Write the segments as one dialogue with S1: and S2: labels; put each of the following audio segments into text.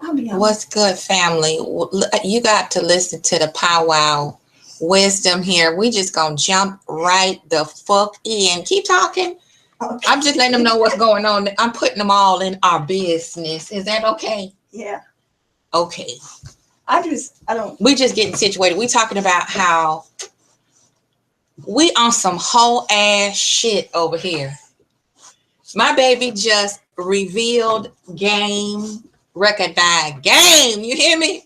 S1: I'll be honest.
S2: What's good, family? You got to listen to the PowWow wisdom here. We just gonna jump right the fuck in. Keep talking.
S1: Okay.
S2: I'm just letting them know what's going on. I'm putting them all in our business. Is that okay?
S1: Yeah.
S2: Okay.
S1: I don't.
S2: We just getting situated. We talking about how we on some whole ass shit over here. My baby just revealed game, recognized game. You hear me?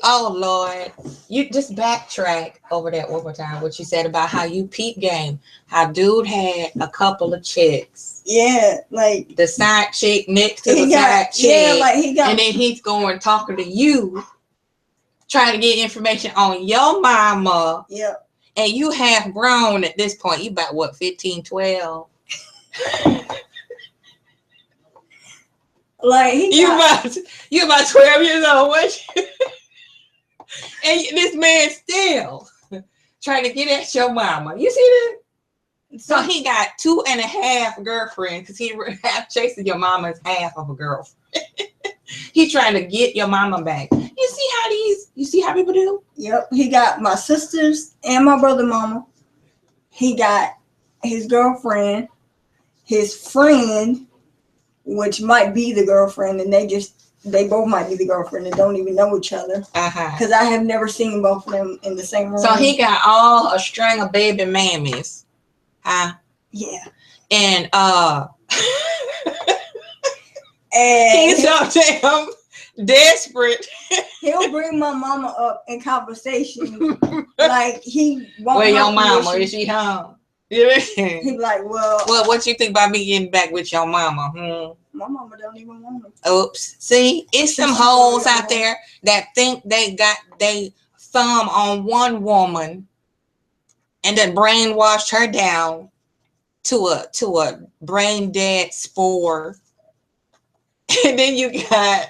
S2: Oh Lord, you just backtrack over that one more time. What you said about how you peep game, how dude had a couple of chicks.
S1: Yeah, like
S2: the side chick next to the side chick.
S1: Yeah, like he got.
S2: And then he's going talking to you, trying to get information on your mama.
S1: Yeah.
S2: And you half grown at this point. You about what, 15, 12?
S1: Like
S2: you about 12 years old, what you? And this man still trying to get at your mama. You see that? So he got 2.5 girlfriends because he half chasing your mama's half of a girlfriend. He trying to get your mama back. You see how people do?
S1: Yep. He got my sisters and my brother mama. He got his girlfriend, his friend, which might be the girlfriend, and they both might be the girlfriend and don't even know each other. Because I have never seen both of them in the same room.
S2: So he got all a string of baby mammies.
S1: Yeah.
S2: And he's so damn desperate.
S1: He'll bring my mama up in conversation. Like he won't.
S2: Where your mama? Is she home? Yeah.
S1: He be like, well,
S2: what you think about me getting back with your mama?
S1: My mama don't even want him.
S2: Oops. See, it's some hoes out there that think they got they thumb on one woman and then brainwashed her down to a brain dead spore. And then you got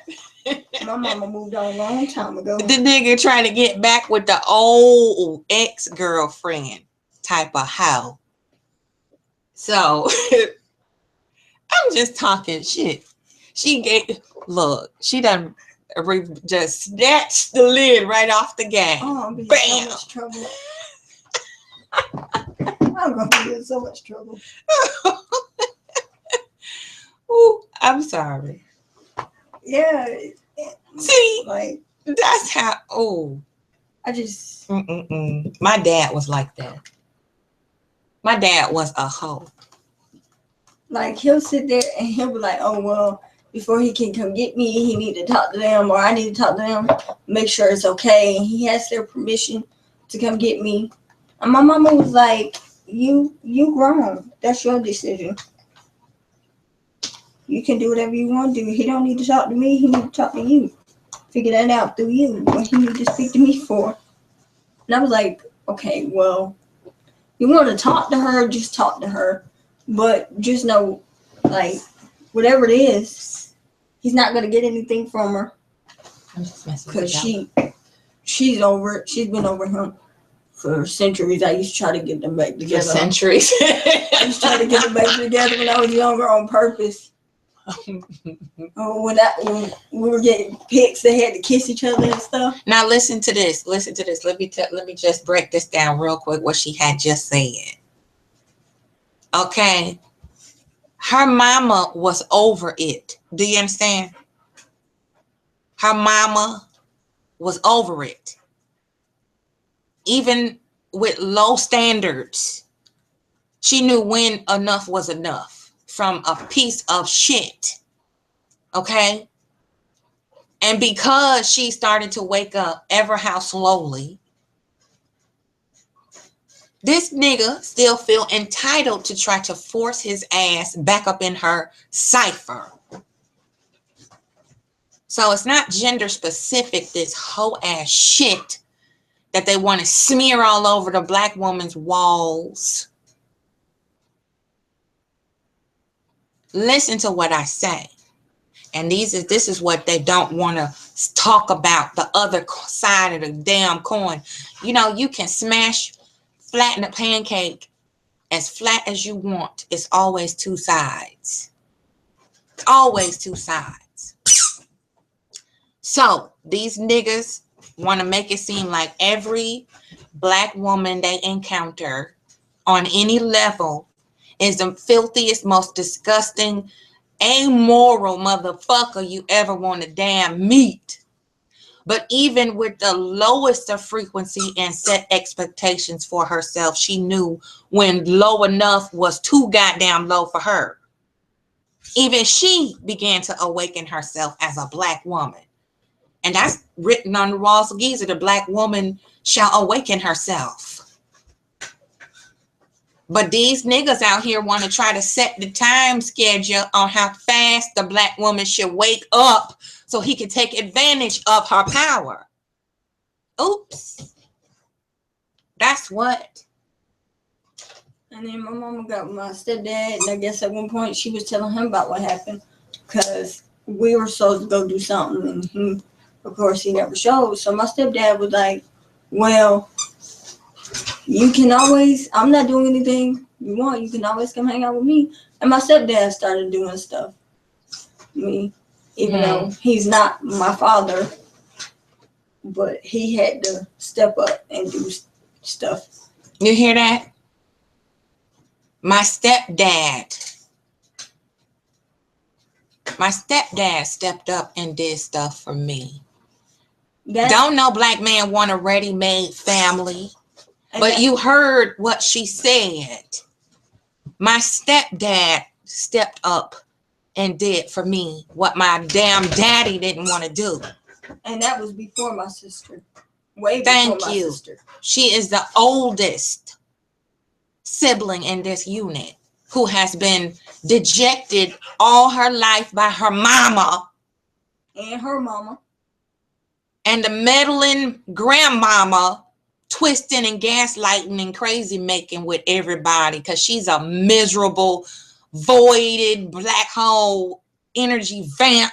S1: my mama moved on a long time ago.
S2: The nigga trying to get back with the old ex-girlfriend type of hoe. So I'm just talking shit. She done just snatched the lid right off the game.
S1: Oh, I'm in
S2: Bam.
S1: so much trouble. I'm gonna be in so much trouble.
S2: Ooh, I'm sorry.
S1: Yeah.
S2: See,
S1: like
S2: that's how. Oh,
S1: I just.
S2: My dad was like that. My dad was a hoe.
S1: Like he'll sit there and he'll be like, "Oh well, before he can come get me, he need to talk to them, or I need to talk to them, make sure it's okay." And he has their permission to come get me. And my mama was like, "You grown. That's your decision. You can do whatever you want to do. He don't need to talk to me. He need to talk to you. Figure that out through you. What he need to speak to me for." And I was like, "Okay, well, you want to talk to her, just talk to her. But just know, like, whatever it is, he's not going to get anything from her. Because she's over it. She's been over him for centuries. I used to try to get them back together.
S2: For centuries?
S1: I used to try to get them back together when I was younger on purpose. When we were getting pics, they had to kiss each other and stuff.
S2: Now listen to this. Listen to this. Let me just break this down real quick. What she had just said. Okay, her mama was over it. Do you understand? Her mama was over it. Even with low standards, she knew when enough was enough from a piece of shit. Okay? And because she started to wake up ever how slowly, this nigga still feel entitled to try to force his ass back up in her cipher. So it's not gender specific, this whole ass shit that they want to smear all over the black woman's walls. Listen to what I say. And this is what they don't want to talk about, the other side of the damn coin. You know, you can flatten a pancake as flat as you want. It's always two sides. Always two sides. So these niggas want to make it seem like every black woman they encounter on any level is the filthiest, most disgusting, amoral motherfucker you ever want to damn meet. But even with the lowest of frequency and set expectations for herself, she knew when low enough was too goddamn low for her. Even she began to awaken herself as a black woman. And that's written on the walls of Giza. The black woman shall awaken herself. But these niggas out here want to try to set the time schedule on how fast the black woman should wake up so he can take advantage of her power. Oops. That's what.
S1: And then my mama got my stepdad, and I guess at one point she was telling him about what happened because we were supposed to go do something, and he, of course, he never showed. So my stepdad was like, well, you can always, I'm not doing anything you want, you can always come hang out with me. And my stepdad started doing stuff. Me, even though he's not my father, but he had to step up and do stuff.
S2: You hear that? My stepdad stepped up and did stuff for me. Don't no black man want a ready-made family. But you heard what she said. My stepdad stepped up and did for me what my damn daddy didn't want to do.
S1: And that was before my sister. Way before my sister.
S2: She is the oldest sibling in this unit who has been dejected all her life by her mama.
S1: And her mama.
S2: And the meddling grandmama twisting and gaslighting and crazy making with everybody because she's a miserable, voided, black hole energy vamp.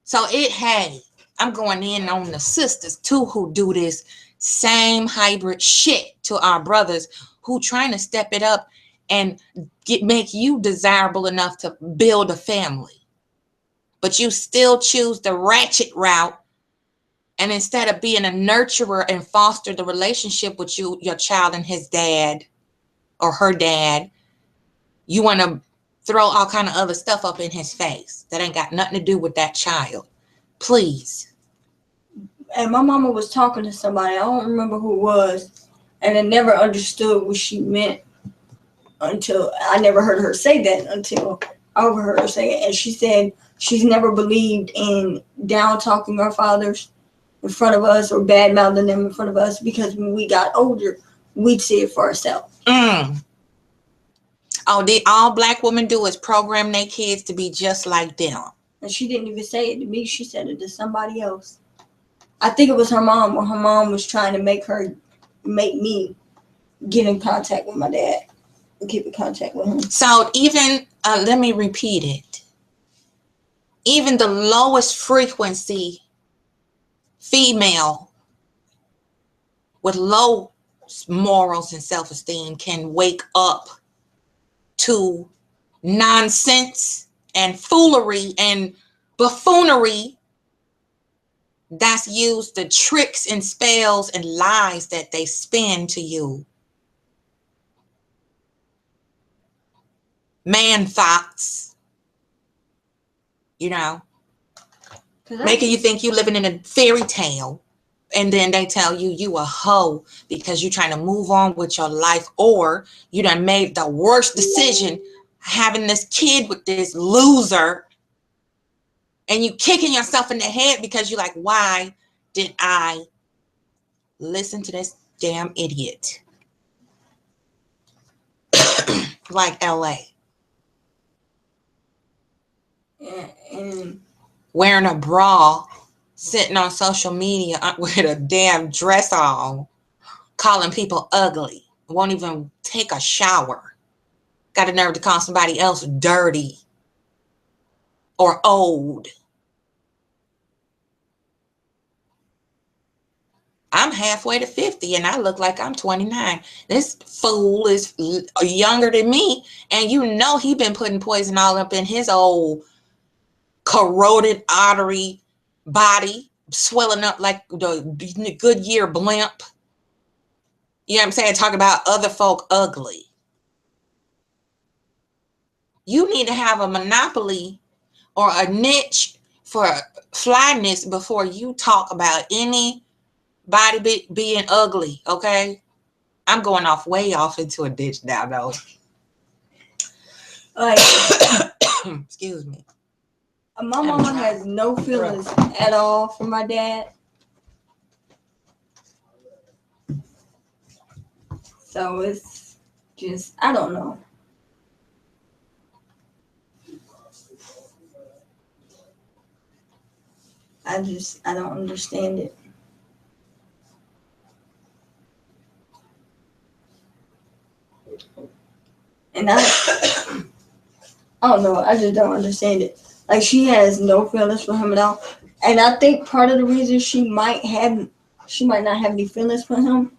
S2: So I'm going in on the sisters too who do this same hybrid shit to our brothers who trying to step it up and make you desirable enough to build a family. But you still choose the ratchet route. And instead of being a nurturer and foster the relationship with your child and his dad or her dad, you want to throw all kind of other stuff up in his face that ain't got nothing to do with that child. Please.
S1: And my mama was talking to somebody, I don't remember who it was, and I never understood what she meant until I never heard her say that until I overheard her say it. And she said she's never believed in down talking our fathers in front of us or bad mouthing them in front of us because when we got older, we'd see it for ourselves.
S2: Oh, all black women do is program their kids to be just like them.
S1: And she didn't even say it to me. She said it to somebody else. I think it was her mom, or her mom was trying to make me get in contact with my dad and keep in contact with him.
S2: So even, let me repeat it. Even the lowest frequency female with low morals and self-esteem can wake up to nonsense and foolery and buffoonery that's used, the tricks and spells and lies that they spin to you. Man thoughts, making you think you living in a fairy tale. And then they tell you a hoe because you're trying to move on with your life, or you done made the worst decision having this kid with this loser, and you kicking yourself in the head because you're like, why did I listen to this damn idiot? Like LA.
S1: And
S2: wearing a bra, sitting on social media with a damn dress on, calling people ugly, won't even take a shower. Got the nerve to call somebody else dirty or old. I'm halfway to 50 and I look like I'm 29. This fool is younger than me, and he been putting poison all up in his old corroded artery, body, swelling up like the Goodyear blimp. You know what I'm saying? Talk about other folk ugly. You need to have a monopoly or a niche for flyness before you talk about anybody being ugly, okay? I'm going way off into a ditch now, though. Excuse me.
S1: My mama has no feelings at all for my dad. So it's just, I don't know. I don't understand it. And I don't know. I just don't understand it. Like, she has no feelings for him at all. And I think part of the reason she might not have any feelings for him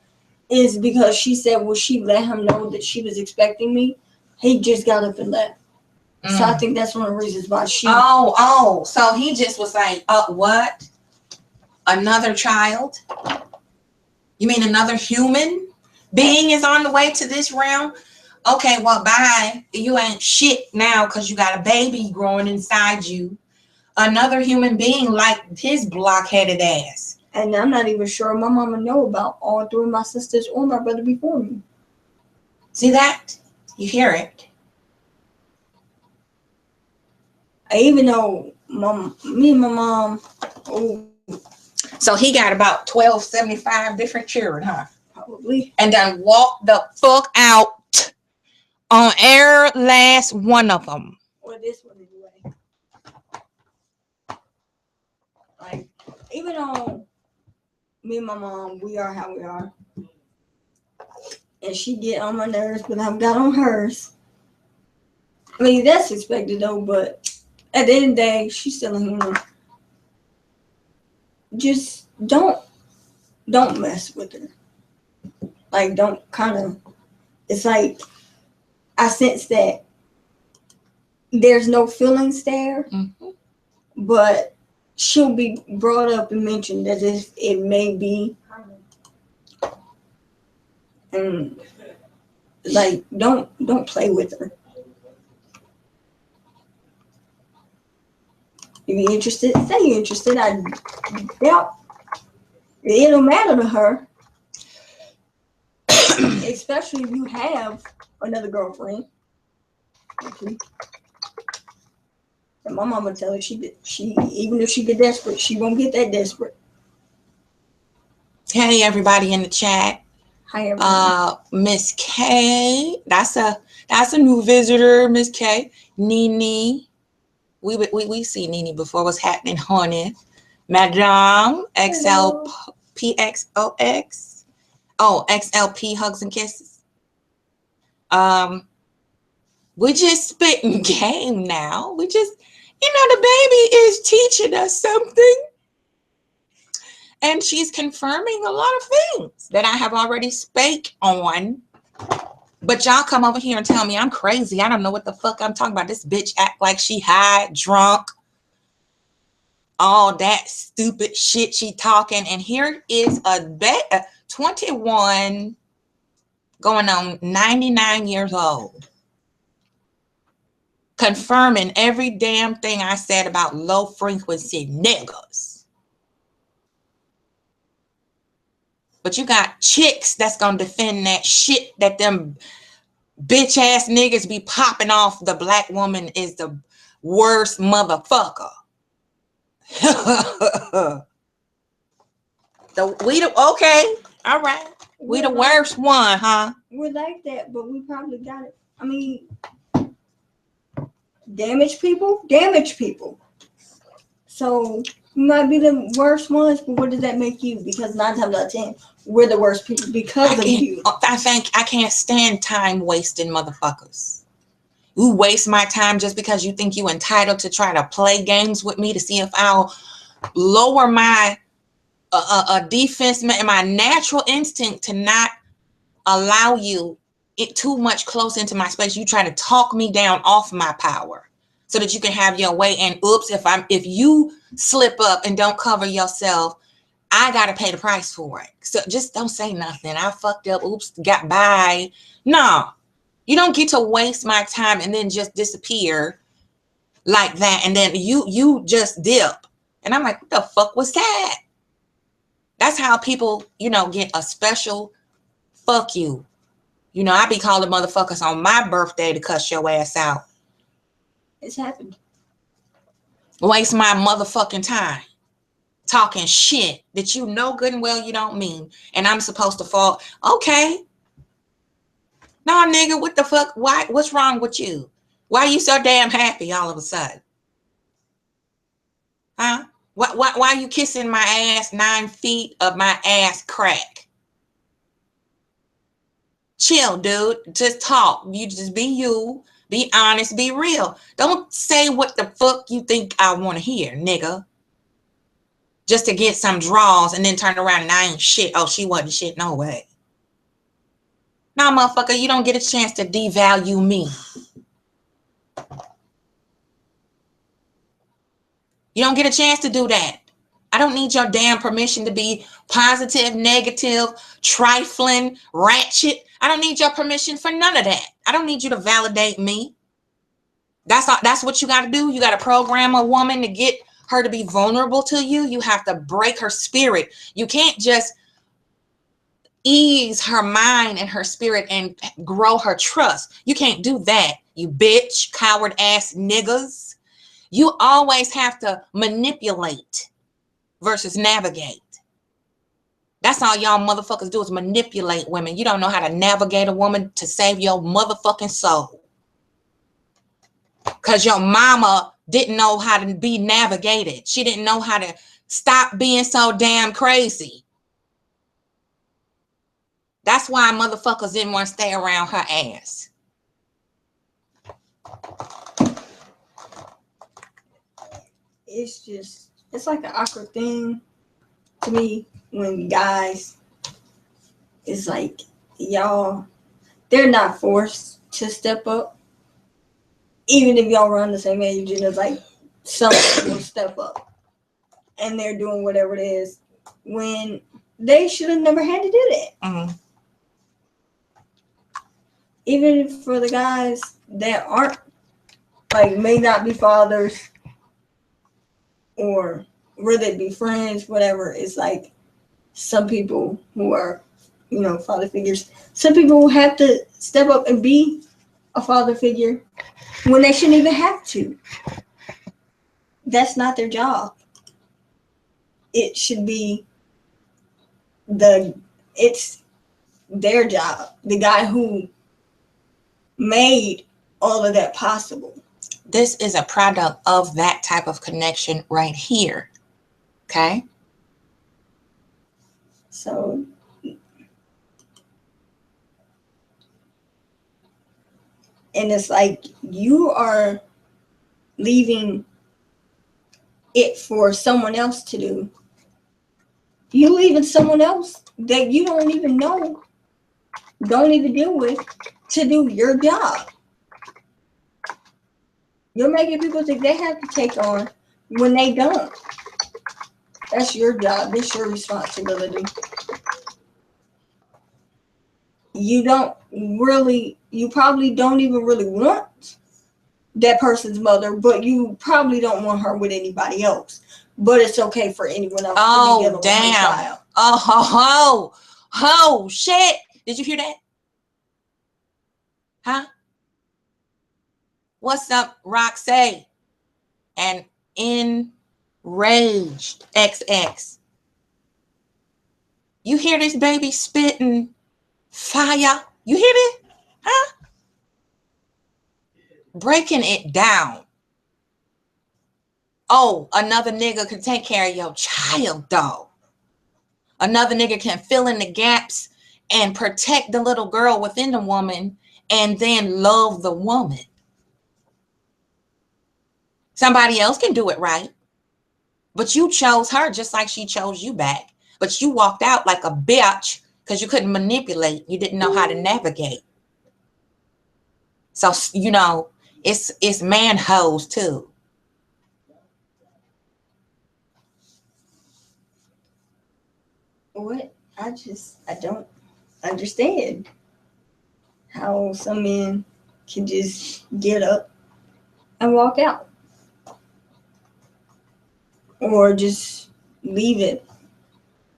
S1: is because she said, well, she let him know that she was expecting me. He just got up and left. So I think that's one of the reasons why she.
S2: Oh, so he just was like, what? Another child? You mean another human being is on the way to this realm? Okay, well, bye. You ain't shit now because you got a baby growing inside you. Another human being like his blockheaded ass.
S1: And I'm not even sure my mama know about all three of my sisters or my brother before me.
S2: See that? You hear it.
S1: I even know me and my mom. Oh.
S2: So he got about 1275 different children, huh?
S1: Probably.
S2: And then walked the fuck out on every last one of them.
S1: Or this one anyway. Like, even though me and my mom, we are how we are. And she get on my nerves, but I've got on hers. I mean, that's expected though, but at the end of the day, she's still a human. Just don't mess with her. Like, don't kind of, it's like, I sense that there's no feelings there, but she'll be brought up and mentioned as if it may be. And like, don't play with her. If you're interested, say you're interested. I doubt it'll matter to her. Especially if you have another girlfriend. Okay. And my mama tell her she even if she get desperate, she won't get that desperate.
S2: Hey, everybody in the chat.
S1: Hi, everybody.
S2: Miss K. That's a new visitor, Miss K. Nene. We see Nene before. What's happening, honey? Madame XLPXOX. Oh, XLP hugs and kisses. We're just spitting game now. We just, the baby is teaching us something. And she's confirming a lot of things that I have already spake on. But y'all come over here and tell me I'm crazy. I don't know what the fuck I'm talking about. This bitch act like she high, drunk, all that stupid shit she talking. And here is a 21 going on 99 years old, confirming every damn thing I said about low frequency niggas. But you got chicks that's gonna defend that shit that them bitch ass niggas be popping off. The black woman is the worst motherfucker. Okay, all right. We the worst one, huh?
S1: We're like that, but we probably got it. I mean, damaged people. So we might be the worst ones, but what does that make you? Because 9 times out of 10, we're the worst people because of you.
S2: I think I can't stand time wasting motherfuckers. You waste my time just because you think you entitled to try to play games with me to see if I'll lower my defense and my natural instinct to not allow you too much close into my space. You try to talk me down off my power. so that you can have your way. And oops, if you slip up and don't cover yourself, I gotta pay the price for it. So just don't say nothing. I fucked up. Oops, got by. No, you don't get to waste my time and then just disappear like that. And then you just dip. And I'm like, what the fuck was that? That's how people, get a special fuck you. I be calling motherfuckers on my birthday to cuss your ass out.
S1: It's happened.
S2: Waste my motherfucking time talking shit that you know good and well you don't mean. And I'm supposed to fall. Okay. No, nigga, what the fuck? Why? What's wrong with you? Why are you so damn happy all of a sudden? Huh? Why are you kissing my ass 9 feet of my ass crack? Chill, dude. Just talk. You just be you. Be honest. Be real. Don't say what the fuck you think I want to hear, nigga. Just to get some draws and then turn around and I ain't shit. Oh, she wasn't shit. No way. No, motherfucker, you don't get a chance to devalue me. You don't get a chance to do that. I don't need your damn permission to be positive, negative, trifling, ratchet. I don't need your permission for none of that. I don't need you to validate me. That's what you got to do. You got to program a woman to get her to be vulnerable to you. You have to break her spirit. You can't just ease her mind and her spirit and grow her trust. You can't do that, you bitch, coward ass niggas. You always have to manipulate versus navigate. That's all y'all motherfuckers do is manipulate women. You don't know how to navigate a woman to save your motherfucking soul. Because your mama didn't know how to be navigated. She didn't know how to stop being so damn crazy. That's why motherfuckers didn't want to stay around her ass.
S1: It's like an awkward thing to me when guys, it's like, y'all, they're not forced to step up. Even if y'all run the same age, it's like someone will step up and they're doing whatever it is when they should have never had to do that.
S2: Mm-hmm.
S1: Even for the guys that aren't, like, may not be fathers or whether it be friends, whatever, it's like some people who are, father figures, some people will have to step up and be a father figure when they shouldn't even have to. That's not their job. It should be it's their job. The guy who made all of that possible.
S2: This is a product of that type of connection right here. Okay?
S1: So and it's like you are leaving it for someone else to do. You leaving someone else that you don't even know, don't even deal with, to do your job. You're making people think they have to take on when they don't. That's your job. That's your responsibility. You probably don't even really want that person's mother, but you probably don't want her with anybody else. But it's okay for anyone else to be dealing with her child.
S2: Oh, shit. Did you hear that? Huh? What's up, Roxy? And enraged XX. You hear this baby spitting fire? You hear it? Huh? Breaking it down. Oh, another nigga can take care of your child, though. Another nigga can fill in the gaps and protect the little girl within the woman and then love the woman. Somebody else can do it right. But you chose her just like she chose you back. But you walked out like a bitch because you couldn't manipulate. You didn't know how to navigate. So, It's man hoes too.
S1: What? I don't understand how some men can just get up and walk out. Or just leave it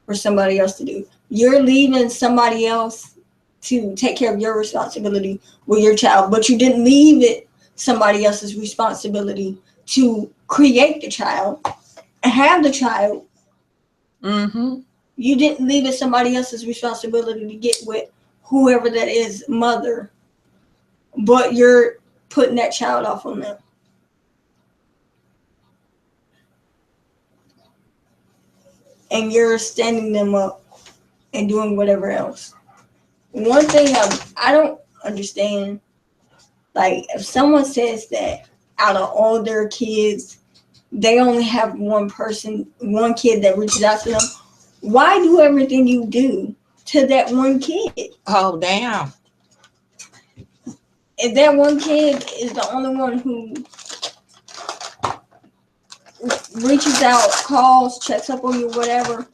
S1: for somebody else to do. You're leaving somebody else to take care of your responsibility with your child, but you didn't leave it somebody else's responsibility to create the child and have the child.
S2: Mm-hmm.
S1: You didn't leave it somebody else's responsibility to get with whoever that is, mother, but you're putting that child off on them. And you're standing them up and doing whatever else. One thing I don't understand, like if someone says that out of all their kids, they only have one kid that reaches out to them, why do everything you do to that one kid?
S2: Oh, damn.
S1: If that one kid is the only one who reaches out, calls, checks up on you, whatever,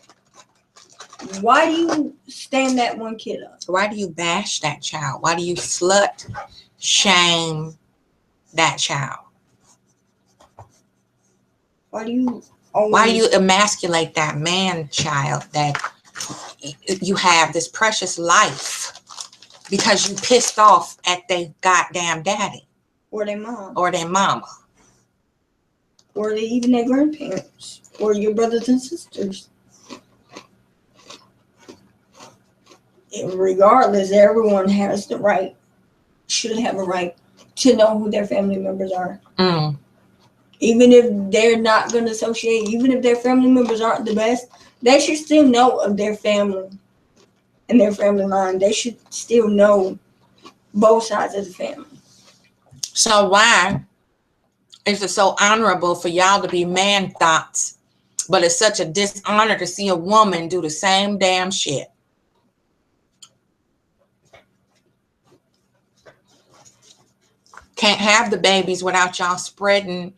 S1: why do you stand that one kid up?
S2: Why do you bash that child? Why do you slut shame that child?
S1: Why do you
S2: emasculate that man child that you have this precious life because you pissed off at their goddamn daddy
S1: or their mom
S2: or their mama
S1: or even their grandparents or your brothers and sisters? And regardless, everyone has the right, should have a right to know who their family members are. Even if they're not going to associate, even if their family members aren't the best, they should still know of their family and their family line. They should still know both sides of the family.
S2: So why is it so honorable for y'all to be man thoughts, but it's such a dishonor to see a woman do the same damn shit? Can't have the babies without y'all spreading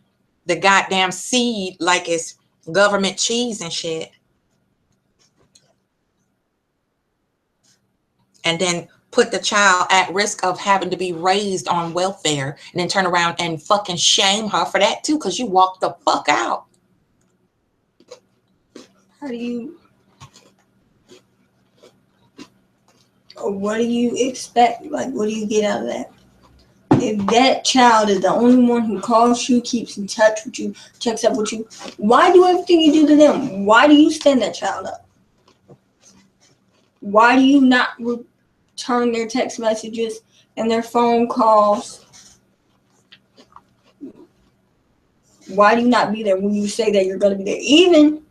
S2: the goddamn seed like it's government cheese and shit. And then put the child at risk of having to be raised on welfare and then turn around and fucking shame her for that too, because you walked the fuck out.
S1: What do you expect? Like, what do you get out of that? If that child is the only one who calls you, keeps in touch with you, checks up with you, why do everything you do to them? Why do you stand that child up? Why do you not return their text messages and their phone calls? Why do you not be there when you say that you're going to be there? Even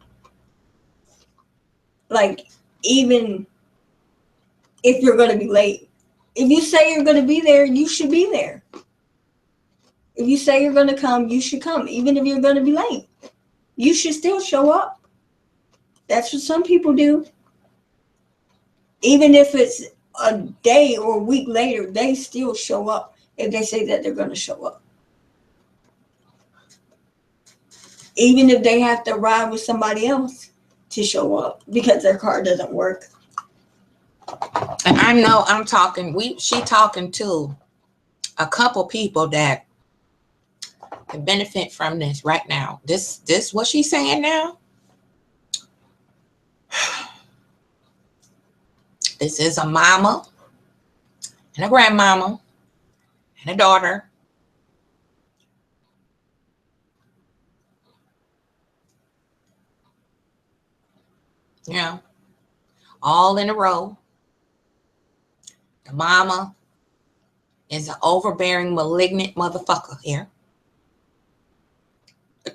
S1: if you're going to be late. If you say you're going to be there, you should be there. If you say you're going to come, you should come. Even if you're going to be late, you should still show up. That's what some people do. Even if it's a day or a week later, they still show up if they say that they're going to show up. Even if they have to ride with somebody else to show up because their car doesn't work.
S2: And I know she talking to a couple people that can benefit from this right now. This what she's saying now. This is a mama and a grandmama and a daughter. Yeah. All in a row. The mama is an overbearing, malignant motherfucker here.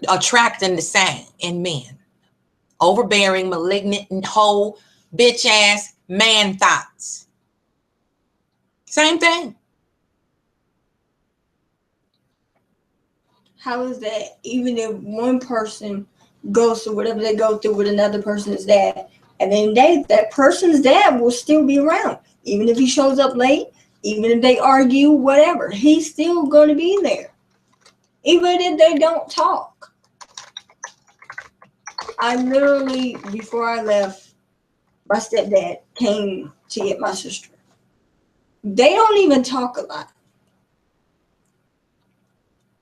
S2: Attracting the same in men. Overbearing, malignant, and whole bitch ass man thoughts. Same thing.
S1: How is that? Even if one person goes through whatever they go through with another person's dad, and then that person's dad will still be around. Even if he shows up late, even if they argue, whatever, he's still going to be there. Even if they don't talk. I literally, before I left, my stepdad came to get my sister. They don't even talk a lot.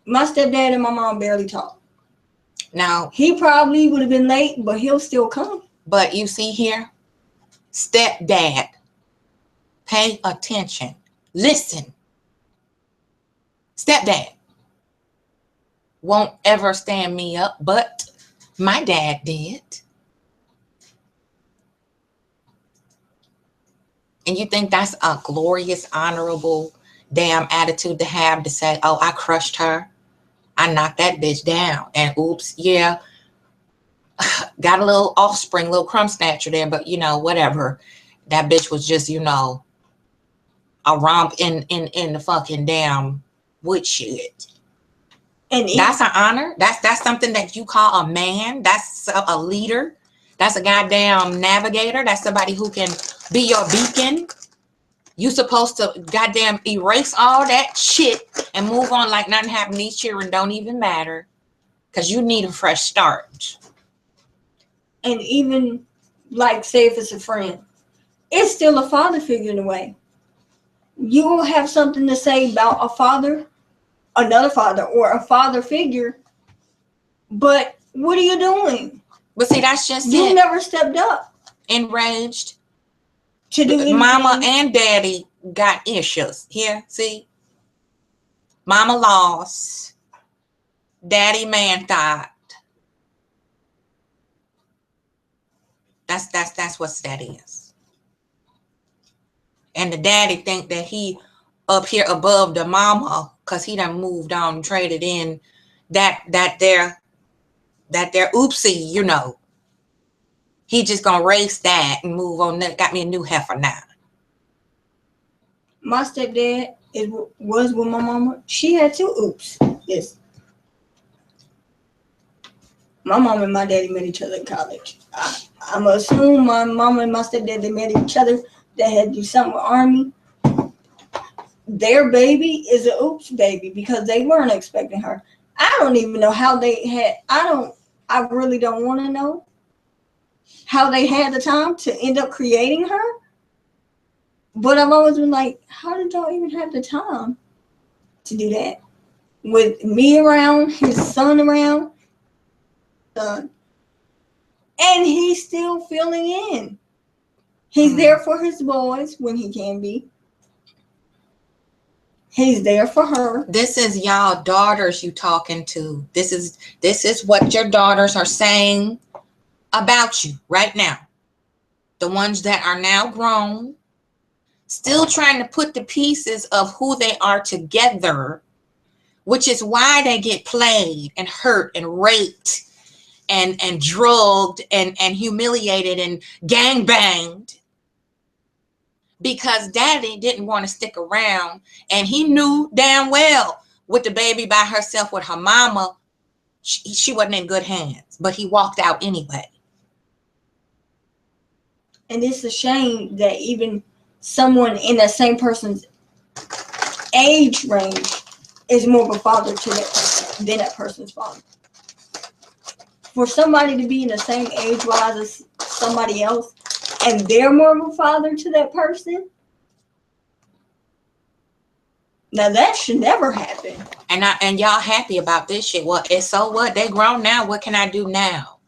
S1: My stepdad and my mom barely talk.
S2: Now,
S1: he probably would have been late, but he'll still come.
S2: But you see here, stepdad, pay attention. Listen. Stepdad won't ever stand me up, but my dad did. And you think that's a glorious, honorable, damn attitude to have, to say, oh, I crushed her. I knocked that bitch down. And oops, yeah, got a little offspring, little crumb snatcher there, but you know, whatever. That bitch was just, you know, a romp in the fucking damn wood shit. And that's an honor. That's something that you call a man. That's a leader. That's a goddamn navigator. That's somebody who can be your beacon. You supposed to goddamn erase all that shit and move on like nothing happened. These children don't even matter, because you need a fresh start.
S1: And even, like, say if it's a friend, it's still a father figure in a way. You will have something to say about a father, another father, or a father figure, but what are you doing?
S2: But see, that's just
S1: you
S2: it.
S1: Never stepped up.
S2: Enraged.
S1: To do anything.
S2: Mama and daddy got issues. Here, see? Mama lost. Daddy man thought. That's what that is. And the daddy think that he up here above the mama because he done moved on and traded in that their oopsie, you know. He just gonna race that and move on. Got me a new heifer now.
S1: My stepdad was with my mama. She had 2 oops. Yes. My mom and my daddy met each other in college. I'm assuming my mama and my stepdad, they met each other. They had to do something with Army. Their baby is an oops baby because they weren't expecting her. I don't even know how they had. I really don't want to know how they had the time to end up creating her. But I've always been like, how did y'all even have the time to do that? With me around, his son around, and he's still filling in. He's there for his boys when he can be. He's there for her.
S2: This is y'all daughters you talking to. This is what your daughters are saying about you right now. The ones that are now grown, still trying to put the pieces of who they are together, which is why they get played and hurt and raped and drugged and humiliated and gangbanged. Because daddy didn't want to stick around, and he knew damn well with the baby by herself with her mama, she wasn't in good hands, but he walked out anyway.
S1: And it's a shame that even someone in that same person's age range is more of a father to that person than that person's father. For somebody to be in the same age wise as somebody else, and they're more of a father to that person, now that should never happen.
S2: And y'all happy about this shit. Well, it's so what? They grown now. What can I do now?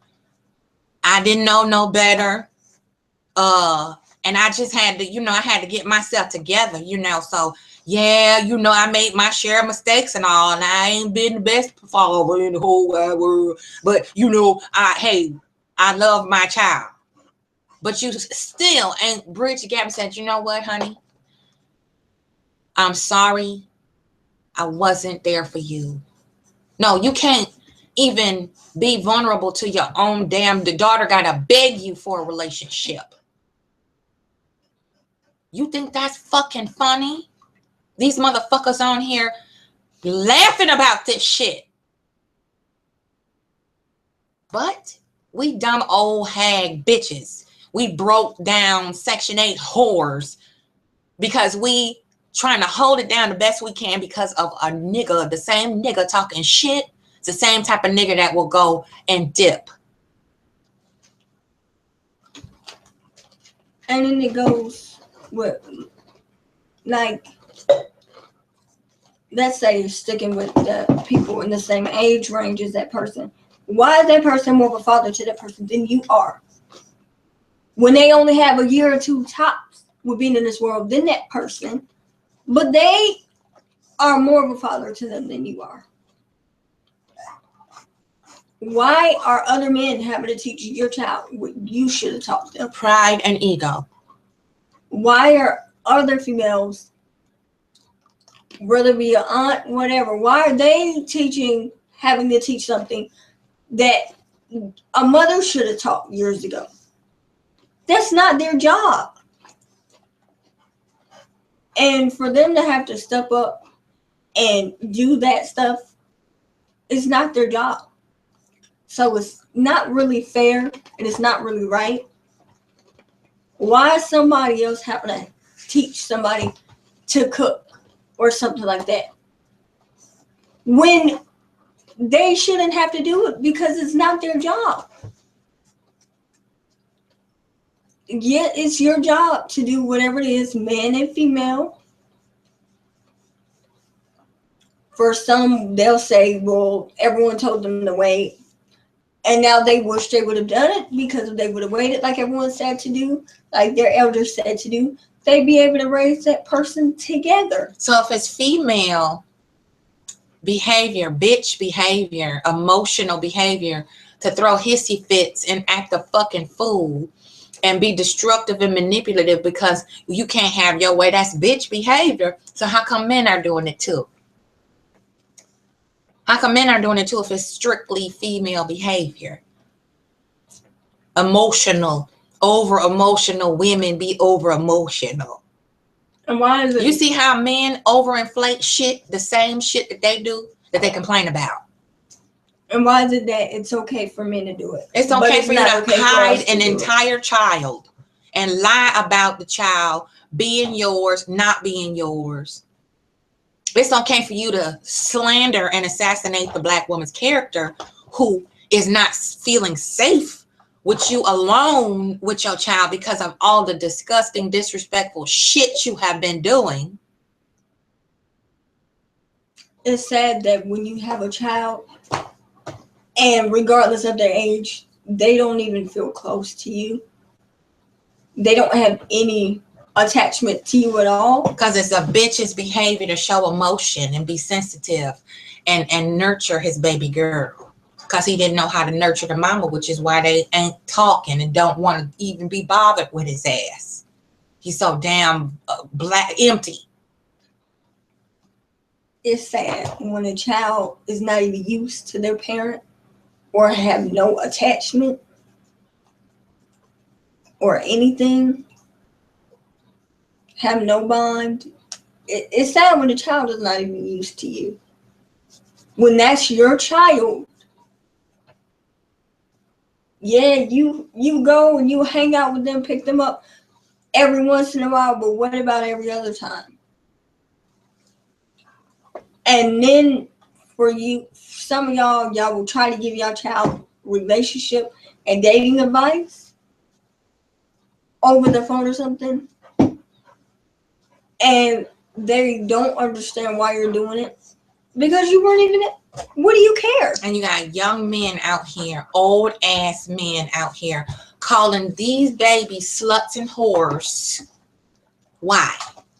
S2: I didn't know no better. And I just had to, I had to get myself together, so yeah, I made my share of mistakes and all, and I ain't been the best father in the whole wide world. But I love my child. But you still ain't bridged the gap and said, you know what, honey? I'm sorry. I wasn't there for you. No, you can't even be vulnerable to your own the daughter gotta beg you for a relationship. You think that's fucking funny? These motherfuckers on here laughing about this shit. But we dumb old hag bitches. We broke down Section 8 whores because we trying to hold it down the best we can because of a nigga, the same nigga talking shit. It's the same type of nigga that will go and dip.
S1: And then it goes with, like, let's say you're sticking with the people in the same age range as that person. Why is that person more of a father to that person than you are? When they only have a year or two tops with being in this world than that person, but they are more of a father to them than you are. Why are other men having to teach your child what you should have taught them?
S2: Pride and ego.
S1: Why are other females, whether it be an aunt, whatever, why are they having to teach something that a mother should have taught years ago? That's not their job. And for them to have to step up and do that stuff, it's not their job. So it's not really fair and it's not really right. Why is somebody else having to teach somebody to cook or something like that when they shouldn't have to do it because it's not their job? Yeah, it's your job to do whatever it is, man and female. For some, they'll say, well, everyone told them to wait. And now they wish they would have done it because if they would have waited like everyone said to do, like their elders said to do, they'd be able to raise that person together.
S2: So if it's female behavior, bitch behavior, emotional behavior, to throw hissy fits and act a fucking fool and be destructive and manipulative because you can't have your way, that's bitch behavior. So how come men are doing it too? How come men are doing it too if it's strictly female behavior? Emotional, over emotional women be over emotional.
S1: And why is it?
S2: You see how men overinflate shit, the same shit that they do, that they complain about.
S1: And why is it that it's okay for men to do it?
S2: It's okay for you to hide an entire child and lie about the child being yours, not being yours. It's okay for you to slander and assassinate the black woman's character who is not feeling safe with you alone with your child because of all the disgusting, disrespectful shit you have been doing.
S1: It's sad that when you have a child, and regardless of their age, they don't even feel close to you. They don't have any attachment to you at all.
S2: Because it's a bitch's behavior to show emotion and be sensitive and nurture his baby girl. Because he didn't know how to nurture the mama, which is why they ain't talking and don't want to even be bothered with his ass. He's so damn empty.
S1: It's sad when a child is not even used to their parent or have no attachment or anything, have no bond. It's sad when a child is not even used to you. When that's your child, yeah, you go and you hang out with them, pick them up every once in a while, but what about every other time? And then for you, some of y'all will try to give y'all child relationship and dating advice over the phone or something, and they don't understand why you're doing it because you weren't even. What do you care? And
S2: you got young men out here, old ass men out here, calling these babies sluts and whores. Why?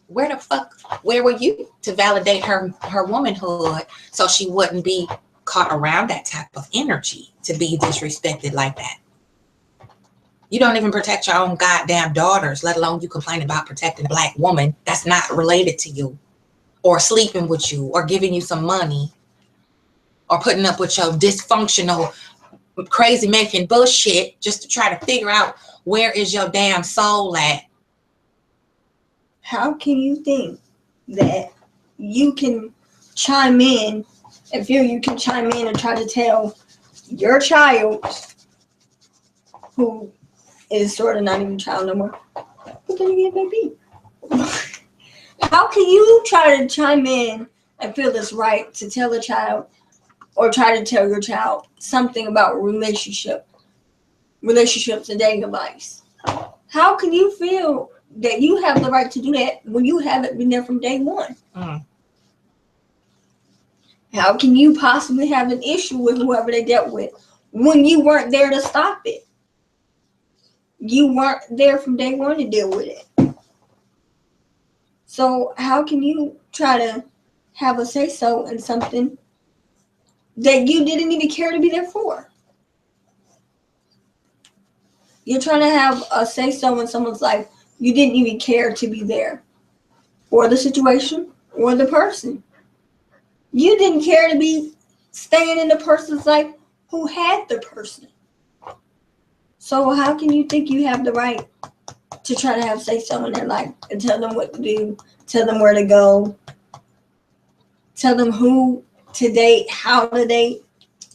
S2: Where the fuck? Where were you to validate her womanhood so she wouldn't be caught around that type of energy to be disrespected like that? You don't even protect your own goddamn daughters, let alone you complain about protecting a black woman that's not related to you, or sleeping with you, or giving you some money, or putting up with your dysfunctional, crazy making bullshit just to try to figure out where is your damn soul at.
S1: How can you think that you can chime in and feel you can chime in and try to tell your child, who is sort of not even a child no more, but then you get baby? How can you try to chime in and feel it's right to tell a child or try to tell your child something about relationships and dating advice? How can you feel that you have the right to do that when you haven't been there from day one? How can you possibly have an issue with whoever they dealt with when you weren't there to stop it? You weren't there from day one to deal with it. So how can you try to have a say-so in something that you didn't even care to be there for? You're trying to have a say-so in someone's life you didn't even care to be there for the situation or the person. You didn't care to be staying in the person's life who had the person. So how can you think you have the right to try to have say-so in their life and tell them what to do, tell them where to go, tell them who to date, how to date?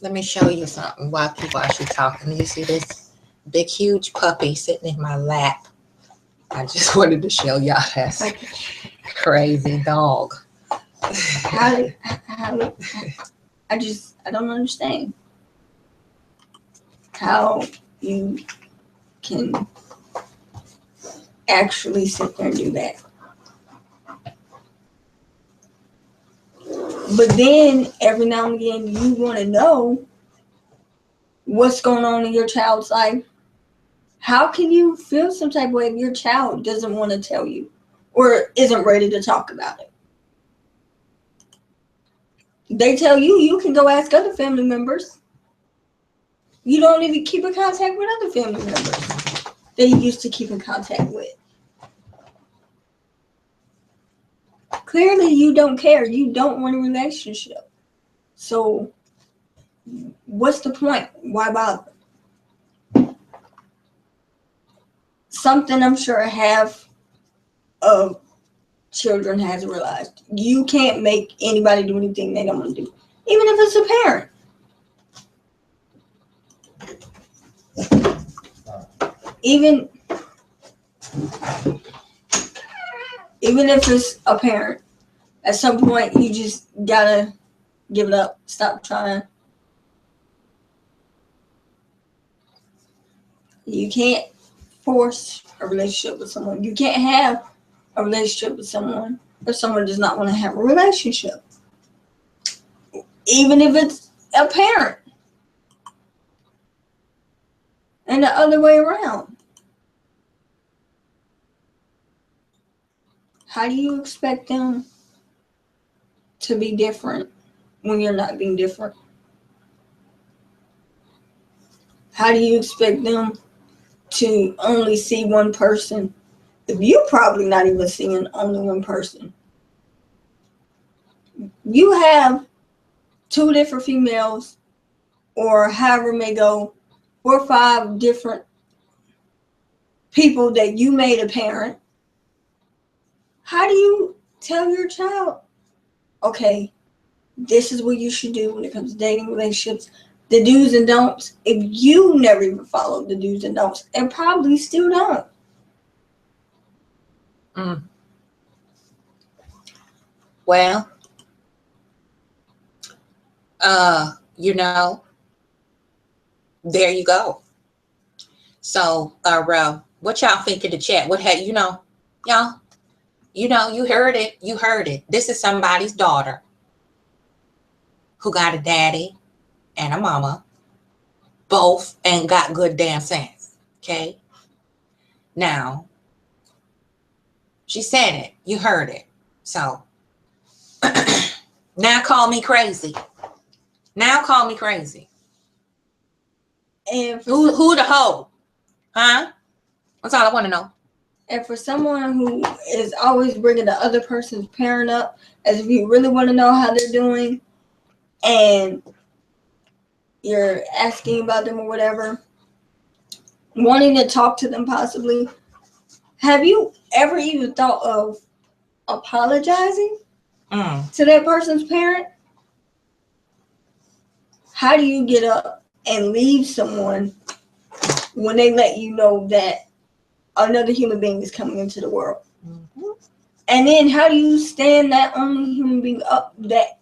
S2: Let me show you something while people are actually talking. You see this big, huge puppy sitting in my lap? I just wanted to show y'all that's a crazy dog.
S1: I don't understand how you can actually sit there and do that. But then every now and again you want to know what's going on in your child's life. How can you feel some type of way if your child doesn't want to tell you or isn't ready to talk about it? They tell you, you can go ask other family members. You don't even keep in contact with other family members that you used to keep in contact with. Clearly, you don't care. You don't want a relationship. So, what's the point? Why bother? Something I'm sure half of children has realized. You can't make anybody do anything they don't want to do. Even if it's a parent. Even if it's a parent, at some point you just gotta give it up. Stop trying. You can't force a relationship with someone. You can't have a relationship with someone if someone does not want to have a relationship. Even if it's a parent. And the other way around. How do you expect them to be different when you're not being different? How do you expect them to only see one person if you're probably not even seeing only one person? You have 2 different females, or however it may go, 4 or 5 different people that you made a parent. How do you tell your child, okay, this is what you should do when it comes to dating, relationships, the do's and don'ts, if you never even followed the do's and don'ts, and probably still don't?
S2: Well, there you go. So, what y'all think in the chat? What had y'all? You heard it. You heard it. This is somebody's daughter who got a daddy and a mama, both, and got good damn sense. Okay. Now, she said it. You heard it. So, now call me crazy. Now call me crazy.
S1: And
S2: who the hoe? Huh? That's all I want to know.
S1: And for someone who is always bringing the other person's parent up, as if you really want to know how they're doing, and you're asking about them or whatever, wanting to talk to them possibly, have you ever even thought of apologizing to that person's parent? How do you get up and leave someone when they let you know that another human being is coming into the world? And then how do you stand that only human being up that,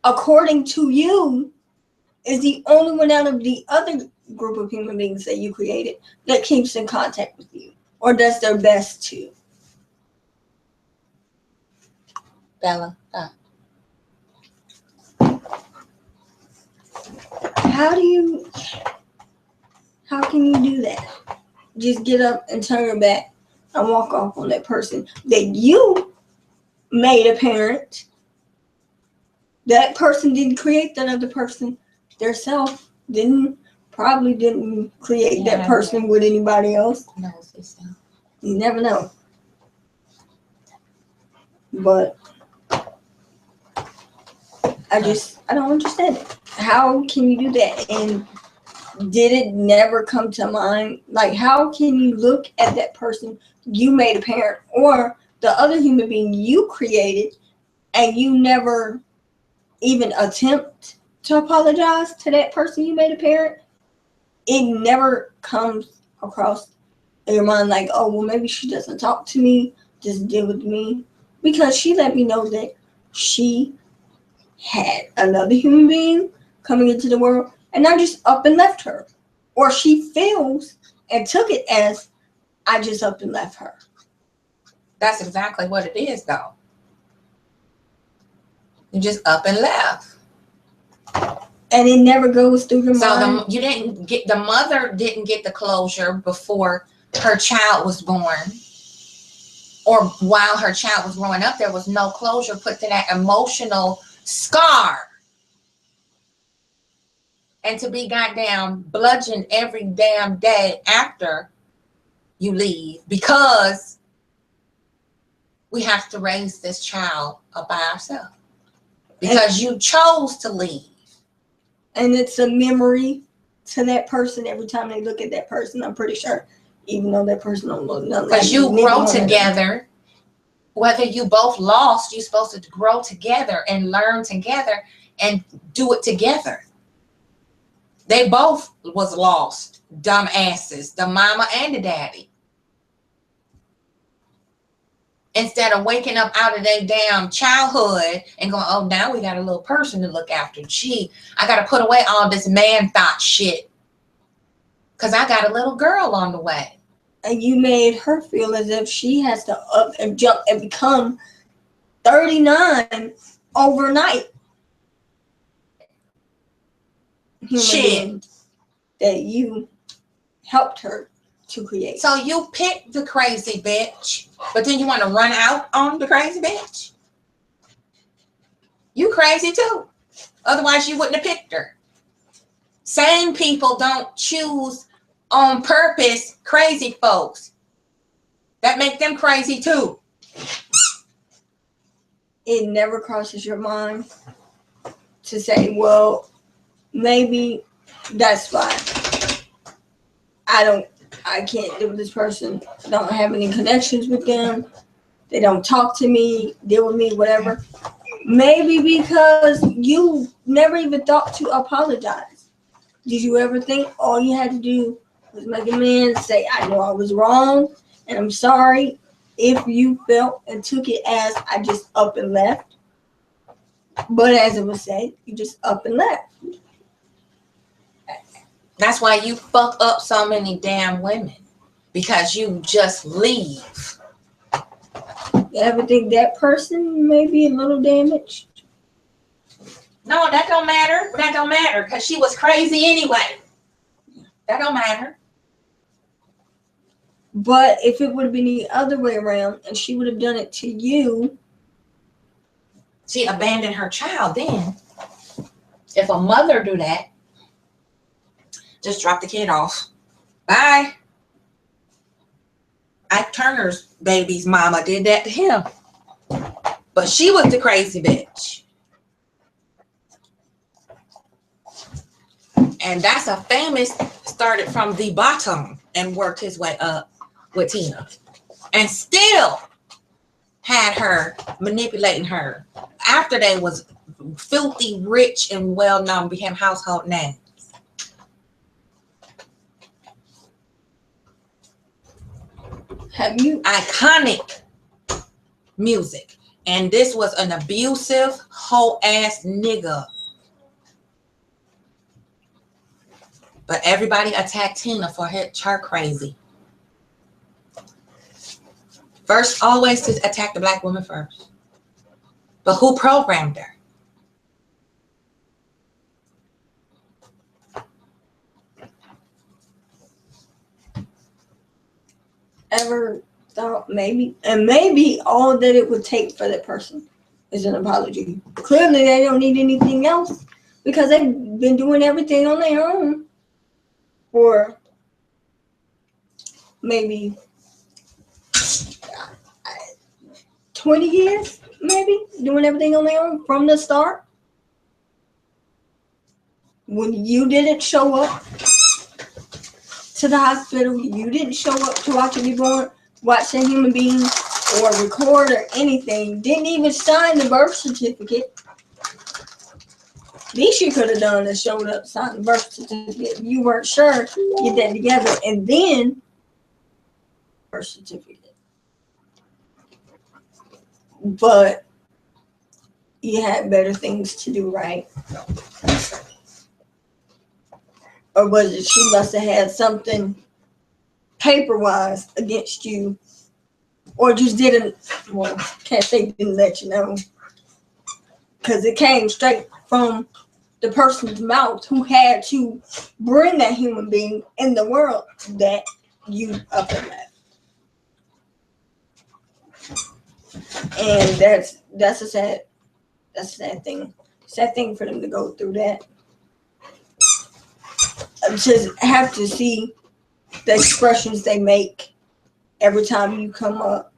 S1: according to you, is the only one out of the other group of human beings that you created that keeps in contact with you or does their best to?
S2: Bella,
S1: How can you do that? Just get up and turn your back and walk off on that person that you made a parent. That person didn't create that other person. Their self probably didn't create that person with anybody else.
S2: No,
S1: you never know. But I don't understand it. How can you do that? And did it never come to mind? Like, how can you look at that person you made a parent or the other human being you created and you never even attempt to apologize to that person you made a parent? It never comes across in your mind like, oh, well, maybe she doesn't talk to me, just deal with me. Because she let me know that she had another human being coming into the world and I just up and left her. Or she feels and took it as I just up and left her.
S2: That's exactly what it is, though. You just up and left.
S1: And it never goes through your mind.
S2: So the mother didn't get the closure before her child was born. Or while her child was growing up, there was no closure put to that emotional scar. And to be goddamn bludgeoned every damn day after you leave because we have to raise this child up by ourselves. Because you chose to leave.
S1: And it's a memory to that person every time they look at that person, I'm pretty sure. Even though that person don't look nothing like
S2: because you grow together. Whether you both lost, you're supposed to grow together and learn together and do it together. They both was lost, dumb asses, the mama and the daddy. Instead of waking up out of their damn childhood and going, oh, now we got a little person to look after. Gee, I got to put away all this man thought shit because I got a little girl on the way.
S1: And you made her feel as if she has to up and jump and become 39 overnight.
S2: Shit.
S1: That you helped her to create.
S2: So you picked the crazy bitch, but then you want to run out on the crazy bitch? You crazy too. Otherwise you wouldn't have picked her. Sane people don't choose on purpose crazy folks. That make them crazy too.
S1: It never crosses your mind to say, well, maybe that's why I can't deal with this person. I don't have any connections with them. They don't talk to me, deal with me, whatever. Maybe because you never even thought to apologize. Did you ever think all you had to do was make a man say, I know I was wrong and I'm sorry if you felt and took it as I just up and left? But as it was said, you just up and left.
S2: That's why you fuck up so many damn women. Because you just leave.
S1: You ever think that person may be a little damaged?
S2: No, that don't matter. That don't matter. Because she was crazy anyway. That don't matter.
S1: But if it would have been the other way around and she would have done it to you.
S2: She abandoned her child then. If a mother do that, just drop the kid off. Bye. Ike Turner's baby's mama did that to him. But she was the crazy bitch. And that's a famous, started from the bottom and worked his way up with Tina. And still had her manipulating her. After they was filthy, rich, and well-known, became household names.
S1: Have you?
S2: Iconic music. And this was an abusive, hoe ass nigga. But everybody attacked Tina for her crazy. First, always to attack the black woman first. But who programmed her?
S1: Ever thought maybe all that it would take for that person is an apology. Clearly they don't need anything else because they've been doing everything on their own for maybe 20 years, maybe doing everything on their own from the start. When you didn't show up to the hospital, you didn't show up to watch a newborn, watch a human being, or record or anything, didn't even sign the birth certificate. Least you could have done is showed up, signed the birth certificate. If you weren't sure, get that together, and then birth certificate. But you had better things to do, right? Or was it she must have had something paper-wise against you, or just didn't, well, can't say didn't let you know, because it came straight from the person's mouth who had to bring that human being in the world that you up and left. And that's a sad thing. Sad thing for them to go through that. Just have to see the expressions they make every time you come up,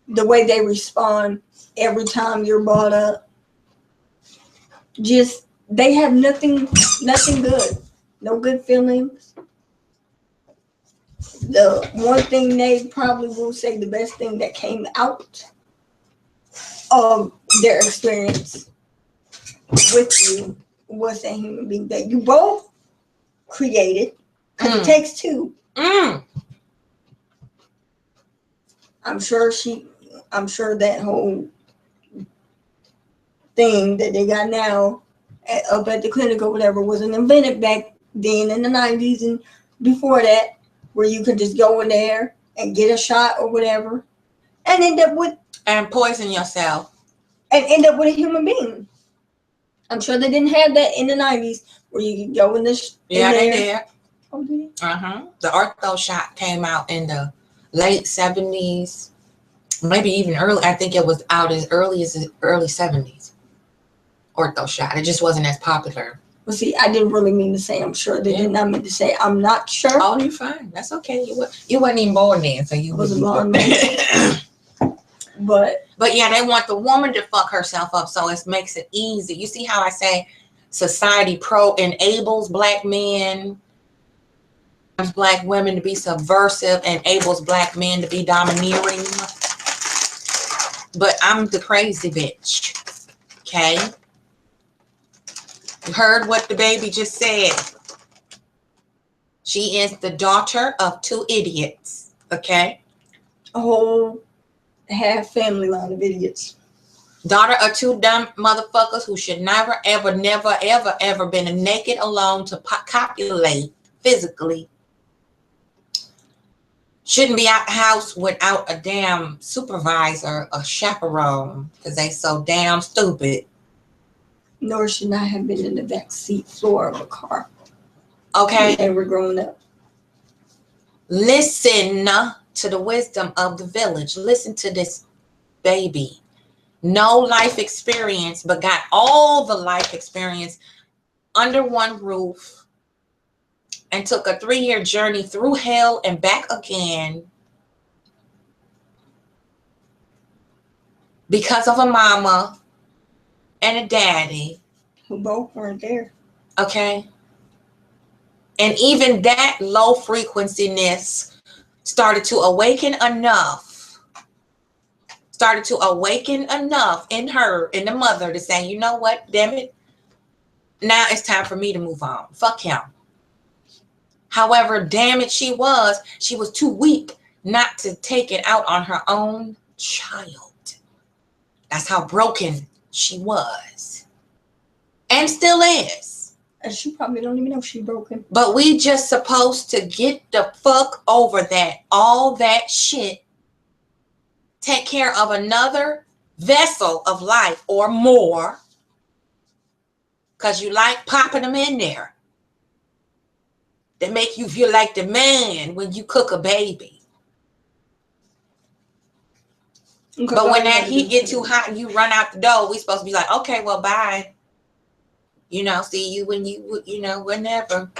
S1: the way they respond every time you're brought up. Just they have nothing good, no good feelings. The one thing they probably will say, the best thing that came out of their experience with you was that human being that you both created, because it takes two. I'm sure that whole thing that they got now up at the clinic or whatever wasn't invented back then in the 90s and before that, where you could just go in there and get a shot or whatever and end up with
S2: and poison yourself
S1: and end up with a human being. I'm sure they didn't have that in the 90s where you could go in this.
S2: Yeah, they did.
S1: Oh, did it?
S2: The ortho shot came out in the late 70s, maybe even early. I think it was out as early as the early 70s. Ortho shot. It just wasn't as popular.
S1: Well, see, I didn't really mean to say I'm sure. They did not mean to say I'm not sure.
S2: Oh, you're fine. That's okay. You wasn't even born then, so you
S1: wasn't born. But
S2: yeah, they want the woman to fuck herself up, so it makes it easy. You see how I say society enables black men, black women to be subversive, enables black men to be domineering. But I'm the crazy bitch. Okay? You heard what the baby just said. She is the daughter of two idiots. Okay?
S1: A whole half family line of idiots.
S2: Daughter of two dumb motherfuckers who should never, ever been naked alone to copulate physically. Shouldn't be out the house without a damn supervisor or chaperone because they so damn stupid.
S1: Nor should not have been in the back seat floor of a car.
S2: Okay.
S1: They were growing up.
S2: Listen to the wisdom of the village. Listen to this baby. No life experience, but got all the life experience under one roof and took a 3-year journey through hell and back again because of a mama and a daddy
S1: who both weren't there.
S2: Okay. And even that low frequenciness started to awaken enough in her, in the mother, to say, you know what, damn it, now it's time for me to move on. Fuck him. However damaged she was too weak not to take it out on her own child. That's how broken she was. And still is.
S1: And she probably don't even know she's broken.
S2: But we just supposed to get the fuck over that. All that shit. Take care of another vessel of life or more. Because you like popping them in there. That make you feel like the man when you cook a baby. But when that heat get too hot and you run out the door, we supposed to be like, okay, well, bye. You know, see you when you know, whenever.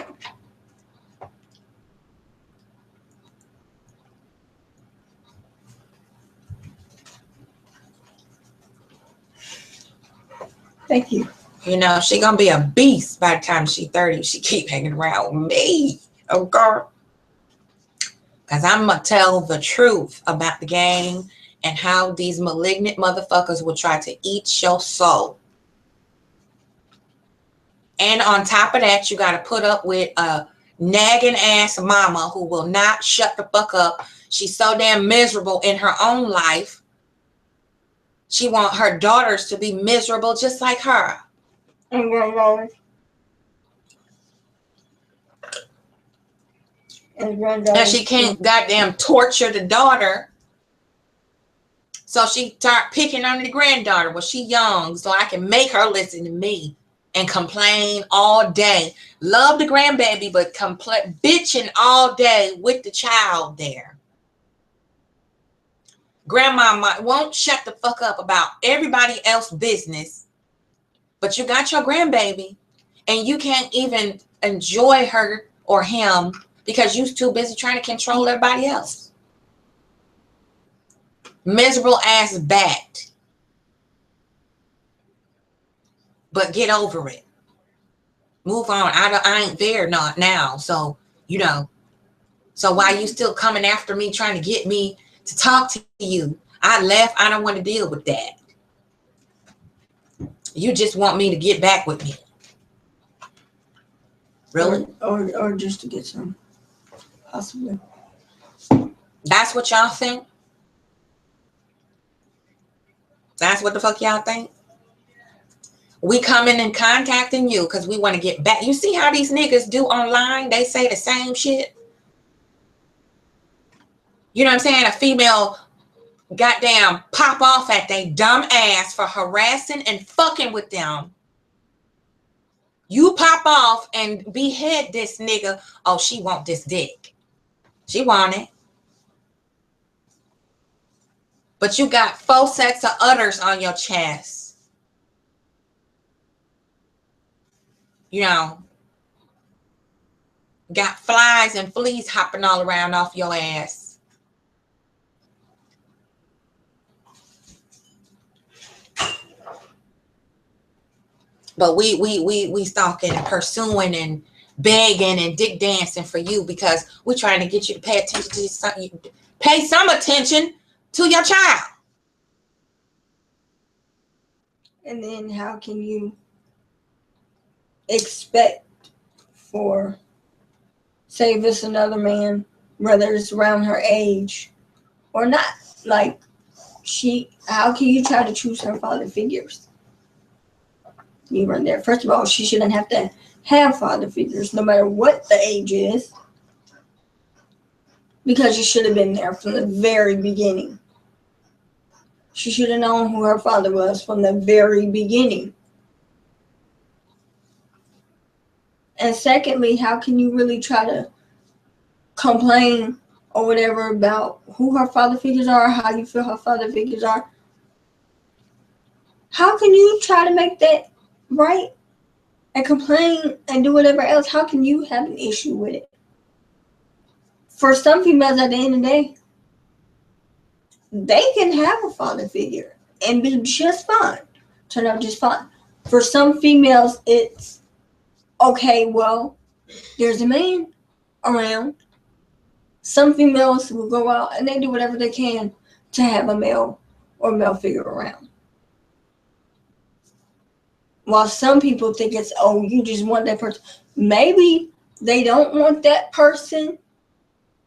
S1: Thank you.
S2: You know, she gonna be a beast by the time she 30. She keep hanging around with me. Oh, God. Because I'm going to tell the truth about the game and how these malignant motherfuckers will try to eat your soul. And on top of that, you got to put up with a nagging ass mama who will not shut the fuck up. She's so damn miserable in her own life. She want her daughters to be miserable just like her. And she can't goddamn torture the daughter. So she start picking on the granddaughter. Well, she young, so I can make her listen to me and complain all day. Love the grandbaby, but bitching all day with the child there. Grandma won't shut the fuck up about everybody else's business, but you got your grandbaby, and you can't even enjoy her or him because you're too busy trying to control everybody else. Miserable ass bat. But get over it. Move on. I ain't there not now. So, you know. So why you still coming after me trying to get me to talk to you? I left. I don't want to deal with that. You just want me to get back with me. Really?
S1: Or just to get some. Possibly.
S2: That's what y'all think? That's what the fuck y'all think? We coming and contacting you because we want to get back. You see how these niggas do online? They say the same shit. You know what I'm saying? A female goddamn pop off at they dumb ass for harassing and fucking with them. You pop off and behead this nigga. Oh, she want this dick. She want it. But you got 4 sets of udders on your chest. You know. Got flies and fleas hopping all around off your ass. But we stalking and pursuing and begging and dick dancing for you because we're trying to get you to pay attention to something. Pay some attention to your child.
S1: And then how can you expect for, say, if it's another man, whether it's around her age or not, like how can you try to choose her father figures? You run there. First of all, she shouldn't have to have father figures, no matter what the age is, because you should have been there from the very beginning. She should have known who her father was from the very beginning. And secondly, how can you really try to complain or whatever about who her father figures are, how you feel her father figures are? How can you try to make that right and complain and do whatever else? How can you have an issue with it? For some females, at the end of the day, they can have a father figure and be just fine. Turn out just fine. For some females, it's okay, well, there's a man around. Some females will go out and they do whatever they can to have a male or male figure around. While some people think it's, oh, you just want that person. Maybe they don't want that person,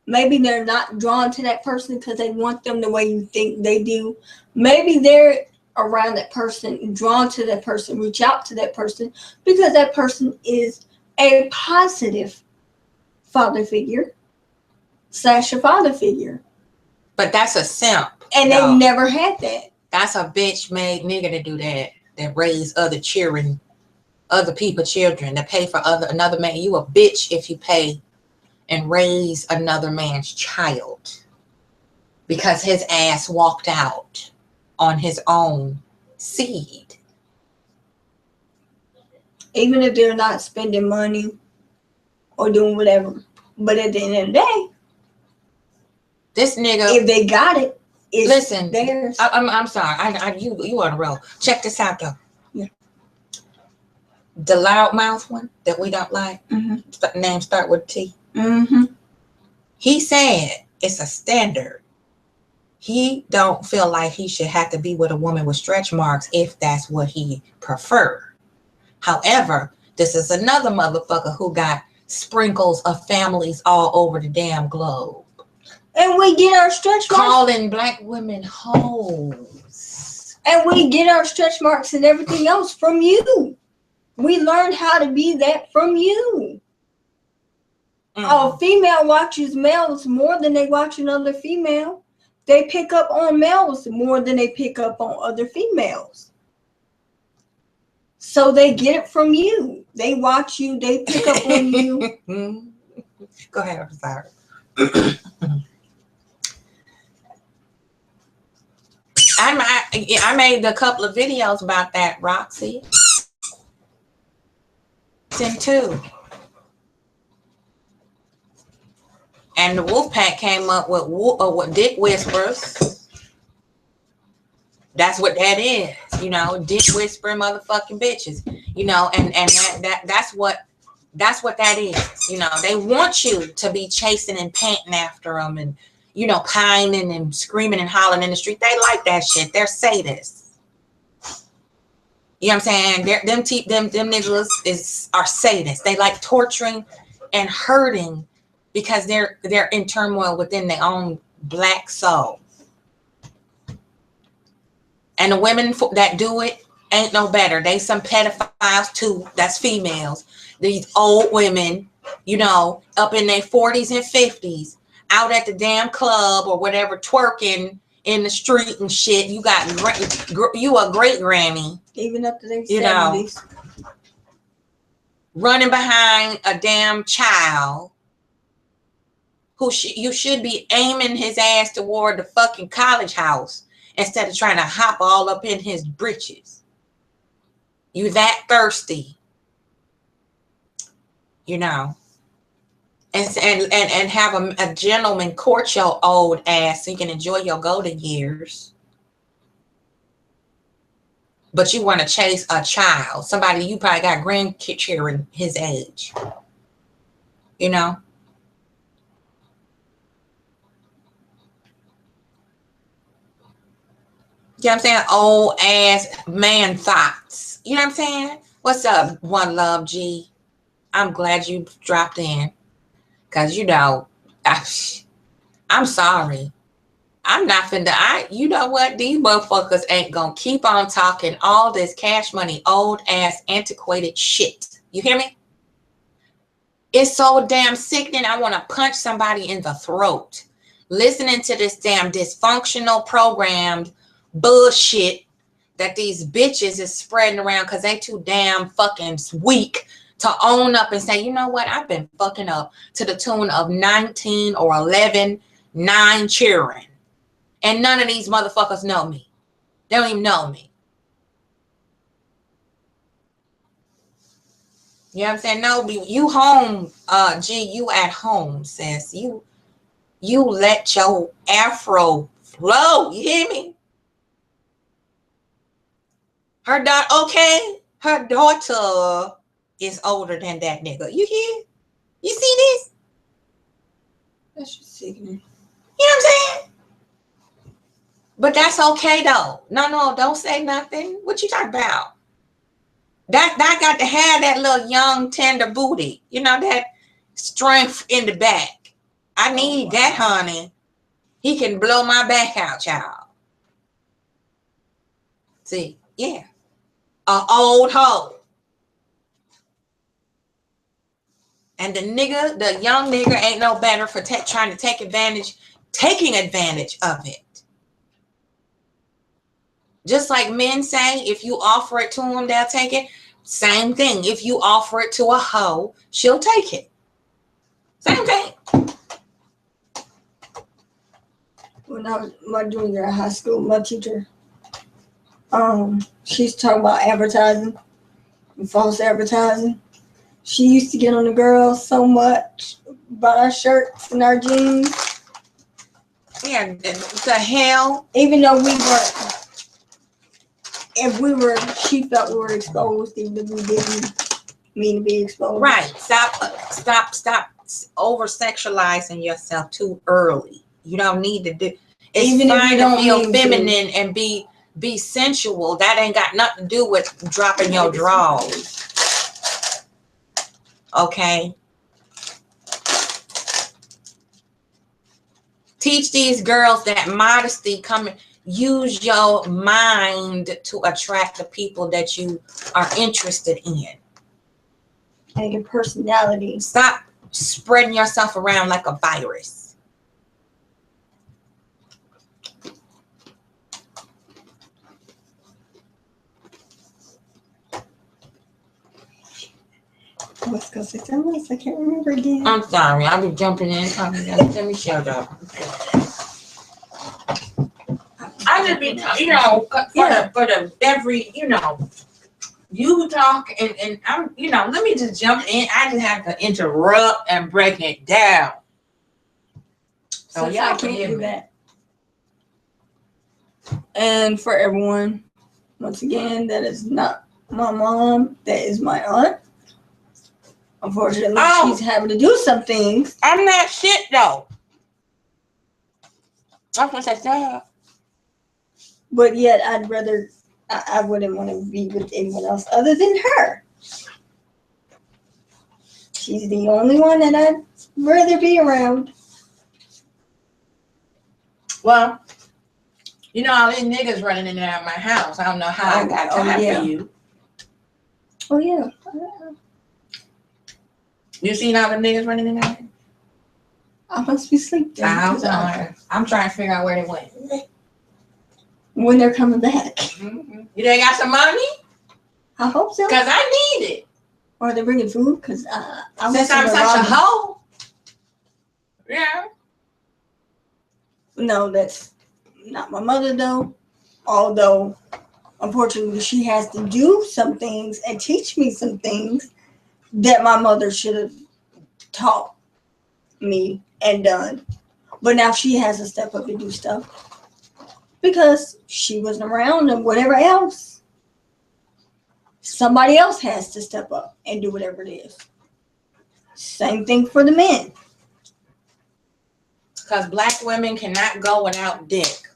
S1: Maybe they're not drawn to that person because they want them the way you think they do. Maybe they're around that person, drawn to that person, reach out to that person because that person is a positive father figure / a father figure.
S2: But that's a simp.
S1: And they never had that.
S2: That's a bitch made nigga to do that. That raise other children, other people children, that pay for another man. You a bitch if you pay and raise another man's child because his ass walked out on his own seed.
S1: Even if they're not spending money or doing whatever. But at the end of the day,
S2: this nigga,
S1: if they got it, it's
S2: listen,
S1: theirs.
S2: I'm sorry. You on the road. Check this out though.
S1: Yeah.
S2: The loudmouth one that we don't like.
S1: Mm-hmm.
S2: Name start with T.
S1: Mm-hmm.
S2: He said it's a standard. He don't feel like he should have to be with a woman with stretch marks if that's what he prefer. However, this is another motherfucker who got sprinkles of families all over the damn globe.
S1: And we get our stretch marks.
S2: Calling black women hoes.
S1: And we get our stretch marks and everything else from you. We learned how to be that from you. A female watches males more than they watch another female. They pick up on males more than they pick up on other females. So they get it from you. They watch you. They pick up on you.
S2: Go ahead. I'm sorry. I made a couple of videos about that, Roxy. Too. And the Wolfpack came up with dick whispers. That's what that is, you know, dick whispering motherfucking bitches, you know, and that's what that is, you know. They want you to be chasing and panting after them and, you know, pining and screaming and hollering in the street. They like that shit. They're sadists. You know what I'm saying? Them niggas are sadists. They like torturing and hurting because they're in turmoil within their own black soul. And the women that do it ain't no better. They some pedophiles too. That's females. These old women, you know, up in their 40s and 50s, out at the damn club or whatever, twerking in the street and shit. You a great granny.
S1: Even up to their 70s.
S2: You know, running behind a damn child who you should be aiming his ass toward the fucking college house instead of trying to hop all up in his britches. You that thirsty, you know, and have a gentleman court your old ass so you can enjoy your golden years. But you want to chase a child, somebody you probably got grandchildren his age, you know. You know what I'm saying? Old ass man thoughts. You know what I'm saying? What's up, One Love G? I'm glad you dropped in. Because, you know, I'm sorry. I'm not finna, you know what? These motherfuckers ain't gonna keep on talking all this cash money, old ass, antiquated shit. You hear me? It's so damn sickening. I want to punch somebody in the throat. Listening to this damn dysfunctional programmed bullshit that these bitches is spreading around because they too damn fucking weak to own up and say, you know what, I've been fucking up to the tune of 19 or 11, 9 children. And none of these motherfuckers know me. They don't even know me. You know what I'm saying? No, you home, G, you at home, sis. You let your afro flow. You hear me? Her daughter is older than that nigga. You hear? You see this?
S1: That's just sickening.
S2: You know what I'm saying? But that's okay though. No, don't say nothing. What you talking about? That got to have that little young tender booty. You know, that strength in the back. I need that, honey. He can blow my back out, child. See, yeah. A old hoe. And the young nigga ain't no better for trying to taking advantage of it. Just like men say, if you offer it to them, they'll take it. Same thing. If you offer it to a hoe, she'll take it. Same thing.
S1: When I was my junior in high school, my teacher, she's talking about advertising and false advertising. She used to get on the girls so much about our shirts and our jeans.
S2: Yeah, the hell.
S1: Even though she felt we were exposed, even if we didn't mean to be exposed.
S2: Right. Stop over sexualizing yourself too early. You don't need to do. It's even fine if you don't feel feminine and be sensual. That ain't got nothing to do with dropping your drawers. Okay. Teach these girls that modesty use your mind to attract the people that you are interested in.
S1: And your personality.
S2: Stop spreading yourself around like a virus.
S1: I was going to say something else. I can't remember again.
S2: I'm sorry. I'll be jumping in. Let me shut up. I just be, for the every, you talk and I'm, let me just jump in. I just have to interrupt and break it down. So y'all
S1: I can't do that. And for everyone, once again, that is not my mom. That is my aunt. Unfortunately, she's having to do some things.
S2: I'm not shit though. I'm gonna say that.
S1: But yet, I wouldn't want to be with anyone else other than her. She's the only one that I'd rather be around.
S2: Well, all these niggas running in and out of my house. I don't know how I got time for you.
S1: Oh, yeah.
S2: You seen all the niggas running in and out?
S1: I must be sleeping.
S2: I'm trying to figure out where they went.
S1: When they're coming back.
S2: Mm-hmm. You done got some money?
S1: I hope so.
S2: Because I need it.
S1: Or they're bringing food? Because
S2: since I'm such a hoe. Yeah.
S1: No, that's not my mother, though. Although, unfortunately, she has to do some things and teach me some things that my mother should have taught me and done. But now she has to step up and do stuff. Because she wasn't around and whatever else. Somebody else has to step up and do whatever it is. Same thing for the men.
S2: Because black women cannot go without dick.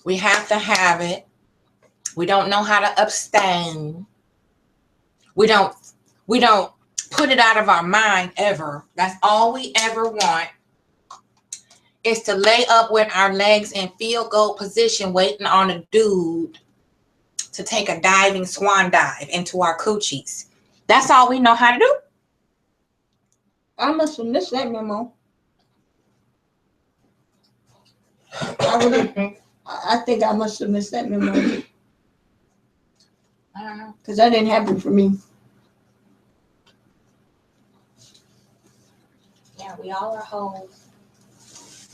S2: We have to have it. We don't know how to abstain. We don't put it out of our mind ever. That's all we ever want. Is to lay up with our legs in field goal position waiting on a dude to take a diving swan dive into our coochies. That's all we know how to do.
S1: I must have missed that memo. I think I must have missed that memo.
S2: I don't know.
S1: Because that didn't happen for me.
S2: Yeah, we all are hoes.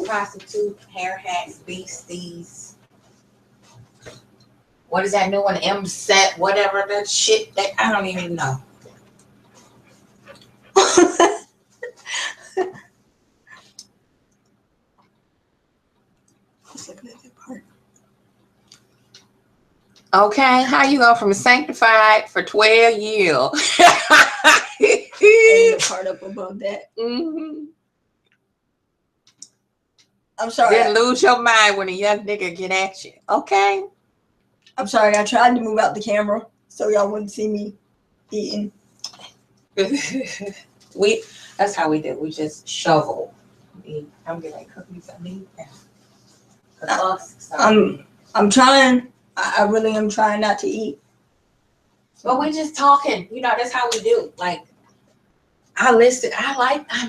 S2: Prostitute, hair hacks, beasties. What is that new one? M-set, whatever that shit that I don't even know. Okay, how you go from sanctified for 12 years?
S1: And the part up above that.
S2: Mm-hmm.
S1: I'm sorry.
S2: Then lose your mind when a young nigga get at you. Okay?
S1: I'm sorry. I tried to move out the camera so y'all wouldn't see me eating.
S2: That's how we do. We just shovel. eat. I'm getting ready to cook me something to eat now.
S1: I'm trying. I really am trying not to eat.
S2: But we're just talking. You know, that's how we do. Like,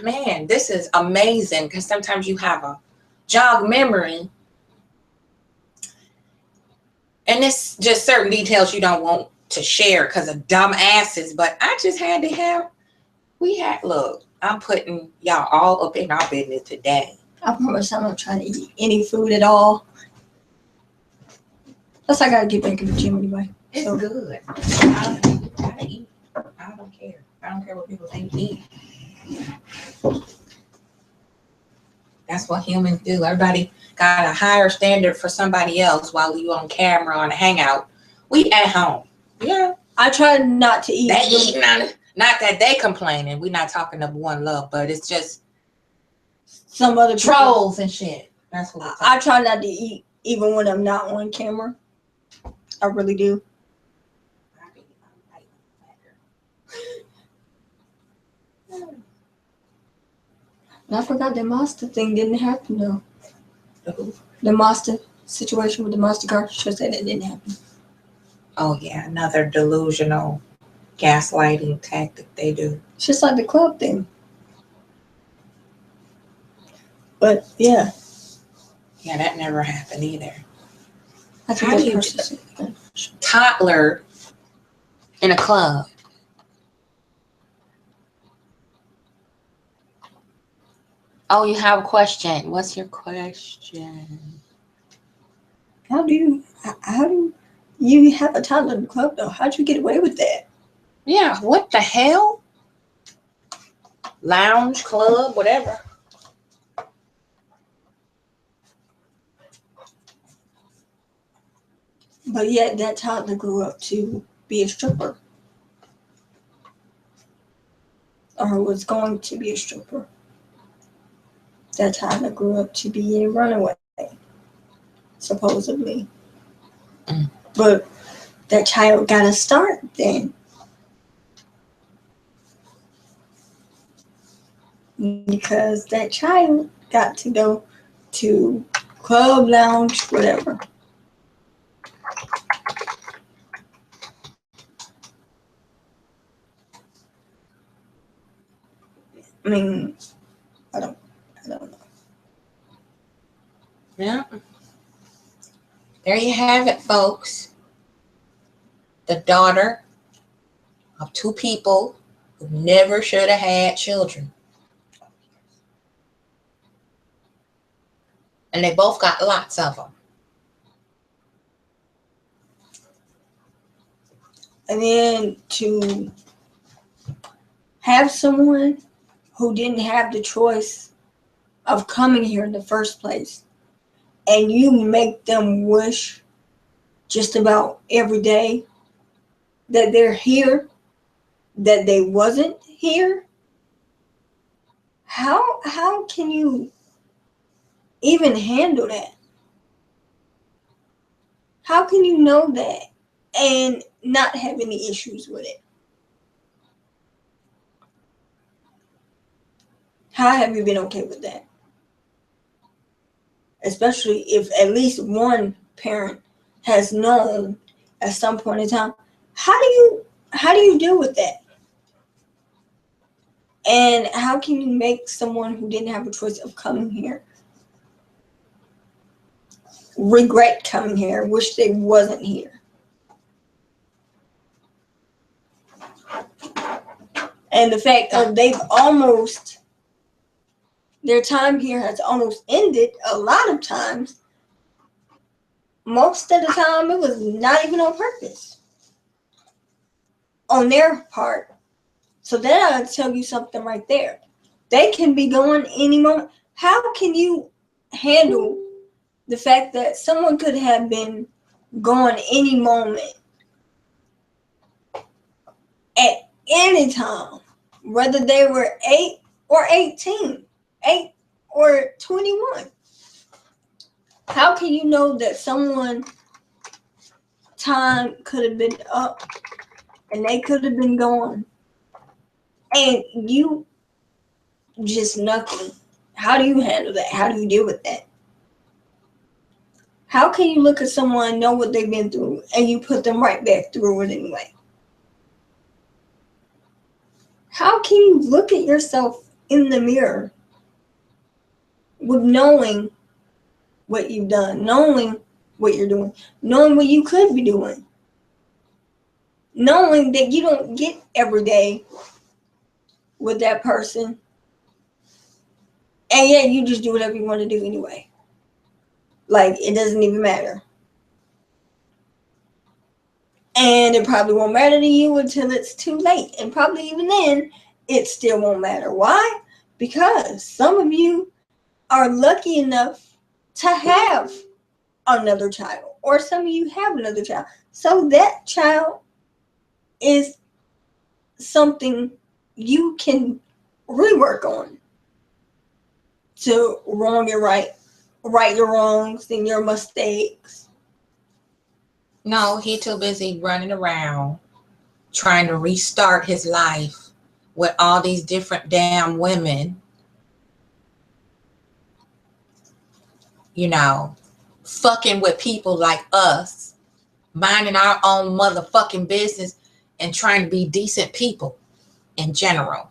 S2: man, this is amazing because sometimes you have a jog memory. And it's just certain details you don't want to share because of dumb asses. But I just had to have, look, I'm putting y'all all up in our business today.
S1: I promise I'm not trying to eat any food at all. Plus, I gotta get back in the gym anyway.
S2: It's so good. I gotta eat. I don't care. I don't care what people think. Eat. That's what humans do. Everybody got a higher standard for somebody else while you on camera on a hangout. We at home. Yeah.
S1: I try not to eat.
S2: They eating on it. Not that they complaining. We're not talking of one love, but it's just
S1: some other
S2: trolls and shit. That's what
S1: I try not to eat even when I'm not on camera. I really do. And I forgot the Monster thing didn't happen though. The Monster situation with the Monster car, sure said it didn't happen.
S2: Oh yeah, another delusional gaslighting tactic they do.
S1: It's just like the club thing. But yeah.
S2: Yeah, that never happened either.
S1: How do you
S2: toddler in a club? Oh, you have a question. What's your question?
S1: How do you have a toddler in the club though? How'd you get away with that?
S2: Yeah, what the hell? Lounge, club, whatever.
S1: But yet that toddler grew up to be a stripper. Or was going to be a stripper. That toddler grew up to be a runaway. Supposedly. But that child got a start then. Because that child got to go to club, lounge, whatever. I mean, I don't know.
S2: Yeah. There you have it, folks. The daughter of two people who never should have had children. And they both got lots of them.
S1: And then to have someone who didn't have the choice of coming here in the first place, and you make them wish just about every day that they're here, that they wasn't here. How can you even handle that? How can you know that and not have any issues with it? How have you been okay with that? Especially if at least one parent has known at some point in time. How do you deal with that? And how can you make someone who didn't have a choice of coming here regret coming here, wish they wasn't here? And the fact that their time here has almost ended a lot of times. Most of the time, it was not even on purpose on their part. So then I'll tell you something right there. They can be going any moment. How can you handle the fact that someone could have been gone any moment at any time, whether they were 8 or 18, 8 or 21? How can you know that someone's time could have been up and they could have been gone and you just nothing? How do you handle that? How do you deal with that? How can you look at someone, know what they've been through, and you put them right back through it anyway? How can you look at yourself in the mirror with knowing what you've done, knowing what you're doing, knowing what you could be doing, knowing that you don't get every day with that person, and yet you just do whatever you want to do anyway? Like, it doesn't even matter. And it probably won't matter to you until it's too late. And probably even then, it still won't matter. Why? Because some of you are lucky enough to have another child. Or some of you have another child. So that child is something you can rework on to wrong and right your wrongs and your mistakes.
S2: No, he too busy running around trying to restart his life with all these different damn women, you know, fucking with people like us, minding our own motherfucking business and trying to be decent people in general.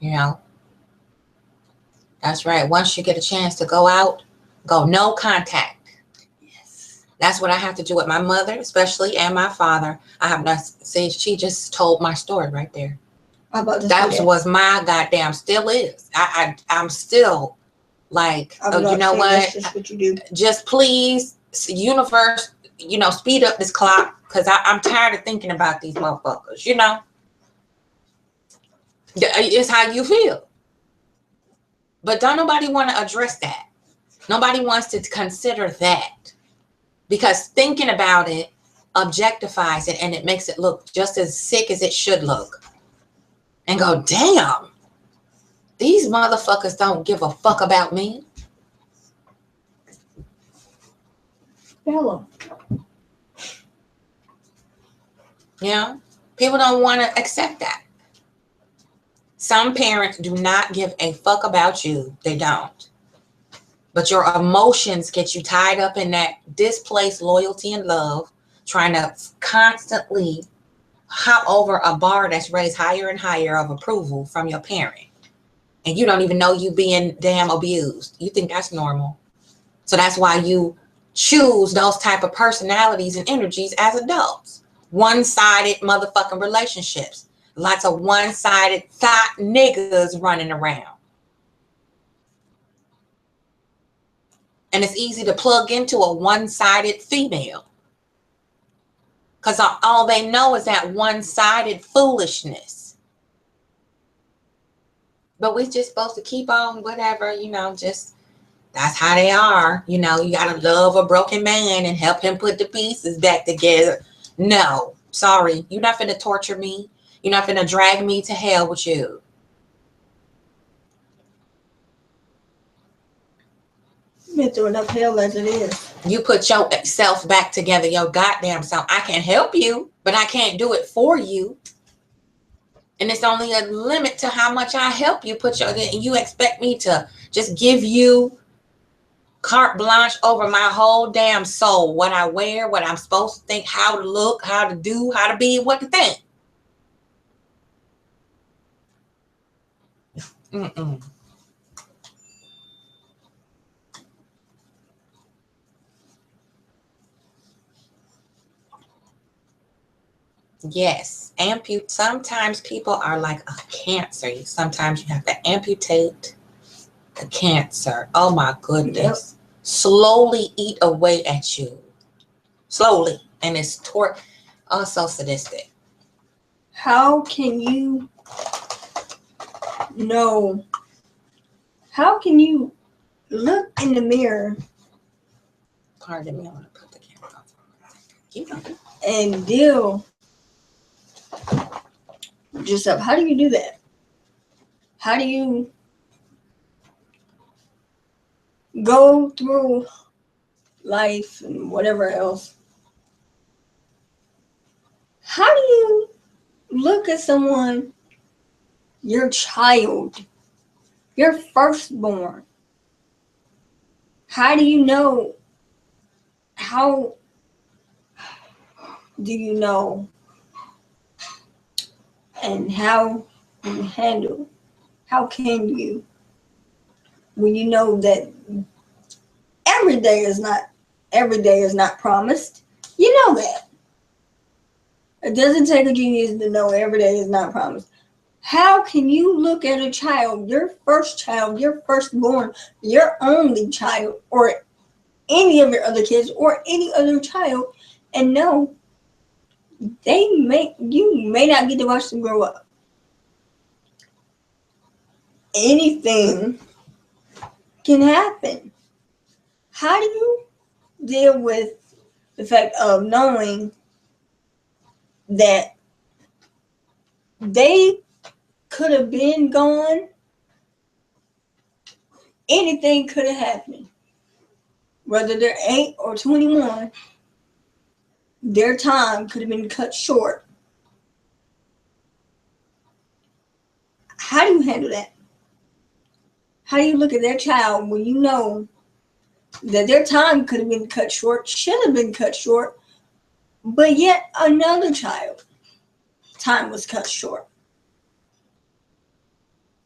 S2: You know, that's right. Once you get a chance to go out, go no contact.
S1: Yes.
S2: That's what I have to do with my mother, especially, and my father. I have not see. She just told my story right there. That was my goddamn, still is. I'm still like, oh, you know what?
S1: That's just what you do.
S2: Just please, universe, you know, speed up this clock, because I'm tired of thinking about these motherfuckers. You know, it's how you feel. But don't nobody want to address that. Nobody wants to consider that, because thinking about it objectifies it, and it makes it look just as sick as it should look. And go, damn, these motherfuckers don't give a fuck about me.
S1: Hello.
S2: Yeah, people don't want to accept that. Some parents do not give a fuck about you. They don't. But your emotions get you tied up in that displaced loyalty and love, trying to constantly hop over a bar that's raised higher and higher of approval from your parent. And you don't even know you being damn abused. You think that's normal. So that's why you choose those type of personalities and energies as adults. One-sided motherfucking relationships. Lots of one-sided thought niggas running around. And it's easy to plug into a one-sided female, because all they know is that one-sided foolishness. But we're just supposed to keep on whatever, you know, just that's how they are. You know, you got to love a broken man and help him put the pieces back together. No, sorry. You're not finna torture me. You're not finna drag me to hell with you.
S1: Been through enough hell as it is.
S2: You put yourself back together, your goddamn self. I can help you, but I can't do it for you. And it's only a limit to how much I help you put you expect me to just give you carte blanche over my whole damn soul. What I wear, what I'm supposed to think, how to look, how to do, how to be, what to think. Mm-mm. Yes, sometimes people are like a cancer. Sometimes you have to amputate the cancer. Oh my goodness. Yep. Slowly eat away at you. Slowly. And it's so sadistic.
S1: How can you know? How can you look in the mirror?
S2: Pardon me, I'm going to put the camera off. You know.
S1: And deal with yourself? How do you do that? How do you go through life and whatever else. How do you look at someone, your child, your firstborn? How do you know? How do you know? And how do you handle? How can you, when you know that every day is not promised? You know that. It doesn't take a genius to know every day is not promised. How can you look at a child, your firstborn, your only child, or any of your other kids, or any other child, and know you may not get to watch them grow up? Anything can happen. How do you deal with the fact of knowing that they could have been gone? Anything could have happened. Whether they're 8 or 21, their time could have been cut short. How do you handle that? How do you look at that child when you know that their time could have been cut short, should have been cut short, but yet another child time was cut short?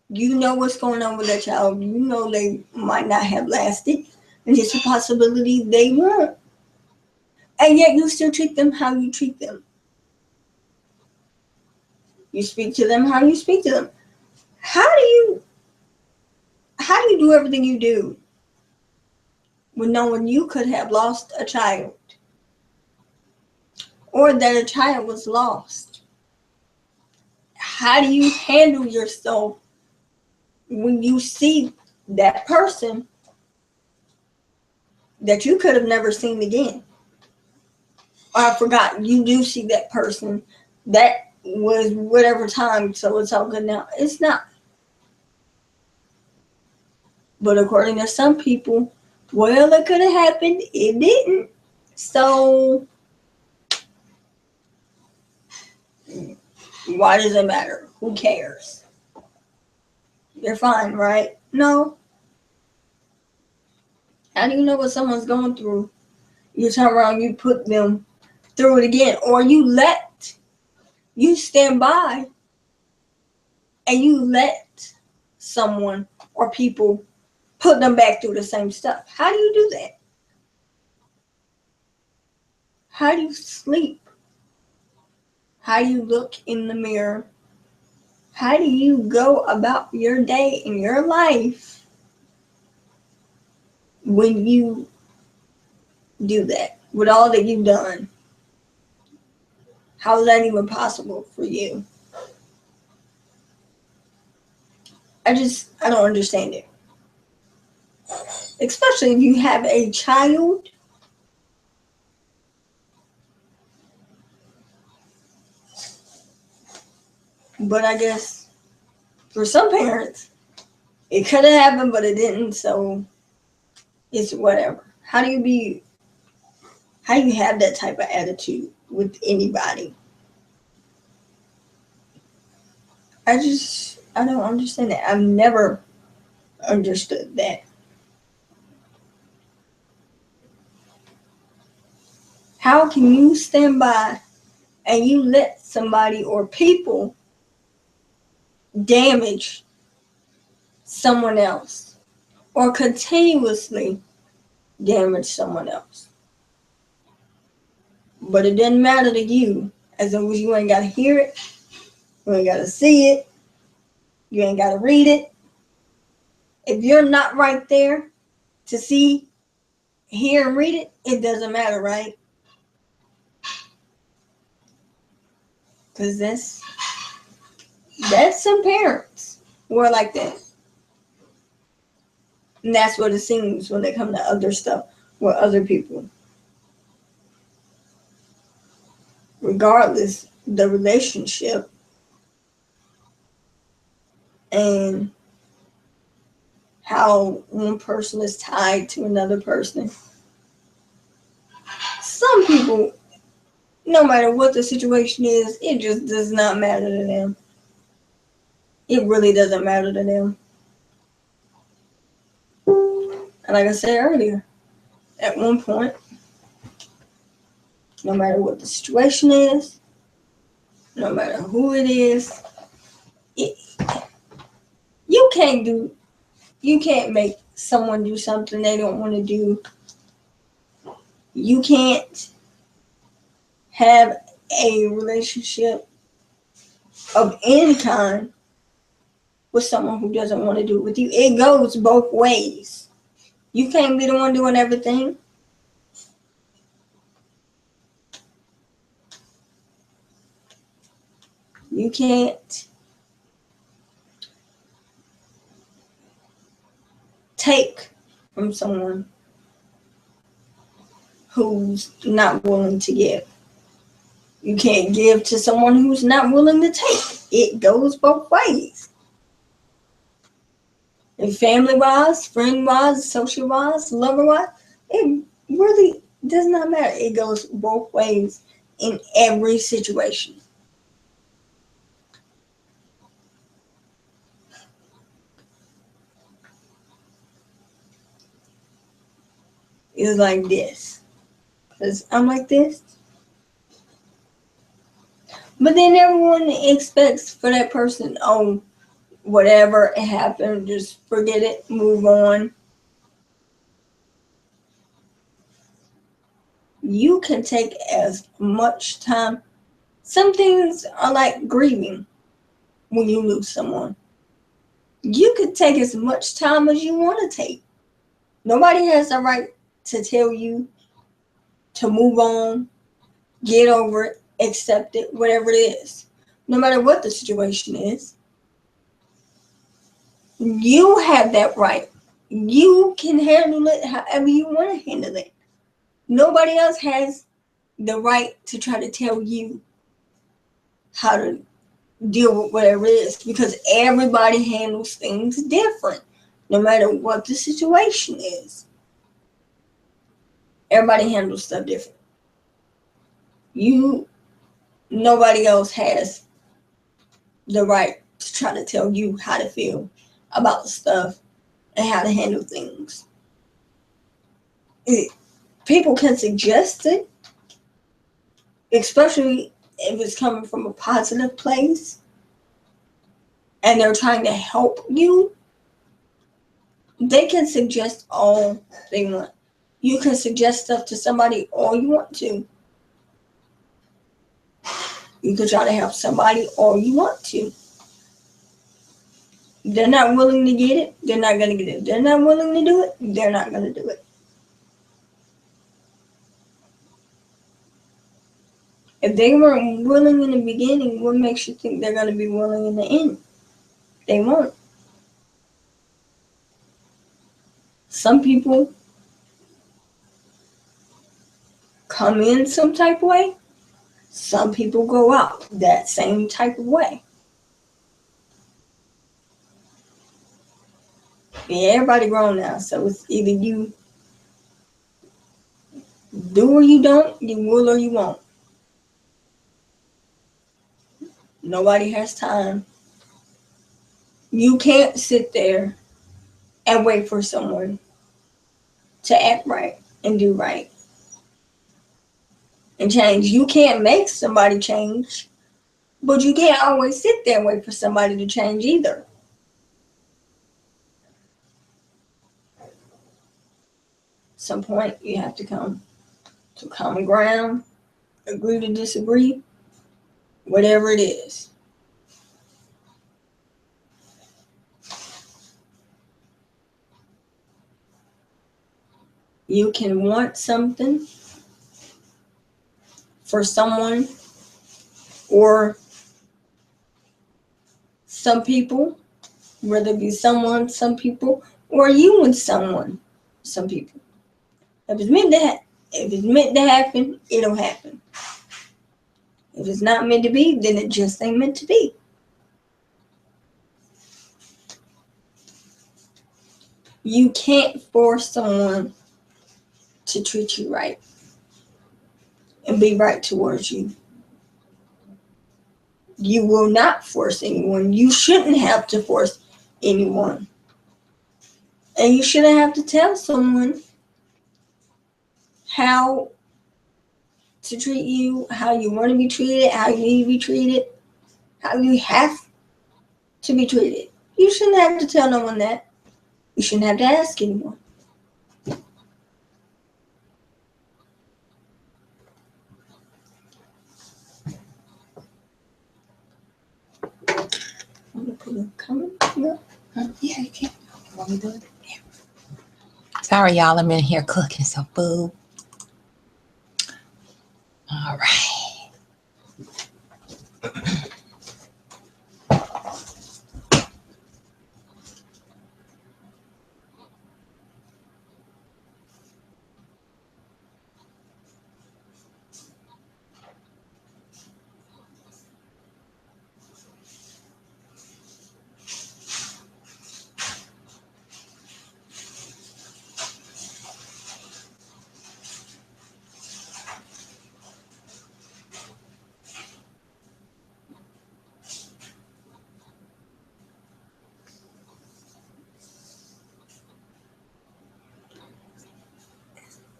S1: You know what's going on with that child. You know they might not have lasted, and it's a possibility they won't. And yet you still treat them how you treat them. You speak to them how you speak to them. How do you do everything you do when knowing you could have lost a child, or that a child was lost? How do you handle yourself when you see that person that you could have never seen again? Or I forgot, you do see that person that was whatever time, so it's all good now. It's not. But according to some people, well, it could have happened. It didn't. So why does it matter? Who cares? They're fine, right? No. How do you know what someone's going through? You turn around, you put them through it again, or you stand by and you let someone or people put them back through the same stuff. How do you do that? How do you sleep? How do you look in the mirror? How do you go about your day in your life when you do that? With all that you've done, how is that even possible for you? I don't understand it. Especially if you have a child. But I guess for some parents, it could have happened, but it didn't, so it's whatever. How do you have that type of attitude with anybody? I don't understand that. I've never understood that. How can you stand by and you let somebody or people damage someone else or continuously damage someone else? But it doesn't matter to you as long as you ain't got to hear it, you ain't got to see it, you ain't got to read it. If you're not right there to see, hear, and read it, it doesn't matter, right? Because that's some parents who are like that. And that's what it seems when they come to other stuff with other people. Regardless, the relationship and how one person is tied to another person, people, no matter what the situation is, it just does not matter to them. It really doesn't matter to them. And like I said earlier, at one point, no matter what the situation is, no matter who it is, you can't make someone do something they don't want to do. You can't have a relationship of any kind with someone who doesn't want to do it with you. It goes both ways. You can't be the one doing everything. You can't take from someone who's not willing to give. You can't give to someone who's not willing to take. It goes both ways. And family-wise, friend-wise, social-wise, lover-wise, it really does not matter. It goes both ways in every situation. It's like this. Because I'm like this. But then everyone expects for that person, oh, whatever happened, just forget it, move on. You can take as much time. Some things are like grieving when you lose someone. You could take as much time as you want to take. Nobody has the right to tell you to move on, get over it, accept it, whatever it is. No matter what the situation is, you have that right. You can handle it however you want to handle it. Nobody else has the right to try to tell you how to deal with whatever it is, because everybody handles things different, no matter what the situation is. Everybody handles stuff different. Nobody else has the right to try to tell you how to feel about the stuff and how to handle things. People can suggest it, especially if it's coming from a positive place and they're trying to help you. They can suggest all they want. You can suggest stuff to somebody all you want to. You can try to help somebody all you want to. They're not willing to get it, they're not going to get it. They're not willing to do it, they're not going to do it. If they weren't willing in the beginning, what makes you think they're going to be willing in the end? They won't. Some people come in some type of way. Some people go out that same type of way. Yeah, everybody grown now, so it's either you do or you don't, you will or you won't. Nobody has time. You can't sit there and wait for someone to act right and do right and change. You can't make somebody change, but you can't always sit there and wait for somebody to change either. At some point, you have to come to common ground, agree to disagree, whatever it is. You can want something for someone or some people, whether it be someone, some people, or you and someone, some people. If it's meant to happen, it'll happen. If it's not meant to be, then it just ain't meant to be. You can't force someone to treat you right. will be right towards you. You will not force anyone. You shouldn't have to force anyone. And you shouldn't have to tell someone how to treat you, how you want to be treated, how you need to be treated, how you have to be treated. You shouldn't have to tell no one that. You shouldn't have to ask anyone. I'm going to put a comment here.
S2: Yeah, you can. You want me to do it? Yeah. Sorry, y'all. I'm in here cooking some food. All right.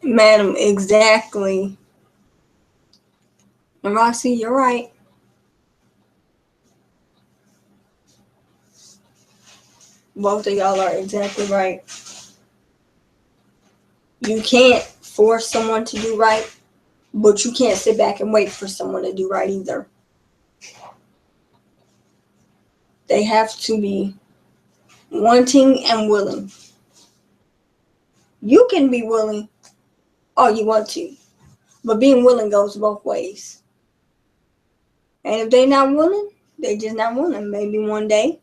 S1: Madam, exactly. And Roxy, you're right. Both of y'all are exactly right. You can't force someone to do right, but you can't sit back and wait for someone to do right either. They have to be wanting and willing. You can be willing all you want to, but being willing goes both ways. And if they're not willing, they just not willing. Maybe one day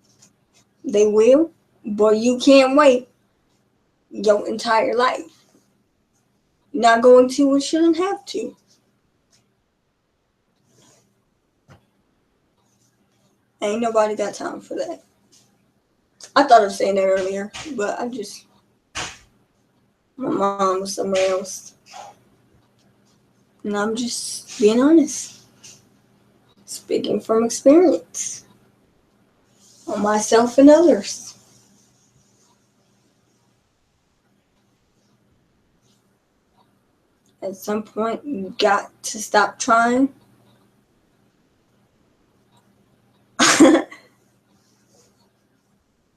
S1: they will, but you can't wait your entire life. You're not going to and shouldn't have to. Ain't nobody got time for that. I thought of saying that earlier, but my mom was somewhere else. And I'm just being honest. Speaking from experience on myself and others. At some point, you got to stop trying. At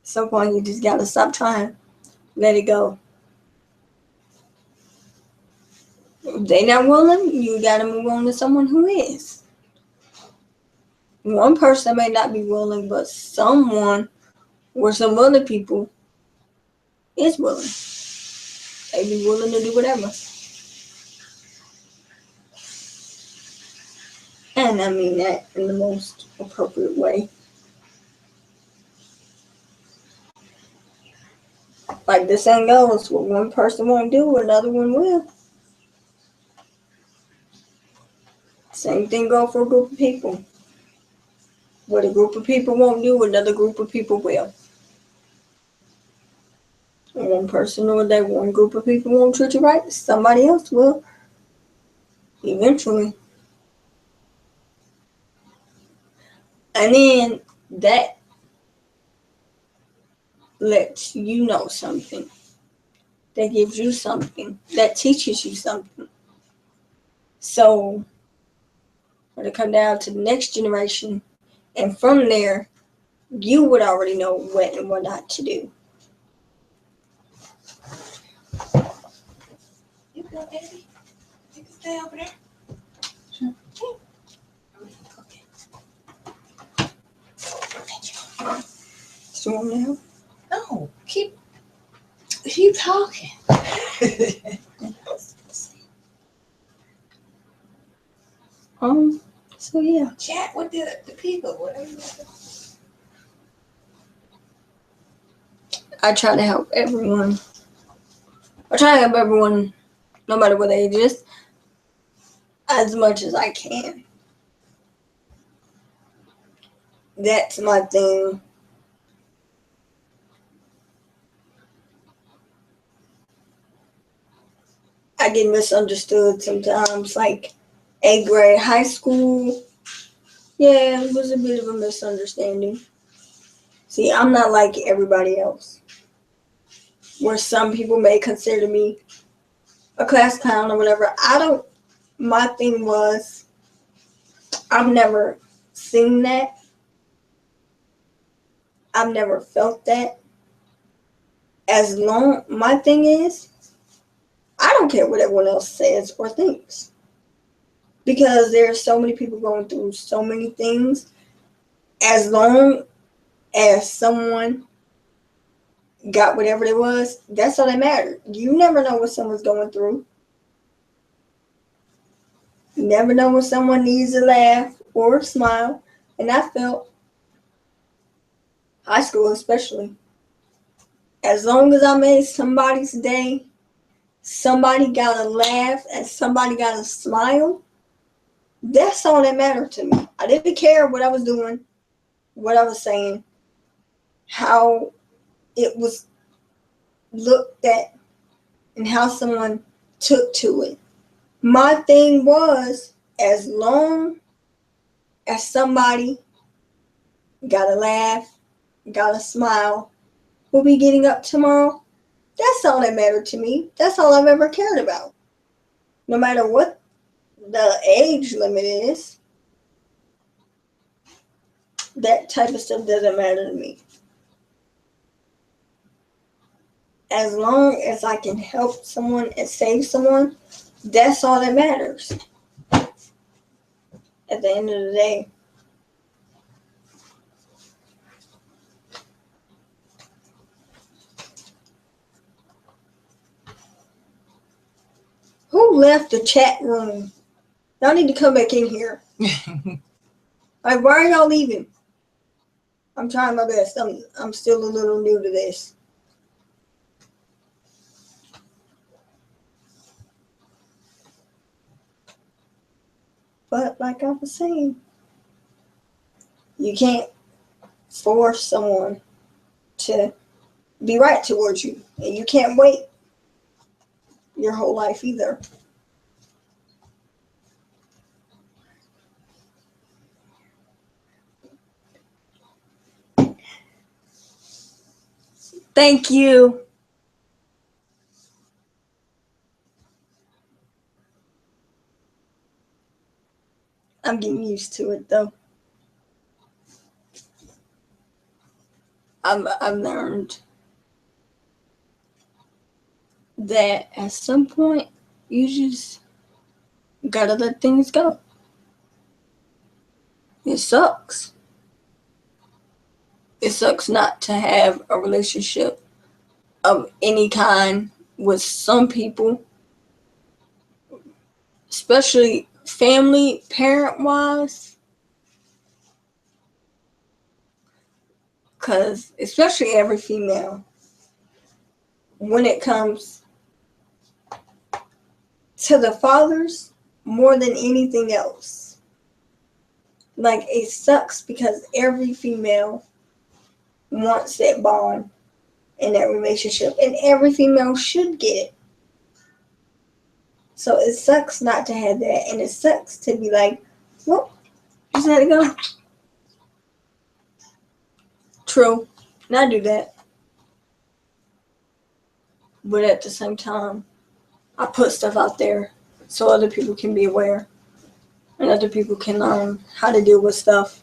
S1: some point, you just got to stop trying. Let it go. If they not willing, you got to move on to someone who is. One person may not be willing, but someone or some other people is willing. They be willing to do whatever. And I mean that in the most appropriate way. Like the saying goes, what one person won't do, another one will. Same thing goes for a group of people. What a group of people won't do, another group of people will. One person or that one group of people won't treat you right, somebody else will. Eventually. And then that lets you know something. That gives you something. That teaches you something. So, when it comes down to the next generation, and from there, you would already know what and what not to do.
S2: You go, baby. You can stay over there. Sure. Okay.
S1: So now?
S2: No, keep talking.
S1: So yeah.
S2: Chat with the people, whatever.
S1: I try to help everyone. I try to help everyone, no matter what age is, as much as I can. That's my thing. I get misunderstood sometimes. Like, 8th grade, high school. Yeah, it was a bit of a misunderstanding. See, I'm not like everybody else, where some people may consider me a class clown or whatever. My thing was, I've never seen that. I've never felt that. My thing is, I don't care what everyone else says or thinks. Because there are so many people going through so many things. As long as someone got whatever it was, that's all that mattered. You never know what someone's going through. You never know when someone needs a laugh or a smile. And I felt, high school especially, as long as I made somebody's day, somebody got a laugh and somebody got a smile, that's all that mattered to me. I didn't care what I was doing, what I was saying, how it was looked at, and how someone took to it. My thing was, as long as somebody got a laugh, got a smile, will be getting up tomorrow, that's all that mattered to me. That's all I've ever cared about. No matter what the age limit is, that type of stuff doesn't matter to me. As long as I can help someone and save someone, that's all that matters. At the end of the day. Who left the chat room? Y'all need to come back in here. Like, why are y'all leaving? I'm trying my best. I'm still a little new to this. But like I was saying, you can't force someone to be right towards you. And you can't wait your whole life either. Thank you. I'm getting used to it though. I've learned that at some point you just gotta let things go. It sucks. It sucks not to have a relationship of any kind with some people, especially family, parent-wise. Because especially every female, when it comes to the fathers more than anything else, like, it sucks because every female wants that bond in that relationship, and every female should get it. So it sucks not to have that, and it sucks to be like, well, just let it go. True, and I do that. But at the same time, I put stuff out there so other people can be aware and other people can learn how to deal with stuff.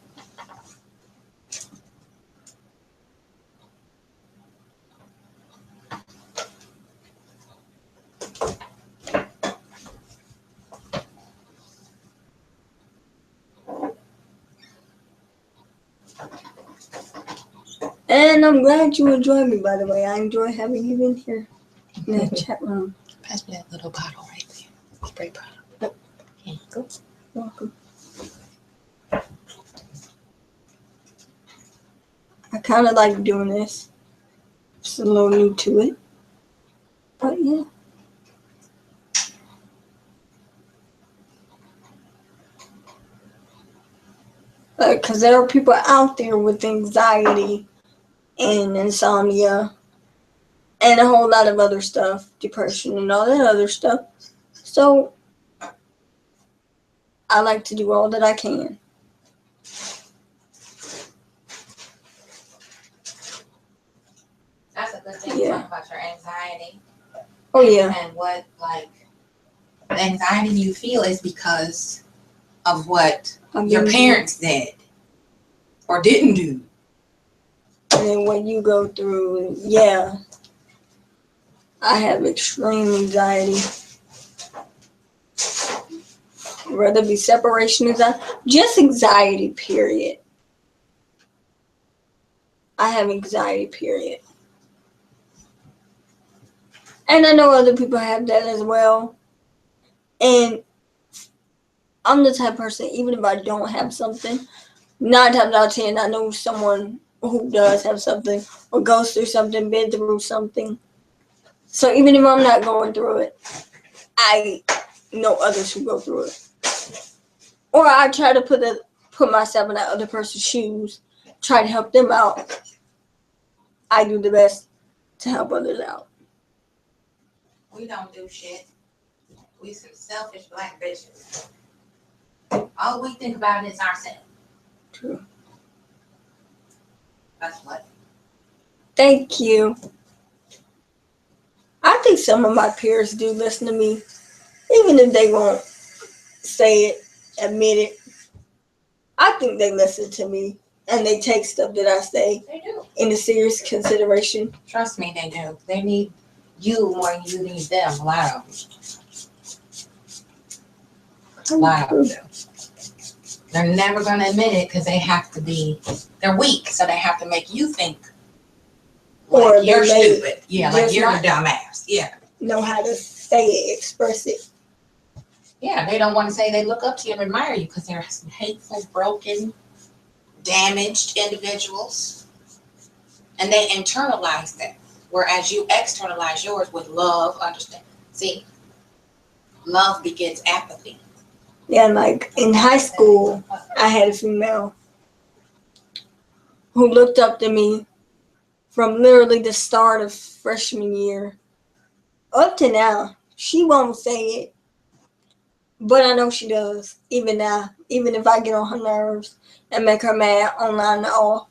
S1: And I'm glad you enjoyed me, by the way. I enjoy having you in here in that chat room.
S2: Pass me that little bottle right there. Spray bottle. Yep. Here you go.
S1: Welcome. I kind of like doing this. Just a little new to it. But yeah. Because there are people out there with anxiety and insomnia and a whole lot of other stuff, depression and all that other stuff. So I like to do all that I can.
S2: That's a good thing to talk about your anxiety.
S1: Oh, yeah.
S2: And what, like, the anxiety you feel is because of what your parents did or didn't do.
S1: And then what you go through, yeah. I have extreme anxiety. Whether it be separation anxiety, just anxiety, period. I have anxiety, period. And I know other people have that as well. And I'm the type of person, even if I don't have something, 9 times out of 10, I know someone who does have something or goes through something, been through something. So even if I'm not going through it, I know others who go through it. Or I try to put myself in that other person's shoes, try to help them out. I do the best to help others out.
S2: We don't do shit. We some selfish black bitches. All we think about is ourselves.
S1: True.
S2: That's what.
S1: Thank you. I think some of my peers do listen to me, even if they won't say it, admit it. I think they listen to me and they take stuff that I say into serious consideration.
S2: Trust me, they do. They need you more than you need them. A lot of them. A lot of them. They're never going to admit it because they have to be, they're weak, so they have to make you think like you're stupid. Yeah, like you're a dumbass. Yeah.
S1: Know how to say it, express it.
S2: Yeah, they don't want to say they look up to you and admire you because they're some hateful, broken, damaged individuals. And they internalize that. Whereas you externalize yours with love, understand. See, love begets apathy.
S1: Yeah, like in high school, I had a female who looked up to me from literally the start of freshman year up to now. She won't say it, but I know she does, even now, even if I get on her nerves and make her mad online and all.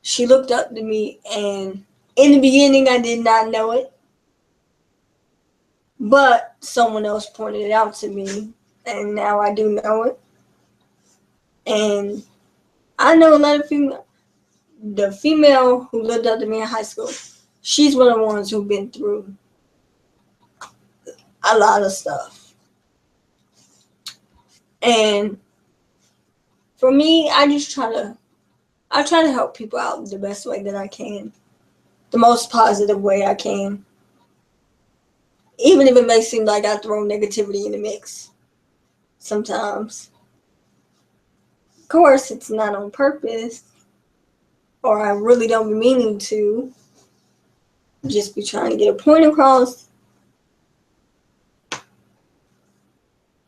S1: She looked up to me, and in the beginning, I did not know it, but someone else pointed it out to me, and now I do know it. And I know a lot of female. The female who looked up to me in high school, she's one of the ones who've been through a lot of stuff. And for me, I try to help people out the best way that I can, the most positive way I can, even if it may seem like I throw negativity in the mix sometimes. Of course, it's not on purpose, or I really don't be meaning to. Just be trying to get a point across.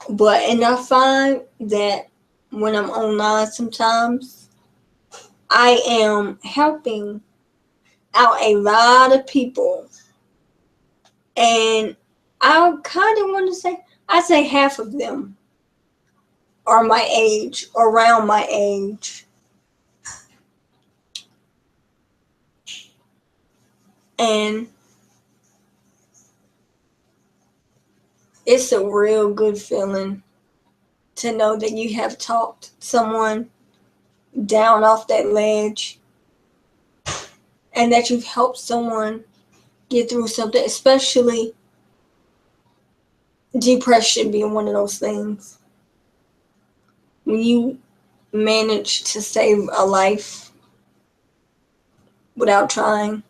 S1: And I find that when I'm online sometimes, I am helping out a lot of people. And I kind of want to say, I say half of them are my age, around my age. And it's a real good feeling to know that you have talked someone down off that ledge and that you've helped someone get through something, especially depression being one of those things. When you manage to save a life without trying,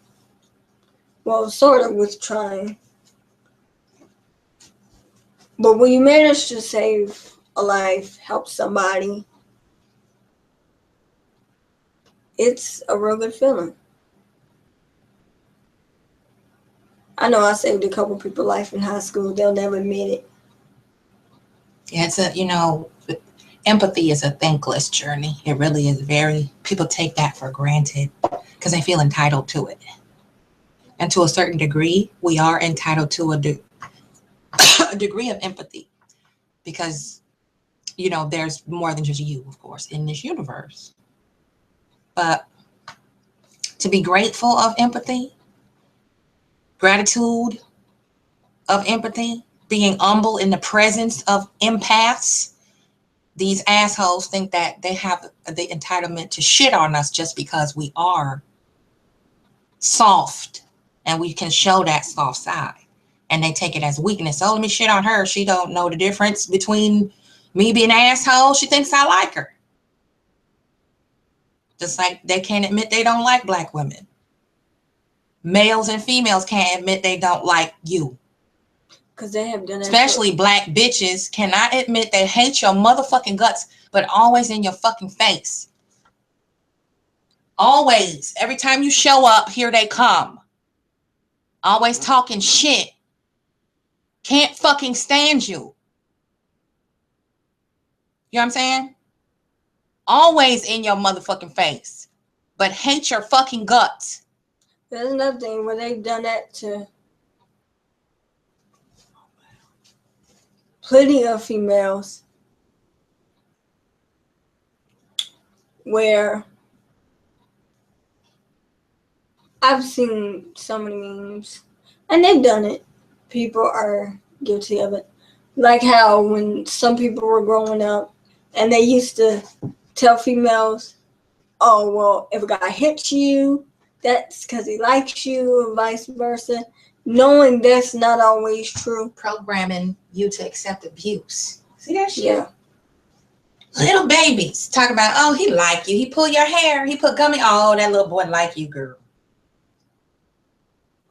S1: well, sort of with trying, but when you manage to save a life, help somebody, it's a real good feeling. I know I saved a couple people's life in high school. They'll never admit it.
S2: Yeah, it's empathy is a thankless journey. It really is people take that for granted because they feel entitled to it. And to a certain degree, we are entitled to a degree of empathy. because, you know, there's more than just you, of course, in this universe. But to be grateful of empathy, gratitude of empathy, being humble in the presence of empaths. These assholes think that they have the entitlement to shit on us just because we are soft and we can show that soft side. And they take it as weakness. Oh, let me shit on her. She don't know the difference between me being an asshole. She thinks I like her. Just like they can't admit they don't like black women. Males and females can't admit they don't like you.
S1: Because they have done it.
S2: Especially black bitches cannot admit they hate your motherfucking guts, but always in your fucking face. Always. Every time you show up, here they come. Always talking shit. Can't fucking stand you. You know what I'm saying? Always in your motherfucking face, but hate your fucking guts.
S1: There's another thing where they've done that to plenty of females, where I've seen so many memes, and they've done it. People are guilty of it. Like how when some people were growing up and they used to tell females, oh, well, if a guy hits you, that's because he likes you, and vice versa. Knowing that's not always true.
S2: Programming you to accept abuse. See that shit?
S1: Yeah.
S2: Little babies talk about, oh, he like you. He pull your hair. He put gummy. Oh, that little boy like you, girl.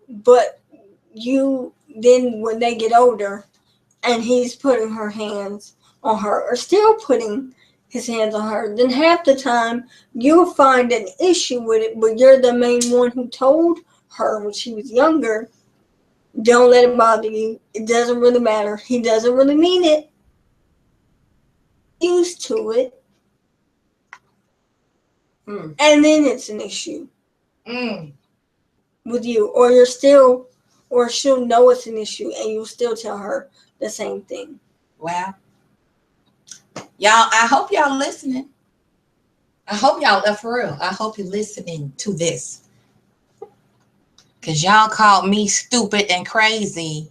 S1: But then when they get older and he's putting her hands on her or still putting his hands on her, then half the time you'll find an issue with it, but you're the main one who told her when she was younger, don't let it bother you. It doesn't really matter. He doesn't really mean it. Used to it. And then it's an issue with you. Or she'll know it's an issue and you'll still tell her the same thing.
S2: Well, y'all, I hope y'all listening. I hope y'all, for real, I hope you're listening to this. Because y'all called me stupid and crazy.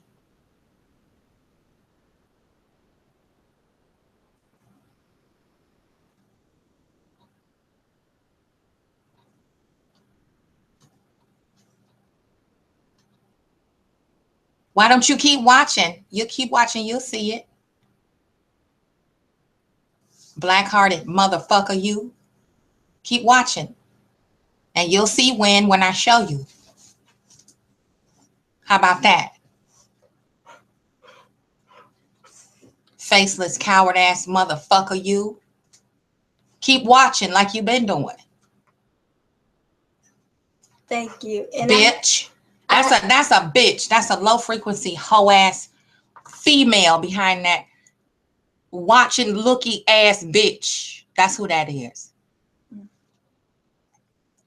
S2: Why don't you keep watching? You keep watching, you'll see it. Black-hearted motherfucker, you. Keep watching. And you'll see when I show you. How about that? Faceless, coward-ass motherfucker, you. Keep watching like you've been doing.
S1: Thank you. And
S2: bitch. That's a bitch. That's a low-frequency, hoe-ass female behind that watching looky-ass bitch. That's who that is.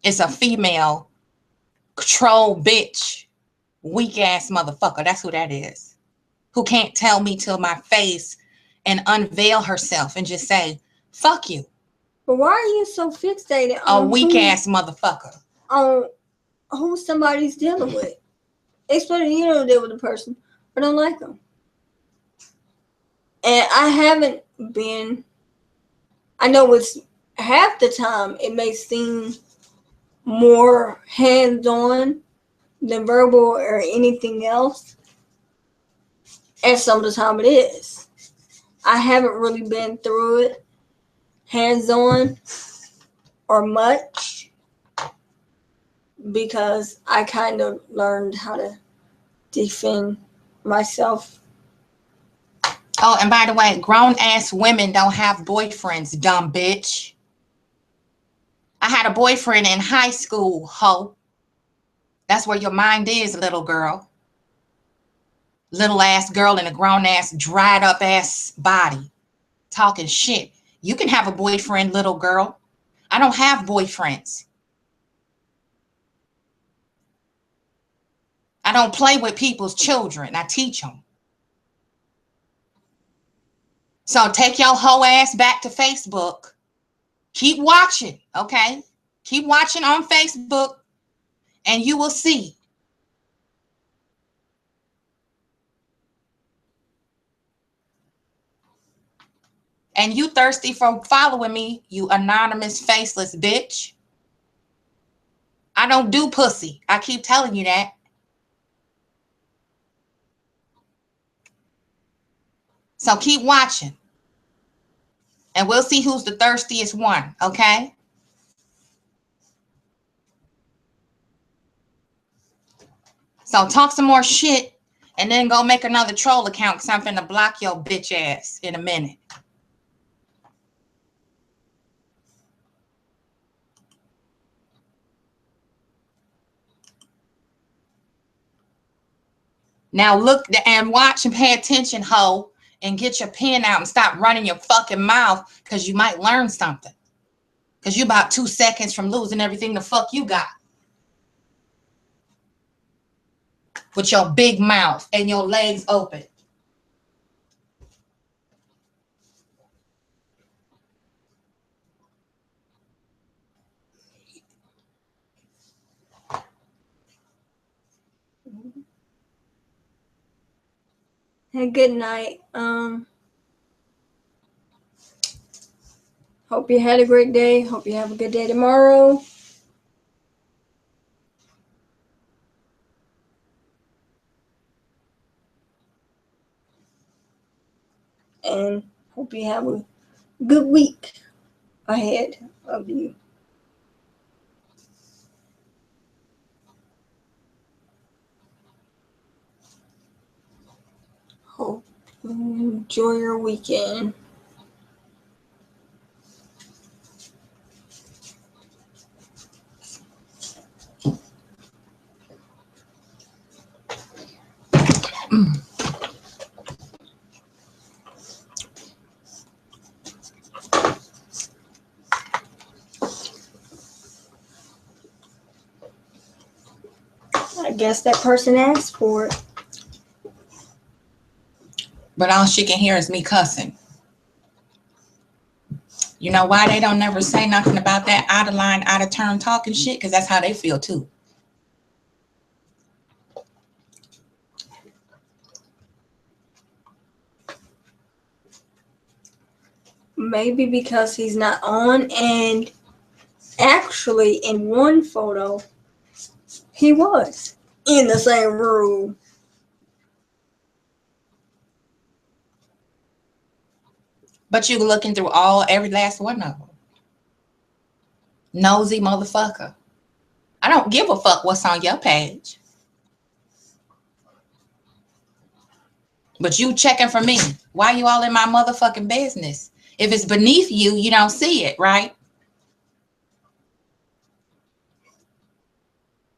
S2: It's a female troll bitch, weak-ass motherfucker. That's who that is. Who can't tell me to my face and unveil herself and just say, fuck you.
S1: But why are you so fixated on
S2: a weak-ass motherfucker?
S1: On who somebody's dealing with. Especially you don't deal with a person or don't like them. And I haven't been, I know it's half the time it may seem more hands-on than verbal or anything else. And some of the time it is. I haven't really been through it hands-on or much because I kind of learned how to defend myself.
S2: Oh, and by the way, grown-ass women don't have boyfriends, dumb bitch. I had a boyfriend in high school, hoe. That's where your mind is, little girl. Little ass girl in a grown-ass, dried-up ass body. Talking shit. You can have a boyfriend, little girl. I don't have boyfriends. I don't play with people's children. I teach them. So take your hoe ass back to Facebook. Keep watching, okay? Keep watching on Facebook, and you will see. And you thirsty for following me, you anonymous faceless bitch. I don't do pussy. I keep telling you that. So keep watching. And we'll see who's the thirstiest one, okay? So talk some more shit and then go make another troll account because I'm finna block your bitch ass in a minute. Now look and watch and pay attention, hoe, and get your pen out and stop running your fucking mouth because you might learn something. Because you about 2 seconds from losing everything the fuck you got. With your big mouth and your legs open.
S1: Hey, good night. Hope you had a great day. Hope you have a good day tomorrow. And hope you have a good week ahead of you. Hope you enjoy your weekend. I guess that person asked for it.
S2: But all she can hear is me cussing. You know why they don't never say nothing about that out of line, out of turn talking shit? Because that's how they feel too.
S1: Maybe because he's not on, and actually in one photo, he was in the same room.
S2: But you looking through every last one of them. Nosy motherfucker. I don't give a fuck what's on your page. But you checking for me. Why you all in my motherfucking business? If it's beneath you, you don't see it, right?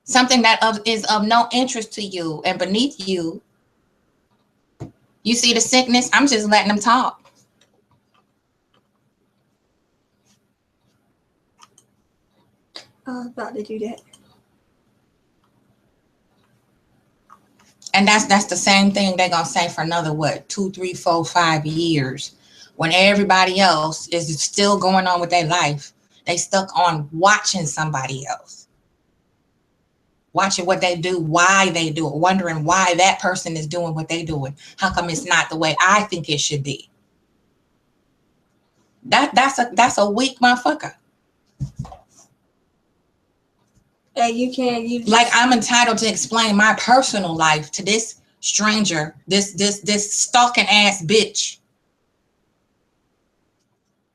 S2: Something that is of no interest to you and beneath you. You see the sickness? I'm just letting them talk.
S1: I was about to do that.
S2: And that's the same thing they're gonna say for another 2, 3, 4, 5 years, when everybody else is still going on with their life. They stuck on watching somebody else, watching what they do, why they do it, wondering why that person is doing what they doing. How come it's not the way I think it should be? That's a weak motherfucker.
S1: You can't.
S2: Like I'm entitled to explain my personal life to this stranger, this stalking ass bitch,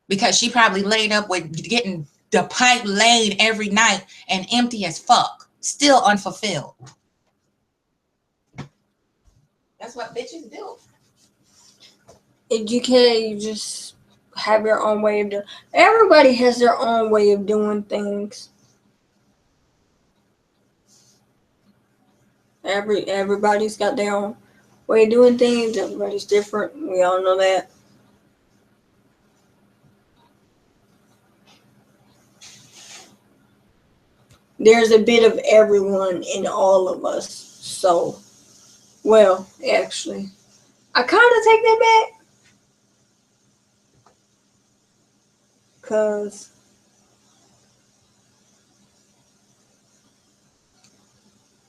S2: because she probably laid up with getting the pipe laid every night and empty as fuck, still unfulfilled. That's what bitches do.
S1: You can't. You just have your own way of doing. Everybody has their own way of doing things. Everybody's got their own way of doing things. Everybody's different. We all know that. There's a bit of everyone in all of us. So, well, actually, I kind of take that back. Because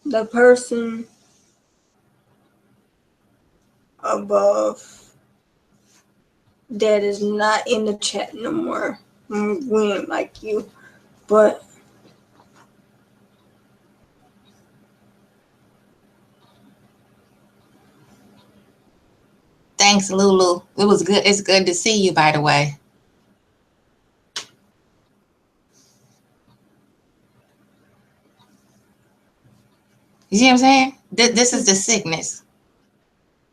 S1: the person above that is not in the chat no more. We didn't like you, but
S2: Thanks, Lulu. It was good. It's good to see you, by the way. You see what I'm saying? This is the sickness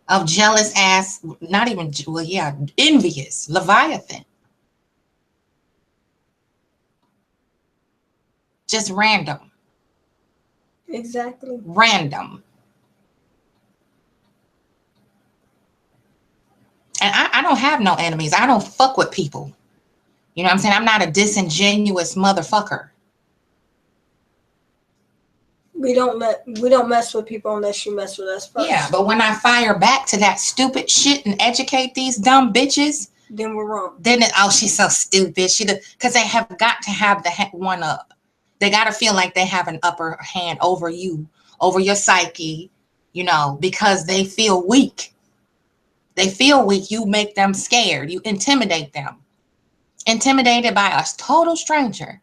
S2: of jealous ass, not even, well, yeah, envious Leviathan. Just random.
S1: exactly.
S2: Random. And I don't have no enemies. I don't fuck with people. You know what I'm saying? I'm not a disingenuous motherfucker.
S1: We don't mess with people unless you mess with us first.
S2: Yeah, but when I fire back to that stupid shit and educate these dumb bitches,
S1: then we're wrong.
S2: Then she's so stupid. Because they have got to have the one up. They got to feel like they have an upper hand over you, over your psyche, you know, because they feel weak. They feel weak. You make them scared. You intimidate them. Intimidated by a total stranger.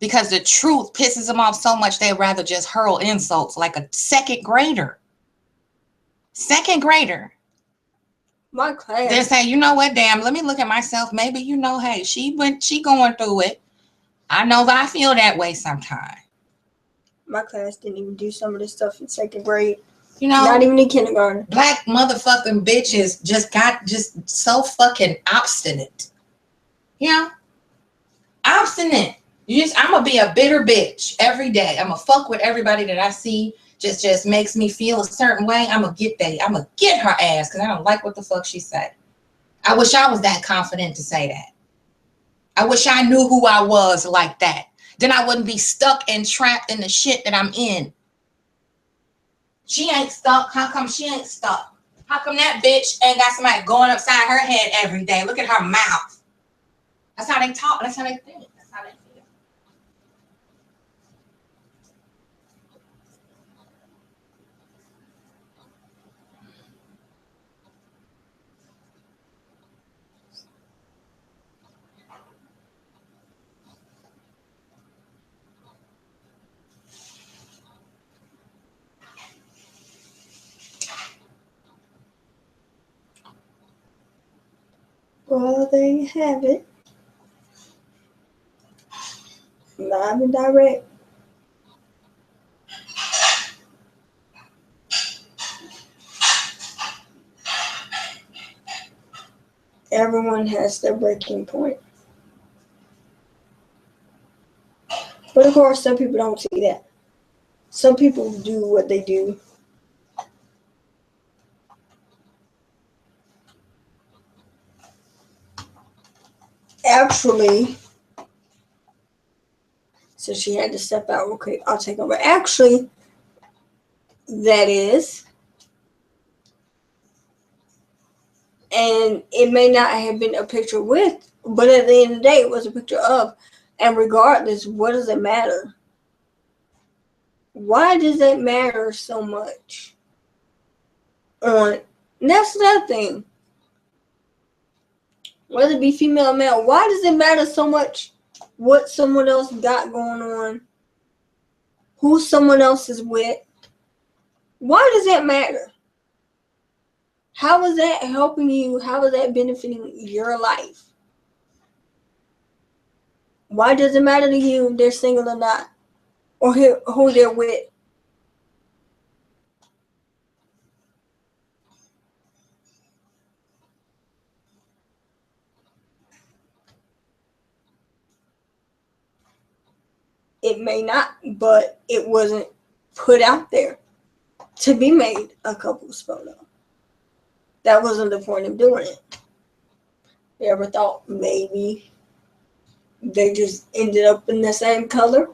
S2: Because the truth pisses them off so much, they'd rather just hurl insults like a second grader. Second grader.
S1: My class.
S2: They say, you know what, damn, let me look at myself. Maybe, you know, hey, she going through it. I know that I feel that way sometimes.
S1: My class didn't even do some of this stuff in second grade.
S2: You know,
S1: not even in kindergarten.
S2: Black motherfucking bitches just so fucking obstinate. You know? Obstinate. I'm gonna be a bitter bitch every day. I'm gonna fuck with everybody that I see. Just makes me feel a certain way. I'm gonna get her ass because I don't like what the fuck she said. I wish I was that confident to say that. I wish I knew who I was like that. Then I wouldn't be stuck and trapped in the shit that I'm in. She ain't stuck. How come she ain't stuck? How come that bitch ain't got somebody going upside her head every day? Look at her mouth. That's how they talk. That's how they think. That's how they feel.
S1: Well, there you have it. Live and direct. Everyone has their breaking point. But of course, some people don't see that. Some people do what they do. Actually, so she had to step out. Okay, I'll take over. Actually, that is. And it may not have been a picture with, but at the end of the day, it was a picture of. And regardless, what does it matter? Why does that matter so much? And that's another thing. Whether it be female or male, why does it matter so much what someone else got going on? Who someone else is with? Why does that matter? How is that helping you? How is that benefiting your life? Why does it matter to you if they're single or not? Or who they're with? It may not, but it wasn't put out there to be made a couple's photo. That wasn't the point of doing it. You ever thought maybe they just ended up in the same color?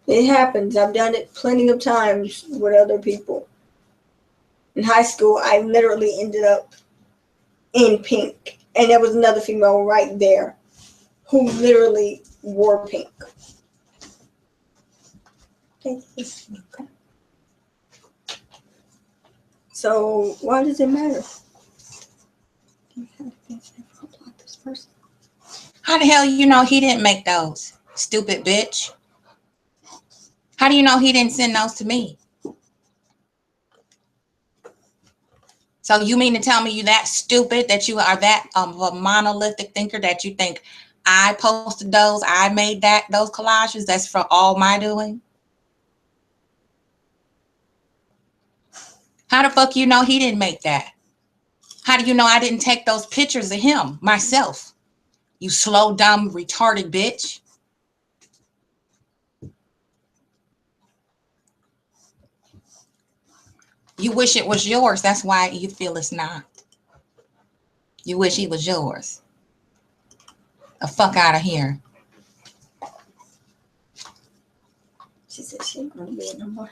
S1: It happens. I've done it plenty of times with other people. In high school, I literally ended up in pink. And there was another female right there who literally wore pink. So why does it matter?
S2: How the hell you know he didn't make those? Stupid bitch. How do you know he didn't send those to me? So you mean to tell me you that stupid, that you are that a monolithic thinker, that you think I posted those, I made those collages, that's for all my doing? How the fuck you know he didn't make that? How do you know I didn't take those pictures of him myself? You slow, dumb, retarded bitch. You wish it was yours. That's why you feel it's not. You wish he was yours. The fuck out of here.
S1: She said she ain't gonna be it no more.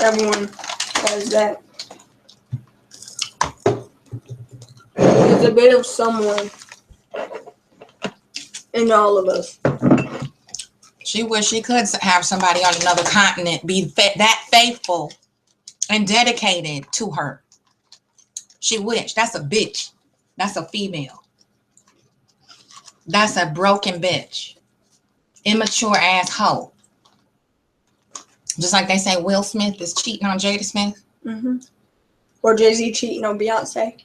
S1: Everyone has that. There's a bit of someone in all of us.
S2: She wish she could have somebody on another continent be that faithful and dedicated to her. She wish. That's a bitch. That's a female. That's a broken bitch. Immature asshole. Just like they say Will Smith is cheating on Jada Smith.
S1: Mm-hmm. Or Jay-Z cheating on Beyonce.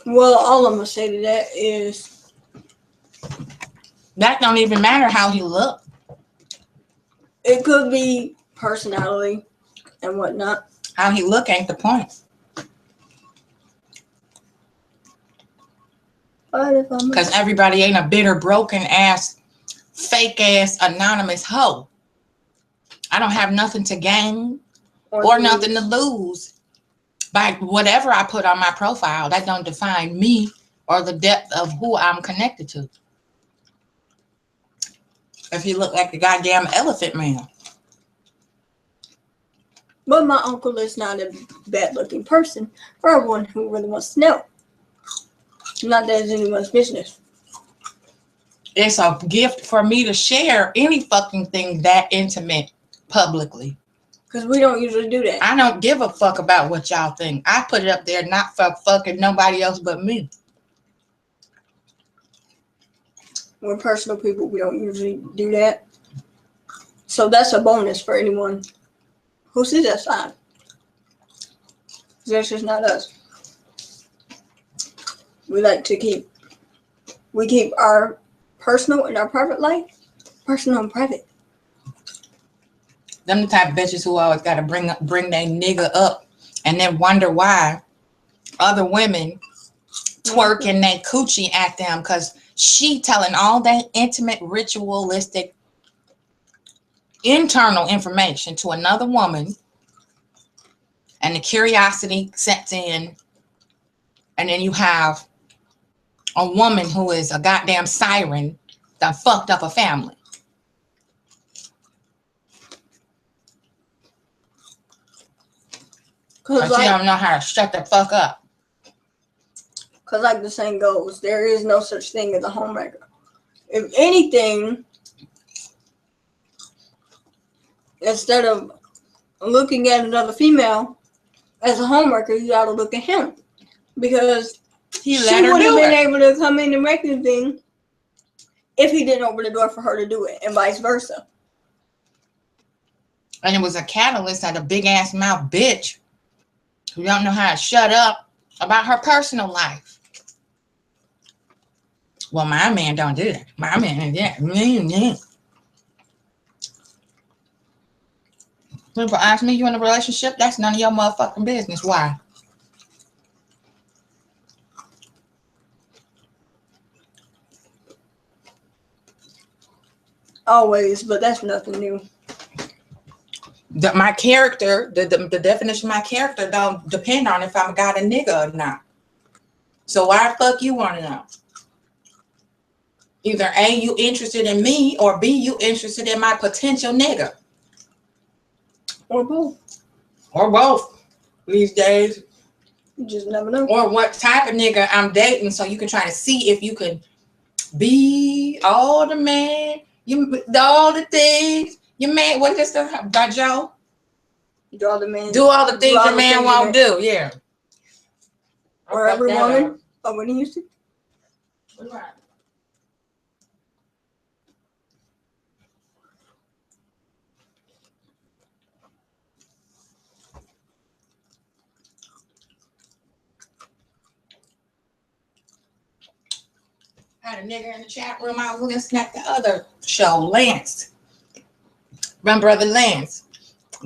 S1: Well, all I'm gonna say to that is
S2: that don't even matter how he looked.
S1: It could be personality and whatnot.
S2: How he look ain't the point. Because everybody ain't a bitter, broken ass, fake ass, anonymous hoe. I don't have nothing to gain or nothing to lose by whatever I put on my profile. That don't define me or the depth of who I'm connected to. If he look like the goddamn elephant man.
S1: But my uncle is not a bad looking person for everyone who really wants to know. Not that it's anyone's business.
S2: It's a gift for me to share any fucking thing that intimate publicly.
S1: Because we don't usually do that.
S2: I don't give a fuck about what y'all think. I put it up there not for fucking nobody else but me.
S1: We're personal people. We don't usually do that. So that's a bonus for anyone who sees that side. That's just not us. We like to keep our personal and our private life personal and private.
S2: Them the type of bitches who always got to bring their nigga up and then wonder why other women twerking their coochie at them because she telling all that intimate, ritualistic, internal information to another woman, and the curiosity sets in, and then you have a woman who is a goddamn siren that fucked up a family. Because you don't know how to shut the fuck up.
S1: Because like the saying goes, there is no such thing as a homewrecker. If anything, instead of looking at another female as a homewrecker, you got to look at him. Because she would have been able to come in and wreck the thing if he didn't open the door for her to do it, and vice versa.
S2: And it was a catalyst at a big ass mouth bitch who don't know how to shut up about her personal life. Well, my man don't do that. My man, yeah. People ask me, you in a relationship? That's none of your motherfucking business. Why?
S1: Always, but that's nothing new.
S2: My character, the definition of my character don't depend on if I'm got a nigga or not. So why the fuck you want to know? Either A, you interested in me, or B, you interested in my potential nigga.
S1: Or both.
S2: Or both these days.
S1: You just never know.
S2: Or what type of nigga I'm dating, so you can try to see if you could be all the man, all the things your man. What is this by Joe?
S1: Do all the things
S2: your man won't do. Yeah.
S1: Or every woman. Oh, what do you say?
S2: Right. Had a nigga in the chat room. I was listening at the other show, Lance. My brother Lance.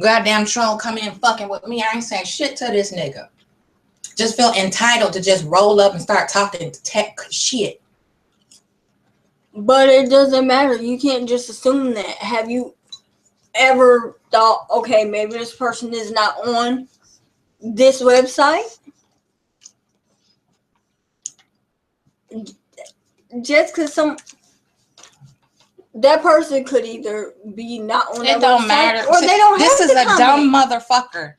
S2: Goddamn troll come in fucking with me. I ain't saying shit to this nigga. Just feel entitled to just roll up and start talking tech shit.
S1: But it doesn't matter. You can't just assume that. Have you ever thought, okay, maybe this person is not on this website? Just because that person could either be not on that website, don't matter, or they don't have to. This is a dumb
S2: motherfucker.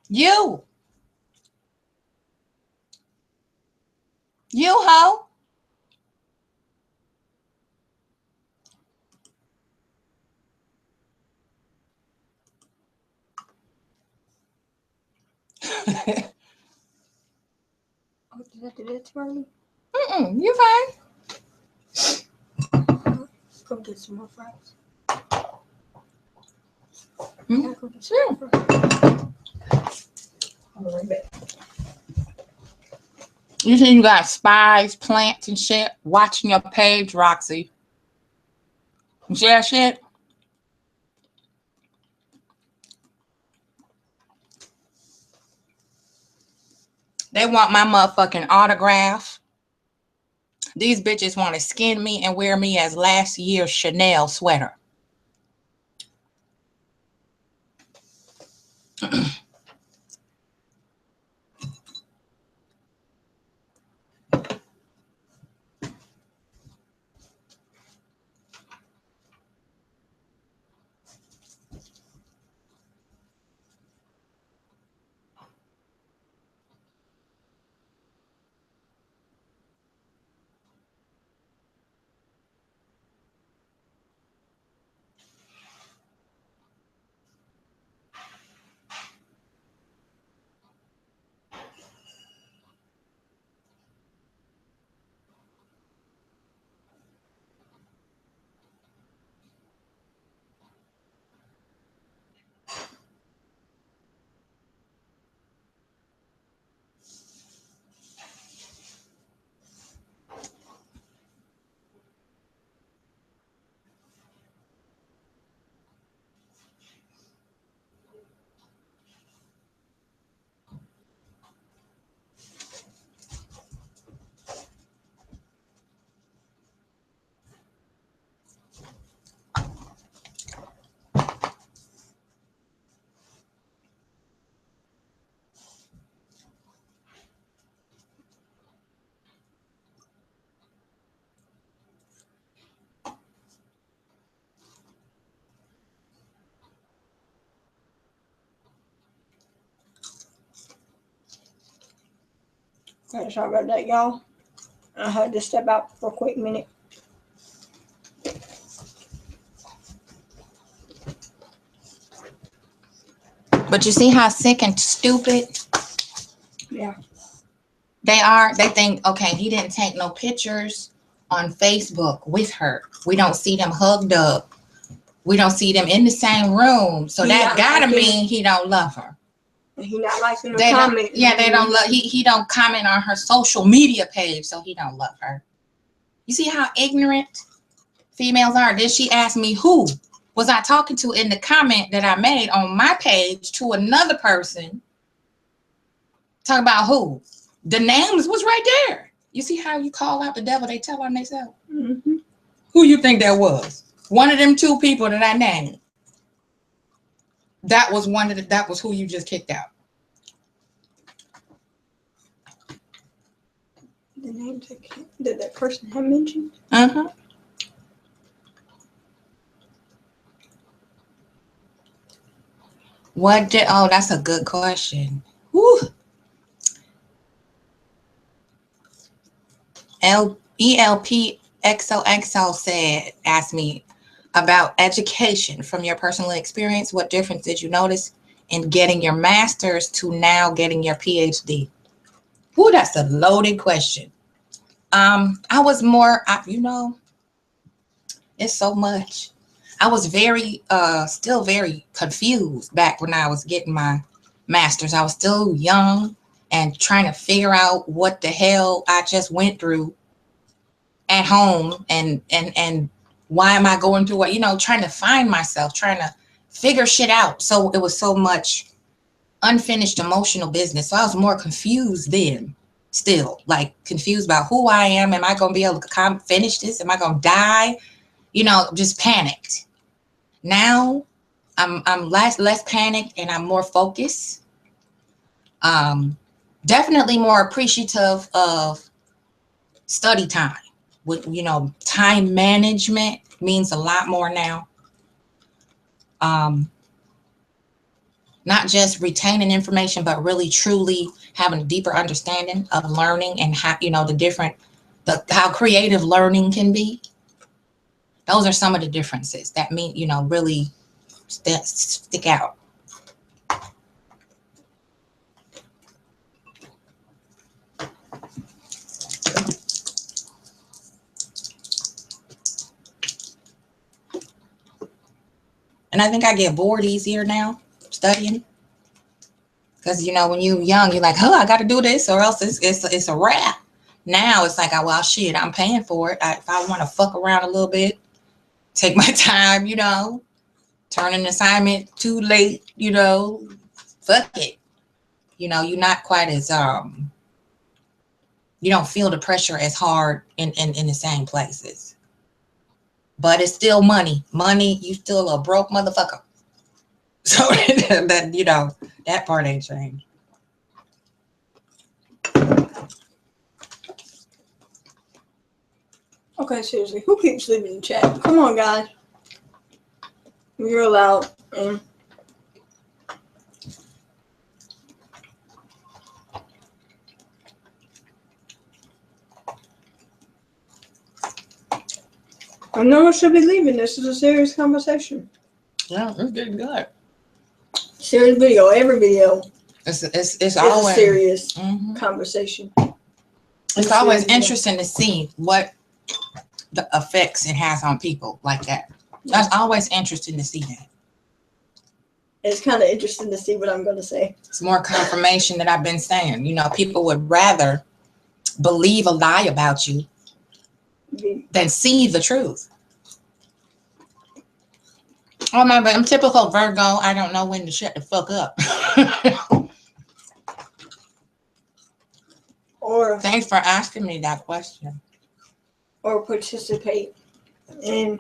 S2: You hoe.
S1: Oh, did I do that too early?
S2: You're fine.
S1: Go get some more fries.
S2: Sure.
S1: I'll be right back.
S2: You think you got spies, plants, and shit watching your page, Roxy? You see that shit? They want my motherfucking autograph. These bitches want to skin me and wear me as last year's Chanel sweater.
S1: Okay, sorry about that, y'all. I had to step out for a quick minute.
S2: But you see how sick and stupid
S1: Yeah.
S2: they are? They think, okay, he didn't take no pictures on Facebook with her. We don't see them hugged up. We don't see them in the same room. So that gotta mean he don't love her.
S1: And he not liking the comment.
S2: Yeah, they don't love. He don't comment on her social media page, so he don't love her. You see how ignorant females are? Then she asked me who was I talking to in the comment that I made on my page to another person. Talk about who? The names was right there. You see how you call out the devil, they tell on themselves?
S1: Mm-hmm.
S2: Who you think that was? One of them two people that I named. That was that was who you just kicked out.
S1: The names that that person had mentioned?
S2: Uh-huh. Oh, that's a good question. Whew. ELPXOXO asked me about education from your personal experience. What difference did you notice in getting your master's to now getting your PhD? Ooh, that's a loaded question. I was more, it's so much. I was still very confused back when I was getting my master's. I was still young and trying to figure out what the hell I just went through at home and why am I going through what, trying to find myself, trying to figure shit out. So it was so much unfinished emotional business. So I was more confused then, still like confused about who I am. Am I going to be able to finish this? Am I going to die? Just panicked. Now I'm less panicked and I'm more focused. Definitely more appreciative of study time. With time management means a lot more now. Not just retaining information, but really truly having a deeper understanding of learning and how how creative learning can be. Those are some of the differences that mean really stick out. And I think I get bored easier now studying. Because, when you're young, you're like, I got to do this or else it's a wrap. Now it's like, well, shit, I'm paying for it. If I want to fuck around a little bit, take my time, turn an assignment too late, fuck it. You're not quite as, you don't feel the pressure as hard in the same places. But it's still money. Money, you still a broke motherfucker. So that, that part ain't changed.
S1: Okay, seriously, who keeps leaving the chat? Come on, guys. You're allowed. I know I should be leaving. This is a serious conversation.
S2: Yeah, it's getting good.
S1: Serious video. Every video.
S2: It's always
S1: a serious conversation.
S2: It's always interesting to see what the effects it has on people like that. That's always interesting to see that.
S1: It's kind of interesting to see what I'm going to say.
S2: It's more confirmation that I've been saying. People would rather believe a lie about you than see the truth. Oh my, but I'm typical Virgo. I don't know when to shut the fuck up.
S1: Or
S2: thanks for asking me that question.
S1: Or participate in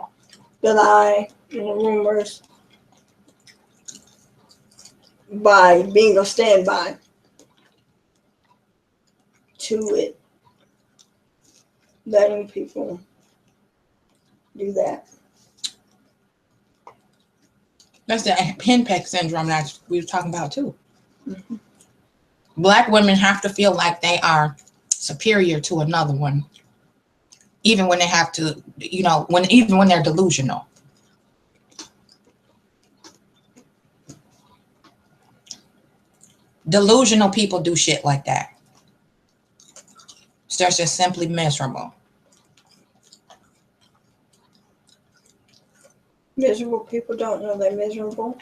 S1: the lie and the rumors by being a standby to it. Letting people do that.
S2: That's the henpeck syndrome that we were talking about too. Mm-hmm. Black women have to feel like they are superior to another one, even when they have to, even when they're delusional. Delusional people do shit like that. So they're just simply miserable.
S1: Miserable people don't know they're miserable.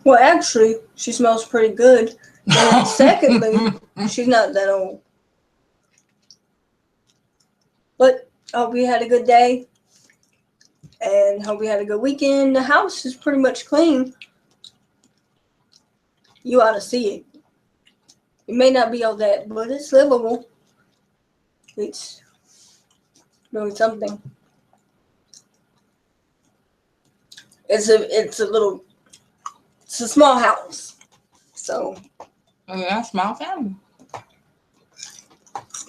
S1: Well, actually, she smells pretty good. And secondly, she's not that old. But hope you had a good day. And hope you had a good weekend. The house is pretty much clean. You ought to see it. It may not be all that, but it's livable. It's doing something. It's a small house. So
S2: Yeah, small family.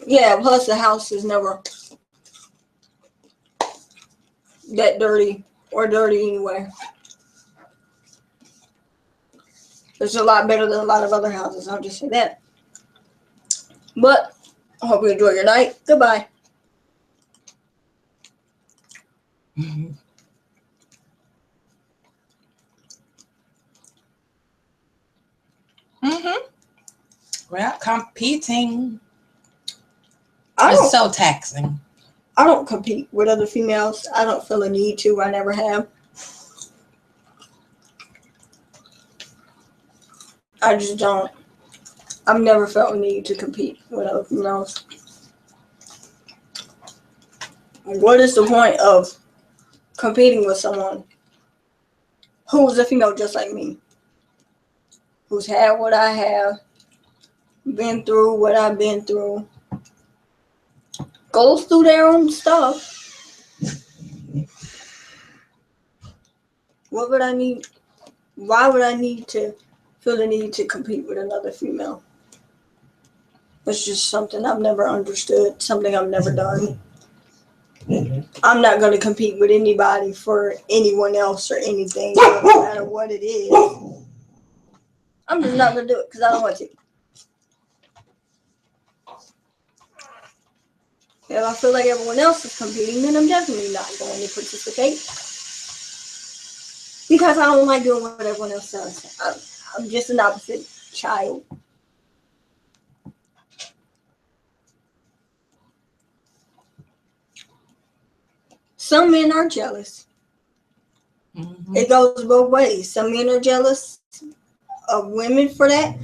S1: yeah, plus the house is never that dirty or dirty anyway. It's a lot better than a lot of other houses, I'll just say that. But I hope you enjoy your night. Goodbye.
S2: Mm-hmm. Well, competing is so taxing.
S1: I don't compete with other females. I don't feel a need to. I never have. I just don't. I've never felt a need to compete with other females. What is the point of competing with someone who's a female just like me? Who's had what I have, been through what I've been through, goes through their own stuff. What would I need? Why would I need to feel the need to compete with another female? It's just something I've never understood, something I've never done. I'm not going to compete with anybody for anyone else or anything, no matter what it is. I'm just not going to do it because I don't want to. If I feel like everyone else is competing, then I'm definitely not going to participate. Because I don't like doing what everyone else does. I'm just an opposite child. Some men are jealous. Mm-hmm. It goes both ways. Some men are jealous of women for that.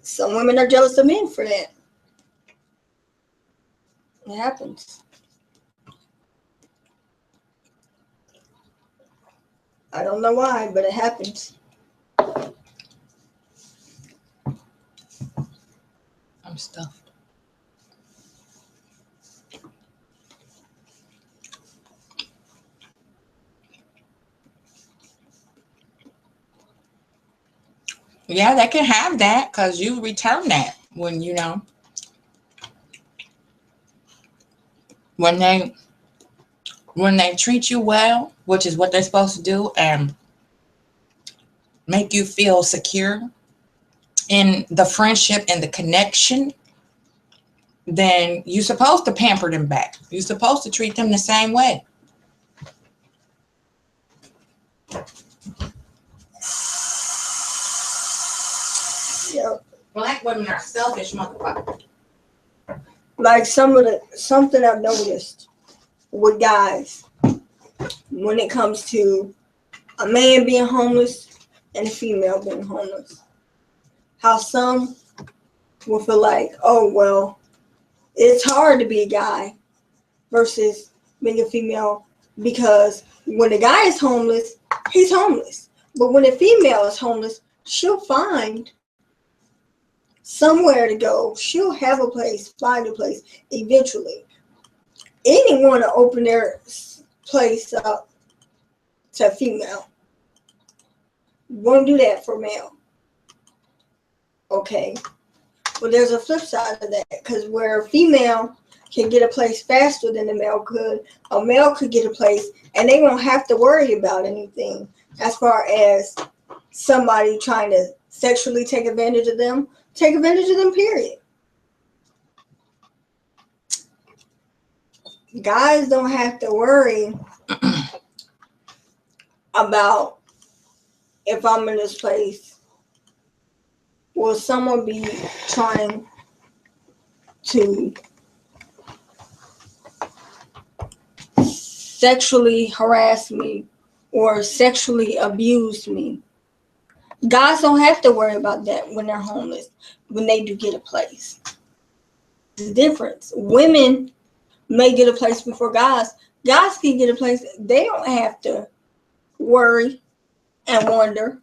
S1: Some women are jealous of men for that. It happens. I don't know why, but it happens.
S2: I'm stuffed. Yeah, they can have that because you return that when when they treat you well, which is what they're supposed to do, and make you feel secure in the friendship and the connection, then you're supposed to pamper them back. You're supposed to treat them the same way.
S1: Yeah.
S2: Black women are selfish motherfuckers.
S1: Like something I've noticed with guys when it comes to a man being homeless and a female being homeless. How some will feel like, oh, well, it's hard to be a guy versus being a female because when a guy is homeless, he's homeless. But when a female is homeless, she'll find somewhere to go. She'll have a place, find a place eventually. Anyone to open their place up to a female won't do that for male. Okay. Well, there's a flip side of that because where a female can get a place faster than a male could get a place and they won't have to worry about anything as far as somebody trying to sexually take advantage of them, period. Guys don't have to worry about if I'm in this place, will someone be trying to sexually harass me or sexually abuse me? Guys don't have to worry about that when they're homeless, when they do get a place. The difference. Women may get a place before guys. Guys can get a place. They don't have to worry and wonder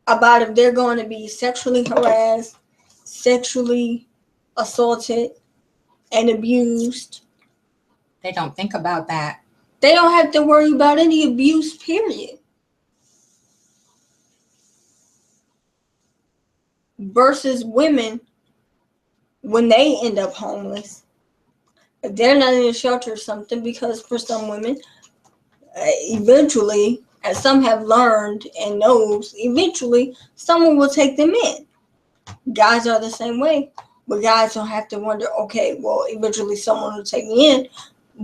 S1: about if they're going to be sexually harassed, sexually assaulted, and abused.
S2: They don't think about that.
S1: They don't have to worry about any abuse, period. Versus women, when they end up homeless, if they're not in a shelter or something, because for some women, eventually, as some have learned and knows, eventually someone will take them in. Guys are the same way, but guys don't have to wonder, okay, well, eventually someone will take me in,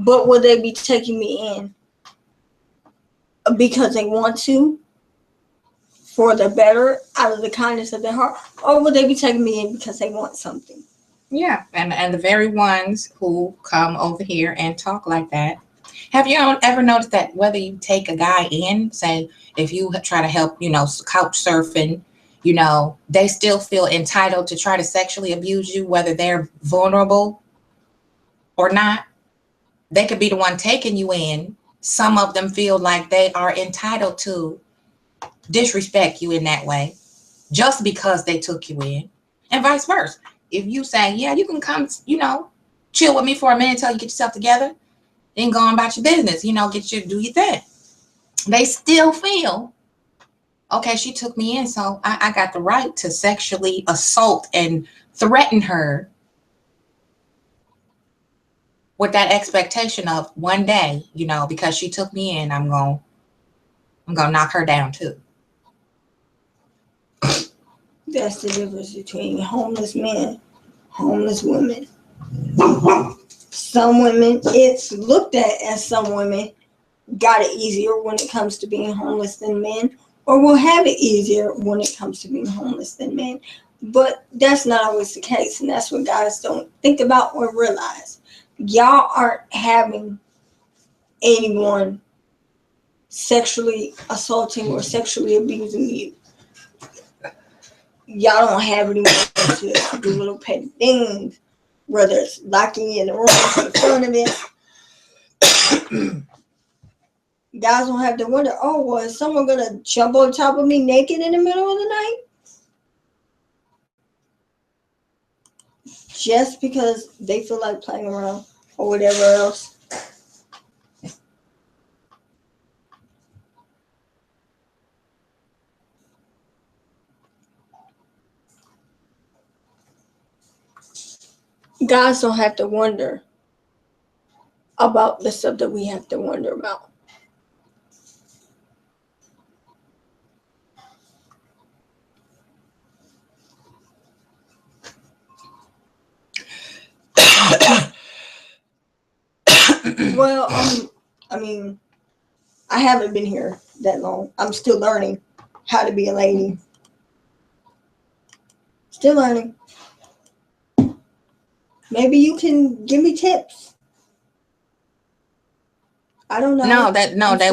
S1: but will they be taking me in because they want to, for the better, out of the kindness of their heart, or will they be taking me in because they want something?
S2: Yeah, and the very ones who come over here and talk like that. Have you ever noticed that whether you take a guy in, say, if you try to help, couch surfing, they still feel entitled to try to sexually abuse you, whether they're vulnerable or not? They could be the one taking you in. Some of them feel like they are entitled to disrespect you in that way just because they took you in, and vice versa. If you say, yeah, you can come, chill with me for a minute until you get yourself together, then go on about your business, do your thing. They still feel, okay, she took me in, so I got the right to sexually assault and threaten her with that expectation of one day, because she took me in, I'm gonna knock her down too.
S1: That's the difference between homeless men, homeless women. Some women, it's looked at as some women got it easier when it comes to being homeless than men, or will have it easier when it comes to being homeless than men. But that's not always the case, and that's what guys don't think about or realize. Y'all aren't having anyone sexually assaulting or sexually abusing you. Y'all don't have anyone to do little petty things, whether it's locking you in the room for the fun of it. Guys don't have to wonder, oh, well, is someone going to jump on top of me naked in the middle of the night? Just because they feel like playing around or whatever else. Guys don't have to wonder about the stuff that we have to wonder about. Well, I haven't been here that long. I'm still learning how to be a lady. Still learning. Maybe you can give me tips. I don't know.
S2: They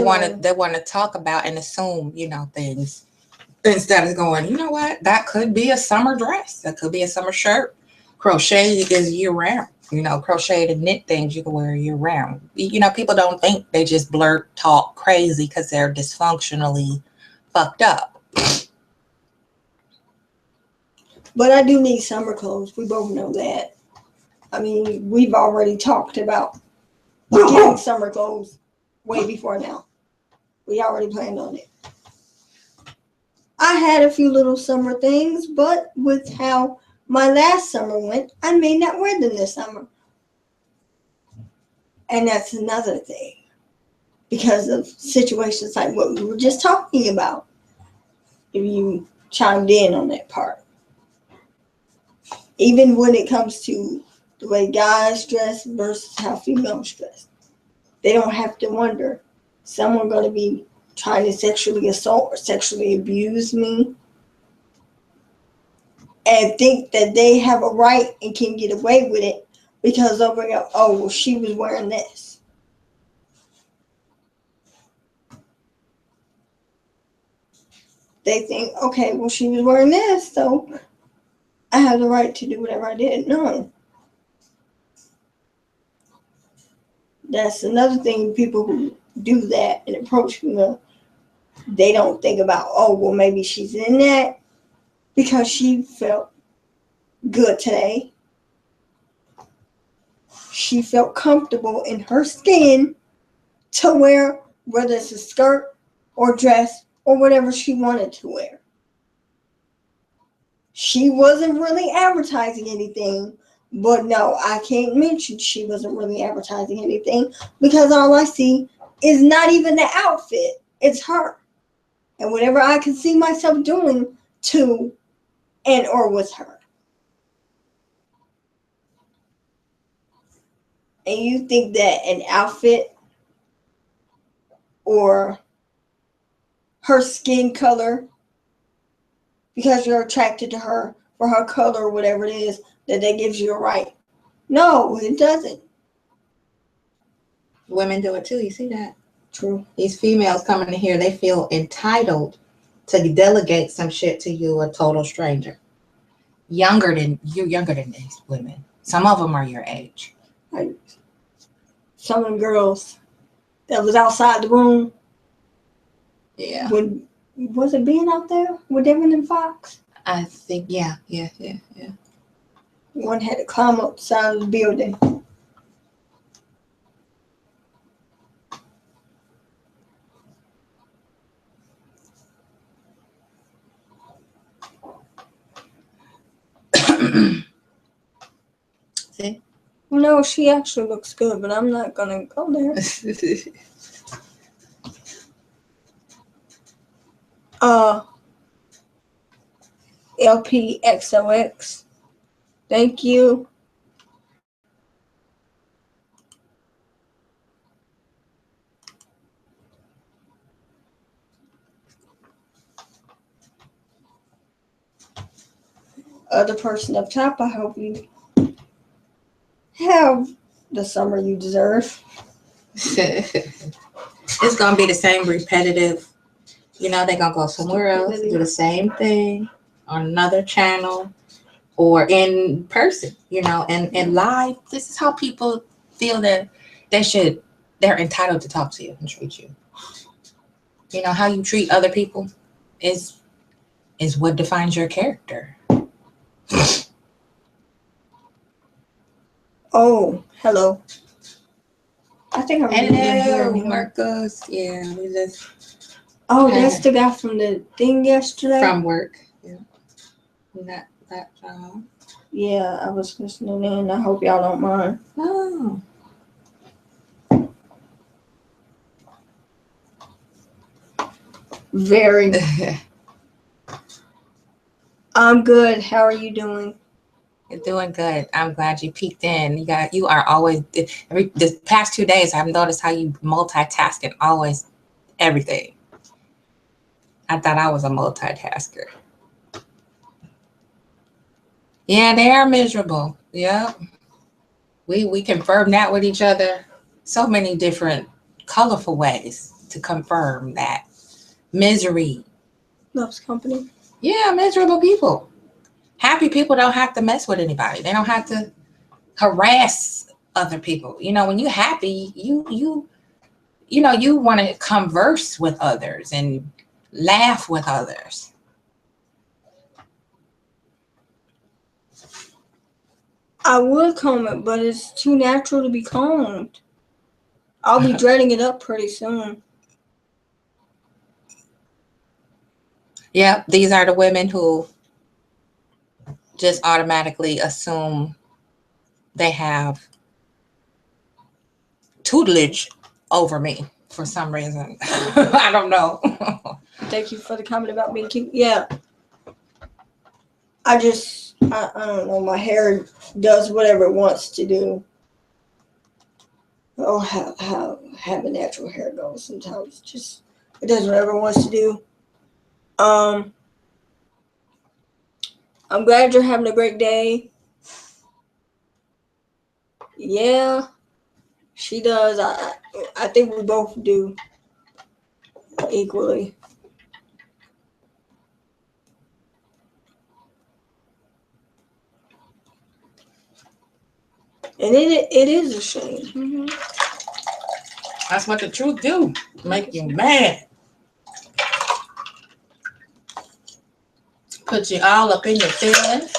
S2: want to talk about and assume, things instead of going, you know what? That could be a summer dress. That could be a summer shirt. Crochet is year round. Crocheted knit things you can wear year round. People don't think, they just talk crazy because they're dysfunctionally fucked up.
S1: But I do need summer clothes. We both know that. We've already talked about getting summer clothes way before now. We already planned on it. I had a few little summer things, but with how my last summer went, I may not wear them this summer. And that's another thing. Because of situations like what we were just talking about. If you chimed in on that part. Even when it comes to the way guys dress versus how females dress. They don't have to wonder, someone going to be trying to sexually assault or sexually abuse me and think that they have a right and can get away with it because she was wearing this. they think, okay, well, she was wearing this, so I have the right to do whatever I did. No. That's another thing. People who do that and approach female, they don't think about, oh, well, maybe she's in that because she felt good today. She felt comfortable in her skin to wear, whether it's a skirt or dress or whatever she wanted to wear. She wasn't really advertising anything, but no, I can't mention she wasn't really advertising anything because all I see is not even the outfit, it's her. And whatever I can see myself doing to and or with her. And you think that an outfit or her skin color, because you're attracted to her for her color or whatever it is, that gives you a right. No, it doesn't.
S2: Women do it too. You see that?
S1: True.
S2: These females coming in here, they feel entitled to delegate some shit to you, a total stranger. Younger than these women. Some of them are your age.
S1: Like some of the girls that was outside the room.
S2: Yeah.
S1: Was it being out there with Devin and Fox?
S2: I think, yeah.
S1: One had to climb up the side of the building.
S2: See?
S1: Well, no, she actually looks good, but I'm not gonna go there. LPXOX. Thank you. Other person up top, I hope you have the summer you deserve.
S2: It's gonna be the same repetitive. You know, they're gonna go somewhere else, do the same thing on another channel or in person, you know, and live. This is how people feel that they're entitled to talk to you and treat you. You know, how you treat other people is what defines your character.
S1: Oh, hello. I think I remember
S2: Hello,
S1: him.
S2: Marcos. Yeah, we just.
S1: Oh, that's the guy from the thing yesterday.
S2: From work. Yeah. That job.
S1: Yeah, I was listening in. I hope y'all don't mind.
S2: No.
S1: Very. I'm good. How are you doing?
S2: You're doing good. I'm glad you peeked in. You are always the past 2 days. I've noticed how you multitask and always everything. I thought I was a multitasker. Yeah, they are miserable. Yeah, we confirm that with each other. So many different colorful ways to confirm that misery
S1: Loves company.
S2: Yeah, miserable people. Happy people don't have to mess with anybody. They don't have to harass other people. You know, when you're happy, you want to converse with others and laugh with others.
S1: I would comb it, but it's too natural to be combed. I'll be dreading it up pretty soon.
S2: Yeah, these are the women who just automatically assume they have tutelage over me for some reason. I don't know.
S1: Thank you for the comment about being cute. Yeah. I don't know. My hair does whatever it wants to do. Oh, how having natural hair goes sometimes. Just it does whatever it wants to do. I'm glad you're having a great day. Yeah, she does. I think we both do equally. And it is a shame.
S2: Mm-hmm. That's what the truth do. Make you mad. Put you all up in your feelings.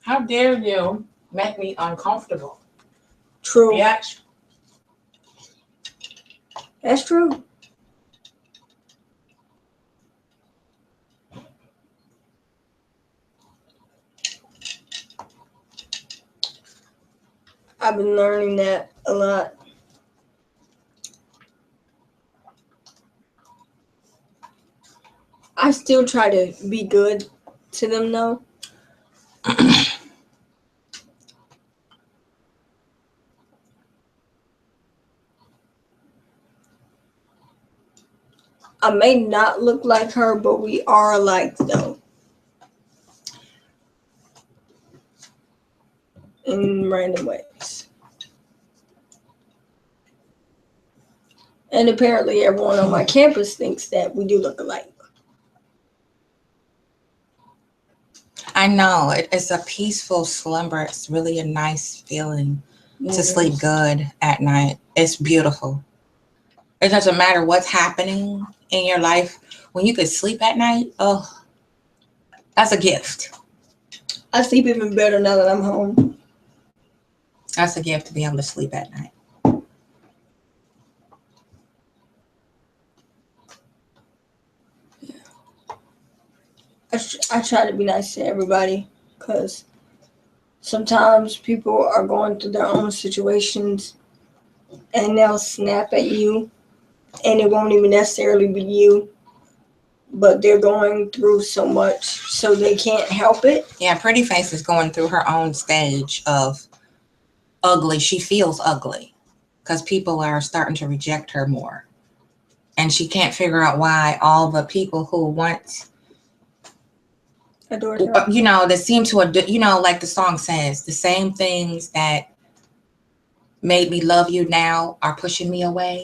S2: How dare you make me uncomfortable?
S1: True.
S2: Reaction.
S1: That's true. I've been learning that a lot. I still try to be good to them though. I may not look like her, but we are alike though. In random ways. And apparently everyone on my campus thinks that we do look alike.
S2: I know. It's a peaceful slumber. It's really a nice feeling to sleep good at night. It's beautiful. It doesn't matter what's happening in your life. When you can sleep at night, oh, that's a gift.
S1: I sleep even better now that I'm home.
S2: That's a gift to be able to sleep at night.
S1: I try to be nice to everybody because sometimes people are going through their own situations and they'll snap at you and it won't even necessarily be you, but they're going through so much so they can't help it.
S2: Yeah, Pretty Face is going through her own stage of ugly. She feels ugly because people are starting to reject her more. And she can't figure out why all the people who once
S1: Adored her.
S2: You know, that seem to, you know, like the song says, the same things that made me love you now are pushing me away.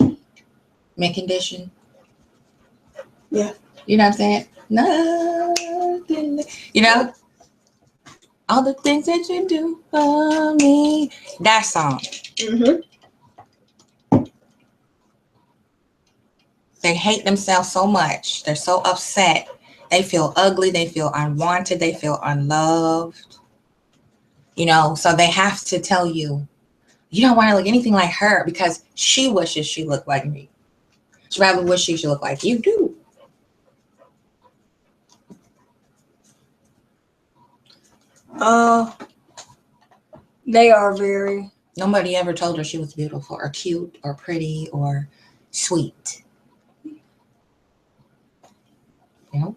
S2: Mint condition.
S1: Yeah.
S2: You know what I'm saying? Nothing. You know? All the things that you do for me. That song.
S1: Mm-hmm.
S2: They hate themselves so much. They're so upset. They feel ugly. They feel unwanted. They feel unloved. You know, so they have to tell you, you don't want to look anything like her because she wishes she looked like me. She probably wish she should look like you do.
S1: They are very.
S2: Nobody ever told her she was beautiful or cute or pretty or sweet. You know?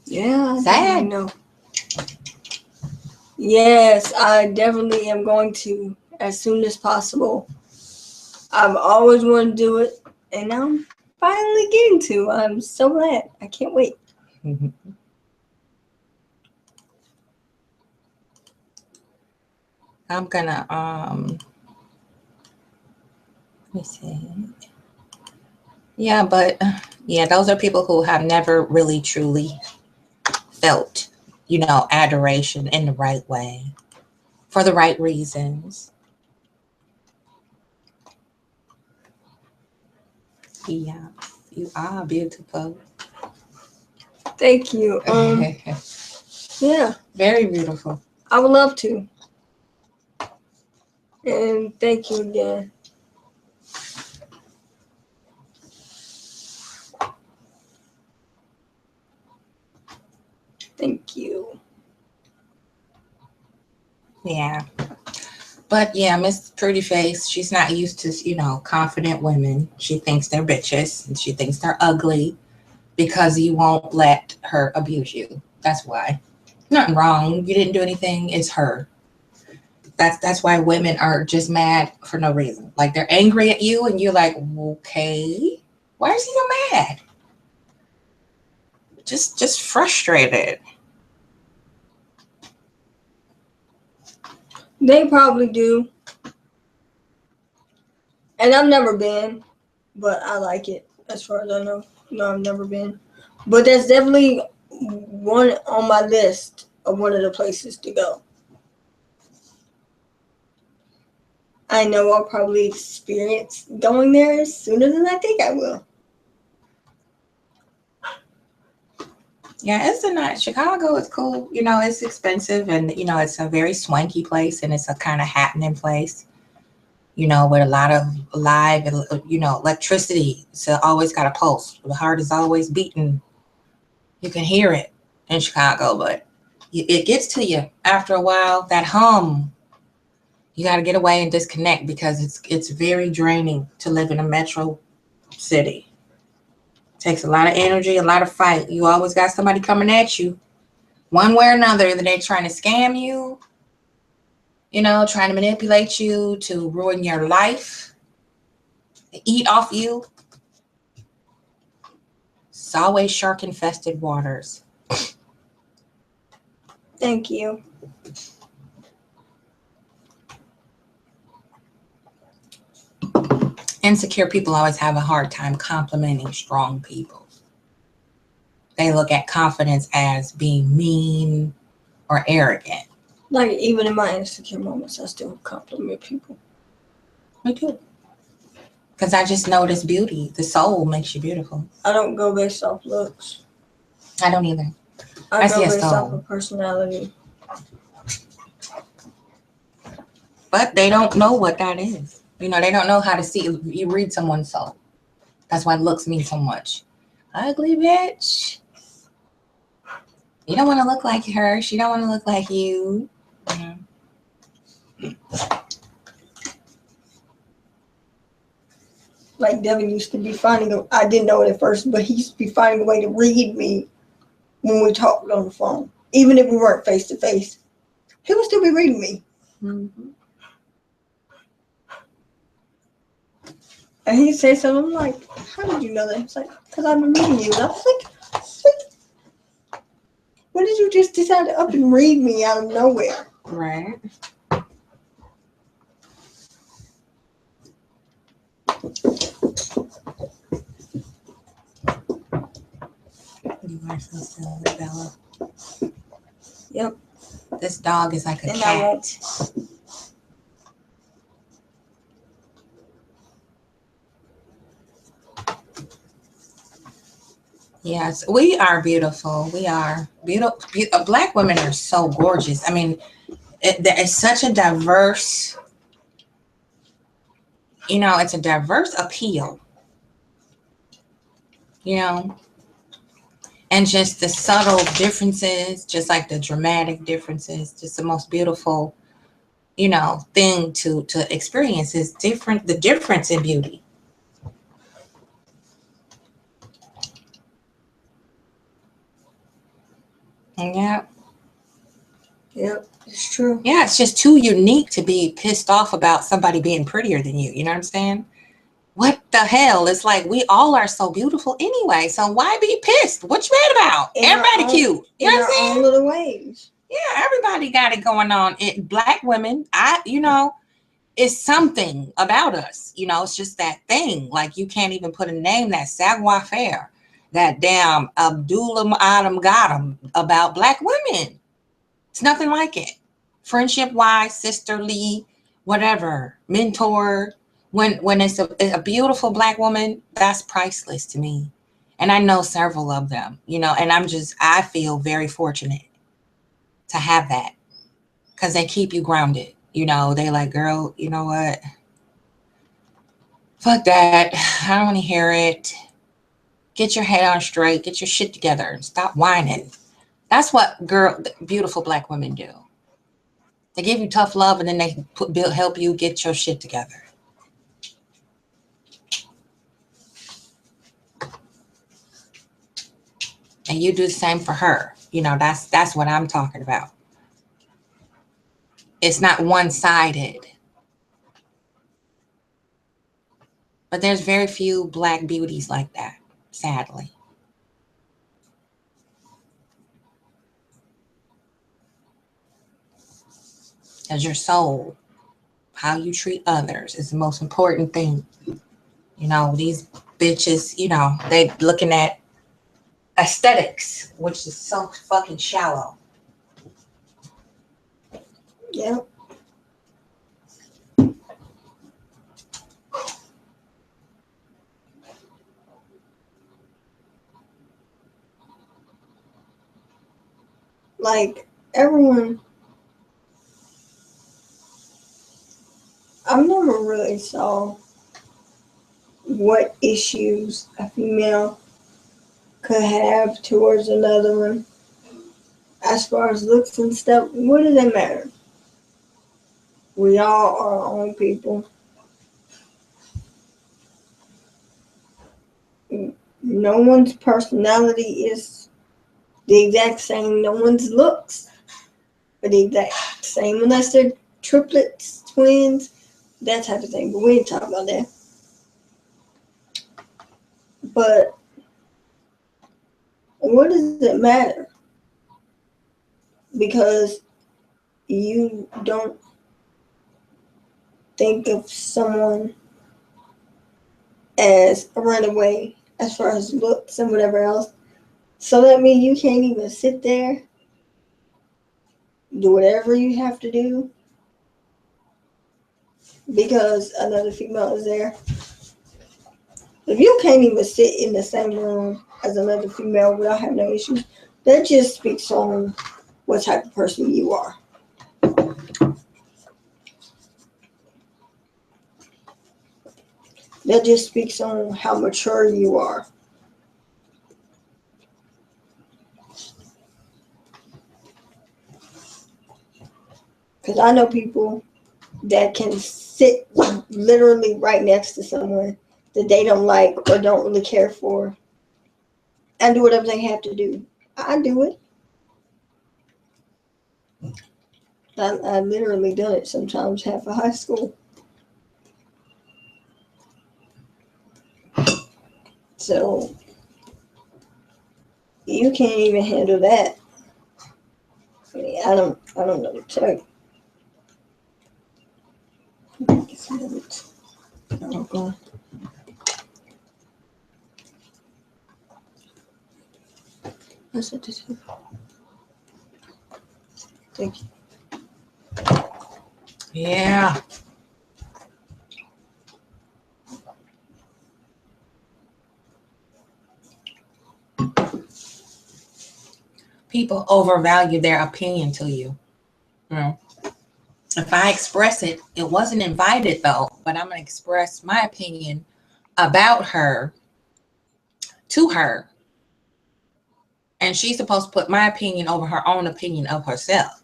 S1: Yeah.
S2: Sad.
S1: No. Yes, I definitely am going to as soon as possible. I've always wanted to do it, and now I'm finally getting to. I'm so glad. I can't wait.
S2: I'm gonna let me see. Yeah, but yeah, those are people who have never really truly felt, you know, adoration in the right way for the right reasons. Yeah, you are beautiful.
S1: Thank you. Yeah.
S2: Very beautiful.
S1: I would love to. And thank you again. Thank you.
S2: Yeah. But yeah, Miss Pretty Face, she's not used to, you know, confident women. She thinks they're bitches and she thinks they're ugly because you won't let her abuse you. That's why. Nothing wrong. You didn't do anything. It's her. That's why women are just mad for no reason. Like they're angry at you and you're like, okay, why is he so mad? Just frustrated.
S1: They probably do. And I've never been, but I like it as far as I know. No, I've never been. But that's definitely one on my list of one of the places to go. I know I'll probably experience going there sooner than I think I will.
S2: Yeah, it's a nice. Chicago is cool. You know, it's expensive, and you know, it's a very swanky place, and it's a kind of happening place. You know, with a lot of live, you know, electricity. So always got a pulse. The heart is always beating. You can hear it in Chicago, but it gets to you after a while. That hum. You got to get away and disconnect because it's very draining to live in a metro city. Takes a lot of energy, a lot of fight. You always got somebody coming at you, one way or another. Either they're trying to scam you, you know, trying to manipulate you to ruin your life, eat off you. It's always shark infested waters.
S1: Thank you.
S2: Insecure people always have a hard time complimenting strong people. They look at confidence as being mean or arrogant.
S1: Like, even in my insecure moments, I still compliment people.
S2: Me too. Because I just notice beauty. The soul makes you beautiful.
S1: I don't go based off looks.
S2: I don't either.
S1: I
S2: see
S1: go
S2: a
S1: based
S2: soul.
S1: off of personality.
S2: But they don't know what that is. You know, they don't know how to see. You read someone's soul. That's why looks mean so much. Ugly bitch. You don't want to look like her. She don't want to look like you.
S1: Like, Devin used to be I didn't know it at first, but he used to be finding a way to read me when we talked on the phone. Even if we weren't face to face, he would still be reading me.
S2: Mm-hmm.
S1: And he said something, I'm like, how did you know that? He's like, because I've been reading you. And I was like, when did you just decide to up and read me out of nowhere?
S2: Right. You are so silly, Bella.
S1: Yep.
S2: This dog is like a
S1: And
S2: cat. Yes, we are beautiful. We are beautiful. Black women are so gorgeous. I mean, it's such a diverse, you know, it's a diverse appeal, you know, and just the subtle differences, just like the dramatic differences, just the most beautiful, you know, thing to experience is different. The difference in beauty. Yeah.
S1: Yep, it's true.
S2: Yeah, it's just too unique to be pissed off about somebody being prettier than you. You know what I'm saying? What the hell? It's like we all are so beautiful anyway. So why be pissed? What you mad about? Everybody cute. You know what I'm saying?
S1: In our own little ways.
S2: Yeah, everybody got it going on. Black women, you know, it's something about us. You know, it's just that thing. Like you can't even put a name, that savoir faire, that damn Abdullah Adam got him about black women. It's nothing like it. Friendship wise, sisterly, whatever, mentor. When it's a beautiful black woman, that's priceless to me. And I know several of them, you know, and I feel very fortunate to have that because they keep you grounded. You know, they like, girl, you know what? Fuck that. I don't want to hear it. Get your head on straight. Get your shit together and stop whining. That's what beautiful black women do. They give you tough love and then they help you get your shit together. And you do the same for her. You know, that's what I'm talking about. It's not one-sided. But there's very few black beauties like that, sadly. Because your soul, how you treat others is the most important thing. You know, these bitches, you know, they looking at aesthetics, which is so fucking shallow.
S1: Yep. Like everyone, I've never really saw what issues a female could have towards another one. As far as looks and stuff, what does it matter? We all are our own people. No one's personality is the exact same. No one's looks are the exact same unless they're triplets, twins, that type of thing. But we ain't talking about that. But what does it matter? Because you don't think of someone as a runaway as far as looks and whatever else. So that means you can't even sit there, do whatever you have to do because another female is there. If you can't even sit in the same room as another female without having no issues, that just speaks on what type of person you are. That just speaks on how mature you are. Because I know people that can sit literally right next to someone that they don't like or don't really care for and do whatever they have to do. I do it. I literally done it sometimes half of high school. So you can't even handle that. I mean, I don't know what to tell you. Okay. I said this. Thank you.
S2: Yeah. People overvalue their opinion to you. If I express it, it wasn't invited though, but I'm going to express my opinion about her to her. And she's supposed to put my opinion over her own opinion of herself.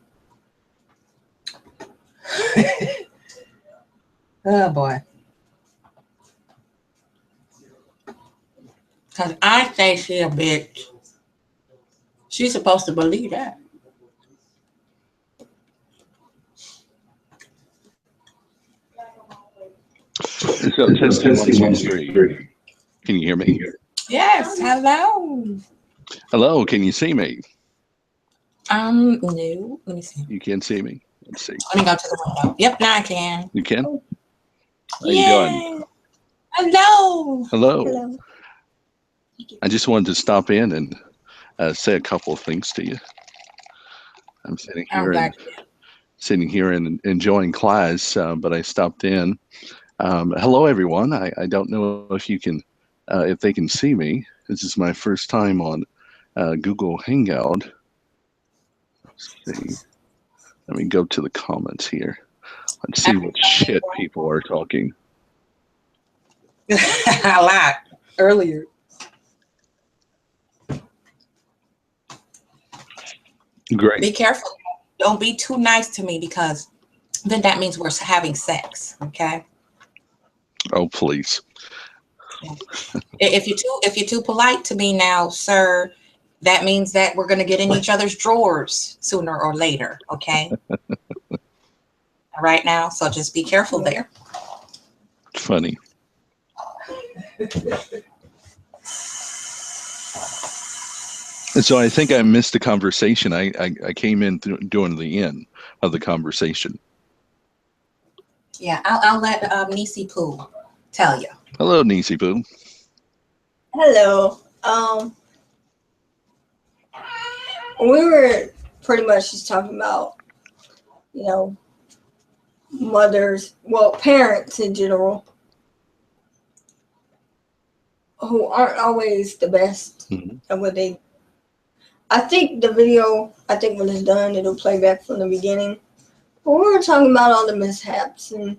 S2: Oh boy. Because I say she a bitch. She's supposed to believe that.
S3: So testing 1, 2, 3. Can you hear me?
S2: Yes. Hello.
S3: Hello. Can you see me?
S2: No. Let me see.
S3: You can't see me. Let's see.
S2: Let me go to the window. Yep, now I can.
S3: You can. How you doing?
S2: Hello.
S3: Hello.
S1: Hello.
S3: I just wanted to stop in and say a couple of things to you. I'm sitting here and enjoying class, but I stopped in. Hello, everyone. I don't know if you can, if they can see me. This is my first time on Google Hangout. Let's see. Let me go to the comments here. Let's see what shit people are talking.
S2: A lot earlier.
S3: Great.
S2: Be careful. Don't be too nice to me because then that means we're having sex. Okay.
S3: Oh, please.
S2: If you're too polite to me now, sir, that means that we're gonna get in each other's drawers sooner or later. Okay. Right now, so just be careful there.
S3: Funny. So I think I missed the conversation. I came in during the end of the conversation.
S2: Yeah, I'll let Nisi Poo tell you.
S3: Hello, Nisi Poo.
S1: Hello. We were pretty much just talking about, mothers, well, parents in general, who aren't always the best at what they. I think the video, when it's done, it'll play back from the beginning. But we were talking about all the mishaps and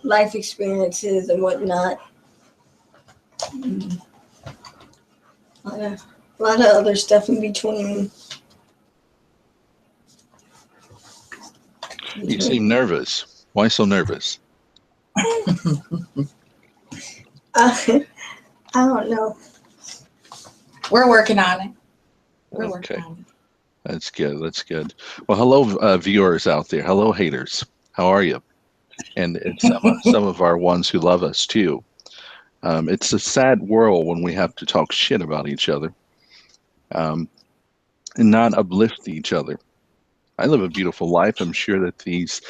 S1: life experiences and whatnot. A lot of other stuff in between.
S3: You seem nervous. Why so nervous?
S1: I don't know.
S2: We're working on it. We're working on it.
S3: That's good. That's good. Well, hello, viewers out there. Hello, haters. How are you? And it's some of our ones who love us too. It's a sad world when we have to talk shit about each other, and not uplift each other. I live a beautiful life. I'm sure that these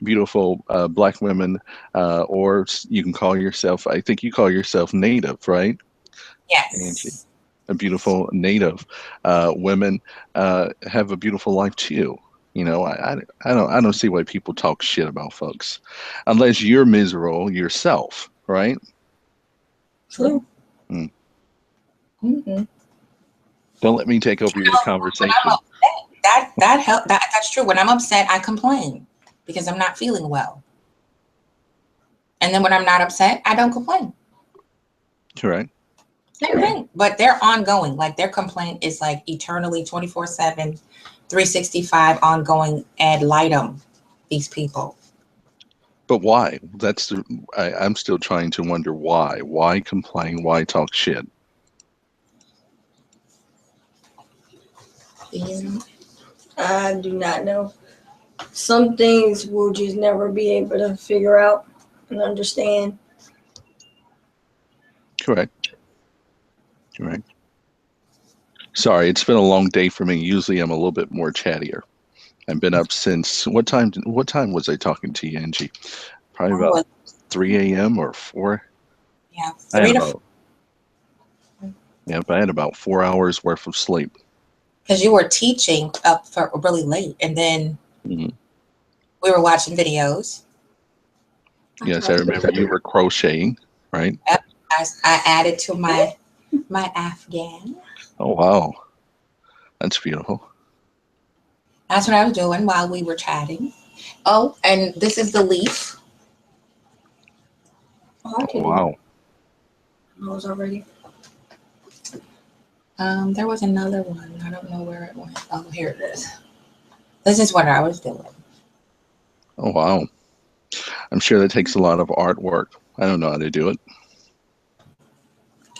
S3: beautiful black women, or you can call yourself, I think you call yourself Native, right?
S2: Yes.
S3: Angie, a beautiful Native women have a beautiful life too. You know, I don't see why people talk shit about folks, unless you're miserable yourself, right?
S2: True.
S3: Mm.
S2: Mm-hmm.
S3: Don't let me take over your conversation.
S2: That's true. When I'm upset, I complain because I'm not feeling well. And then when I'm not upset, I don't complain.
S3: Correct.
S2: Same thing, but they're ongoing. Like their complaint is like eternally 24/7, 365 ongoing ad litem. These people.
S3: But why? I'm still trying to wonder why. Why complain? Why talk shit?
S1: I do not know. Some things we'll just never be able to figure out and understand.
S3: Correct. Correct. Sorry, it's been a long day for me. Usually I'm a little bit more chattier. I've been up since what time was I talking to you, Angie? Probably about 3 a.m. or 4.
S2: Yeah,
S3: I had about 4 hours worth of sleep.
S2: Because you were teaching up for really late, and then we were watching videos.
S3: Yes, I remember you were crocheting, right?
S2: I added to my Afghan.
S3: Oh wow, that's beautiful.
S2: That's what I was doing while we were chatting. Oh, and this is the leaf.
S3: Oh, wow.
S1: Those already.
S2: There was another one. I don't know where it went. Oh, here it is. This is what I was doing.
S3: Oh wow. I'm sure that takes a lot of artwork. I don't know how to do it.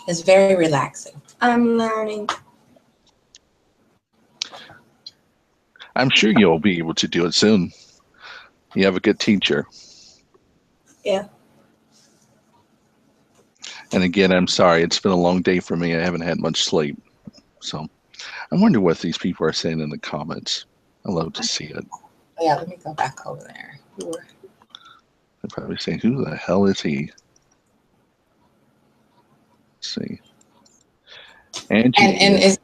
S2: It's very relaxing.
S1: I'm learning.
S3: I'm sure you'll be able to do it soon. You have a good teacher.
S1: Yeah.
S3: And again, I'm sorry. It's been a long day for me. I haven't had much sleep. So I wonder what these people are saying in the comments. I love to see it.
S2: Yeah, let me go back over there.
S3: They're probably saying, who the hell is he? Let's see. Angie,
S2: and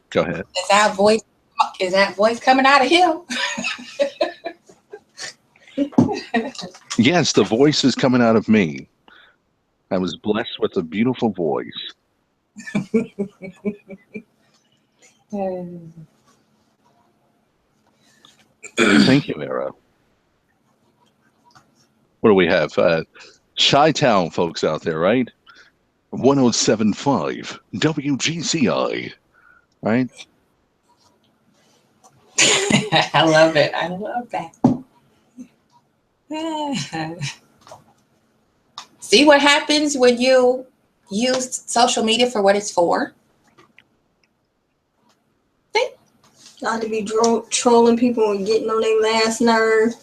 S3: go ahead.
S2: Is that voice coming out of him?
S3: Yes, the voice is coming out of me. I was blessed with a beautiful voice. Thank you, Mara. What do we have? Chi-Town folks out there, right? 107.5 WGCI, right?
S2: I love it. I love that. See what happens when you use social media for what it's for? See?
S1: Not to be trolling people and getting on their last nerve.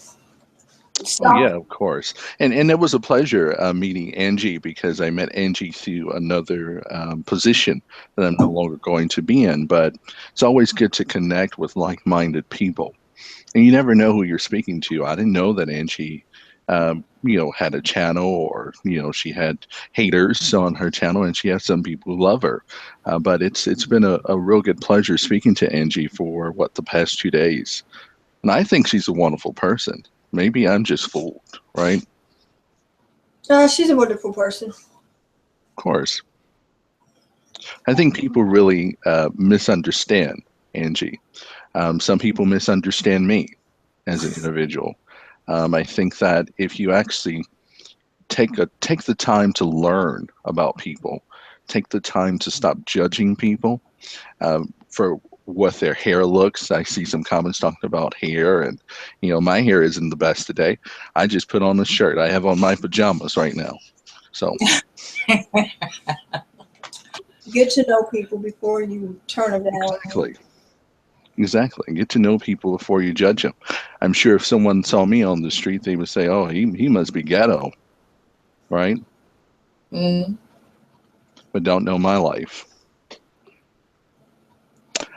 S3: Oh yeah, of course. And it was a pleasure meeting Angie, because I met Angie through another position that I'm no longer going to be in. But it's always good to connect with like-minded people, and you never know who you're speaking to. I didn't know that Angie, had a channel, or she had haters on her channel, and she has some people who love her. But it's been a real good pleasure speaking to Angie for the past 2 days, and I think she's a wonderful person. Maybe I'm just fooled, right?
S1: She's a wonderful person.
S3: Of course. I think people really misunderstand Angie. Some people misunderstand me as an individual. I think that if you actually take the time to learn about people, take the time to stop judging people for what their hair looks. I see some comments talking about hair, and my hair isn't the best today. I just put on a shirt. I have on my pajamas right now. So
S1: Get to know people before you turn them down.
S3: Exactly. Get to know people before you judge them. I'm sure if someone saw me on the street, they would say, "Oh, he must be ghetto," right?
S2: Mm.
S3: But don't know my life.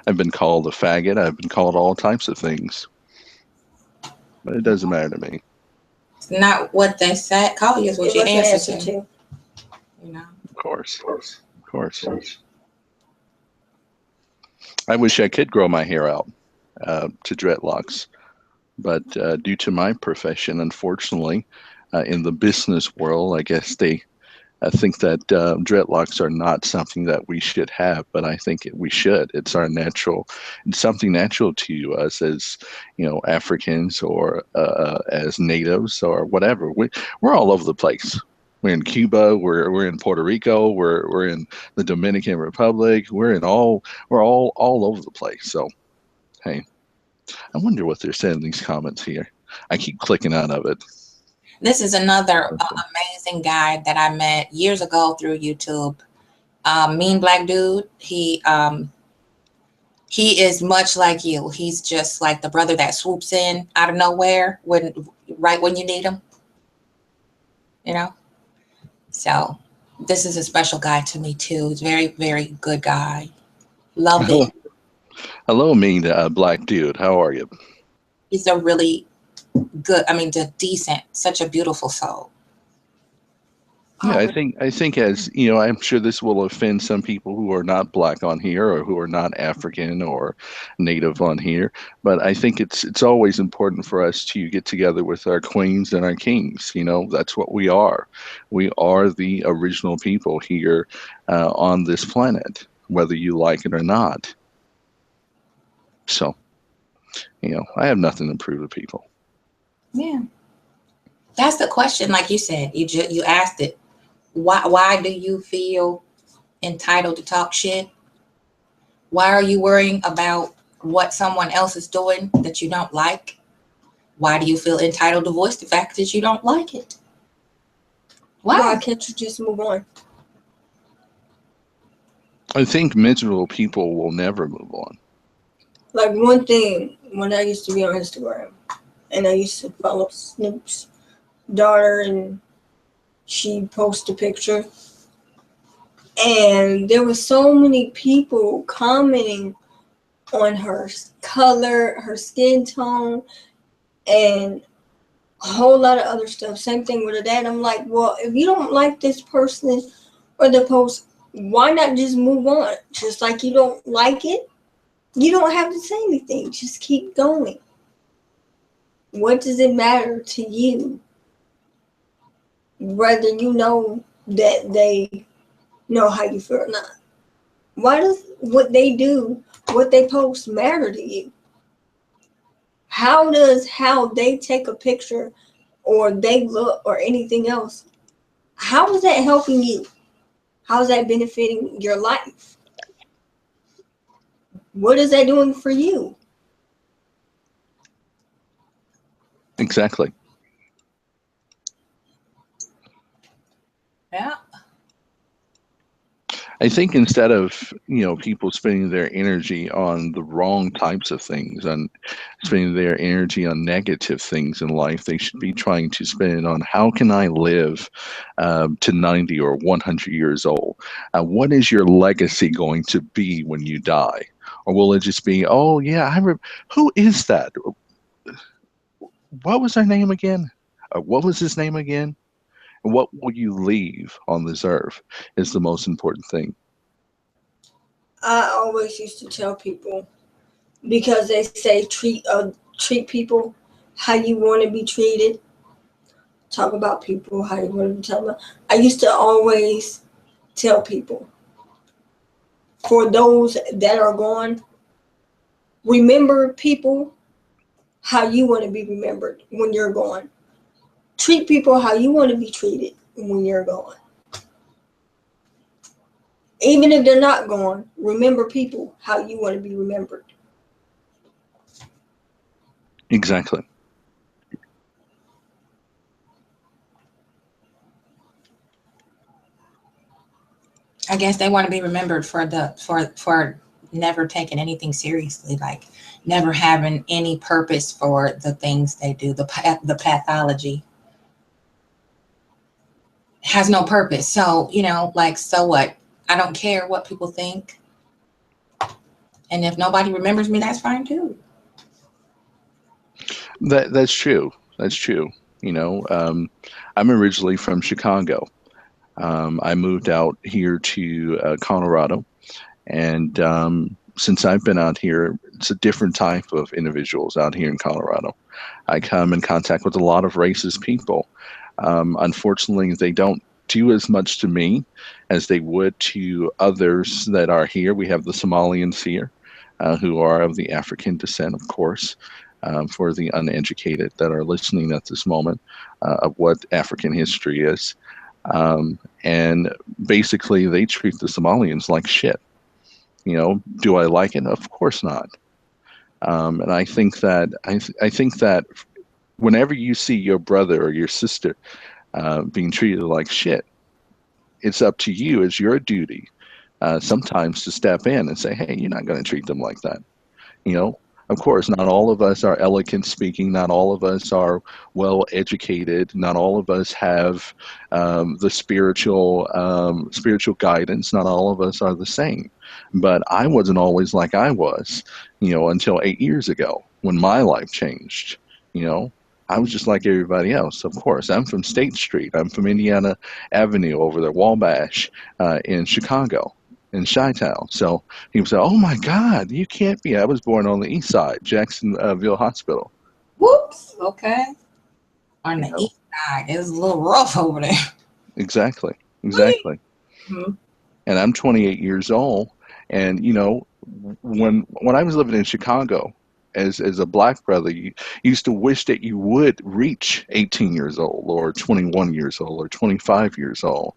S3: I've been called a faggot. I've been called all types of things, but it doesn't matter to me.
S2: It's not what they said. Call you is what you answer to. You know.
S3: Of course. I wish I could grow my hair out to dreadlocks, but due to my profession, unfortunately, in the business world, I guess they think that dreadlocks are not something that we should have, but I think we should. It's something natural to us as Africans or as natives or whatever. We're all over the place. We're in Cuba. We're in Puerto Rico. We're in the Dominican Republic. We're all over the place. So, hey, I wonder what they're saying in these comments here. I keep clicking out of it.
S2: This is another amazing guy that I met years ago through YouTube. Mean black dude. He is much like you. He's just like the brother that swoops in out of nowhere right when you need him. So this is a special guy to me too. He's a very, very good guy. Love it.
S3: Hello, mean black dude. How are you?
S2: He's a really good, decent, such a beautiful soul.
S3: Yeah, I think as I'm sure this will offend some people who are not black on here or who are not African or native on here, but I think it's always important for us to get together with our queens and our kings. That's what we are. We are the original people here on this planet, whether you like it or not. So, I have nothing to prove to people.
S2: Yeah, that's the question. Like you said, you asked it. Why do you feel entitled to talk shit? Why are you worrying about what someone else is doing that you don't like? Why do you feel entitled to voice the fact that you don't like it?
S1: Why can't you just move on?
S3: I think miserable people will never move on.
S1: Like one thing, when I used to be on Instagram, and I used to follow Snoop's daughter, and she posted a picture, and there were so many people commenting on her color, her skin tone, and a whole lot of other stuff. Same thing with her dad. I'm like, well, if you don't like this person or the post, why not just move on? Just like you don't like it, you don't have to say anything. Just keep going. What does it matter to you? Whether you know that they know how you feel or not. Why does what they do, what they post matter to you? How does how they take a picture or they look or anything else, how is that helping you? How is that benefiting your life? What is that doing for you?
S3: Exactly.
S2: Yeah.
S3: I think instead of people spending their energy on the wrong types of things and spending their energy on negative things in life, they should be trying to spend it on how can I live to 90 or 100 years old? What is your legacy going to be when you die? Or will it just be, oh yeah, who is that? What was her name again? What was his name again? And what will you leave on this earth is the most important thing.
S1: I always used to tell people, because they say treat people how you want to be treated. Talk about people how you want to be talked about. I used to always tell people, for those that are gone, Remember people how you want to be remembered when you're gone. Treat people how you want to be treated when you're gone. Even if they're not gone, remember people how you want to be remembered.
S3: Exactly.
S2: I guess they want to be remembered for never taking anything seriously, like never having any purpose for the things they do. The pathology has no purpose. So, like, so what? I don't care what people think. And if nobody remembers me, that's fine too.
S3: That's true. That's true. I'm originally from Chicago. I moved out here to Colorado, and since I've been out here, it's a different type of individuals out here in Colorado. I come in contact with a lot of racist people. Unfortunately, they don't do as much to me as they would to others that are here. We have the Somalians here, who are of the African descent, of course. For the uneducated that are listening at this moment, of what African history is. And basically, they treat the Somalians like shit. Do I like it? Of course not. And I think that I think that whenever you see your brother or your sister being treated like shit, it's up to you. It's your duty sometimes to step in and say, "Hey, you're not going to treat them like that." Of course, not all of us are eloquent speaking. Not all of us are well educated. Not all of us have the spiritual guidance. Not all of us are the same. But I wasn't always like I was, until 8 years ago when my life changed. I was just like everybody else. Of course, I'm from State Street. I'm from Indiana Avenue over there, Wabash, in Chicago, in Chi-Town. So he would say, "Oh my God, you can't be." I was born on the east side, Jacksonville Hospital.
S2: Whoops. Okay. On the east side, it was a little rough over there.
S3: Exactly.
S2: Mm-hmm.
S3: And I'm 28 years old. And when I was living in Chicago, as a black brother, you used to wish that you would reach 18 years old or 21 years old or 25 years old.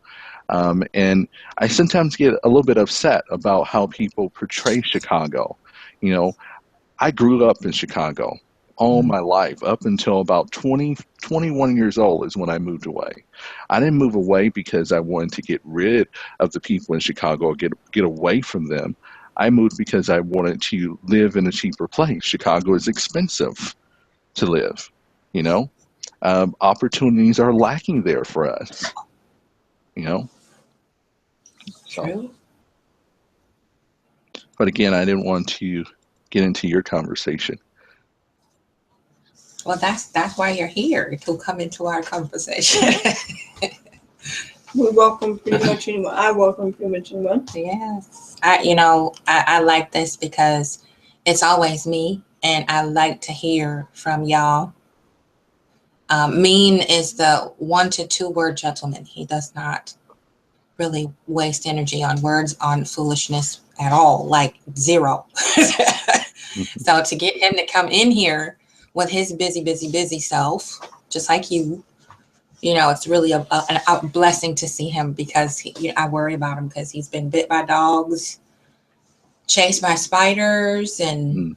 S3: And I sometimes get a little bit upset about how people portray Chicago. I grew up in Chicago all my life up until about 20, 21 years old is when I moved away. I didn't move away because I wanted to get rid of the people in Chicago or get away from them. I moved because I wanted to live in a cheaper place. Chicago is expensive to live. Opportunities are lacking there for us.
S2: True.
S3: But again, I didn't want to get into your conversation.
S2: Well, that's why you're here, to come into our conversation.
S1: We welcome pretty much anyone. I welcome pretty much anyone.
S2: Yes. I like this because it's always me, and I like to hear from y'all. Mean is the 1 to 2 word gentleman. He does not really waste energy on words, on foolishness at all, like zero. So to get him to come in here with his busy self, just like you, it's really a blessing to see him, because I worry about him because he's been bit by dogs, chased by spiders, and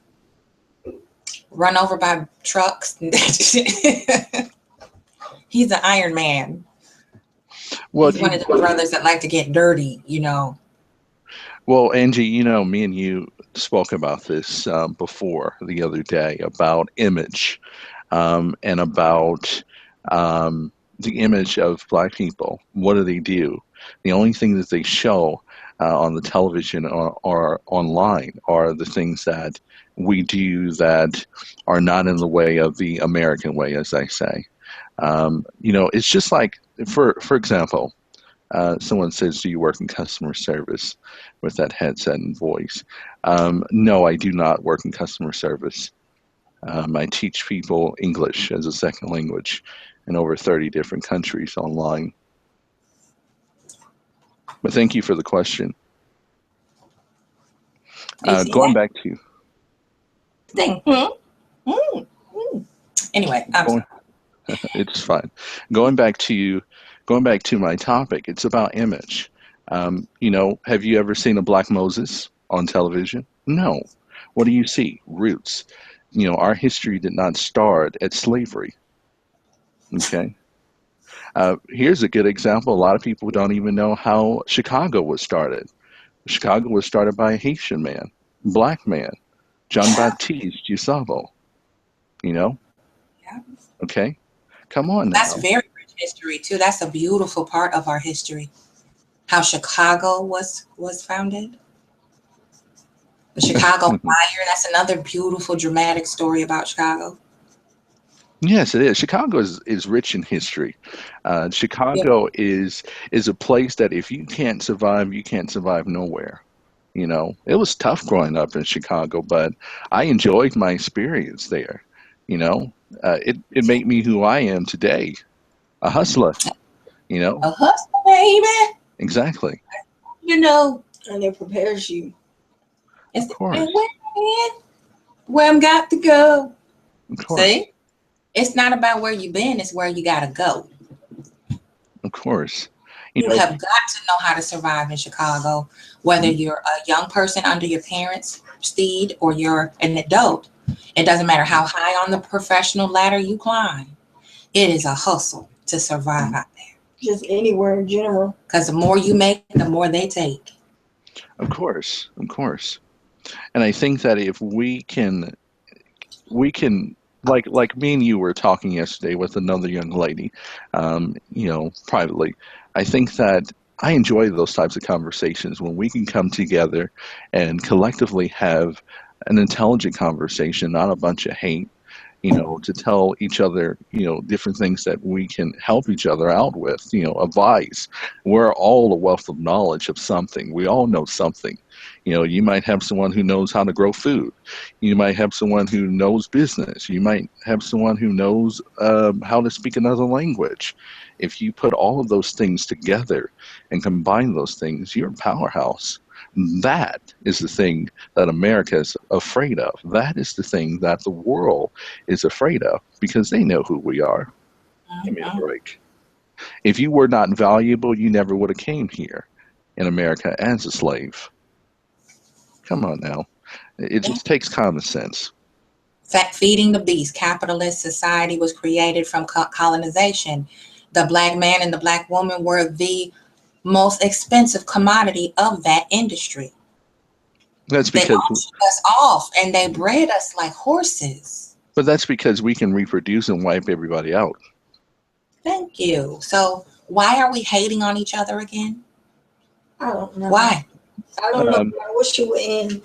S2: run over by trucks. He's an Iron Man. Well, he's one of the brothers that like to get dirty,
S3: Well, Angie, me and you spoke about this before the other day about image, and about the image of Black people. What do they do? The only thing that they show on the television or online are the things that we do that are not in the way of the American way, as I say. It's just like, for example, someone says, "Do you work in customer service?" with that headset and voice. No, I do not work in customer service. I teach people English as a second language in over 30 different countries online. But thank you for the question. Going back to
S2: thing. Anyway,
S3: it's fine. Going back to my topic, it's about image. Have you ever seen a Black Moses on television? No. What do you see? Roots. Our history did not start at slavery. Okay. Here's a good example. A lot of people don't even know how Chicago was started. Chicago was started by a Haitian man, black man, John Baptiste Gisavo.
S2: Yeah.
S3: Okay. Come on now.
S2: That's very rich history too. That's a beautiful part of our history. How Chicago was founded. The Chicago Fire. That's another beautiful, dramatic story about Chicago.
S3: Yes, it is. Chicago is rich in history. Chicago is a place that if you can't survive, you can't survive nowhere. It was tough growing up in Chicago, but I enjoyed my experience there. It made me who I am today, a hustler.
S2: A hustler, baby.
S3: Exactly.
S1: And it prepares you.
S3: Of course.
S2: Where I'm got to go.
S3: Of course.
S2: See? It's not about where you've been, it's where you gotta go.
S3: Of course.
S2: You have got to know how to survive in Chicago, whether you're a young person under your parents' steed or you're an adult. It doesn't matter how high on the professional ladder you climb. It is a hustle to survive out there.
S1: Just anywhere in general.
S2: Because the more you make, the more they take.
S3: Of course. And I think that if we can like me and you were talking yesterday with another young lady, privately. I think that I enjoy those types of conversations when we can come together and collectively have an intelligent conversation, not a bunch of hate, to tell each other, different things that we can help each other out with, advice. We're all a wealth of knowledge of something. We all know something. You might have someone who knows how to grow food. You might have someone who knows business. You might have someone who knows how to speak another language. If you put all of those things together and combine those things, you're a powerhouse. That is the thing that America is afraid of. That is the thing that the world is afraid of because they know who we are. Give me a break. If you were not valuable, you never would have came here in America as a slave. Come on now. It just takes common sense.
S2: Feeding the beast. Capitalist society was created from colonization. The black man and the black woman were the most expensive commodity of that industry.
S3: That's because
S2: they auctioned us off and they bred us like horses.
S3: But that's because we can reproduce and wipe everybody out.
S2: Thank you. So why are we hating on each other again?
S1: I don't know.
S2: Why?
S1: I don't know. I wish it would end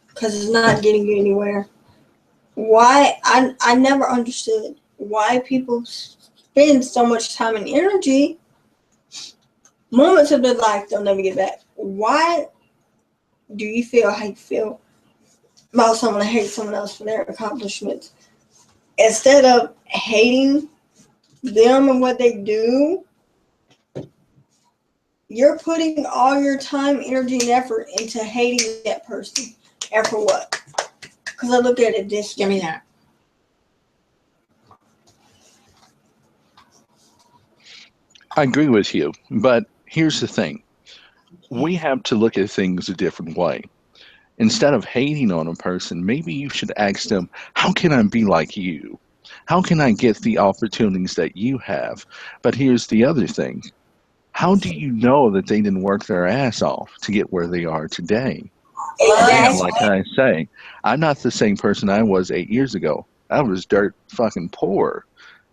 S1: because it's not getting you anywhere. Why? I never understood why people spend so much time and energy. Moments of their life they'll never get back. Why do you feel how you feel about someone that hates someone else for their accomplishments? Instead of hating them and what they do, you're putting all your time, energy, and effort into hating that person. And for what? Because I look at it this way.
S2: Give me that.
S3: I agree with you, but here's the thing. We have to look at things a different way. Instead of hating on a person, maybe you should ask them, how can I be like you? How can I get the opportunities that you have? But here's the other thing. How do you know that they didn't work their ass off to get where they are today? And like I say, I'm not the same person I was 8 years ago. I was dirt fucking poor.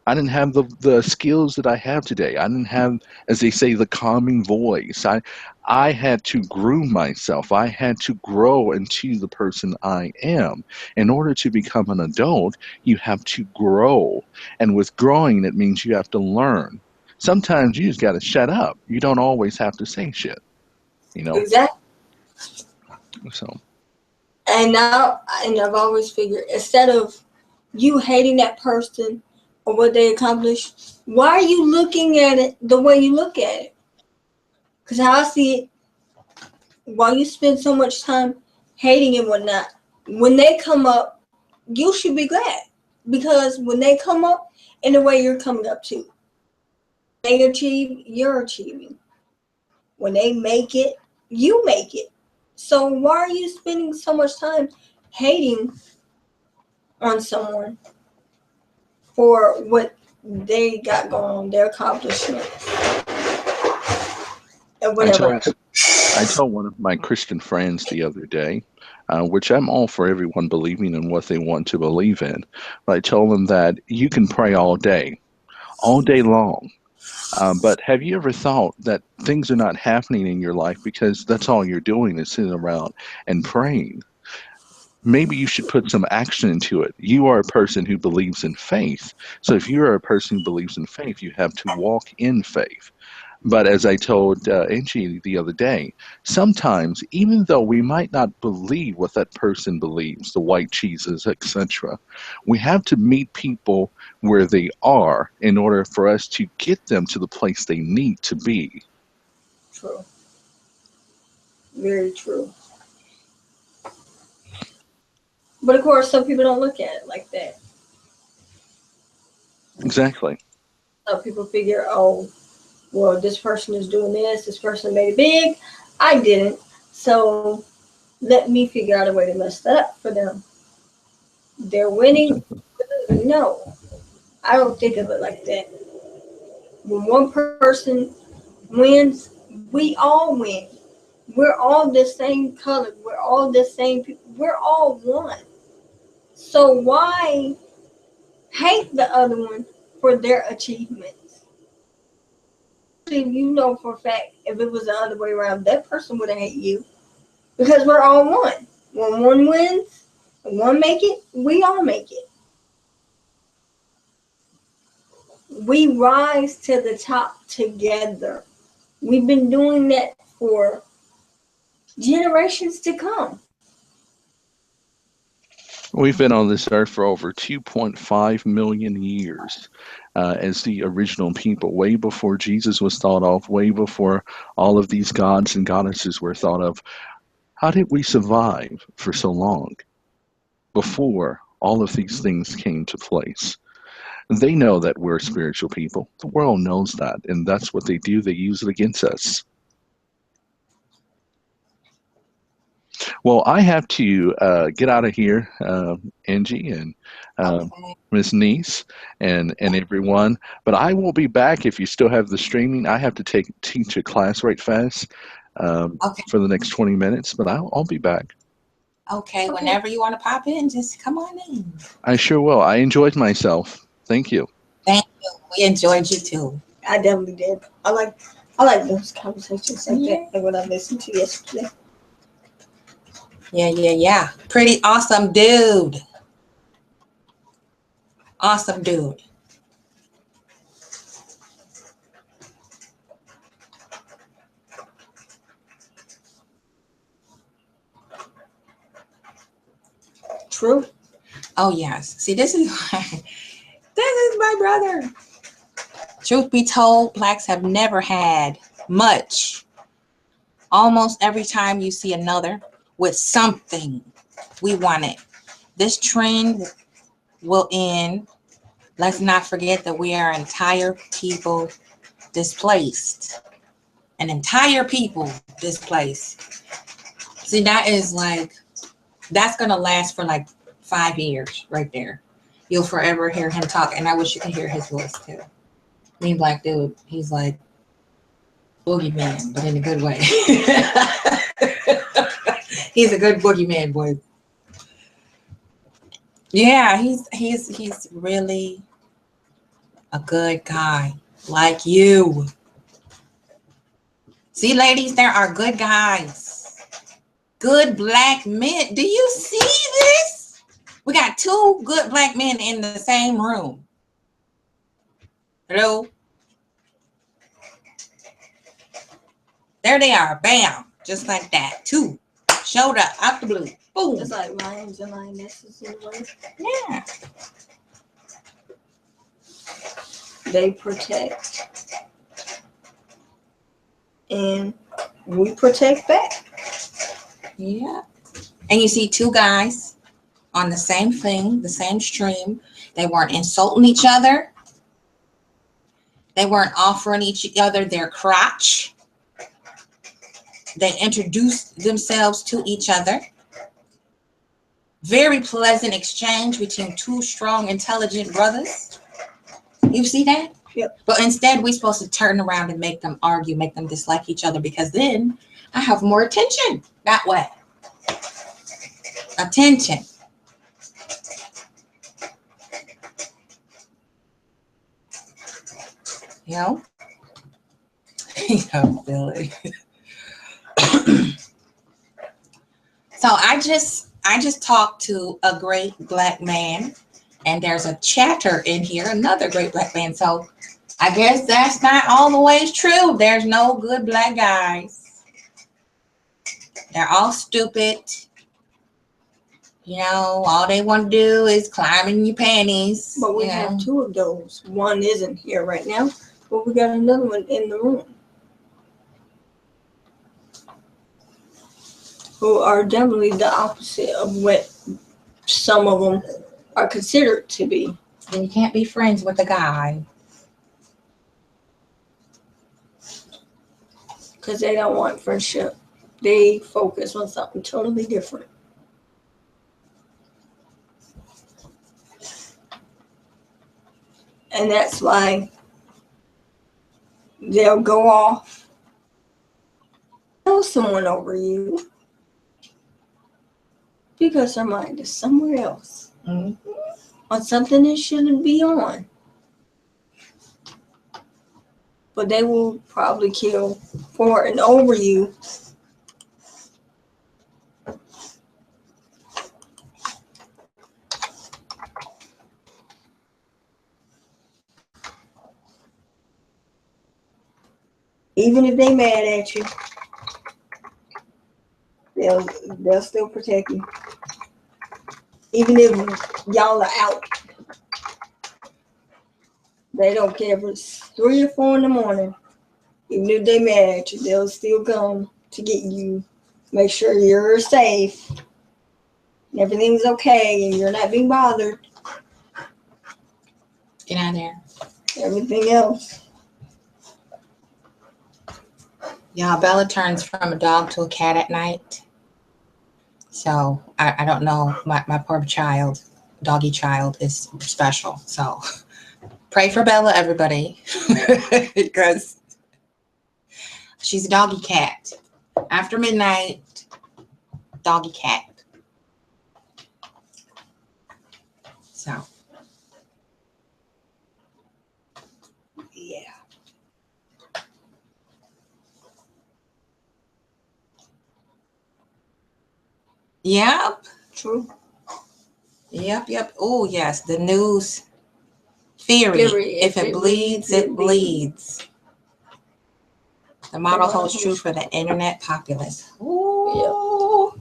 S3: I didn't have the skills that I have today. I didn't have, as they say, the calming voice. I had to groom myself. I had to grow into the person I am. In order to become an adult, you have to grow. And with growing, it means you have to learn. Sometimes you just got to shut up. You don't always have to say shit.
S1: Exactly.
S3: So.
S1: And I've always figured, instead of you hating that person or what they accomplished, why are you looking at it the way you look at it? Because how I see it, while you spend so much time hating and whatnot, when they come up you should be glad. Because when they come up in the way you're coming up to, they achieve, you're achieving. When they make it, you make it. So why are you spending so much time hating on someone for what they got going on, their accomplishments, and whatever else?
S3: I told one of my Christian friends the other day, which I'm all for everyone believing in what they want to believe in, but I told them that you can pray all day long. But have you ever thought that things are not happening in your life because that's all you're doing is sitting around and praying? Maybe you should put some action into it. You are a person who believes in faith. So if you're a person who believes in faith, you have to walk in faith. But as I told Angie the other day, sometimes, even though we might not believe what that person believes, the white cheeses, etc., we have to meet people where they are in order for us to get them to the place they need to be.
S1: True. Very true. But of course, some people don't look at it like that.
S3: Exactly.
S1: Some people figure, oh, well, this person is doing this person made it big, I didn't. So let me figure out a way to mess that up for them. They're winning. No, I don't think of it like that. When one person wins, we all win. We're all the same color. We're all the same people. We're all one. So why hate the other one for their achievements? You know for a fact, if it was the other way around, that person wouldn't hate you. Because we're all one. When one wins, and one make it, we all make it. We rise to the top together. We've been doing that for generations to come.
S3: We've been on this earth for over 2.5 million years as the original people, way before Jesus was thought of, way before all of these gods and goddesses were thought of. How did we survive for so long before all of these things came to place? They know that we're spiritual people. The world knows that, and that's what they do. They use it against us. Well, I have to get out of here, Angie and Miss Niece and everyone. But I will be back if you still have the streaming. I have to teach a class right fast for the next 20 minutes, but I'll be back.
S2: Okay, whenever you want to pop in, just come on in.
S3: I sure will. I enjoyed myself. Thank you.
S2: Thank you. We enjoyed you too.
S1: I definitely did. I like those conversations like that, like what I listened to yesterday.
S2: Yeah. Pretty awesome dude. Awesome dude.
S1: True.
S2: Oh yes. See, this is my brother. Truth be told, blacks have never had much. Almost every time you see another with something, we want it. This trend will end. Let's not forget that we are entire people displaced. An entire people displaced. See, that's going to last for like 5 years right there. You'll forever hear him talk, and I wish you could hear his voice too. Mean black dude, he's like boogeyman, but in a good way. He's a good boogeyman boy. Yeah, he's really a good guy, like you. See, ladies, there are good guys, good black men. Do you see this? We got 2 good black men in the same room. Hello? There they are. Bam. Just like that. 2. Showed up out the blue. Boom.
S1: It's like lions and lionesses in the way.
S2: Yeah.
S1: They protect. And we protect back.
S2: Yeah. And you see 2 guys on the same thing, the same stream. They weren't insulting each other. They weren't offering each other their crotch. They introduced themselves to each other. Very pleasant exchange between two strong, intelligent brothers. You see that?
S1: Yep.
S2: But instead, we're supposed to turn around and make them argue, make them dislike each other, because then I have more attention that way. Attention. You know? You know, Billy. So I just talked to a great black man, and there's a chatter in here, another great black man. So I guess that's not all the ways true. There's no good black guys. They're all stupid. You know, all they want to do is climb in your panties.
S1: But we have two of those. One isn't here right now, but we got another one in the room, who are definitely the opposite of what some of them are considered to be.
S2: And you can't be friends with a guy.
S1: Because they don't want friendship. They focus on something totally different. And that's why they'll go off, tell someone over you, because their mind is somewhere else.
S2: Mm-hmm.
S1: On something it shouldn't be on. But they will probably kill for and over you. Even if they mad at you, they'll still protect you. Even if y'all are out. They don't care if it's 3 or 4 in the morning. Even if they mad at you, they'll still come to get you. Make sure you're safe. And everything's okay and you're not being bothered.
S2: Get out of there.
S1: Everything else.
S2: Yeah, Bella turns from a dog to a cat at night. So I don't know. My poor child, doggy child, is special. So pray for Bella, everybody. Because she's a doggy cat. After midnight, doggy cat. So. Yeah. Yep.
S1: True.
S2: Yep. Oh, yes. The news theory. If it bleeds, it bleeds. The model holds true for the internet populace. Ooh.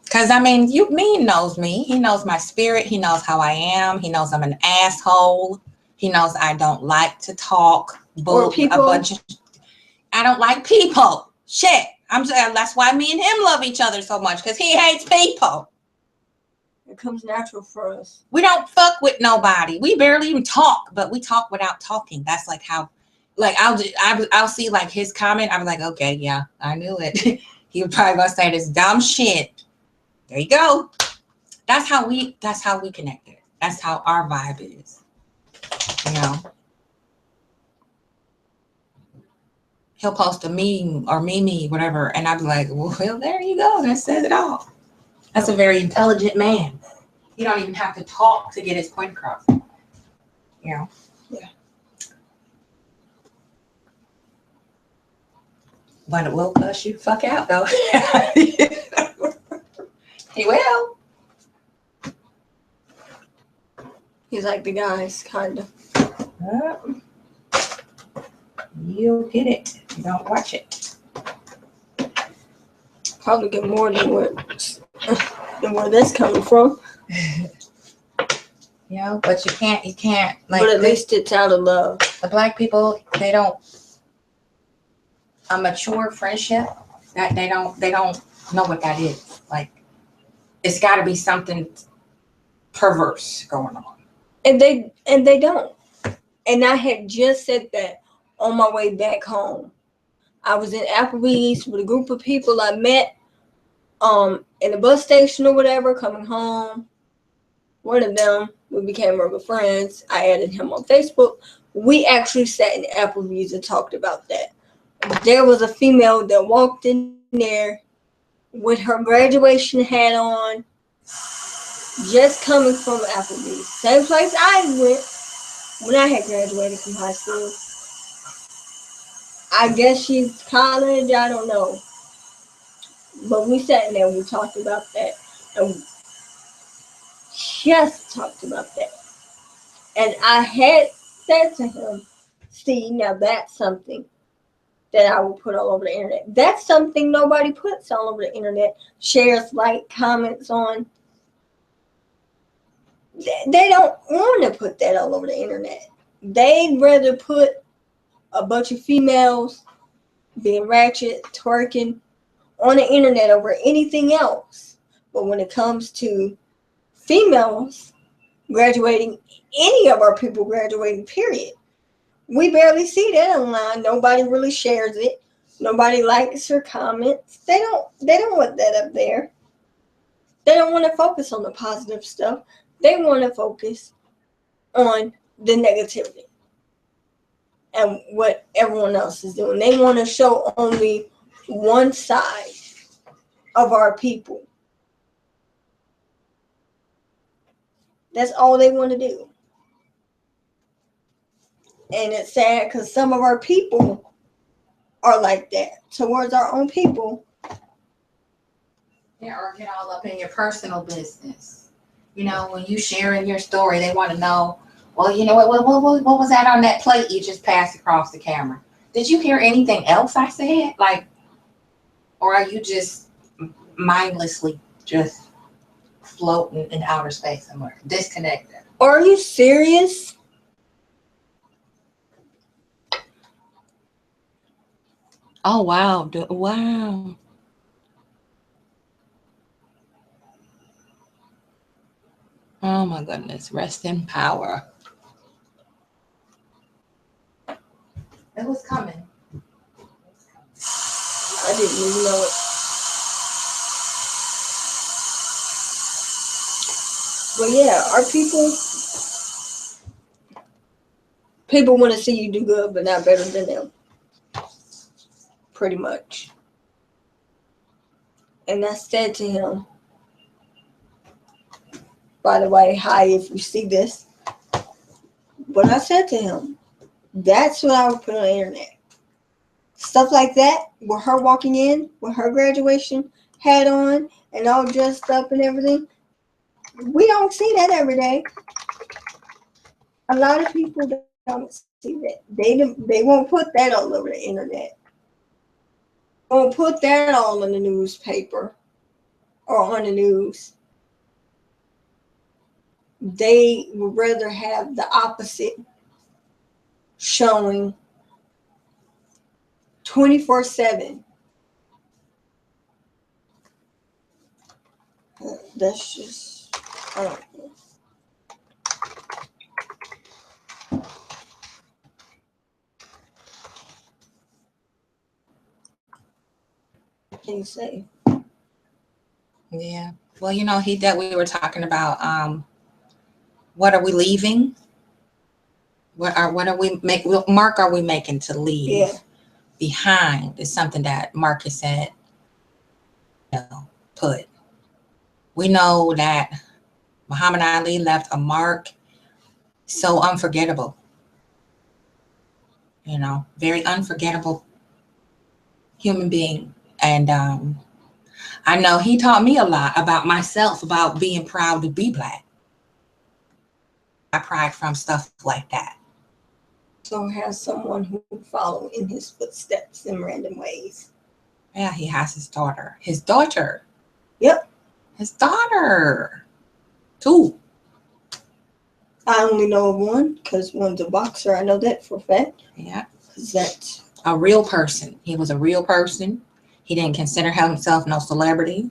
S2: Because, I mean, Mean knows me. He knows my spirit. He knows how I am. He knows I'm an asshole. He knows I don't like to talk. I don't like people. Shit. That's why me and him love each other so much, because he hates people.
S1: It comes natural for us.
S2: We don't fuck with nobody. We barely even talk, but we talk without talking. That's like how, like, I'll see like his comment. I'm like, okay, yeah, I knew it. He was probably gonna say this dumb shit. There you go. That's how we connected. That's how our vibe is. You know. He'll post a meme or meme, whatever, and I'd be like, well, there you go. That says it all. That's a very intelligent man. He don't even have to talk to get his point across. You know?
S1: Yeah.
S2: But it will cuss you the fuck out, though. He will.
S1: He's like the guys, kind of.
S2: You'll get it. You don't watch it.
S1: Probably get more than where that's coming from.
S2: You know, but you can't like,
S1: but at least it's out of love.
S2: The black people, they don't, a mature friendship, that they don't know what that is. Like, it's got to be something perverse going on.
S1: And they don't. And I had just said that on my way back home. I was in Applebee's with a group of people I met in the bus station or whatever, coming home. One of them, we became real good friends. I added him on Facebook. We actually sat in Applebee's and talked about that. There was a female that walked in there with her graduation hat on, just coming from Applebee's. Same place I went when I had graduated from high school. I guess she's college, I don't know. But we sat in there and we talked about that. And we just talked about that. And I had said to him, see, now that's something that I will put all over the internet. That's something nobody puts all over the internet. Shares, like, comments on. They don't want to put that all over the internet. They'd rather put a bunch of females being ratchet, twerking on the internet over anything else. But when it comes to females graduating, any of our people graduating, period, we barely see that online. Nobody really shares it. Nobody likes or comments. They don't want that up there. They don't want to focus on the positive stuff. They want to focus on the negativity and what everyone else is doing. They want to show only one side of our people. That's all they want to do. And it's sad because some of our people are like that towards our own people.
S2: Yeah, or get all up in your personal business. You know, when you sharing your story, they want to know, well, you know, what was that on that plate you just passed across the camera? Did you hear anything else I said? Like, or are you just mindlessly just floating in outer space somewhere, disconnected?
S1: Are you serious?
S2: Oh, wow. Wow. Oh, my goodness. Rest in power. It was coming.
S1: I didn't even know it. But yeah, our people want to see you do good, but not better than them. Pretty much. And I said to him, by the way, hi, if you see this. But I said to him, that's what I would put on the internet. Stuff like that, with her walking in, with her graduation hat on, and all dressed up and everything. We don't see that every day. A lot of people don't see that. They won't put that all over the internet. Won't put that all in the newspaper or on the news. They would rather have the opposite showing 24/7. That's just, I don't know. What can you say?
S2: Yeah. Well, you know, we were talking about what are we leaving? What mark are we making to leave behind is something that Marcus said, put. We know that Muhammad Ali left a mark so unforgettable. You know, very unforgettable human being. And I know he taught me a lot about myself, about being proud to be Black. I pride from stuff like that.
S1: So has someone who follow in his footsteps in random ways.
S2: Yeah, he has his daughter. His daughter.
S1: Yep.
S2: His daughter. 2.
S1: I only know of one because one's a boxer. I know that for a fact.
S2: Yeah.
S1: Because that's
S2: a real person. He was a real person. He didn't consider himself no celebrity.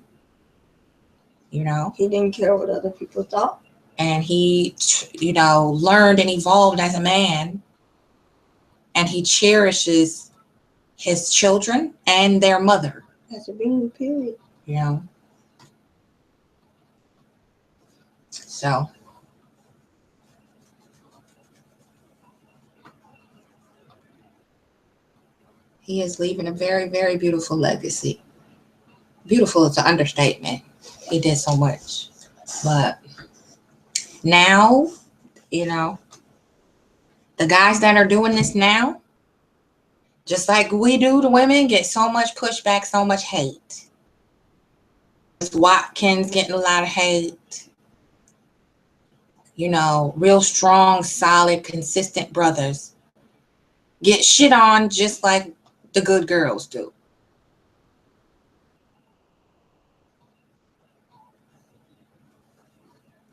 S2: you know.
S1: He didn't care what other people thought.
S2: And he, you know, learned and evolved as a man. And he cherishes his children and their mother.
S1: As a being, period.
S2: You know. So. He is leaving a very, very beautiful legacy. Beautiful is an understatement. He did so much. But now, you know, the guys that are doing this now, just like we do, the women get so much pushback, so much hate. Watkins getting a lot of hate. You know, real strong, solid, consistent brothers get shit on just like the good girls do.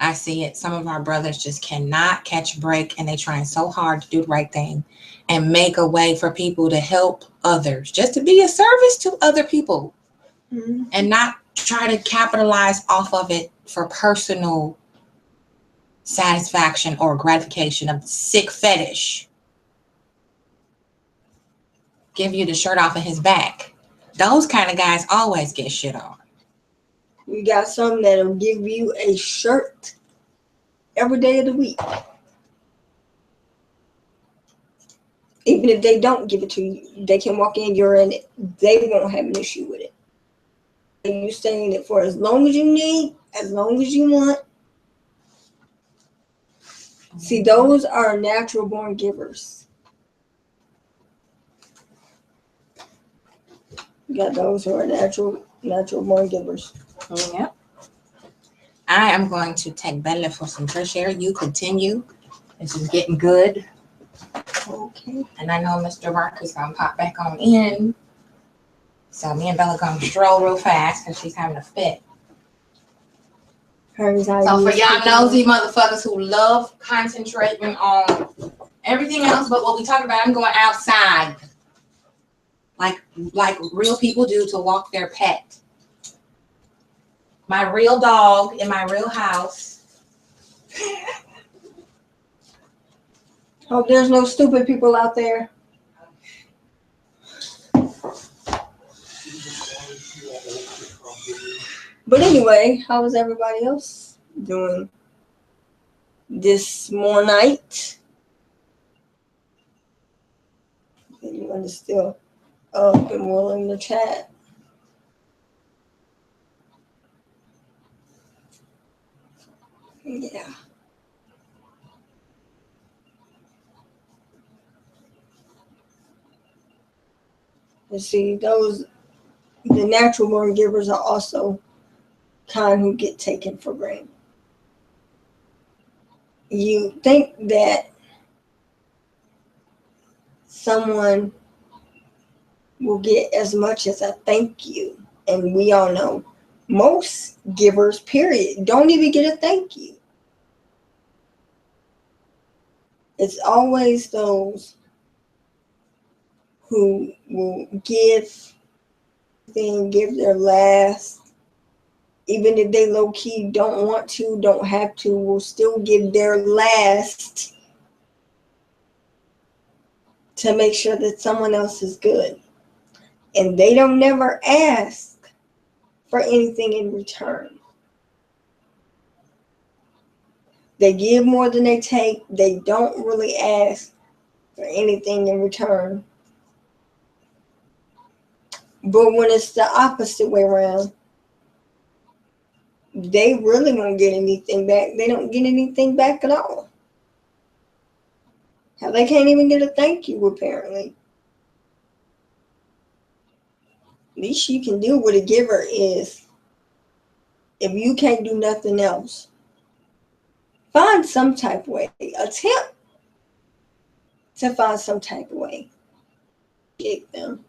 S2: I see it. Some of our brothers just cannot catch a break, and they're trying so hard to do the right thing and make a way for people to help others, just to be a service to other people, and not try to capitalize off of it for personal satisfaction or gratification of sick fetish. Give you the shirt off of his back. Those kind of guys always get shit on.
S1: We got some that'll give you a shirt every day of the week. Even if they don't give it to you, they can walk in, you're in it. They won't have an issue with it. And you stay in it for as long as you need, as long as you want. See, those are natural born givers. You got those who are natural born givers.
S2: Yep. I am going to take Bella for some fresh air. You continue. This is getting good.
S1: Okay.
S2: And I know Mr. Marcus gonna pop back on in. So me and Bella gonna stroll real fast because she's having a fit. So for y'all nosy motherfuckers who love concentrating on everything else but what we talk about, I'm going outside. Like real people do to walk their pet. My real dog in my real house.
S1: Hope there's no stupid people out there. But anyway, how is everybody else doing this night? Anyone is still up and willing to chat? Yeah. And see, the natural born givers are also kind who get taken for granted. You think that someone will get as much as a thank you, and we all know most givers, period, don't even get a thank you. It's always those who will give their last, even if they low-key don't want to, don't have to, will still give their last to make sure that someone else is good. And they don't never ask for anything in return. They give more than they take. They don't really ask for anything in return. But when it's the opposite way around, they really won't get anything back. They don't get anything back at all. Hell, they can't even get a thank you, apparently. Least you can do with a giver is, if you can't do nothing else, find some type of way. Attempt to find some type of way. Get them.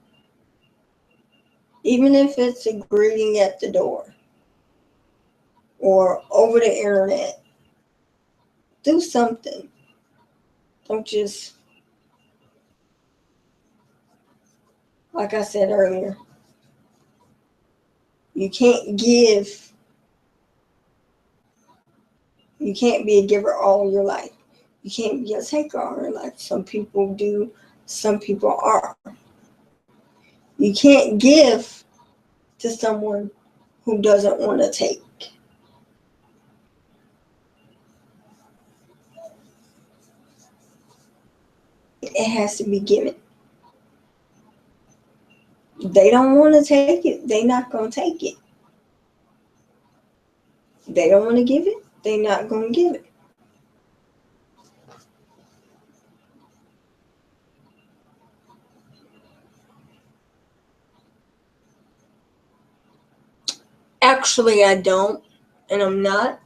S1: Even if it's a greeting at the door or over the internet. Do something. Don't just, like I said earlier, you can't give You can't be a giver all your life. You can't be a taker all your life. Some people do, some people are. You can't give to someone who doesn't want to take. It has to be given. They don't want to take it, they're not going to take it. They don't want to give it, they're not going to give it. Actually, I don't, and I'm not.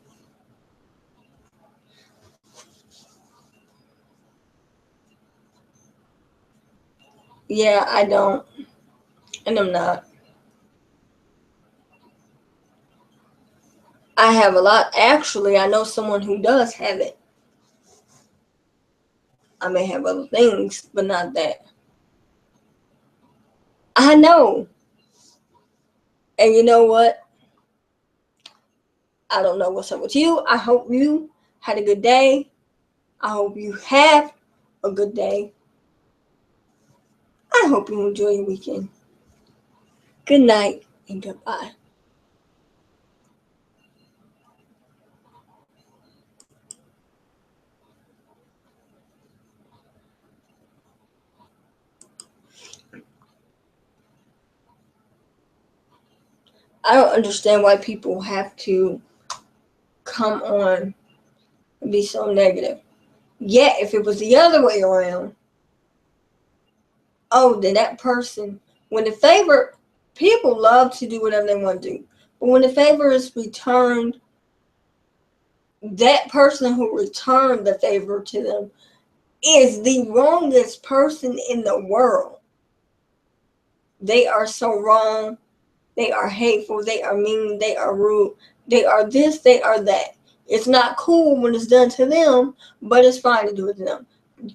S1: Yeah, I don't, and I'm not. I have a lot. Actually, I know someone who does have it. I may have other things, but not that. I know. And you know what? I don't know what's up with you. I hope you had a good day. I hope you have a good day. I hope you enjoy your weekend. Good night and goodbye. I don't understand why people have to come on and be so negative. Yet, if it was the other way around, oh, then that person, when the favor, people love to do whatever they want to do. But when the favor is returned, that person who returned the favor to them is the wrongest person in the world. They are so wrong. They are hateful. They are mean. They are rude. They are this. They are that. It's not cool when it's done to them, but it's fine to do it to them.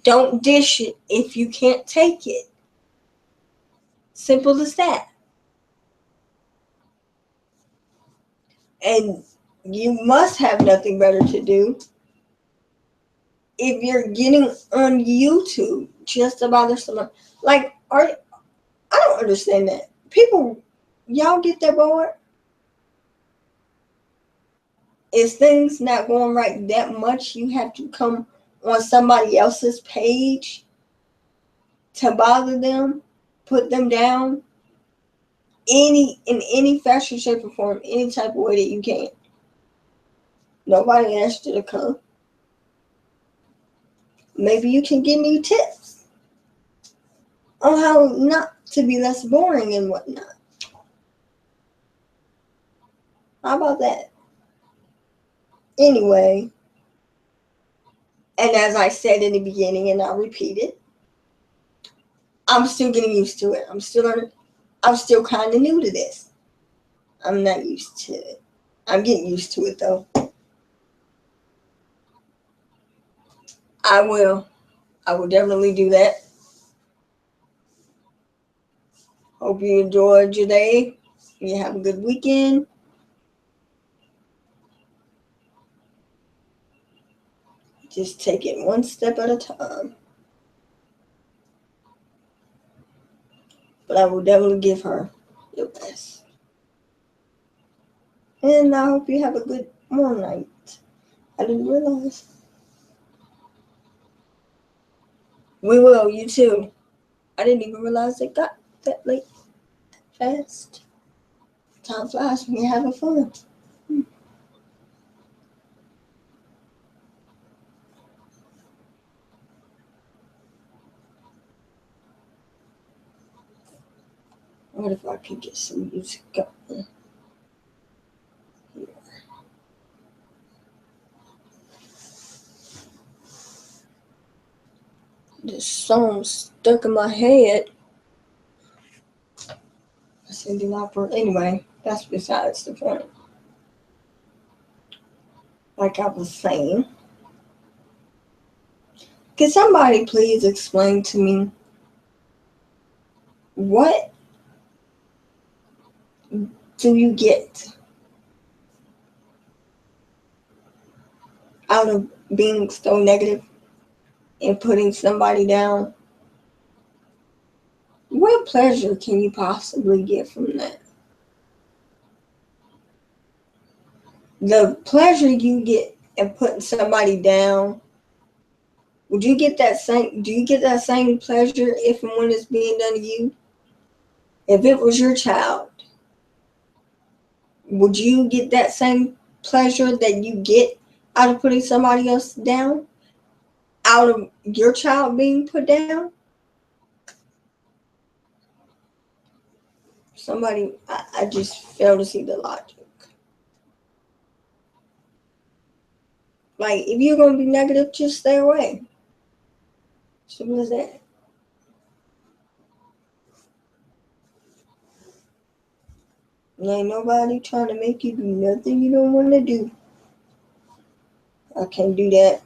S1: Don't dish it if you can't take it. Simple as that. And you must have nothing better to do if you're getting on YouTube just to bother someone. Like, I don't understand that. People, y'all get that bored? Is things not going right that much you have to come on somebody else's page to bother them, put them down, in any fashion, shape, or form, any type of way that you can? Nobody asked you to come. Maybe you can give me tips on how not to be less boring and whatnot. How about that? Anyway, and as I said in the beginning, and I'll repeat it, I'm still getting used to it. I'm still kind of new to this. I'm not used to it. I'm getting used to it though. I will definitely do that. Hope you enjoyed your day. You have a good weekend. Just take it one step at a time. But I will definitely give her your best. And I hope you have a good morning night. I didn't realize. We will, you too. I didn't even realize it got that late fast. Time flies when you're having fun. What if I could get some music going? Here. This song stuck in my head. Cindy Lauper. Anyway, that's besides the point. Like I was saying, can somebody please explain to me what do you get out of being so negative and putting somebody down, what pleasure can you possibly get from that? The pleasure you get in putting somebody down, would you get that same? Do you get that same pleasure if and when it's being done to you? If it was your child, would you get that same pleasure that you get out of putting somebody else down? Out of your child being put down? I just fail to see the logic. Like, if you're going to be negative, just stay away. Simple as that. There ain't nobody trying to make you do nothing you don't want to do. I can't do that.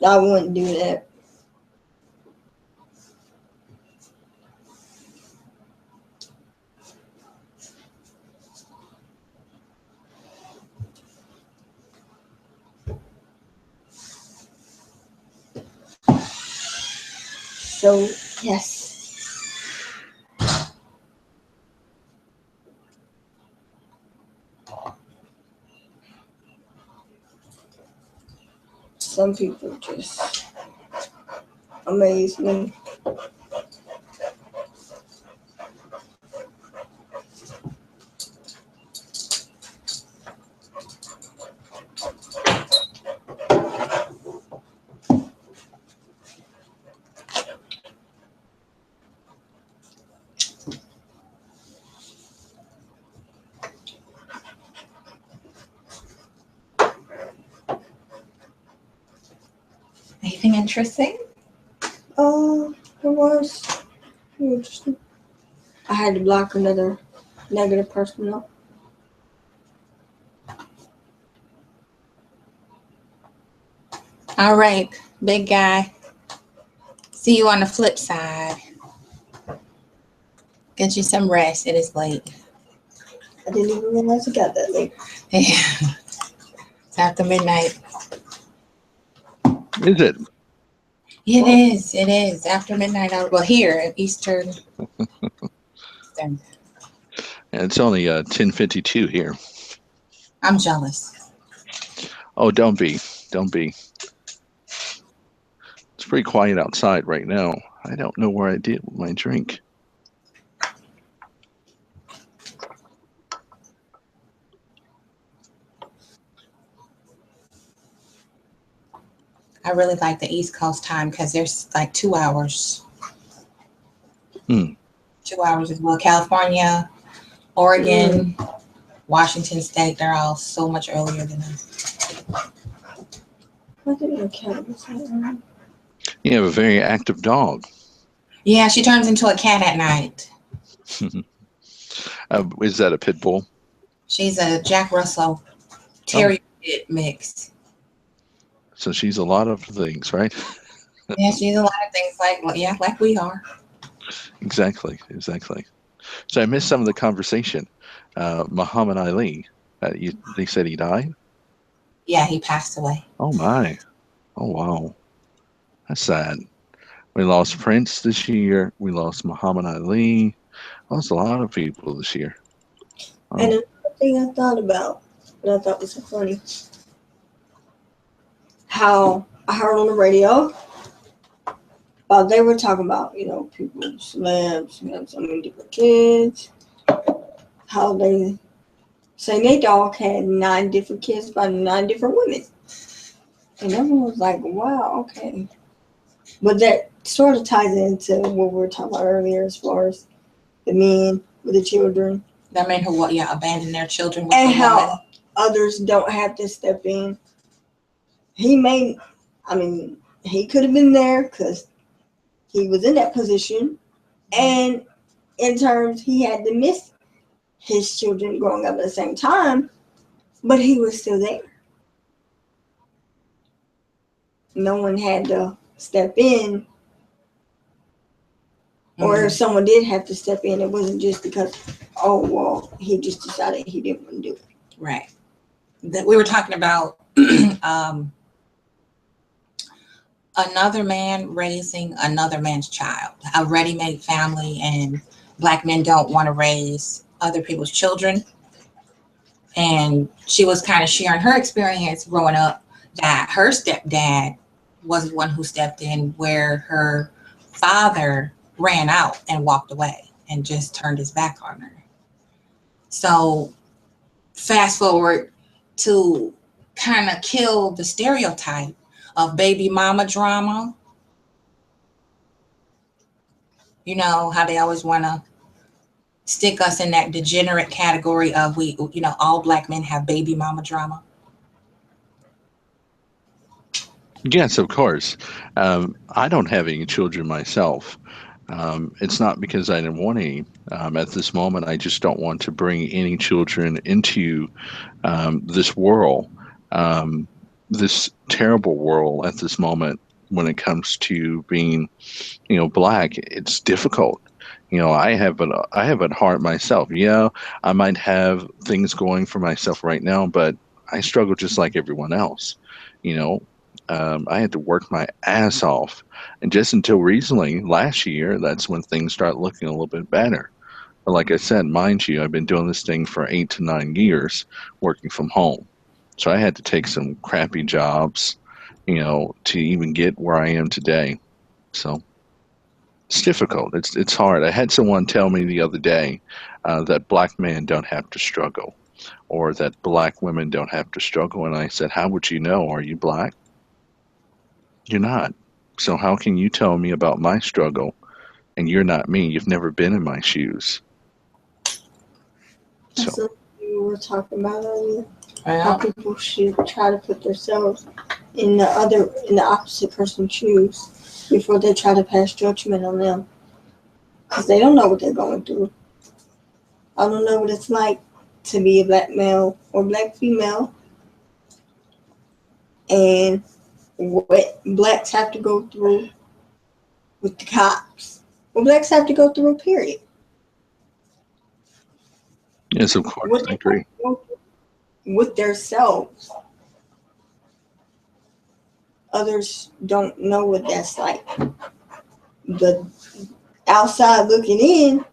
S1: I wouldn't do that. So, yes. Some people just amaze me.
S2: Anything interesting?
S1: It was interesting. I had to block another negative person up.
S2: All right, big guy. See you on the flip side. Get you some rest. It is late.
S1: I didn't even realize it got that late.
S2: Yeah. It's after midnight.
S3: Is it?
S2: It is. It is after midnight. Well, here at Eastern.
S3: And it's only 10:52 here.
S2: I'm jealous.
S3: Oh, don't be. Don't be. It's pretty quiet outside right now. I don't know where I did with my drink.
S2: I really like the East Coast time because there's like 2 hours. 2 hours as well. California, Oregon, Washington State, they're all so much earlier than us.
S1: I think the cat was like,
S3: You have a very active dog.
S2: Yeah, she turns into a cat at night.
S3: Is that a pit bull?
S2: She's a Jack Russell Terrier mix.
S3: So she's a lot of things, right?
S2: Yeah, she's a lot of things like we are.
S3: Exactly. So I missed some of the conversation. Muhammad Ali, they said he died?
S2: Yeah, he passed away.
S3: Oh, my. Oh, wow. That's sad. We lost Prince this year. We lost Muhammad Ali. Lost a lot of people this year. Oh.
S1: And another thing I thought about, and I thought was so funny, how I heard on the radio, they were talking about, people, celebs, have so many different kids, how they say their dog had 9 different kids by 9 different women. And everyone was like, wow, okay. But that sort of ties into what we were talking about earlier as far as the men with the children.
S2: The men who abandon their children. With
S1: and how others don't have to step in. He could have been there because he was in that position. And in terms, he had to miss his children growing up at the same time, but he was still there. No one had to step in, or if someone did have to step in, it wasn't just because, he just decided he didn't want to do it.
S2: Right. That we were talking about um, another man raising another man's child, a ready-made family, and Black men don't want to raise other people's children. And she was kind of sharing her experience growing up, that her stepdad was the one who stepped in where her father ran out and walked away and just turned his back on her. So fast forward to kind of kill the stereotype of baby mama drama. You know how they always want to stick us in that degenerate category of all Black men have baby mama drama.
S3: Yes, of course. I don't have any children myself. It's not because I didn't want any. At this moment, I just don't want to bring any children into this world, this terrible world at this moment when it comes to being, Black. It's difficult. I have it hard myself. Yeah, I might have things going for myself right now, but I struggle just like everyone else. You know, I had to work my ass off, and just until recently, last year, that's when things start looking a little bit better. But like I said, mind you, I've been doing this thing for 8 to 9 years, working from home. So I had to take some crappy jobs, to even get where I am today. So it's difficult. It's hard. I had someone tell me the other day that Black men don't have to struggle, or that Black women don't have to struggle. And I said, how would you know? Are you Black? You're not. So how can you tell me about my struggle and you're not me? You've never been in my shoes.
S1: That's
S3: So
S1: what you were talking about earlier.
S2: Yeah.
S1: How people should try to put themselves in the opposite person's shoes before they try to pass judgment on them, because they don't know what they're going through. I don't know what it's like to be a Black male or Black female, and what Blacks have to go through with the cops. What Blacks have to go through, period.
S3: yes, of course, I agree.
S1: With themselves. Others don't know what that's like. The outside looking in,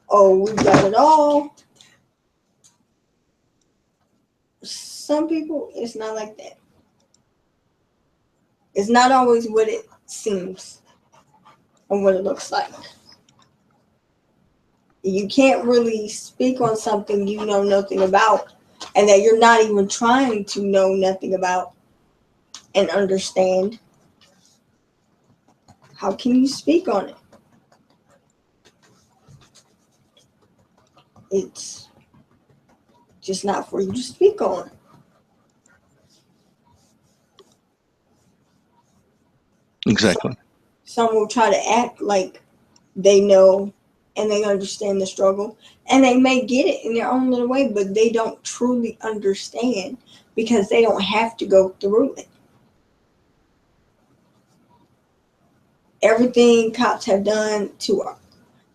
S1: oh, we got it all. Some people, it's not like that. It's not always what it seems or what it looks like. You can't really speak on something you know nothing about and that you're not even trying to know nothing about and understand. How can you speak on it? It's just not for you to speak on.
S3: Exactly.
S1: Some will try to act like they know and they understand the struggle, and they may get it in their own little way, but they don't truly understand because they don't have to go through it. Everything cops have done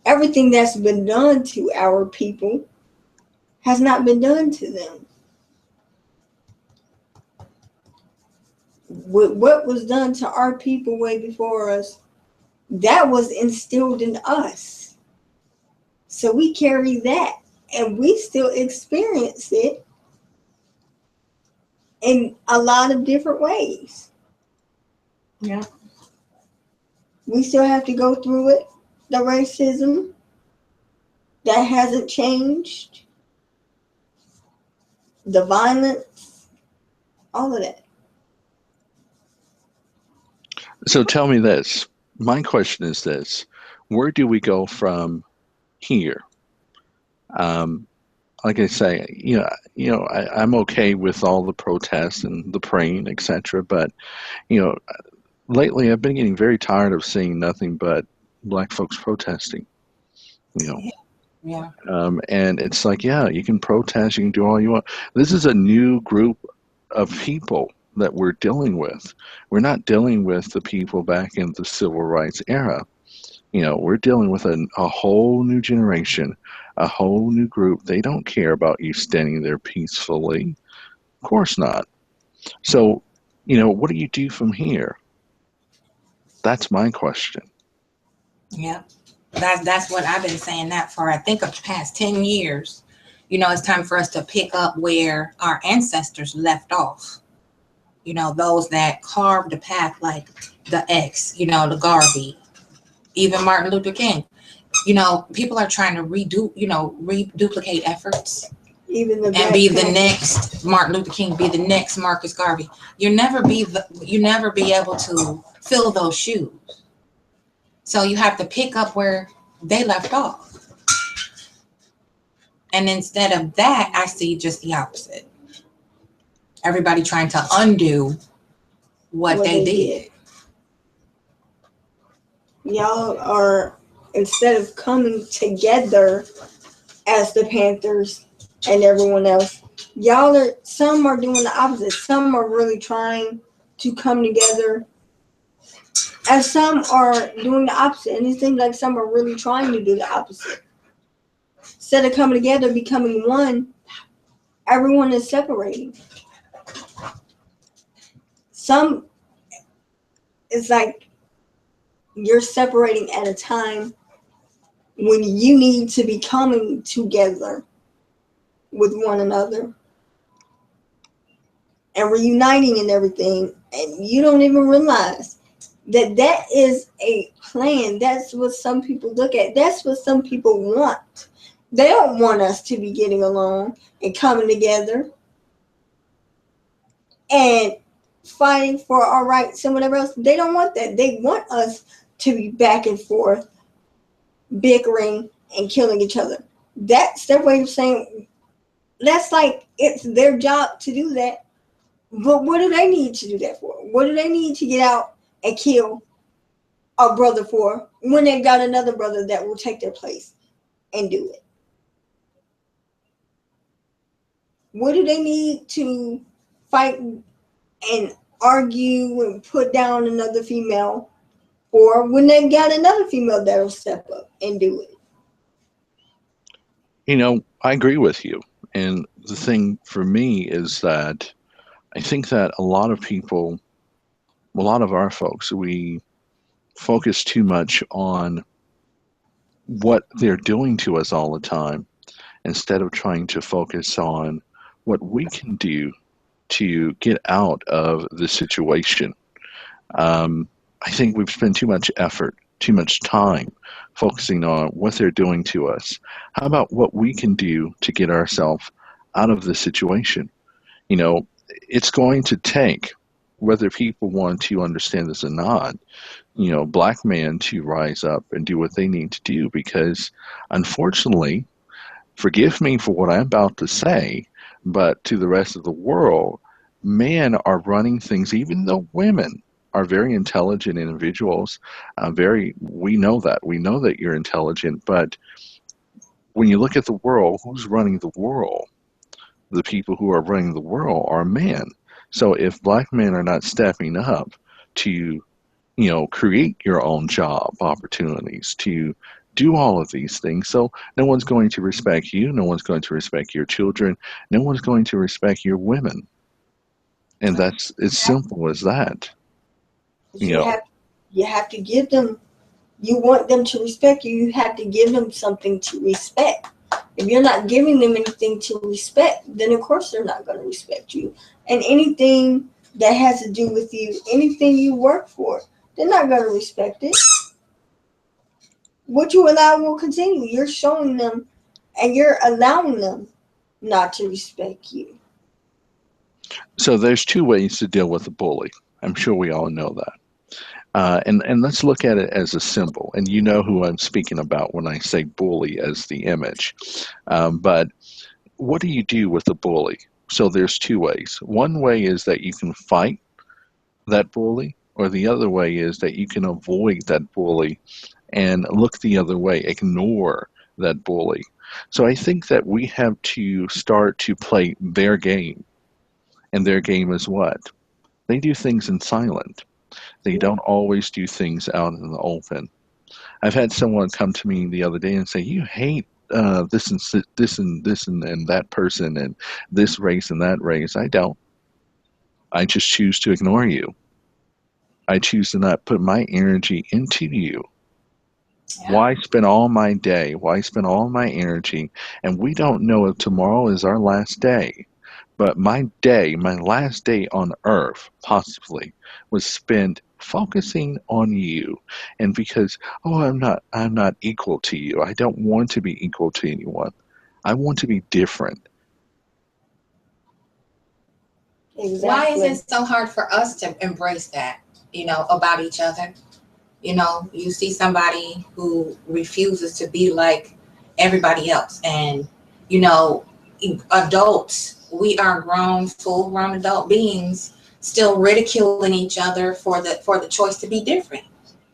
S1: everything that's been done to our people has not been done to them. What was done to our people way before us, that was instilled in us. So we carry that, and we still experience it in a lot of different ways.
S2: Yeah.
S1: We still have to go through it. The racism, that hasn't changed. The violence, all of that.
S3: So tell me this. My question is this: where do we go from here? Like I say, I'm okay with all the protests and the praying, etc. But lately I've been getting very tired of seeing nothing but Black folks protesting.
S2: Yeah.
S3: And it's like, yeah, you can protest, you can do all you want. This is a new group of people that we're dealing with. We're not dealing with the people back in the civil rights era. We're dealing with a whole new generation, a whole new group. They don't care about you standing there peacefully. Of course not. So, what do you do from here? That's my question.
S2: Yeah. That's what I've been saying that for, I think, the past 10 years. It's time for us to pick up where our ancestors left off. Those that carved the path, like the X, the Garvey, even Martin Luther King. People are trying to reduplicate efforts.
S1: Even the
S2: and be the next Martin Luther King, be the next Marcus Garvey. You never be able to fill those shoes. So you have to pick up where they left off. And instead of that, I see just the opposite. Everybody trying to undo what they did.
S1: Y'all are, instead of coming together as the Panthers and everyone else, some are doing the opposite. Some are really trying to come together, and some are doing the opposite. And it seems like some are really trying to do the opposite. Instead of coming together, becoming one, everyone is separating. Some, it's like you're separating at a time when you need to be coming together with one another and reuniting and everything, and you don't even realize that is a plan. That's what some people look at. That's what some people want. They don't want us to be getting along and coming together and fighting for our rights and whatever else. They don't want that. They want us to be back and forth, bickering and killing each other. That's their way of saying, that's like it's their job to do that. But what do they need to do that for? What do they need to get out and kill a brother for when they've got another brother that will take their place and do it? What do they need to fight and argue and put down another female for when they've got another female that'll step up and do it?
S3: I agree with you. And the thing for me is that I think that a lot of our folks, we focus too much on what they're doing to us all the time instead of trying to focus on what we can do to get out of the situation. I think we've spent too much effort, too much time focusing on what they're doing to us. How about what we can do to get ourselves out of the situation? It's going to take, whether people want to understand this or not, black men to rise up and do what they need to do, because unfortunately, forgive me for what I'm about to say, but to the rest of the world, men are running things, even though women are very intelligent individuals. We know that you're intelligent, but when you look at the world, who's running the world? The people who are running the world are men. So if black men are not stepping up to, create your own job opportunities, to do all of these things, so no one's going to respect you, no one's going to respect your children, no one's going to respect your women. And that's as simple as that.
S1: You have to give them, you want them to respect you, you have to give them something to respect. If you're not giving them anything to respect, then of course they're not going to respect you. And anything that has to do with you, anything you work for, they're not going to respect it. What you allow will continue. You're showing them and you're allowing them not to respect you.
S3: So there's two ways to deal with a bully. I'm sure we all know that. And let's look at it as a symbol. And you know who I'm speaking about when I say bully as the image. But what do you do with a bully? So there's two ways. One way is that you can fight that bully, or the other way is that you can avoid that bully and look the other way, ignore that bully. So I think that we have to start to play their game. And their game is what? They do things in silence. They don't always do things out in the open. I've had someone come to me the other day and say, "You hate this and this and this and that person and this race and that race." I don't. I just choose to ignore you. I choose to not put my energy into you.
S2: Yeah.
S3: Why spend all my day? Why spend all my energy? And we don't know if tomorrow is our last day. But my day, my last day on earth, possibly, was spent focusing on you. And because, oh, I'm not equal to you. I don't want to be equal to anyone. I want to be different.
S1: Exactly.
S2: Why is it so hard for us to embrace that, about each other? You see somebody who refuses to be like everybody else. And, adults, we are grown, full-grown adult beings still ridiculing each other for the choice to be different.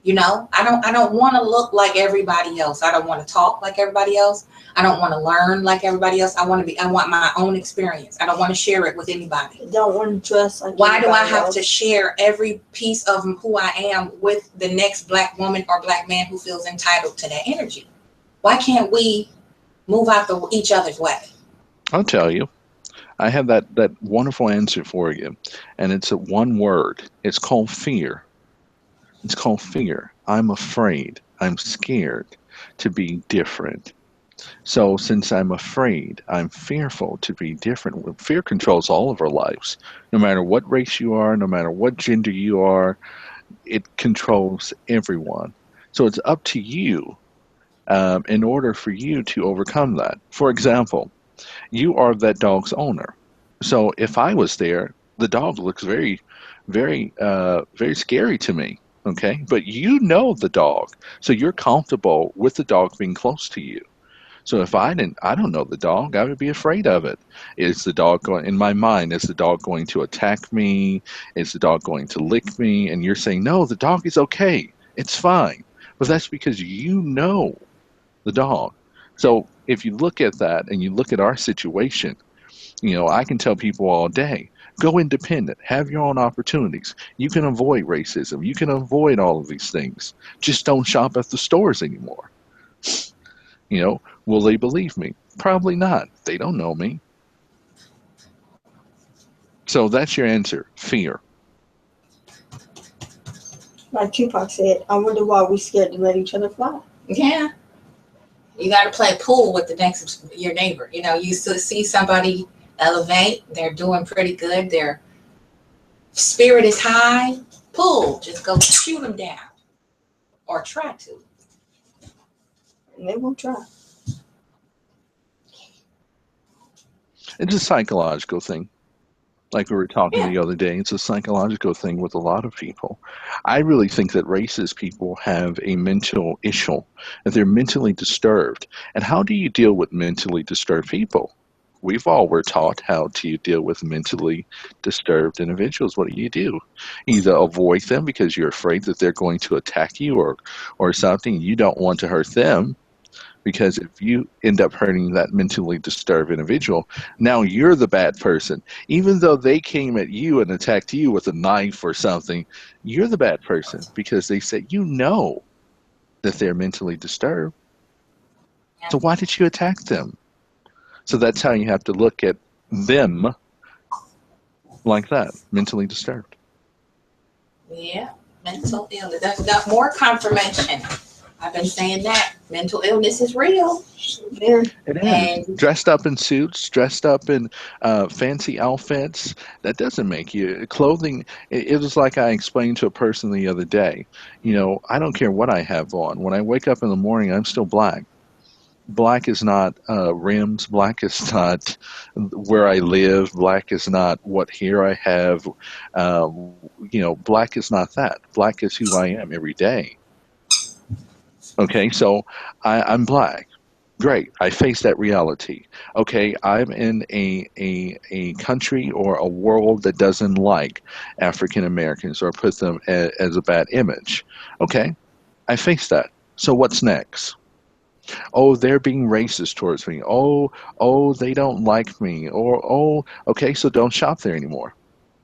S2: I don't want to look like everybody else. I don't want to talk like everybody else. I don't want to learn like everybody else. I want my own experience. I don't want to share it with anybody.
S1: I don't want to dress like
S2: Why do I have
S1: else
S2: to share every piece of who I am with the next Black woman or Black man who feels entitled to that energy? Why can't we move out each other's way?
S3: I'll tell you. I have that wonderful answer for you. And it's one word. It's called fear. It's called fear. I'm afraid. I'm scared to be different. So since I'm afraid, I'm fearful to be different. Fear controls all of our lives. No matter what race you are, no matter what gender you are, it controls everyone. So it's up to you in order for you to overcome that. For example, you are that dog's owner. So if I was there, the dog looks very, very, very scary to me. Okay, but you know the dog, so you're comfortable with the dog being close to you. So if I don't know the dog, I would be afraid of it. Is the dog going, in my mind, is the dog going to attack me? Is the dog going to lick me? And you're saying, no, the dog is okay. It's fine. But that's because you know the dog. So if you look at that and you look at our situation, I can tell people all day, go independent, have your own opportunities. You can avoid racism. You can avoid all of these things. Just don't shop at the stores anymore. Will they believe me? Probably not. They don't know me. So that's your answer. Fear.
S1: Like Tupac said, I wonder why we're scared to let each other fly.
S2: Yeah. You got to play pool with your neighbor. You see somebody elevate, they're doing pretty good, their spirit is high, pool, just go shoot them down or try to.
S1: And they won't try.
S3: It's a psychological thing. Like we were talking the other day, it's a psychological thing with a lot of people. I really think that racist people have a mental issue, that they're mentally disturbed. And how do you deal with mentally disturbed people? We've all were taught how to deal with mentally disturbed individuals. What do? Either avoid them because you're afraid that they're going to attack you or something. You don't want to hurt them. Because if you end up hurting that mentally disturbed individual, now you're the bad person. Even though they came at you and attacked you with a knife or something, you're the bad person because they said that they're mentally disturbed. So why did you attack them? So that's how you have to look at them like that, mentally disturbed.
S2: Yeah, mental illness. That's got more confirmation. I've been saying that mental illness is real.
S3: It is. Dressed up in suits, dressed up in fancy outfits. That doesn't make you clothing. It was like I explained to a person the other day. I don't care what I have on. When I wake up in the morning, I'm still black. Black is not rims. Black is not where I live. Black is not what hair I have. Black is not that. Black is who I am every day. Okay, so I'm black. Great, I face that reality. Okay, I'm in a country or a world that doesn't like African Americans or put them as a bad image. Okay, I face that. So what's next? Oh, they're being racist towards me. Oh, they don't like me. Or, okay, so don't shop there anymore.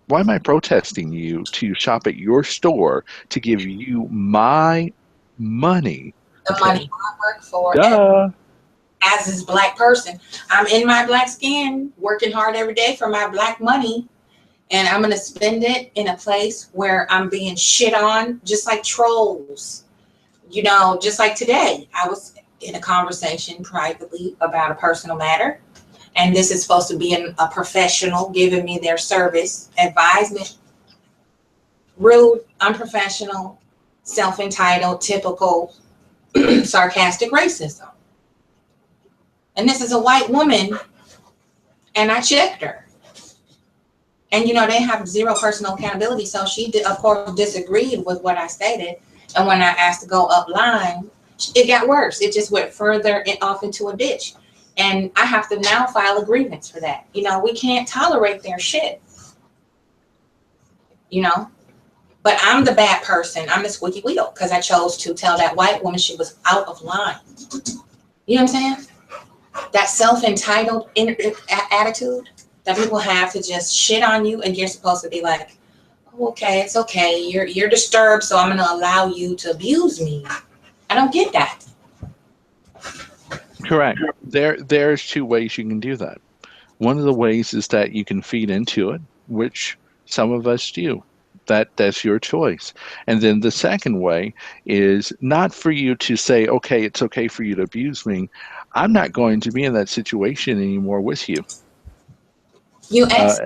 S3: Why am I protesting you to shop at your store to give you my money?
S2: The money I work for.
S3: Duh.
S2: As this black person, I'm in my black skin, working hard every day for my black money. and I'm going to spend it in a place where I'm being shit on, just like trolls. You know, just like today, I was in a conversation privately about a personal matter, and this is supposed to be a professional giving me their service, advisement. Rude, unprofessional, self-entitled, typical, sarcastic racism. And this is a white woman, and I checked her. And, you know, they have zero personal accountability, so she, of course, disagreed with what I stated. And when I asked to go up line, it got worse. It just went further off into a ditch. And I have to now file a grievance for that. You know, we can't tolerate their shit. You know? But I'm the bad person. I'm the squeaky wheel because I chose to tell that white woman she was out of line. You know what I'm saying? That self-entitled attitude that people have to just shit on you, and you're supposed to be like, oh, okay, it's okay. You're disturbed, so I'm going to allow you to abuse me. I don't get that.
S3: Correct. There's two ways you can do that. One of the ways is that you can feed into it, which some of us do. That's your choice. And then the second way is not for you to say, okay, it's okay for you to abuse me. I'm not going to be in that situation anymore with you.
S2: You asked.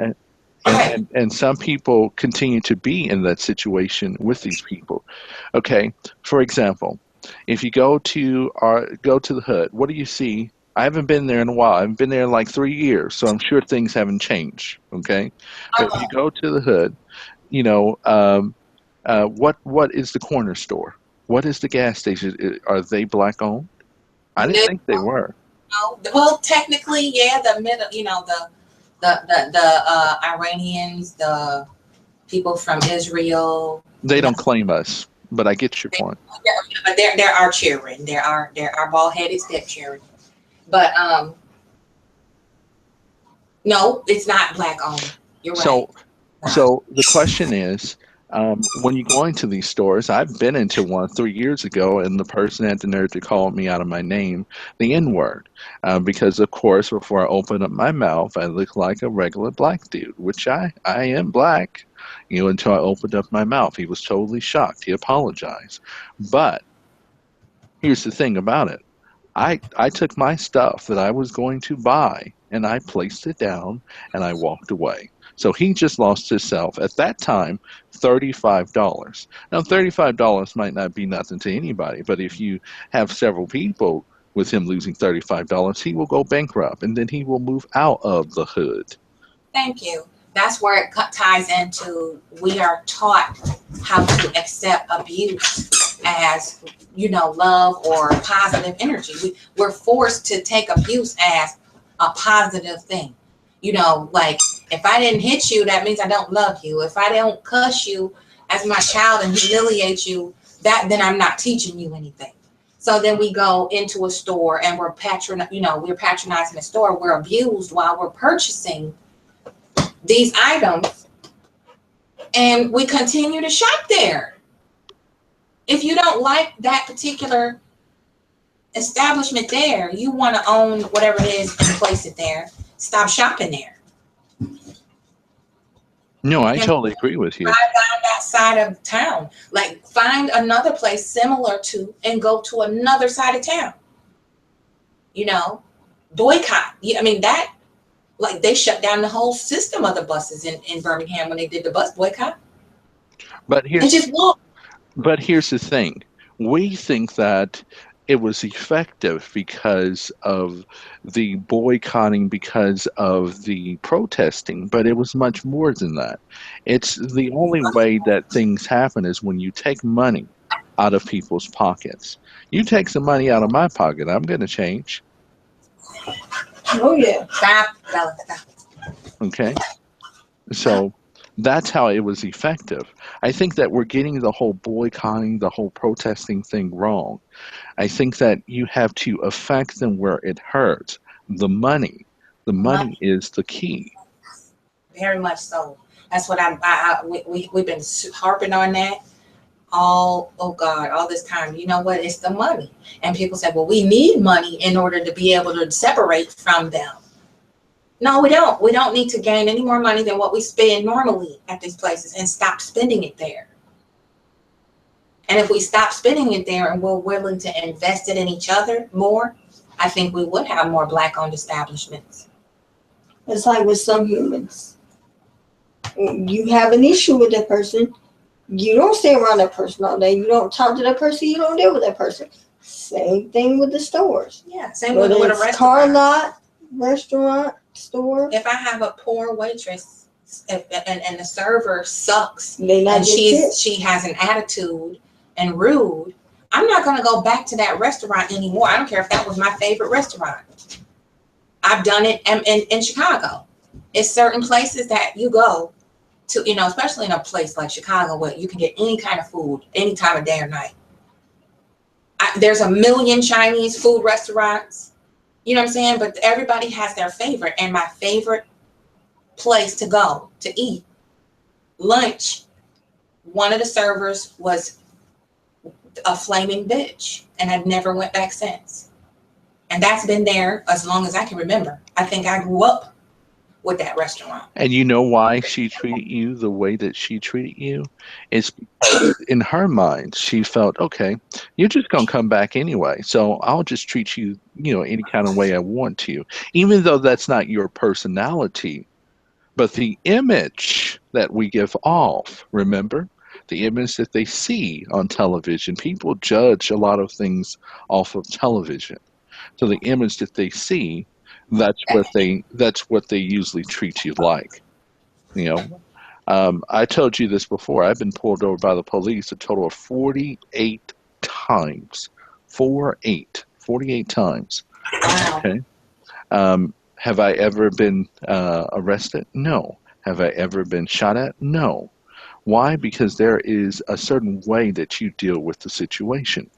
S3: And some people continue to be in that situation with these people. Okay, for example, if you go to the hood, what do you see? I haven't been there in a while. I haven't been there in like 3 years, so I'm sure things haven't changed. Okay, but if you go to the hood, you know, what is the corner store? What is the gas station? Are they black owned? I didn't think they were.
S2: No. Well, technically, yeah. The middle, you know, the Iranians, the people from Israel.
S3: They don't claim us, but I get your point.
S2: But there are children. There are bald-headed stepchildren. But no, it's not black owned. You're right.
S3: So the question is, when you go into these stores, I've been into one 3 years ago, and the person had the nerve to call me out of my name, the N-word, because of course, before I open up my mouth, I look like a regular black dude, which I am black, you know, until I opened up my mouth. He was totally shocked. He apologized. But here's the thing about it. I took my stuff that I was going to buy, and I placed it down, and I walked away. So he just lost himself, at that time, $35. Now, $35 might not be nothing to anybody, but if you have several people with him losing $35, he will go bankrupt, and then he will move out of the hood.
S2: Thank you. That's where it ties into, we are taught how to accept abuse as, you know, love or positive energy. We're forced to take abuse as a positive thing. You know, like, if I didn't hit you, that means I don't love you. If I don't cuss you as my child and humiliate you, then I'm not teaching you anything. So then we go into a store and we're patronizing the store. We're abused while we're purchasing these items, and we continue to shop there. If you don't like that particular establishment there, you want to own whatever it is and place it there. Stop shopping there.
S3: No, I totally agree with you.
S2: Drive down that side of town. Like, find another place similar to and go to another side of town. You know, boycott. I mean, that, like, they shut down the whole system of the buses in Birmingham when they did the bus boycott.
S3: But here's the thing. We think that it was effective because of the boycotting, because of the protesting, but it was much more than that. It's the only way that things happen is when you take money out of people's pockets. You take some money out of my pocket, I'm going to change.
S2: Oh, yeah. Stop.
S3: Okay? So that's how it was effective. I think that we're getting the whole boycotting, the whole protesting thing wrong. I think that you have to affect them where it hurts. The money is the key.
S2: Very much so. That's what we've been harping on that all this time. You know what? It's the money. And people say, well, we need money in order to be able to separate from them. No, we don't. We don't need to gain any more money than what we spend normally at these places and stop spending it there. And if we stop spending it there and we're willing to invest it in each other more, I think we would have more Black-owned establishments.
S1: It's like with some humans. You have an issue with that person, you don't stay around that person all day. You don't talk to that person. You don't deal with that person. Same thing with the stores.
S2: Yeah, same with a restaurant.
S1: Car lot, restaurant, store.
S2: If I have a poor waitress and the server sucks
S1: and
S2: she has an attitude and rude, I'm not going to go back to that restaurant anymore. I don't care if that was my favorite restaurant. I've done it in Chicago. It's certain places that you go to, you know, especially in a place like Chicago where you can get any kind of food any time of day or night. There's a million Chinese food restaurants, you know what I'm saying? But everybody has their favorite. And my favorite place to go to eat lunch, one of the servers was a flaming bitch, and I've never went back since. And that's been there as long as I can remember. I think I grew up with that restaurant.
S3: And you know why she treated you the way that she treated you? It's because in her mind, she felt, okay, you're just going to come back anyway. So I'll just treat you, you know, any kind of way I want to, even though that's not your personality. But the image that we give off, remember? The image that they see on television. People judge a lot of things off of television. So the image that they see, that's what they usually treat you like. You know, I told you this before. I've been pulled over by the police a total of 48 times. 48 times.
S2: Wow.
S3: Okay. Have I ever been arrested? No. Have I ever been shot at? No. Why? Because there is a certain way that you deal with the situation.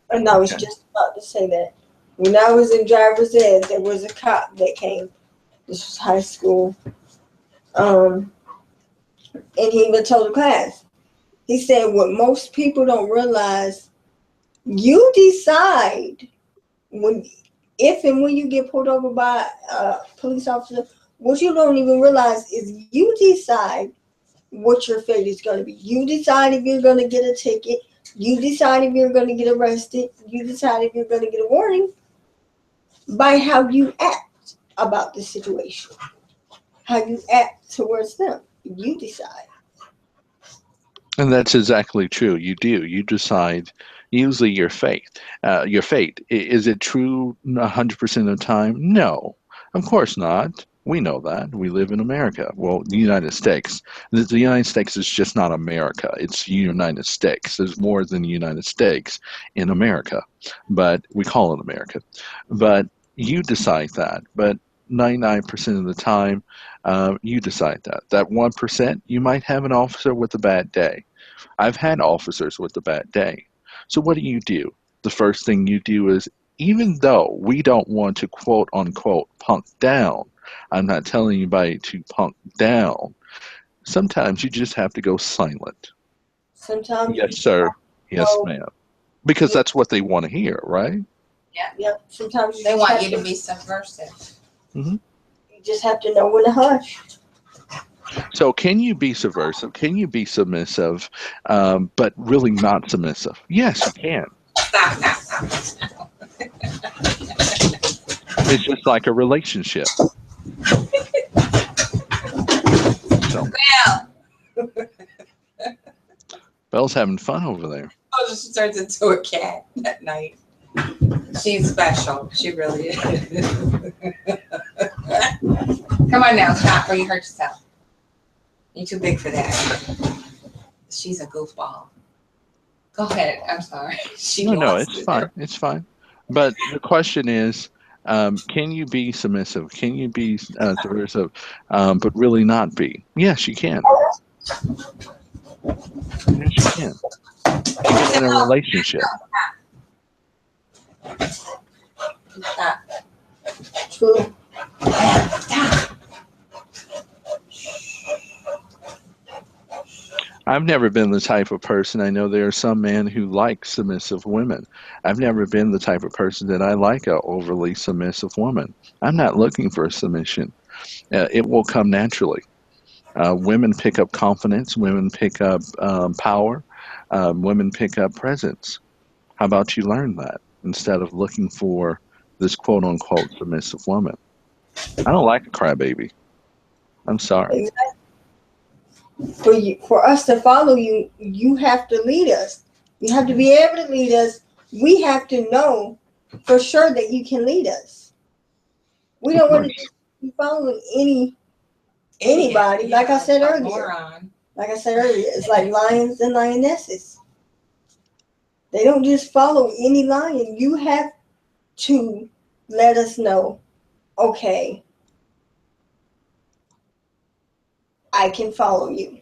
S1: And I was just about to say that. When I was in driver's ed, there was a cop that came. This was high school. And he even told the class. He said, what most people don't realize, you decide if and when you get pulled over by a police officer, what you don't even realize is you decide what your fate is going to be. You decide if you're going to get a ticket. You decide if you're going to get arrested. You decide if you're going to get a warning by how you act about the situation. How you act towards them. You decide.
S3: And that's exactly true. You do. You decide usually your fate. Your fate. Is it true 100% of the time? No. Of course not. We know that. We live in America. Well, the United States. The United States is just not America. It's the United States. There's more than the United States in America. But we call it America. But you decide that. But 99% of the time, you decide that. That 1%, you might have an officer with a bad day. I've had officers with a bad day. So what do? The first thing you do is, even though we don't want to quote unquote punk down, I'm not telling anybody to punk down. Sometimes you just have to go silent.
S1: Sometimes.
S3: Yes, sir. Yes, ma'am. Because that's what they want to hear, right?
S2: Yeah.
S1: Yep. Sometimes
S2: they want you to be subversive.
S3: Mm-hmm.
S1: You just have to know when to hush.
S3: So can you be subversive? Can you be submissive, but really not submissive? Yes, you can.
S2: Stop.
S3: It's just like a relationship. So. Belle's having fun over there.
S2: Oh, she turns into a cat at night. She's special. She really is. Come on now, stop, or you hurt yourself. You're too big for that. She's a goofball. Go ahead. I'm sorry.
S3: No, it's fine. It's fine. But the question is, can you be submissive? Can you be subversive, but really not be? Yes, you can. Yes, you can. Even in a relationship.
S2: Stop.
S1: True.
S2: Stop.
S3: I've never been the type of person. I know there are some men who like submissive women. I've never been the type of person that I like a overly submissive woman. I'm not looking for submission. it will come naturally. Women pick up confidence. Women pick up power. Women pick up presence. How about you learn that instead of looking for this quote unquote submissive woman? I don't like a crybaby. I'm sorry.
S1: Exactly. For us to follow you, you have to lead us. You have to be able to lead us. We have to know for sure that you can lead us. We don't want to just be following anybody. Like I said earlier. It's like lions and lionesses. They don't just follow any lion. You have to let us know, okay, I can follow you.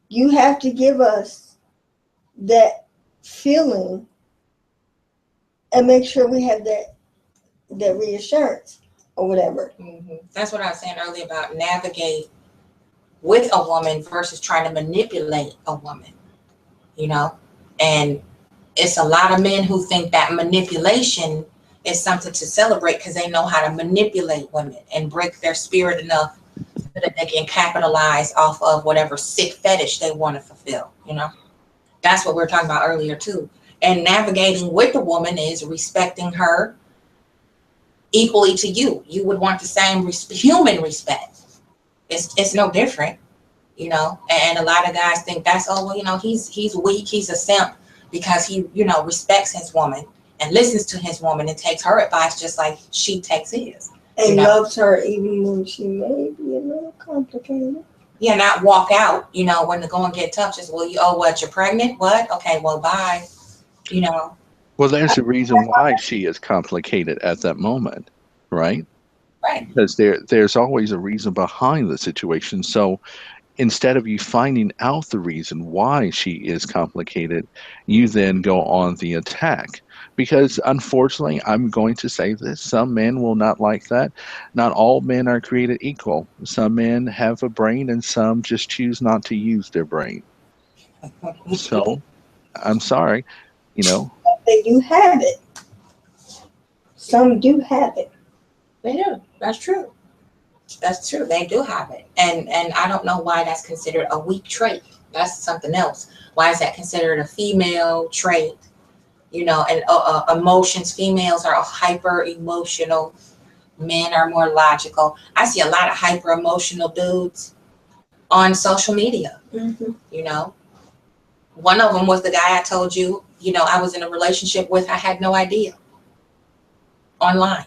S1: You have to give us that feeling and make sure we have that reassurance or whatever.
S2: Mm-hmm. That's what I was saying earlier about navigate with a woman versus trying to manipulate a woman, you know? And it's a lot of men who think that manipulation is something to celebrate because they know how to manipulate women and break their spirit enough so that they can capitalize off of whatever sick fetish they want to fulfill, you know? That's what we were talking about earlier too. And navigating with a woman is respecting her equally to you. You would want the same human respect. It's no different, you know. And a lot of guys think that's, oh well, you know, he's weak, he's a simp because he, you know, respects his woman and listens to his woman and takes her advice just like she takes his.
S1: And loves her even when she may be a little complicated.
S2: Yeah, not walk out, you know, when the going get tough, just, well, what, you're pregnant? What? Okay, well, bye. You know.
S3: Well, there's a reason why she is complicated at that moment, right?
S2: Right.
S3: Because there's always a reason behind the situation. So instead of you finding out the reason why she is complicated, you then go on the attack. Because unfortunately, I'm going to say this, some men will not like that. Not all men are created equal. Some men have a brain and some just choose not to use their brain. So I'm sorry, you know.
S1: They do have it. Some do have it.
S2: They do. That's true. That's true. They do have it. And I don't know why that's considered a weak trait. That's something else. Why is that considered a female trait? You know, and emotions, females are hyper emotional. Men are more logical. I see a lot of hyper emotional dudes on social media.
S1: Mm-hmm.
S2: You know, one of them was the guy I told you, you know, I was in a relationship with. I had no idea. Online.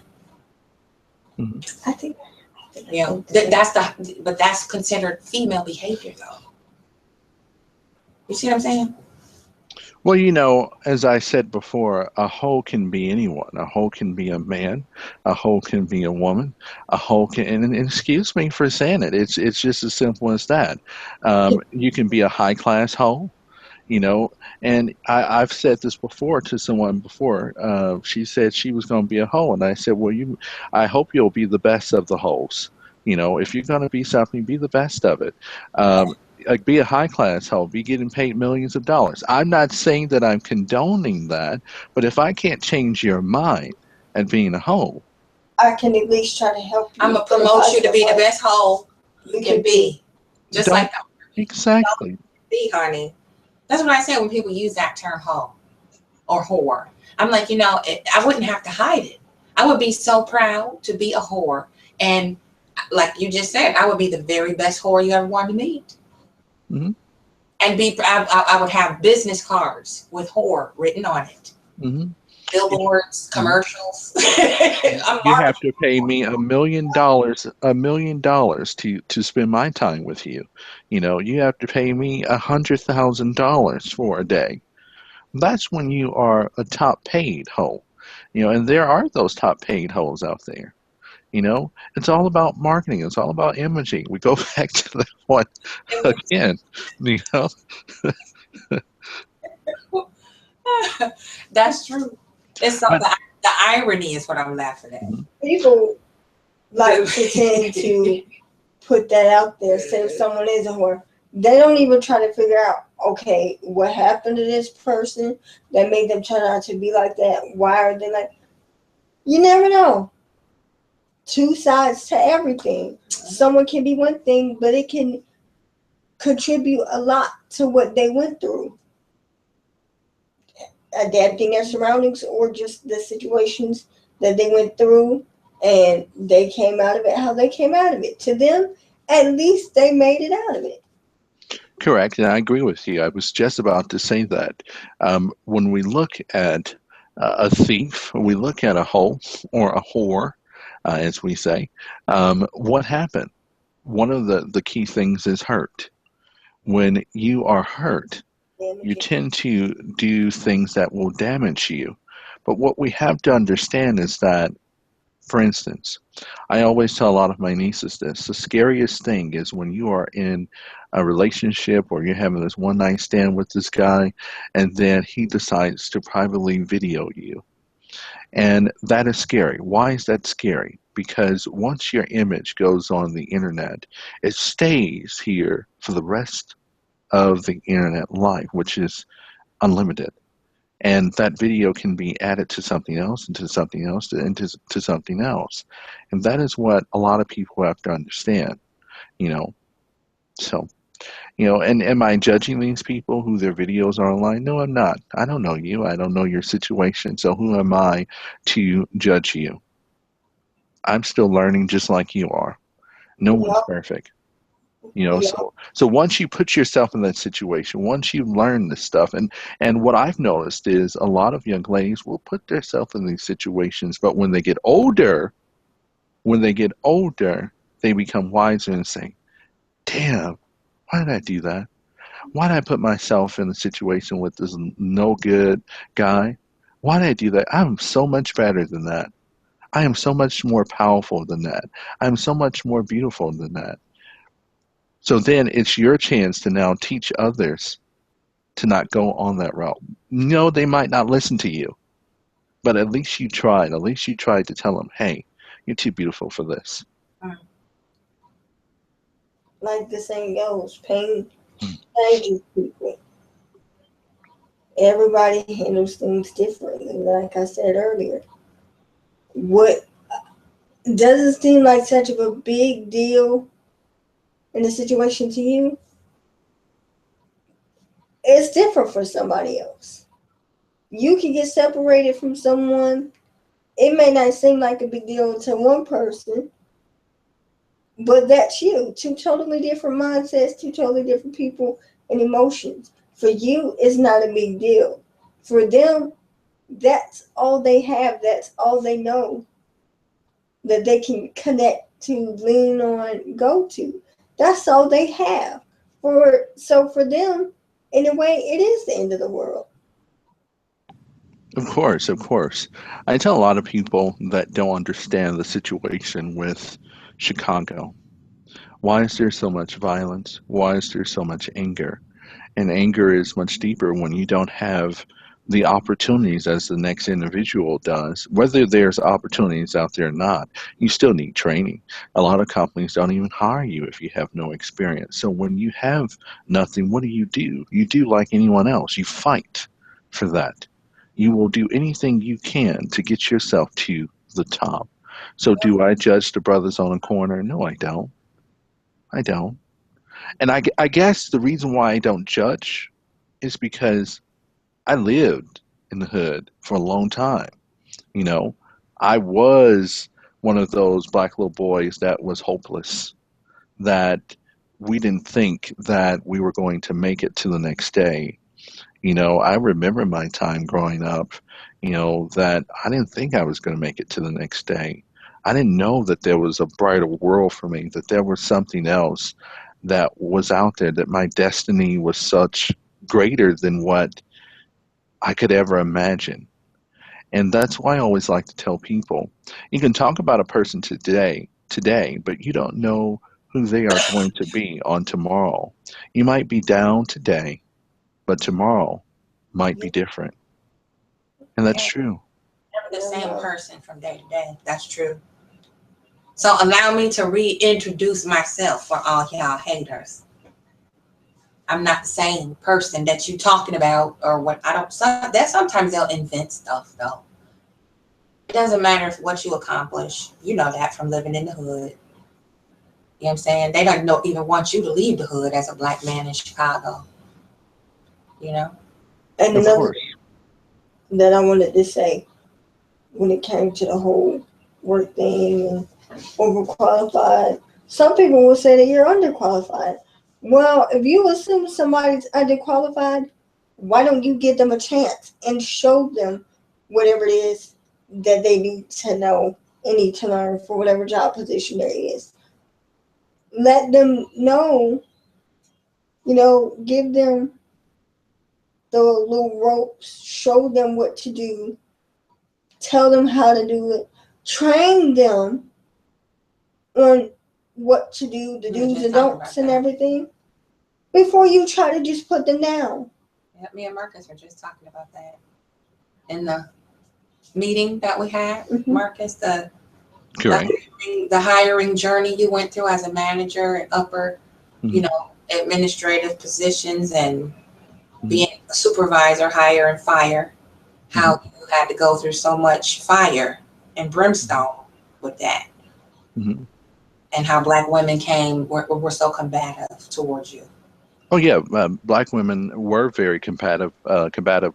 S3: Mm-hmm.
S1: I think.
S2: You know, but that's considered female behavior, though. You see what I'm saying?
S3: Well, you know, as I said before, a hoe can be anyone. A hoe can be a man. A hoe can be a woman. A hoe can, and excuse me for saying it, it's just as simple as that. You can be a high class hoe, you know, and I've said this before to someone before. She said she was going to be a hoe, and I said, well, I hope you'll be the best of the hoes. You know, if you're going to be something, be the best of it. Like be a high class hoe, be getting paid millions of dollars. I'm not saying that I'm condoning that, but if I can't change your mind at being a hoe,
S1: I can at least try to help you.
S2: I'm gonna promote you to be the best hoe you can be. Just like that.
S3: Exactly.
S2: Be, honey. That's what I say when people use that term hoe or whore. I'm like, you know, I wouldn't have to hide it. I would be so proud to be a whore. And like you just said, I would be the very best whore you ever wanted to meet.
S3: Mm-hmm.
S2: And I would have business cards with whore written on it.
S3: Mm-hmm.
S2: Billboards, commercials.
S3: You have to pay me $1 million, $1 million to spend my time with you. You know, you have to pay me $100,000 for a day. That's when you are a top paid hoe. You know, and there are those top paid hoes out there. You know, it's all about marketing. It's all about imaging. We go back to that one again. You know,
S2: that's true. It's something. The irony is what I'm laughing at.
S1: People like to tend to put that out there. Say if someone is a whore, they don't even try to figure out, okay, what happened to this person that made them turn out to be like that? Why are they like? You never know. two sides to everything. Someone can be one thing, but it can contribute a lot to what they went through. Adapting their surroundings or just the situations that they went through, and they came out of it how they came out of it. To them, at least they made it out of it.
S3: Correct, and I agree with you. I was just about to say that. When we look at a thief, we look at a hoe or a whore, as we say, what happened? One of the key things is hurt. When you are hurt, you tend to do things that will damage you. But what we have to understand is that, for instance, I always tell a lot of my nieces this. The scariest thing is when you are in a relationship or you're having this one night stand with this guy, and then he decides to privately video you. And that is scary. Why is that scary? Because once your image goes on the internet, it stays here for the rest of the internet life, which is unlimited. And that video can be added to something else, into something else, into something else. And that is what a lot of people have to understand, you know. So, and am I judging these people who their videos are online? No, I'm not. I don't know you. I don't know your situation. So who am I to judge you? I'm still learning just like you are. No one's perfect. So once you put yourself in that situation, once you learn this stuff, and what I've noticed is a lot of young ladies will put themselves in these situations, but when they get older, they become wiser and say, damn, why did I do that? Why did I put myself in a situation with this no good guy? Why did I do that? I'm so much better than that. I am so much more powerful than that. I'm so much more beautiful than that. So then it's your chance to now teach others to not go on that route. No, they might not listen to you, but at least you tried. At least you tried to tell them, hey, you're too beautiful for this.
S1: Like the saying goes, pain changes people. Everybody handles things differently. Like I said earlier, what doesn't seem like such of a big deal in a situation to you, it's different for somebody else. You can get separated from someone. It may not seem like a big deal to one person, but that's you. Two totally different mindsets, two totally different people and emotions. For you, it's not a big deal. For them, that's all they have. That's all they know that they can connect to, lean on, go to. That's all they have. So for them, in a way, it is the end of the world.
S3: Of course, of course. I tell a lot of people that don't understand the situation with Chicago. Why is there so much violence? Why is there so much anger? And anger is much deeper when you don't have the opportunities as the next individual does. Whether there's opportunities out there or not, you still need training. A lot of companies don't even hire you if you have no experience. So when you have nothing, what do? You do like anyone else. You fight for that. You will do anything you can to get yourself to the top. So do I judge the brothers on the corner? No, I don't. I don't. And I guess the reason why I don't judge is because I lived in the hood for a long time. You know, I was one of those black little boys that was hopeless, that we didn't think that we were going to make it to the next day. I remember my time growing up, that I didn't think I was going to make it to the next day. I didn't know that there was a brighter world for me, that there was something else that was out there, that my destiny was such greater than what I could ever imagine. And that's why I always like to tell people, you can talk about a person today, but you don't know who they are going to be on tomorrow. You might be down today, but tomorrow might be different. And that's true.
S2: Never the same person from day to day. That's true. So allow me to reintroduce myself for all y'all haters. I'm not the same person that you talking about or what. I don't. That sometimes they'll invent stuff though. It doesn't matter if what you accomplish. You know that from living in the hood. You know what I'm saying? They don't even want you to leave the hood as a black man in Chicago. You know?
S1: And
S3: Of
S1: another
S3: course.
S1: that I wanted to say when it came to the whole work thing and overqualified, some people will say that you're underqualified. Well, if you assume somebody's underqualified, why don't you give them a chance and show them whatever it is that they need to know and need to learn for whatever job position there is? Let them know, give them the little ropes, show them what to do, tell them how to do it, train them on what to do, the do's and don'ts and everything, before you try to just put them down.
S2: Yeah, me and Marcus were just talking about that in the meeting that we had. Marcus, the hiring journey you went through as a manager in upper, administrative positions and being a supervisor, hire and fire, how you had to go through so much fire and brimstone with that. And how black women were so combative towards you.
S3: Oh yeah, black women were very combative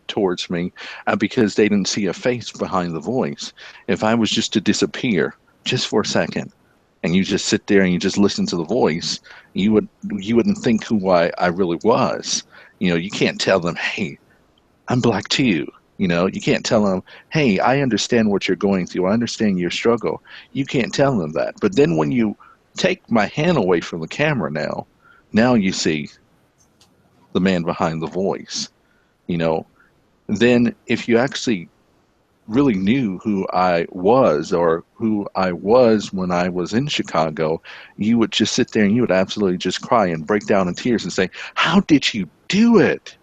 S3: towards me because they didn't see a face behind the voice. If I was just to disappear just for a second, and you just sit there and you just listen to the voice, you wouldn't think who I really was. You can't tell them, hey, I'm black too. You can't tell them, hey, I understand what you're going through. I understand your struggle. You can't tell them that. But then when you take my hand away from the camera now you see the man behind the voice. Then if you actually really knew who I was or who I was when I was in Chicago, you would just sit there and you would absolutely just cry and break down in tears and say, how did you do it?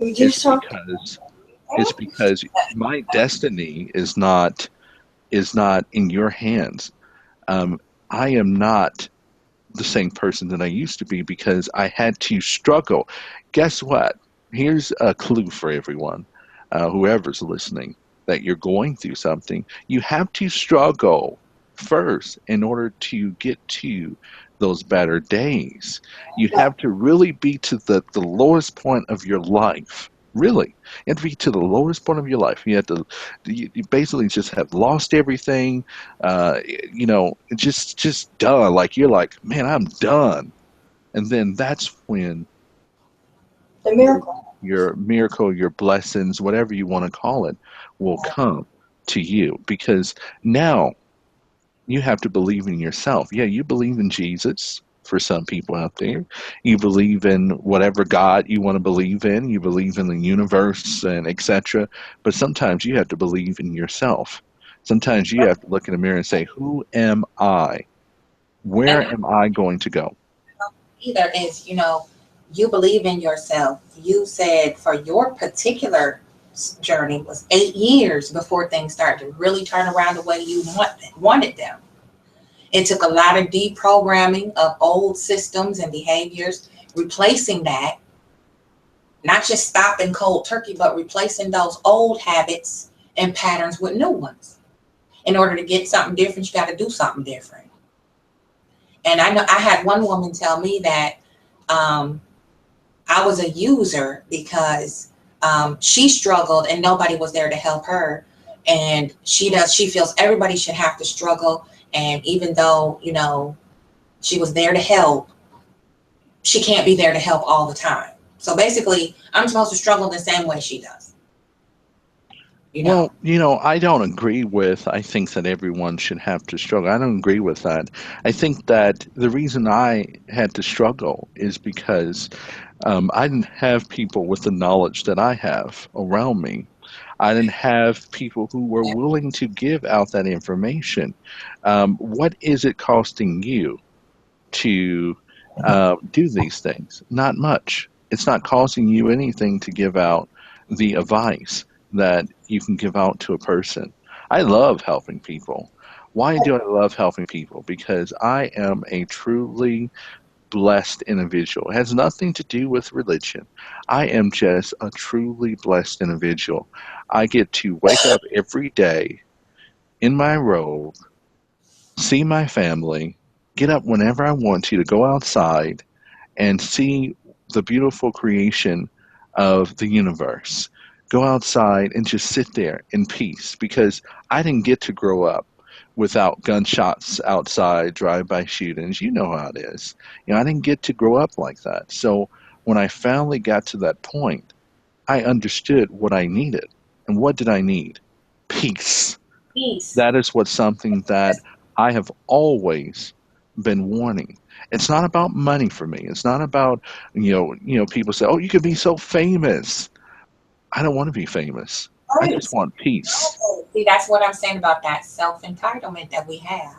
S3: It's because my destiny is not in your hands. I am not the same person that I used to be because I had to struggle. Guess what? Here's a clue for everyone, whoever's listening, that you're going through something. You have to struggle first in order to get to those better days. You have to really be to the lowest point of your life. Really. You have to be to the lowest point of your life. You basically just have lost everything, just done. Like you're like, man, I'm done. And then that's when
S1: the miracle,
S3: your blessings, whatever you want to call it, will come to you. Because now you have to believe in yourself. Yeah, you believe in Jesus. For some people out there, you believe in whatever God you want to believe in. You believe in the universe and etc. But sometimes you have to believe in yourself. Sometimes you have to look in the mirror and say, "Who am I? Where am I going to go?"
S2: Either is you believe in yourself. You said for your particular journey was 8 years before things started to really turn around the way you wanted them. It took a lot of deprogramming of old systems and behaviors, replacing that, not just stopping cold turkey, but replacing those old habits and patterns with new ones. In order to get something different, you got to do something different. And I know I had one woman tell me that I was a user because she struggled and nobody was there to help her. And she feels everybody should have to struggle. And even though, she was there to help, she can't be there to help all the time. So basically, I'm supposed to struggle the same way she does.
S3: Well, I don't agree with, I think that everyone should have to struggle. I don't agree with that. I think that the reason I had to struggle is because I didn't have people with the knowledge that I have around me. I didn't have people who were willing to give out that information. What is it costing you to do these things? Not much. It's not costing you anything to give out the advice that you can give out to a person. I love helping people. Why do I love helping people? Because I am a truly blessed individual. It has nothing to do with religion. I am just a truly blessed individual. I get to wake up every day in my robe, see my family, get up whenever I want to go outside and see the beautiful creation of the universe. Go outside and just sit there in peace, because I didn't get to grow up without gunshots outside, drive-by shootings. You know how it is. I didn't get to grow up like that. So when I finally got to that point, I understood what I needed. And what did I need? Peace.
S2: Peace.
S3: That is something that I have always been wanting. It's not about money for me. It's not about, people say, oh, you could be so famous. I don't want to be famous. I just want peace.
S2: See, that's what I'm saying about that self-entitlement that we have.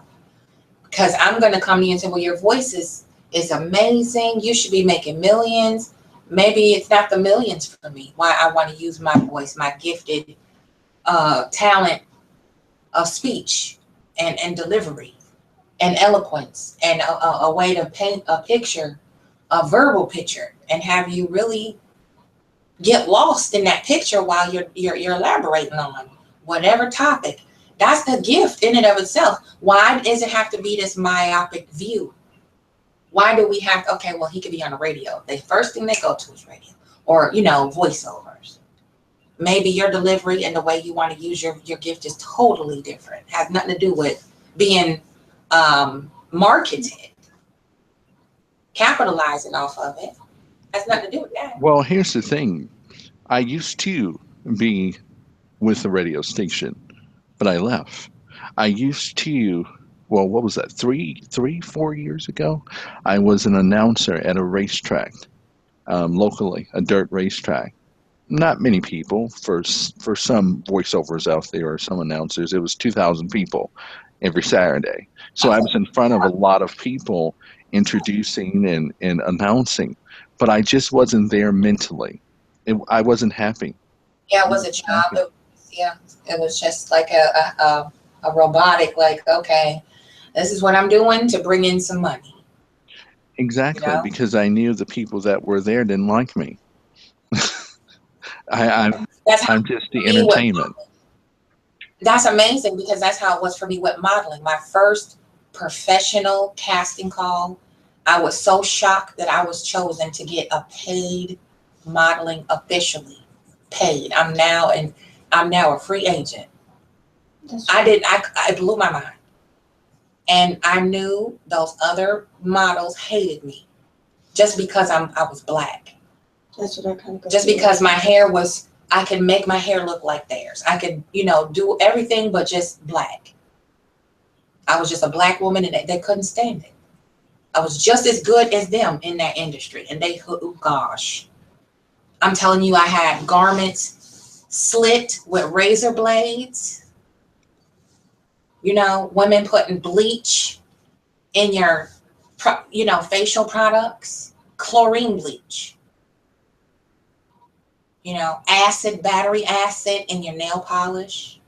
S2: Because I'm going to come to you and say, well, your voice is amazing. You should be making millions. Maybe it's not the millions for me. Why I want to use my voice, my gifted talent of speech and delivery and eloquence and a way to paint a picture, a verbal picture, and have you really get lost in that picture while you're elaborating on whatever topic. That's the gift in and of itself. Why does it have to be this myopic view? Why do we have to, okay, well, he could be on the radio. The first thing they go to is radio, or, voiceovers. Maybe your delivery and the way you want to use your gift is totally different. Has nothing to do with being marketed, capitalizing off of it. Has nothing to do with that.
S3: Well, here's the thing. I used to be with the radio station, but I left. I used to, well, what was that? 4 years ago, I was an announcer at a racetrack, locally, a dirt racetrack. Not many people. For some voiceovers out there or some announcers, it was 2,000 people every Saturday. So I was in front of a lot of people introducing and announcing, but I just wasn't there mentally. I wasn't happy.
S2: Yeah, it was a job. It was just like a robotic, like, okay, this is what I'm doing to bring in some money.
S3: Exactly, because I knew the people that were there didn't like me. I'm just the entertainment.
S2: That's amazing, because that's how it was for me with modeling. My first professional casting call, I was so shocked that I was chosen to get a paid modeling, officially paid. I'm now a free agent. It blew my mind. And I knew those other models hated me just because I was black.
S1: That's what I kind of
S2: just because my hair was, I could make my hair look like theirs. I could, do everything but just black. I was just a black woman, and they couldn't stand it. I was just as good as them in that industry. And they, oh gosh. I'm telling you, I had garments slit with razor blades. Women putting bleach in your, facial products, chlorine bleach. Battery acid in your nail polish.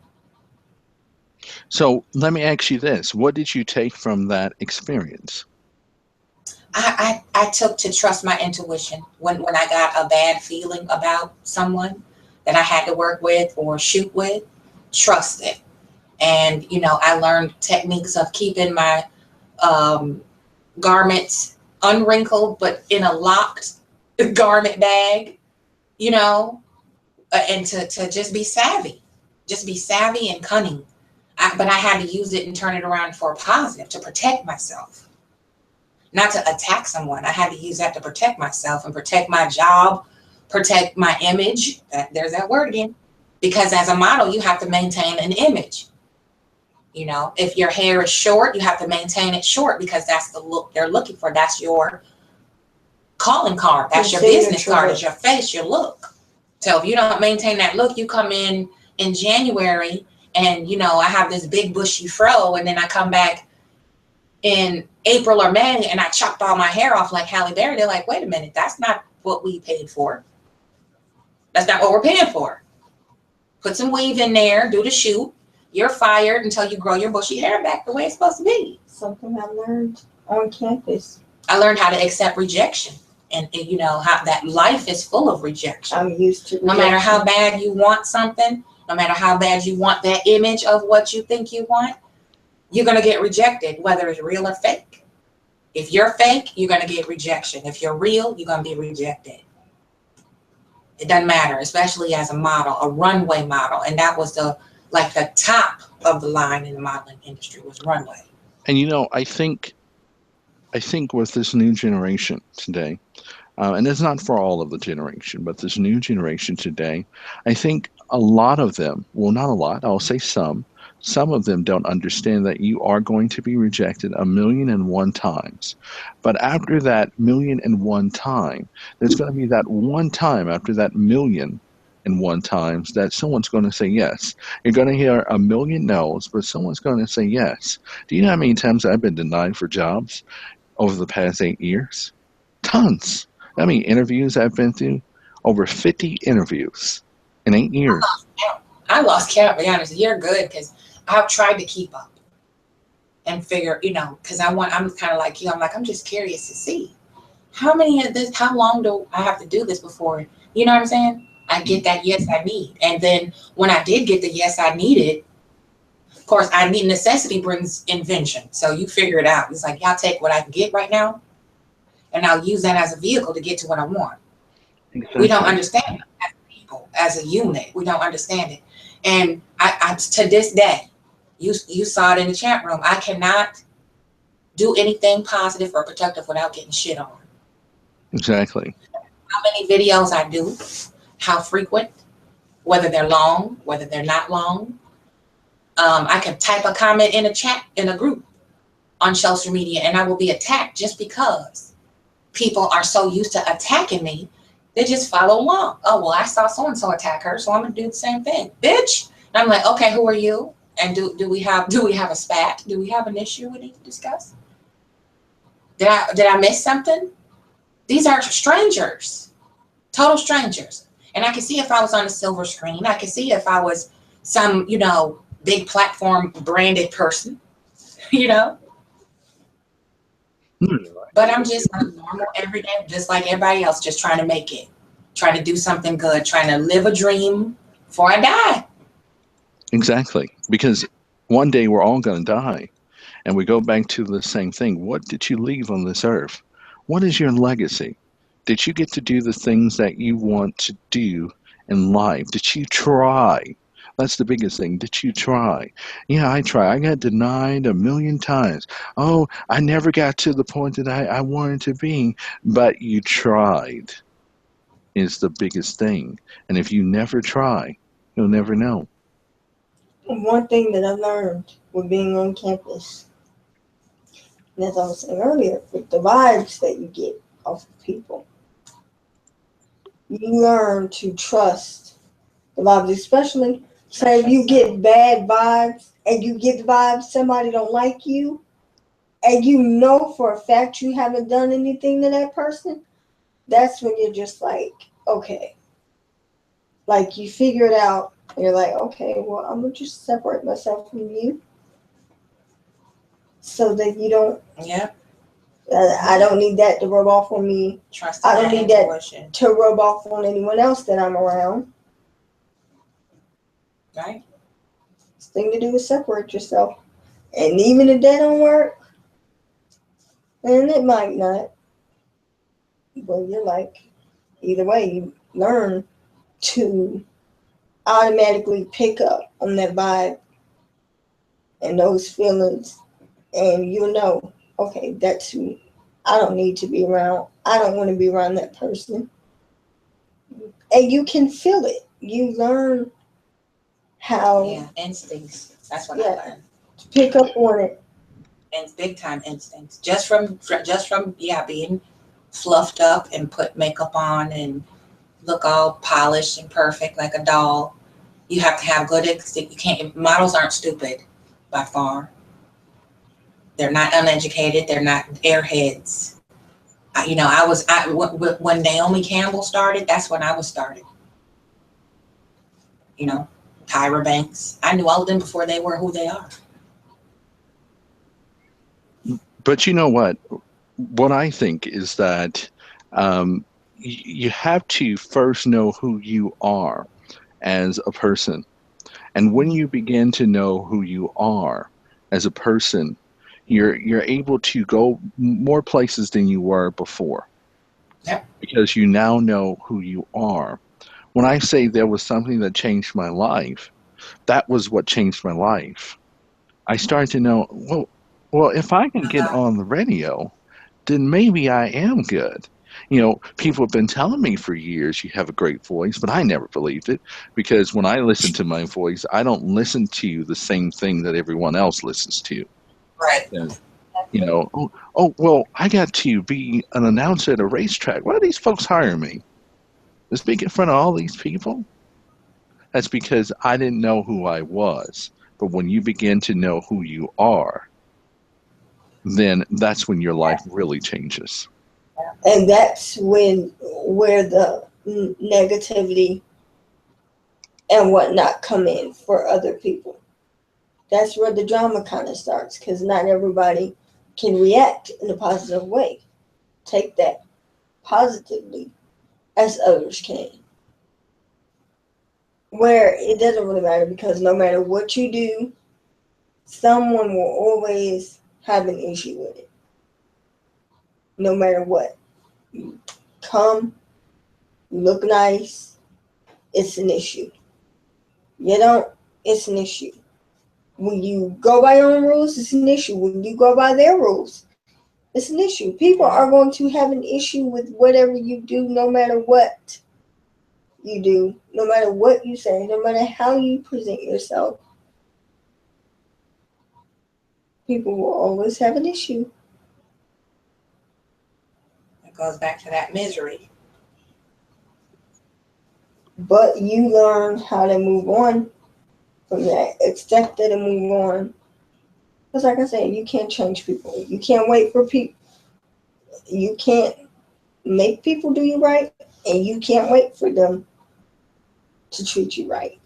S3: So let me ask you this. What did you take from that experience?
S2: I took to trust my intuition when I got a bad feeling about someone that I had to work with or shoot with. Trust it. And, I learned techniques of keeping my garments unwrinkled, but in a locked garment bag. And to just be savvy and cunning. But I had to use it and turn it around for a positive, to protect myself, not to attack someone. I had to use that to protect myself and protect my job, protect my image. There's that word again. Because as a model, you have to maintain an image. If your hair is short, you have to maintain it short, because that's the look they're looking for. That's your calling card. That's your business card. It's your face, your look. So if you don't maintain that look, you come in January and, I have this big bushy fro, and then I come back in April or May and I chopped all my hair off like Halle Berry. They're like, wait a minute, that's not what we paid for. That's not what we're paying for. Put some weave in there, do the shoot. You're fired until you grow your bushy hair back the way it's supposed to be.
S1: Something I learned on campus.
S2: I learned how to accept rejection. And you know, how that life is full of rejection.
S1: I'm used to rejection.
S2: No matter how bad you want something, no matter how bad you want that image of what you think you want, you're going to get rejected, whether it's real or fake. If you're fake, you're going to get rejection. If you're real, you're going to be rejected. It doesn't matter, especially as a model, a runway model. And that was the top of the line in the modeling industry was runway.
S3: And you know, I think with this new generation today, and it's not for all of the generation, but this new generation today, I think a lot of them, well, not a lot, I'll say some of them don't understand that you are going to be rejected 1,000,001 times. But after that 1,000,001 time, there's going to be that one time after that 1,000,001 times that someone's going to say yes. You're going to hear 1,000,000 no's, but someone's going to say yes. Do you know how many times I've been denied for jobs over the past 8 years? Tons. How many interviews I've been through? Over 50 interviews in 8 years.
S2: I lost count, to be honest. You're good, because I've tried to keep up and figure, you know, because I'm kind of like you. I'm just curious to see how long do I have to do this before, you know what I'm saying? I get that yes I need. And then when I did get the yes I needed, of course, necessity brings invention. So you figure it out. It's like, y'all take what I can get right now, and I'll use that as a vehicle to get to what I want. Exactly. We don't understand it as people, as a unit. We don't understand it. And I to this day, you saw it in the chat room, I cannot do anything positive or productive without getting shit on.
S3: Exactly.
S2: How many videos I do, how frequent, whether they're long, whether they're not long. I can type a comment in a chat, in a group on social media, and I will be attacked just because people are so used to attacking me. They just follow along. Oh, well, I saw so-and-so attack her, so I'm going to do the same thing. Bitch. And I'm like, okay, who are you? And do we have a spat? Do we have an issue we need to discuss? Did I miss something? These are strangers, total strangers. And I can see if I was on a silver screen. I can see if I was some, you know, big platform branded person, you know. But I'm just a normal, everyday, just like everybody else, just trying to make it, trying to do something good, trying to live a dream before I die.
S3: Exactly. Because one day we're all going to die. And we go back to the same thing. What did you leave on this earth? What is your legacy? Did you get to do the things that you want to do in life? Did you try? That's the biggest thing. Did you try? Yeah, I tried. I got denied 1,000,000 times. Oh, I never got to the point that I wanted to be. But you tried is the biggest thing. And if you never try, you'll never know.
S1: One thing that I learned with being on campus, and as I was saying earlier, with the vibes that you get off of people, you learn to trust the vibes, especially say if you get bad vibes and you get the vibes somebody don't like you, and you know for a fact you haven't done anything to that person, that's when you're just like, okay. Like you figure it out, and you're like, okay, well, I'm going to just separate myself from you so that you don't.
S2: Yeah.
S1: I don't need that to rub off on me.
S2: Trust
S1: I don't need
S2: intuition.
S1: That to rub off on anyone else that I'm around.
S2: Right.
S1: The thing to do is separate yourself. And even if that don't work, and it might not, but you're like, either way, you learn to automatically pick up on that vibe and those feelings, and you'll know, okay, that's who I don't need to be around. I don't want to be around that person. And you can feel it. You learn how.
S2: Yeah, instincts. That's what I learned.
S1: To pick up on it.
S2: And big time instincts. Just from being fluffed up and put makeup on and look all polished and perfect like a doll. You have to have good instinct. You can't. Models aren't stupid, by far. They're not uneducated. They're not airheads. When Naomi Campbell started, that's when I was started. You know, Tyra Banks. I knew all of them before they were who they are.
S3: But you know what? what I think is that you have to first know who you are as a person. And when you begin to know who you are as a person, you're able to go more places than you were before.
S2: Yep.
S3: Because you now know who you are. When I say there was something that changed my life, that was what changed my life. I started to know, well, if I can get
S2: Uh-huh.
S3: on the radio, then maybe I am good. You know, people have been telling me for years you have a great voice, but I never believed it because when I listen to my voice, I don't listen to the same thing that everyone else listens to.
S2: Right.
S3: And, you know, well, I got to be an announcer at a racetrack. Why do these folks hire me? To speak in front of all these people? That's because I didn't know who I was. But when you begin to know who you are, then that's when your life really changes.
S1: And that's where the negativity and whatnot come in for other people. That's where the drama kind of starts, because not everybody can react in a positive way. Take that positively as others can. Where it doesn't really matter, because no matter what you do, someone will always have an issue with it. No matter what. You come, you look nice, it's an issue. You don't, it's an issue. When you go by your own rules, it's an issue. When you go by their rules, it's an issue. People are going to have an issue with whatever you do, no matter what you do, no matter what you say, no matter how you present yourself. People will always have an issue.
S2: It goes back to that misery.
S1: But you learn how to move on from that, accept it and move on. Because like I said, you can't change people. You can't wait for people. You can't make people do you right, and you can't wait for them to treat you right.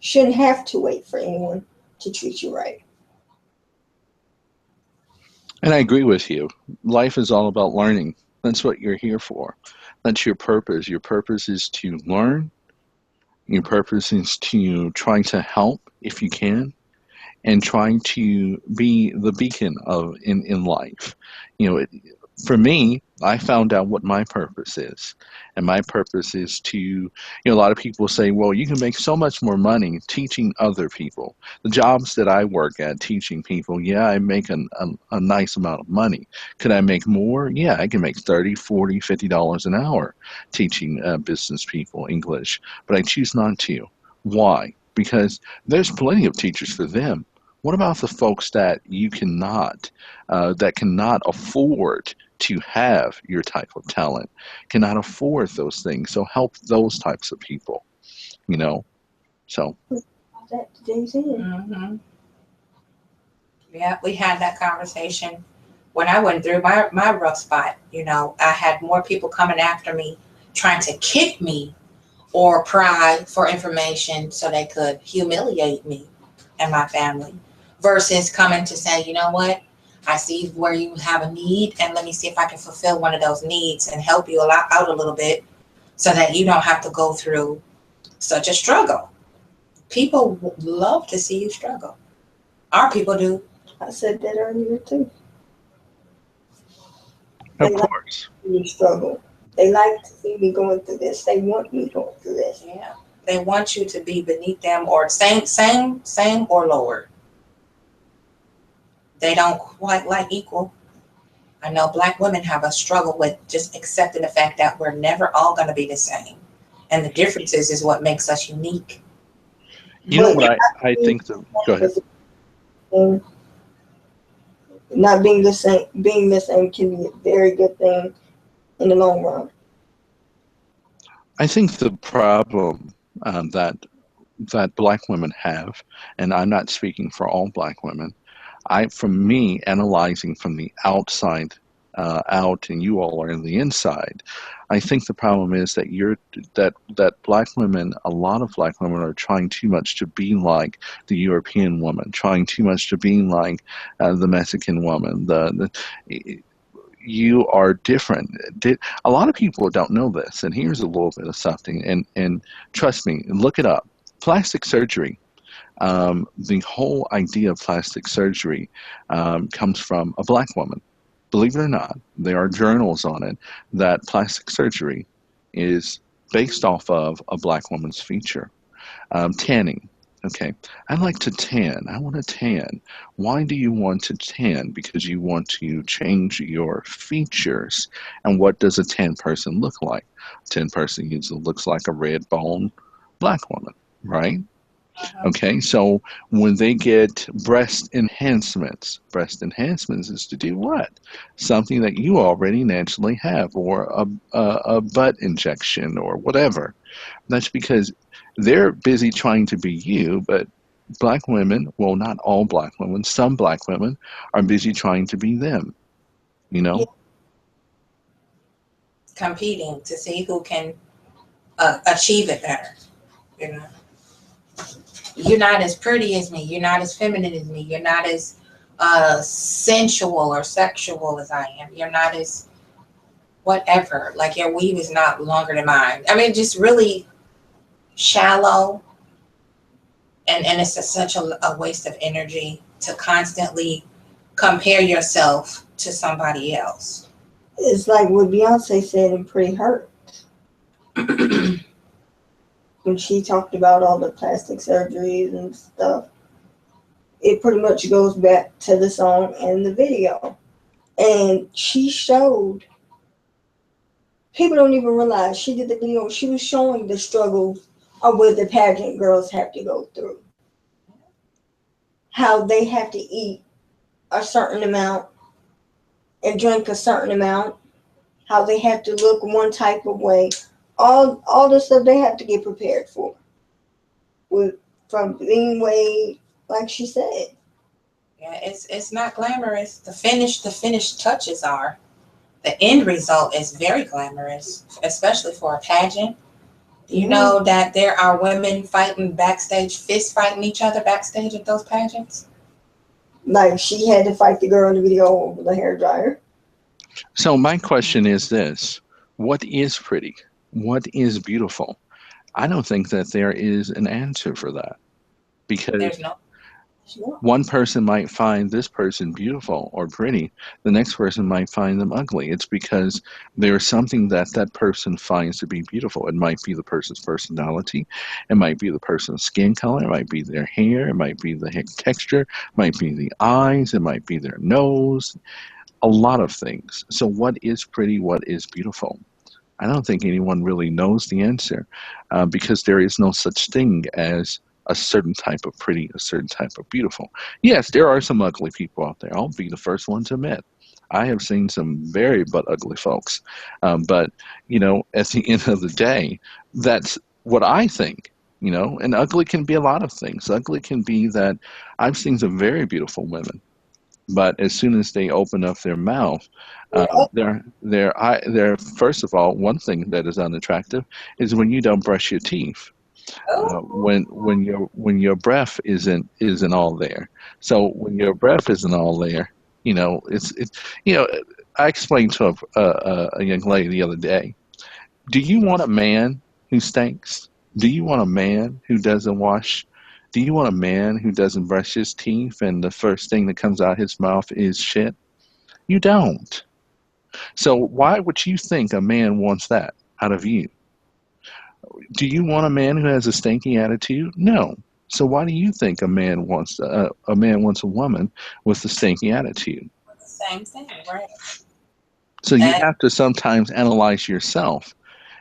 S1: Shouldn't have to wait for anyone to treat you right.
S3: And I agree with you. Life is all about learning. That's what you're here for. That's your purpose. Your purpose is to learn. Your purpose is to try to help if you can, and trying to be the beacon of in life. You know, for me, I found out what my purpose is. And my purpose is to, you know, a lot of people say, well, you can make so much more money teaching other people. The jobs that I work at teaching people, yeah, I make a nice amount of money. Could I make more? Yeah, I can make 30, 40, $50 an hour teaching business people English. But I choose not to. Why? Because there's plenty of teachers for them. What about the folks that you cannot, that cannot afford to have your type of talent, cannot afford those things? So help those types of people, you know. So.
S2: Mm-hmm. Yeah, we had that conversation when I went through my rough spot. You know, I had more people coming after me, trying to kick me or pry for information so they could humiliate me and my family, versus coming to say, you know what, I see where you have a need, and let me see if I can fulfill one of those needs and help you out a little bit so that you don't have to go through such a struggle. People love to see you struggle. Our people do.
S1: I said that earlier too.
S3: Of course.
S1: Like me struggle. They like to see me going through this. They want me going through this.
S2: Yeah. They want you to be beneath them or same or lower. They don't quite like equal. I know Black women have a struggle with just accepting the fact that we're never all going to be the same. And the differences is what makes us unique.
S3: You know what I think that, go ahead.
S1: Not being the same can be a very good thing in the long run.
S3: I think the problem that Black women have, and I'm not speaking for all Black women, for me, analyzing from the outside out, and you all are in the inside, I think the problem is that that Black women, a lot of Black women, are trying too much to be like the European woman, trying too much to be like the Mexican woman, you are different. A lot of people don't know this, and here's a little bit of something, and trust me, look it up. Plastic surgery. The whole idea of plastic surgery comes from a black woman. Believe it or not, there are journals on it that plastic surgery is based off of a black woman's feature. Tanning. Okay, I like to tan. I want to tan. Why do you want to tan? Because you want to change your features. And what does a tan person look like? A tan person usually looks like a red bone black woman, right? Okay, so when they get breast enhancements is to do what? Something that you already naturally have, or a butt injection, or whatever. That's because they're busy trying to be you, but black women, well, not all black women, some black women are busy trying to be them, you know?
S1: Yeah.
S2: Competing to see who can achieve it better, you know? You're not as pretty as me. You're not as feminine as me. You're not as sensual or sexual as I am. You're not as whatever. Like, your weave is not longer than mine. I mean, just really shallow. And it's such a waste of energy to constantly compare yourself to somebody else.
S1: It's like what Beyonce said in Pretty Hurt. When she talked about all the plastic surgeries and stuff, it pretty much goes back to the song and the video. And she showed, people don't even realize, she did the video, she was showing the struggles of what the pageant girls have to go through. How they have to eat a certain amount and drink a certain amount. How they have to look one type of way. All the stuff they have to get prepared for. From being weighed, like she said.
S2: Yeah, it's not glamorous. The finished touches are. The end result is very glamorous, especially for a pageant. You know that there are women fighting backstage, fist fighting each other backstage at those pageants?
S1: Like, she had to fight the girl in the video over the hairdryer.
S3: So my question is this: what is pretty? What is beautiful? I don't think that there is an answer for that, because
S2: There's no.
S3: one person might find this person beautiful or pretty, the next person might find them ugly. It's because there's something that that person finds to be beautiful. It might be the person's personality, it might be the person's skin color, it might be their hair, it might be the hair texture, it might be the eyes, it might be their nose, a lot of things. So what is pretty? What is beautiful? I don't think anyone really knows the answer, because there is no such thing as a certain type of pretty, a certain type of beautiful. Yes, there are some ugly people out there. I'll be the first one to admit. I have seen some very but ugly folks. But, you know, at the end of the day, that's what I think. You know, and ugly can be a lot of things. Ugly can be that I've seen some very beautiful women, but as soon as they open up their mouth, they're first of all, one thing that is unattractive is when you don't brush your teeth. When your breath isn't all there. So when your breath isn't all there, you know, it's you know, I explained to a young lady the other day. Do you want a man who stinks? Do you want a man who doesn't wash? Do you want a man who doesn't brush his teeth and the first thing that comes out his mouth is shit? You don't. So why would you think a man wants that out of you? Do you want a man who has a stinky attitude? No. So why do you think a man wants a woman with a stinky attitude?
S2: The same thing, right?
S3: So you have to sometimes analyze yourself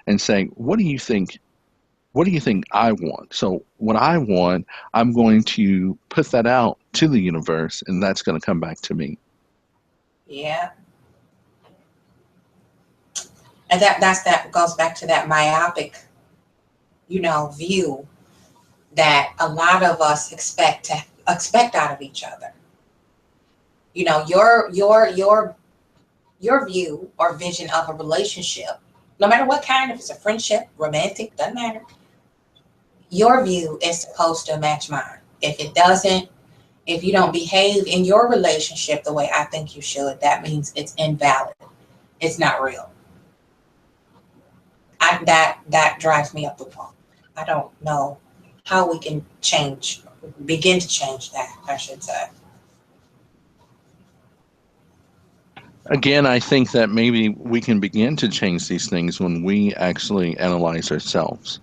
S3: and say, what do you think? What do you think I want? So what I want, I'm going to put that out to the universe, and that's going to come back to me.
S2: Yeah. And that goes back to that myopic, you know, view that a lot of us expect out of each other. You know, your view or vision of a relationship, no matter what kind, if it's a friendship, romantic, doesn't matter. Your view is supposed to match mine. If it doesn't, if you don't behave in your relationship the way I think you should, that means it's invalid. It's not real. That drives me up the wall. I don't know how we can begin to change that, I should say.
S3: Again, I think that maybe we can begin to change these things when we actually analyze ourselves.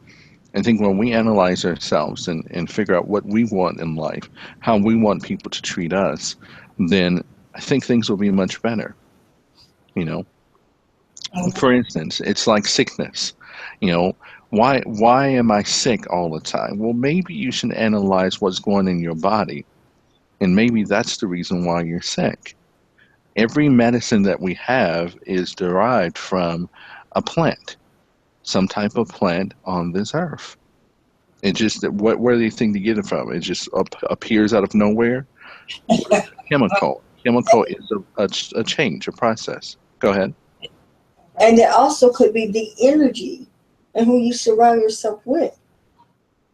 S3: I think when we analyze ourselves and figure out what we want in life, how we want people to treat us, then I think things will be much better. You know, for instance, it's like sickness. You know, why am I sick all the time? Well, maybe you should analyze what's going in your body, and maybe that's the reason why you're sick. Every medicine that we have is derived from a plant, some type of plant on this earth. It just, where do you think to get it from? It just appears out of nowhere. Chemical. Chemical is a change, a process. Go ahead.
S1: And it also could be the energy and who you surround yourself with.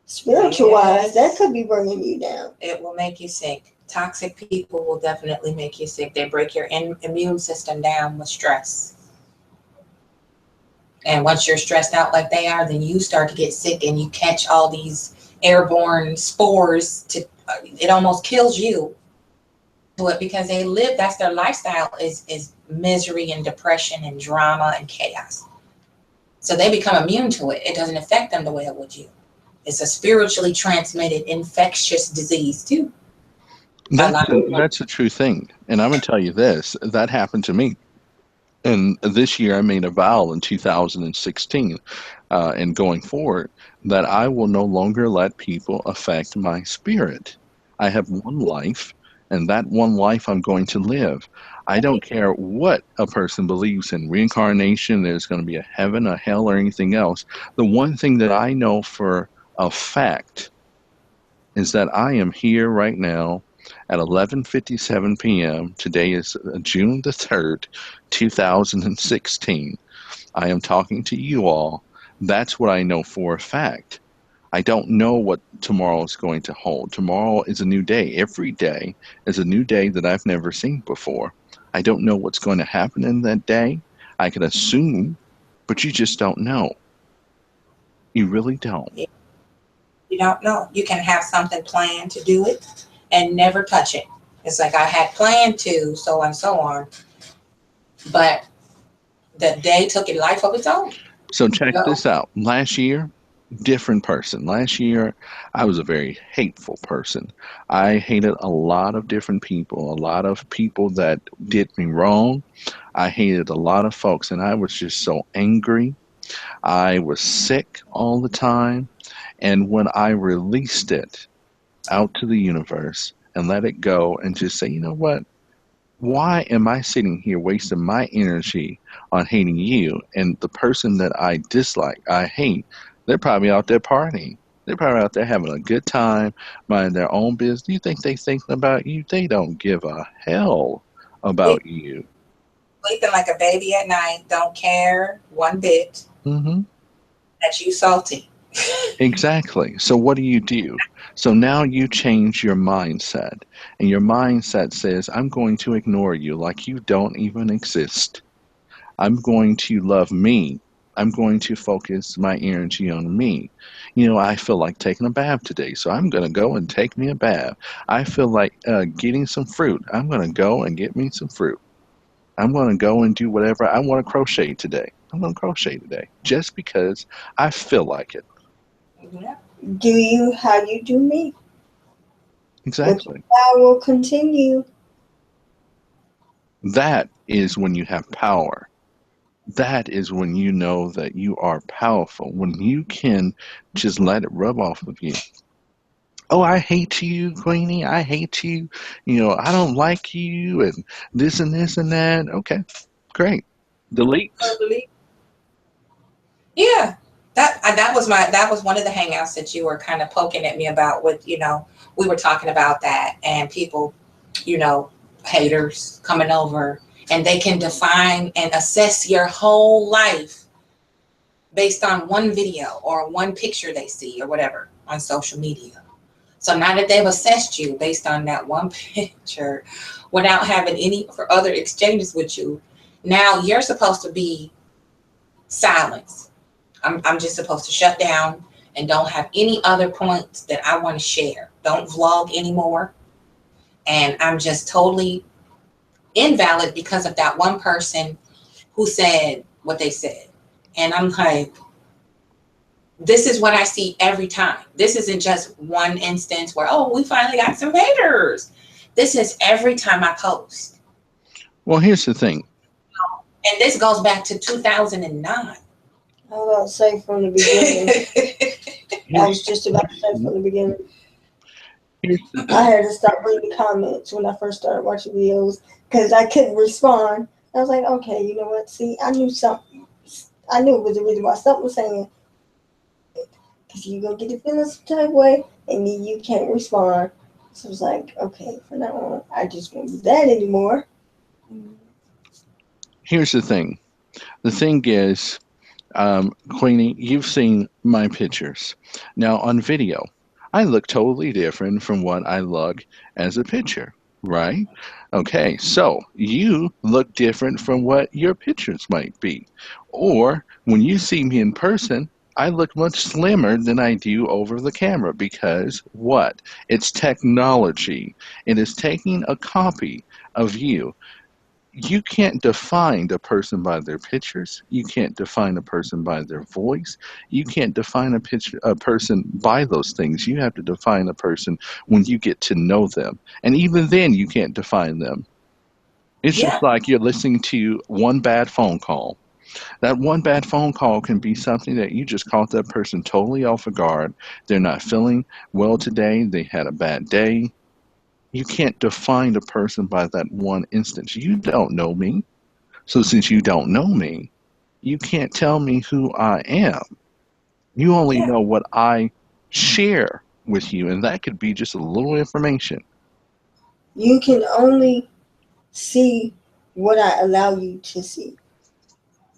S1: Spiritual wise, that could be bringing you down.
S2: It will make you sick. Toxic people will definitely make you sick. They break your immune system down with stress. And once you're stressed out like they are, then you start to get sick and you catch all these airborne spores. It almost kills you. Because that's their lifestyle is misery and depression and drama and chaos. So they become immune to it. It doesn't affect them the way it would you. It's a spiritually transmitted infectious disease too.
S3: That's a true thing. And I'm going to tell you this, that happened to me. And this year I made a vow in 2016 and going forward that I will no longer let people affect my spirit. I have one life, and that one life I'm going to live. I don't care what a person believes in, reincarnation, there's going to be a heaven, a hell, or anything else. The one thing that I know for a fact is that I am here right now at 11:57 p.m. Today is June the 3rd, 2016. I am talking to you all. That's what I know for a fact. I don't know what tomorrow is going to hold. Tomorrow is a new day. Every day is a new day that I've never seen before. I don't know what's going to happen in that day. I can assume, but you just don't know. You really don't.
S2: You don't know. You can have something planned to do it and never touch it. It's like I had planned to, so and so on. But the day took a life of its own.
S3: So check this out. Last year, different person. Last year, I was a very hateful person. I hated a lot of different people, a lot of people that did me wrong. I hated a lot of folks, and I was just so angry. I was sick all the time. And when I released it out to the universe and let it go and just say, you know what? Why am I sitting here wasting my energy on hating you? And the person that I dislike, I hate, they're probably out there partying. They're probably out there having a good time, minding their own business. Do you think they thinking about you? They don't give a hell about you.
S2: Sleeping like a baby at night, don't care one bit that you salty.
S3: Exactly. So what do? So now you change your mindset, and your mindset says, I'm going to ignore you like you don't even exist. I'm going to love me. I'm going to focus my energy on me. You know, I feel like taking a bath today, so I'm going to go and take me a bath. I feel like getting some fruit. I'm going to go and get me some fruit. I'm going to go and do whatever. I want to crochet today. I'm going to crochet today just because I feel like it.
S1: Do you how you do me?
S3: Exactly.
S1: I will continue.
S3: That is when you have power. That is when you know that you are powerful. When you can just let it rub off of you. Oh, I hate you, Queenie. I hate you. You know, I don't like you and this and this and that. Okay, great. Delete.
S2: Yeah. That was one of the hangouts that you were kind of poking at me about with, you know, we were talking about that and people, you know, haters coming over and they can define and assess your whole life based on one video or one picture they see or whatever on social media. So now that they've assessed you based on that one picture without having any for other exchanges with you, Now you're supposed to be silence. I'm just supposed to shut down and don't have any other points that I want to share. Don't vlog anymore. And I'm just totally invalid because of that one person who said what they said. And I'm like, this is what I see every time. This isn't just one instance where, oh, we finally got some haters. This is every time I post.
S3: Well, here's the thing.
S2: And this goes back to 2009.
S1: I was about to say from the beginning. I was just about to say from the beginning. I had to stop reading comments when I first started watching videos because I couldn't respond. I was like, okay, you know what? See, I knew something. I knew it was the reason why something was saying. Because you go get the feeling some type of way and then you can't respond. So I was like, okay, from now on, I just won't do that anymore.
S3: Here's the thing. The thing is, Queenie, you've seen my pictures. Now, on video, I look totally different from what I look as a picture, right? Okay, so you look different from what your pictures might be. Or when you see me in person, I look much slimmer than I do over the camera because what? It's technology. It is taking a copy of you. You can't define a person by their pictures. You can't define a person by their voice. You can't define a person by those things. You have to define a person when you get to know them. And even then, you can't define them. It's just like you're listening to one bad phone call. That one bad phone call can be something that you just caught that person totally off guard. They're not feeling well today. They had a bad day. You can't define a person by that one instance. You don't know me. So since you don't know me, you can't tell me who I am. You only know what I share with you, and that could be just a little information.
S1: You can only see what I allow you to see.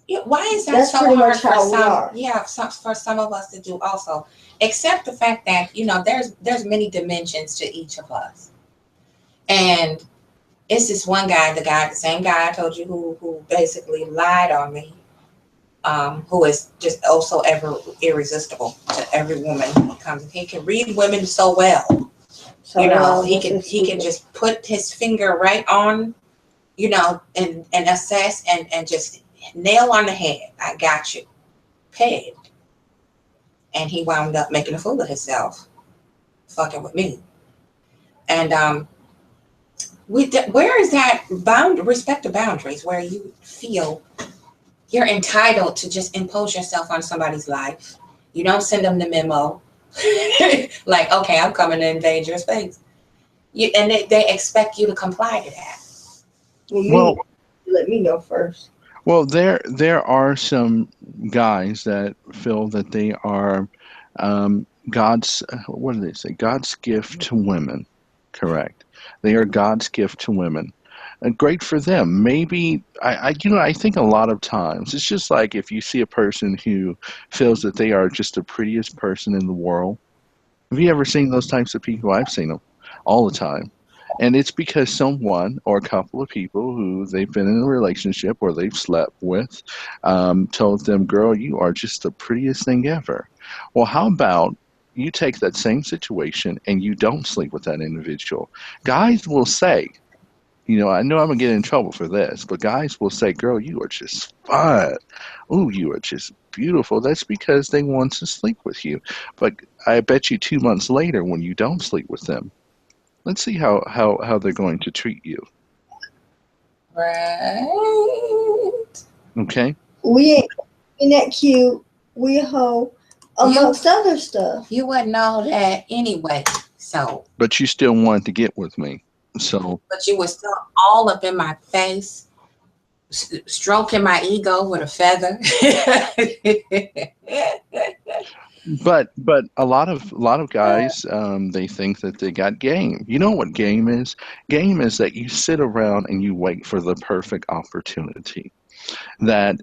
S2: Yeah, why is that
S1: That's
S2: so
S1: pretty
S2: hard
S1: much
S2: for
S1: how we
S2: some?
S1: are.
S2: Yeah, for some of us to do also. Except the fact that, there's many dimensions to each of us. And it's this one guy, the same guy I told you who basically lied on me, who is just also ever irresistible to every woman who comes. He can read women so well.
S1: So,
S2: he can just put his finger right on, and assess and just nail on the head. I got you. Paid. And he wound up making a fool of himself, fucking with me. And where is that respect the boundaries where you feel you're entitled to just impose yourself on somebody's life? You don't send them the memo. Like, okay, I'm coming to invade your space. And they expect you to comply to that.
S1: Well, let me know first.
S3: Well, there are some guys that feel that they are God's, what do they say? God's gift to women. Correct. They are God's gift to women. Great for them. Maybe I think a lot of times it's just like if you see a person who feels that they are just the prettiest person in the world. Have you ever seen those types of people? I've seen them all the time. And it's because someone or a couple of people who they've been in a relationship or they've slept with told them, girl, you are just the prettiest thing ever. Well, how about you take that same situation and you don't sleep with that individual? Guys will say, I know I'm going to get in trouble for this, but guys will say, girl, you are just fine. Ooh, you are just beautiful. That's because they want to sleep with you. But I bet you 2 months later when you don't sleep with them, let's see how they're going to treat you.
S2: Right.
S3: Okay.
S1: We ain't that cute. We a hoe amongst other stuff.
S2: You wouldn't know that anyway. So.
S3: But you still wanted to get with me. So.
S2: But you were still all up in my face, stroking my ego with a feather.
S3: But a lot of guys, they think that they got game. You know what game is? Game is that you sit around and you wait for the perfect opportunity. That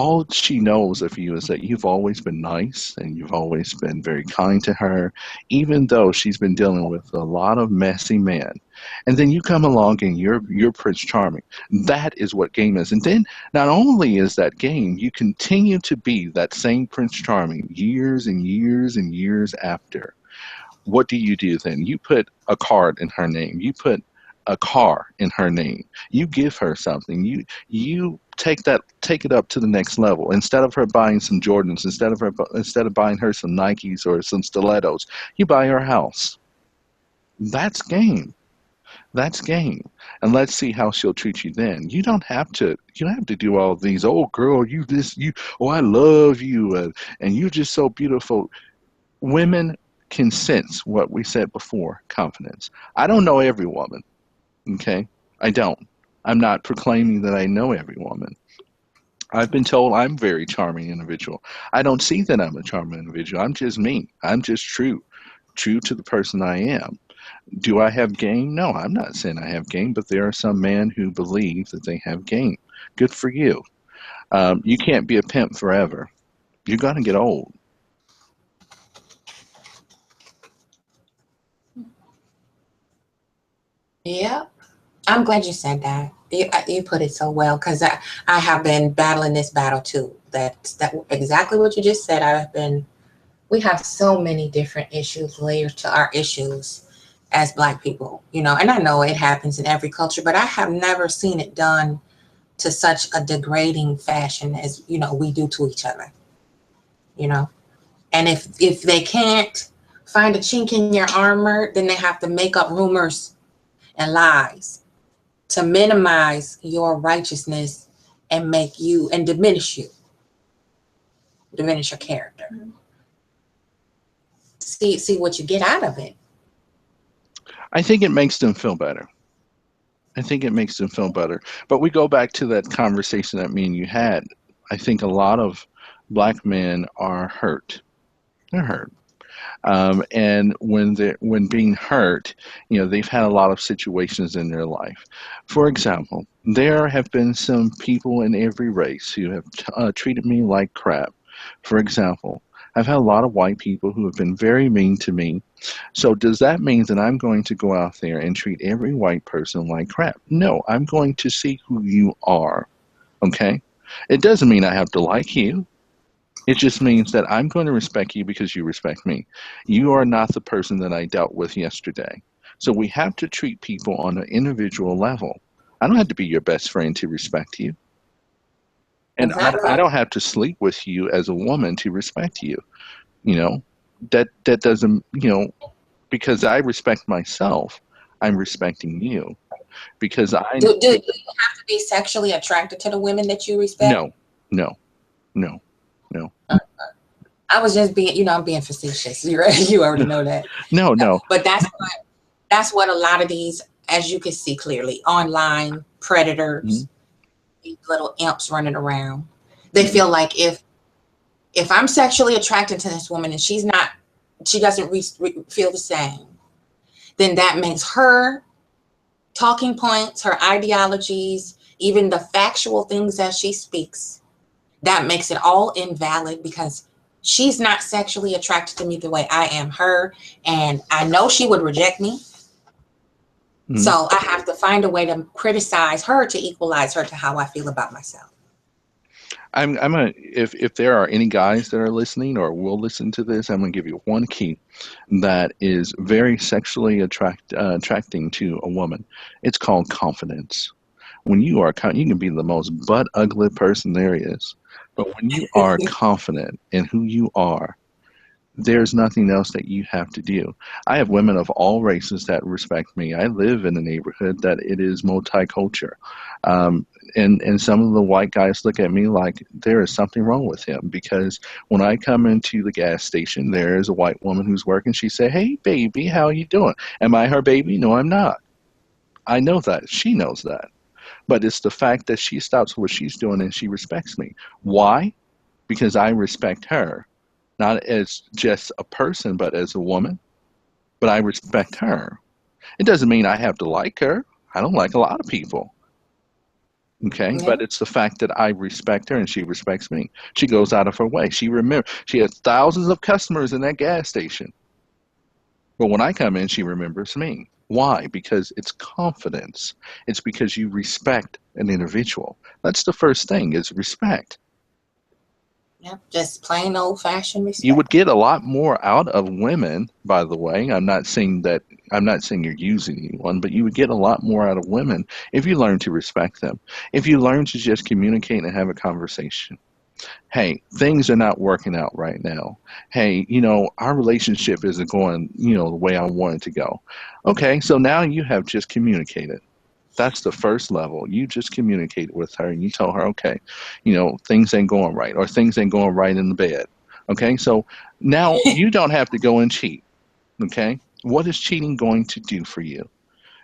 S3: all she knows of you is that you've always been nice and you've always been very kind to her, even though she's been dealing with a lot of messy men. And then you come along and you're Prince Charming. That is what game is. And then not only is that game, you continue to be that same Prince Charming years and years and years after. What do you do then? You put a card in her name. You put a car in her name. You give her something. You take it up to the next level. Instead of her buying some Jordans, instead of buying her some Nikes or some stilettos, you buy her a house. That's game. That's game. And let's see how she'll treat you then. You don't have to do all these, oh girl, you this, you, oh, I love you, and you're just so beautiful. Women can sense what we said before, confidence. I don't know every woman, okay? I don't. I'm not proclaiming that I know every woman. I've been told I'm a very charming individual. I don't see that I'm a charming individual. I'm just me. I'm just true to the person I am. Do I have game? No, I'm not saying I have game, but there are some men who believe that they have game. Good for you. You can't be a pimp forever. You're going to get old.
S2: Yeah, I'm glad you said that. You put it so well, because I have been battling this battle too. That exactly what you just said. We have so many different issues, layers to our issues as Black people, and I know it happens in every culture, but I have never seen it done to such a degrading fashion as, we do to each other, and if they can't find a chink in your armor, then they have to make up rumors and lies to minimize your righteousness and diminish your character. Mm-hmm. See what you get out of it.
S3: I think it makes them feel better. But we go back to that conversation that me and you had. I think a lot of Black men are hurt. They're hurt. And when being hurt, they've had a lot of situations in their life. For example, there have been some people in every race who have treated me like crap. For example, I've had a lot of white people who have been very mean to me. So does that mean that I'm going to go out there and treat every white person like crap? No, I'm going to see who you are. Okay? It doesn't mean I have to like you. It just means that I'm going to respect you because you respect me. You are not the person that I dealt with yesterday. So we have to treat people on an individual level. I don't have to be your best friend to respect you. And exactly. I don't have to sleep with you as a woman to respect you. That doesn't, because I respect myself, I'm respecting you. Because
S2: do you have to be sexually attracted to the women that you respect?
S3: No.
S2: I was just being, I'm being facetious. You already know that.
S3: No.
S2: But that's what a lot of these, as you can see clearly, online predators, mm-hmm. these little imps running around. They mm-hmm. feel like if I'm sexually attracted to this woman and she doesn't feel the same, then that makes her talking points, her ideologies, even the factual things that she speaks, that makes it all invalid because she's not sexually attracted to me the way I am her. And I know she would reject me. Mm-hmm. So I have to find a way to criticize her to equalize her to how I feel about myself.
S3: If there are any guys that are listening or will listen to this, I'm going to give you one key that is very sexually attracting to a woman. It's called confidence. When you can be the most butt ugly person there is, but when you are confident in who you are, there's nothing else that you have to do. I have women of all races that respect me. I live in a neighborhood that it is multicultural. And some of the white guys look at me like there is something wrong with him, because when I come into the gas station, there is a white woman who's working. She say, "Hey, baby, how you doing?" Am I her baby? No, I'm not. I know that. She knows that. But it's the fact that she stops what she's doing and she respects me. Why? Because I respect her. Not as just a person, but as a woman. But I respect her. It doesn't mean I have to like her. I don't like a lot of people. Okay,
S2: Yeah.
S3: but it's the fact that I respect her and she respects me. She goes out of her way. She has thousands of customers in that gas station. But when I come in, she remembers me. Why? Because it's confidence. It's because you respect an individual. That's the first thing, is respect.
S2: Yep. Just plain old fashioned
S3: You would
S2: respect.
S3: get a lot more out of women, by the way. I'm not saying you're using anyone, but you would get a lot more out of women if you learn to respect them. If you learn to just communicate and have a conversation. Hey, things are not working out right now. Hey, our relationship isn't going, the way I want it to go. Okay, so now you have just communicated. That's the first level. You just communicate with her and you tell her, okay, things ain't going right, or things ain't going right in the bed. Okay, so now you don't have to go and cheat. Okay, what is cheating going to do for you?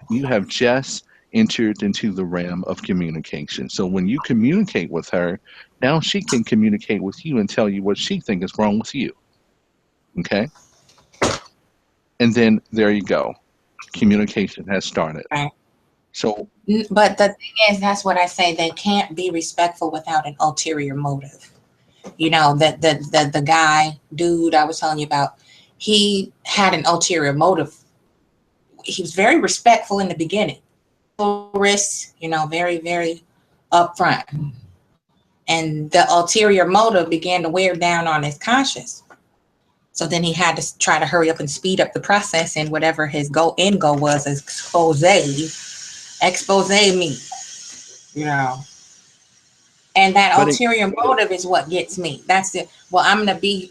S3: You have just entered into the realm of communication. So when you communicate with her, now she can communicate with you and tell you what she thinks is wrong with you. Okay, and then there you go. Communication has started.
S2: Right.
S3: So,
S2: but the thing is, that's what I say. They can't be respectful without an ulterior motive. The guy, dude I was telling you about, he had an ulterior motive. He was very respectful in the beginning. Risk, very, very upfront. And the ulterior motive began to wear down on his conscience. So then he had to try to hurry up and speed up the process, and whatever his end goal was, expose me, And that ulterior motive is what gets me. That's it. Well, I'm gonna be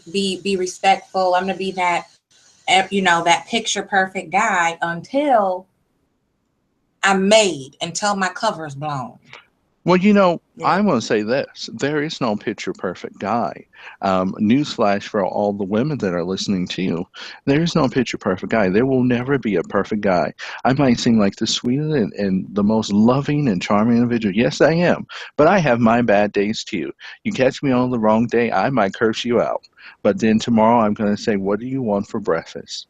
S2: respectful. I'm gonna be that, that picture perfect guy until I'm made, until my cover is blown.
S3: Well, I'm going to say this. There is no picture perfect guy. Newsflash for all the women that are listening to you. There is no picture perfect guy. There will never be a perfect guy. I might seem like the sweetest and the most loving and charming individual. Yes, I am. But I have my bad days too. You catch me on the wrong day, I might curse you out. But then tomorrow I'm going to say, what do you want for breakfast?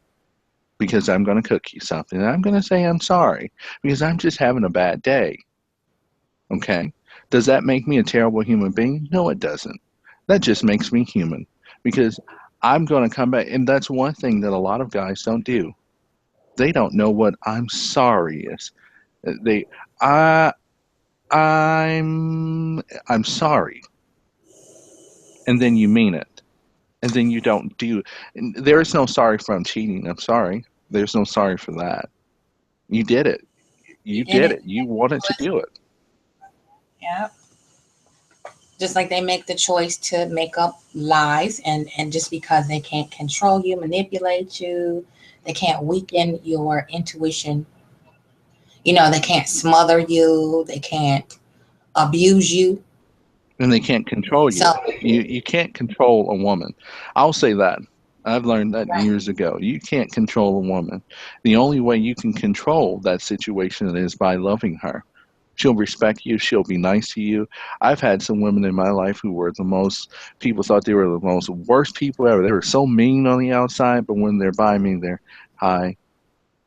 S3: Because I'm going to cook you something. And I'm going to say I'm sorry because I'm just having a bad day. Okay. Does that make me a terrible human being? No, it doesn't. That just makes me human because I'm going to come back. And that's one thing that a lot of guys don't do. They don't know what I'm sorry is. I'm sorry. And then you mean it. And then you don't do. And there is no sorry from cheating. I'm sorry. There's no sorry for that. You did it. You did it. You wanted to do it.
S2: Yeah. Just like they make the choice to make up lies, and just because they can't control you, manipulate you, they can't weaken your intuition. They can't smother you, they can't abuse you.
S3: And they can't control you.
S2: So,
S3: You can't control a woman. I'll say that. I've learned that
S2: right.
S3: years ago. You can't control a woman. The only way you can control that situation is by loving her. She'll respect you. She'll be nice to you. I've had some women in my life who were people thought they were the most worst people ever. They were so mean on the outside, but when they're by me, they're, hi,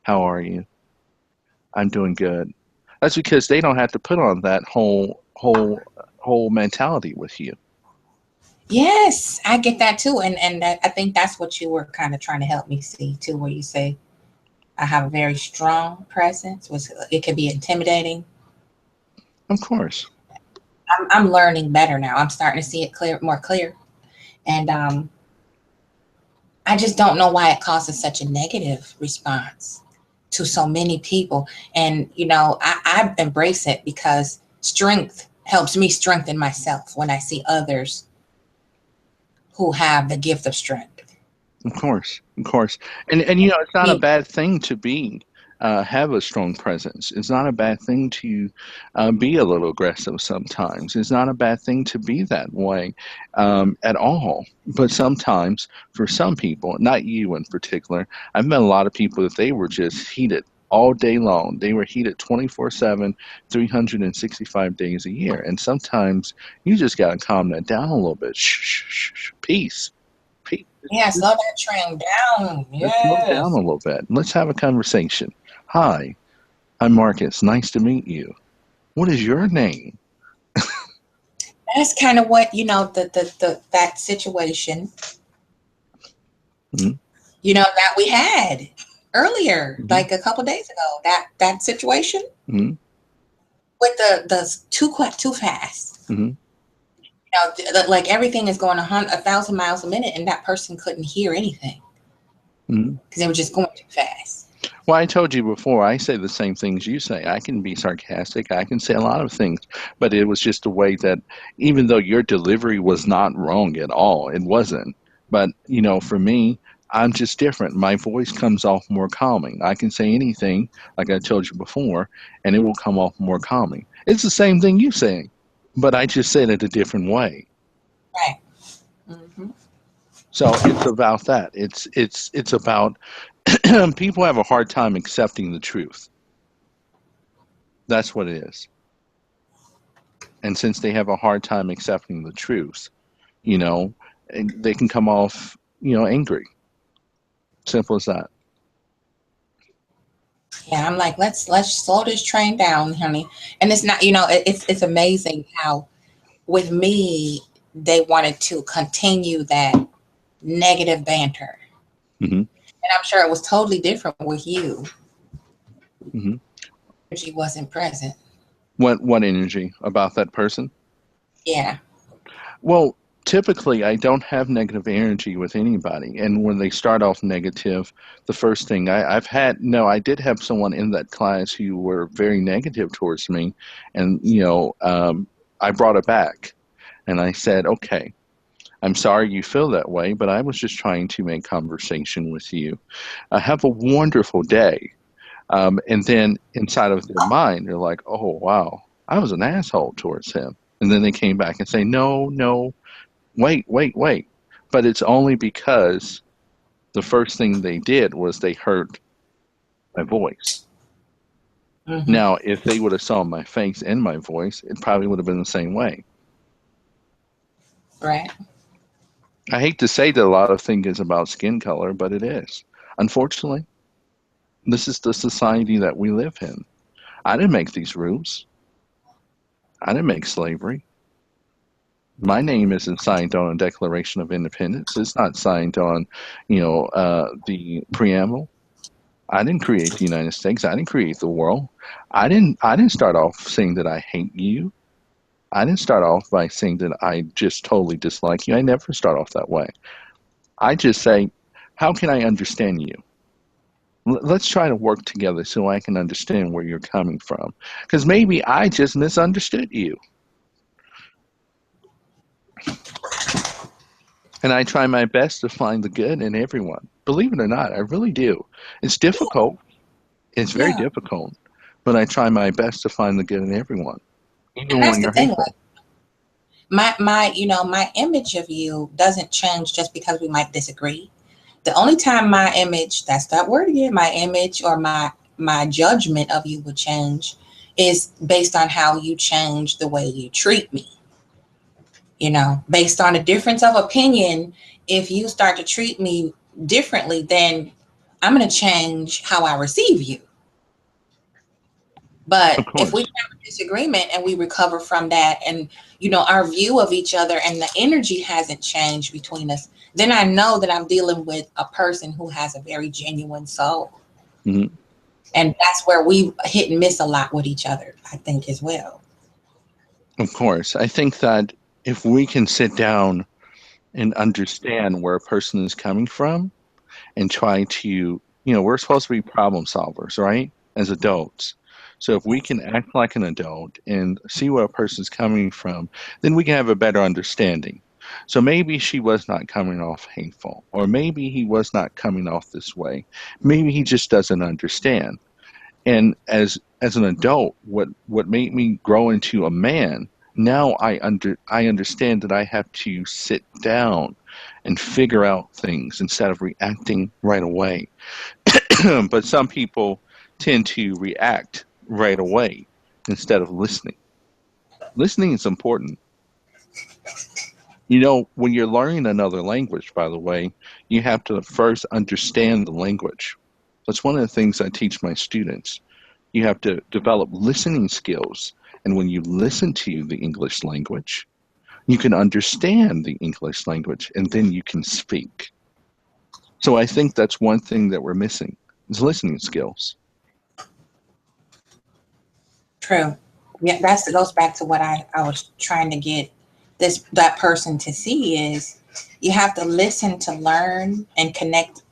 S3: how are you? I'm doing good. That's because they don't have to put on that whole mentality with you.
S2: Yes, I get that too. And I think that's what you were kind of trying to help me see too, where you say, I have a very strong presence. It can be intimidating.
S3: Of course.
S2: I'm learning better now. I'm starting to see it more clear. And I just don't know why it causes such a negative response to so many people. And, I embrace it because strength helps me strengthen myself when I see others who have the gift of strength.
S3: Of course. And it's not a bad thing to have a strong presence. It's not a bad thing to be a little aggressive sometimes. It's not a bad thing to be that way at all. But sometimes, for some people, not you in particular, I've met a lot of people that they were just heated all day long. They were heated 24/7, 365 days a year. And sometimes you just got to calm that down a little bit. Shh. Peace.
S2: Yeah, slow that train down.
S3: Let's slow down a little bit. Let's have a conversation. Hi, I'm Marcus. Nice to meet you. What is your name?
S2: That's kind of what, that situation,
S3: Mhm.
S2: That we had earlier,
S3: Mhm.
S2: like a couple days ago, that situation
S3: Mhm.
S2: with the too fast.
S3: Mhm.
S2: Like everything is going 1,000 miles a minute, and that person couldn't hear anything
S3: Mhm.
S2: because they were just going too fast.
S3: Well, I told you before, I say the same things you say. I can be sarcastic. I can say a lot of things, but it was just a way that, even though your delivery was not wrong at all, it wasn't. But, for me, I'm just different. My voice comes off more calming. I can say anything, like I told you before, and it will come off more calming. It's the same thing you saying, but I just said it a different way.
S2: Right. Mm-hmm.
S3: So it's about that. It's about people have a hard time accepting the truth. That's what it is. And since they have a hard time accepting the truth, you know, they can come off, angry. Simple as that.
S2: Yeah, I'm like, let's slow this train down, honey. And it's not, it's amazing how with me they wanted to continue that negative banter.
S3: Hmm.
S2: And I'm sure it was totally different with you.
S3: Hmm.
S2: She wasn't present.
S3: What energy about that person?
S2: Yeah.
S3: Well, typically I don't have negative energy with anybody, and when they start off negative, the first thing I've had, no, I did have someone in that class who were very negative towards me, and I brought it back, and I said, okay, I'm sorry you feel that way, but I was just trying to make conversation with you. Have a wonderful day. And then inside of their mind, they're like, oh, wow, I was an asshole towards him. And then they came back and say, no, no, wait, wait, wait. But it's only because the first thing they did was they heard my voice.
S2: Hmm.
S3: Now, if they would have saw my face and my voice, it probably would have been the same way.
S2: Right.
S3: I hate to say that a lot of things is about skin color, but it is. Unfortunately, this is the society that we live in. I didn't make these rules. I didn't make slavery. My name isn't signed on a Declaration of Independence. It's not signed on, the preamble. I didn't create the United States. I didn't create the world. I didn't start off saying that I hate you. I didn't start off by saying that I just totally dislike you. I never start off that way. I just say, how can I understand you? Let's try to work together so I can understand where you're coming from. Because maybe I just misunderstood you. And I try my best to find the good in everyone. Believe it or not, I really do. It's difficult. It's very
S2: Yeah.
S3: difficult. But I try my best to find the good in everyone,
S2: And
S3: even
S2: that's
S3: when
S2: the
S3: you're
S2: thing.
S3: hateful.
S2: My image of you doesn't change just because we might disagree. The only time my image, that's that word again, my image or my judgment of you would change is based on how you change the way you treat me. Based on a difference of opinion, if you start to treat me differently, then I'm going to change how I receive you.
S3: Of
S2: But if we
S3: course.
S2: have a disagreement and we recover from that, and our view of each other and the energy hasn't changed between us, then I know that I'm dealing with a person who has a very genuine soul.
S3: Hmm.
S2: And that's where we hit and miss a lot with each other, I think, as well.
S3: Of course. I think that if we can sit down and understand where a person is coming from and try to, we're supposed to be problem solvers, right? As adults. So if we
S2: Yes.
S3: can act like an adult and see where a person's coming from, then we can have a better understanding. So maybe she was not coming off hateful, or maybe he was not coming off this way. Maybe he just doesn't understand. And as an adult, what made me grow into a man, now I understand that I have to sit down and figure out things instead of reacting right away. But some people tend to react right away instead of listening. Listening is important. When you're learning another language, by the way, you have to first understand the language. That's one of the things I teach my students. You have to develop listening skills. And when you listen to the English language, You can understand the English language, and then you can speak. So I think that's one thing that we're missing is listening skills.
S2: True. Yeah, that goes back to what I was trying to get that person to see is you have to listen to learn and connect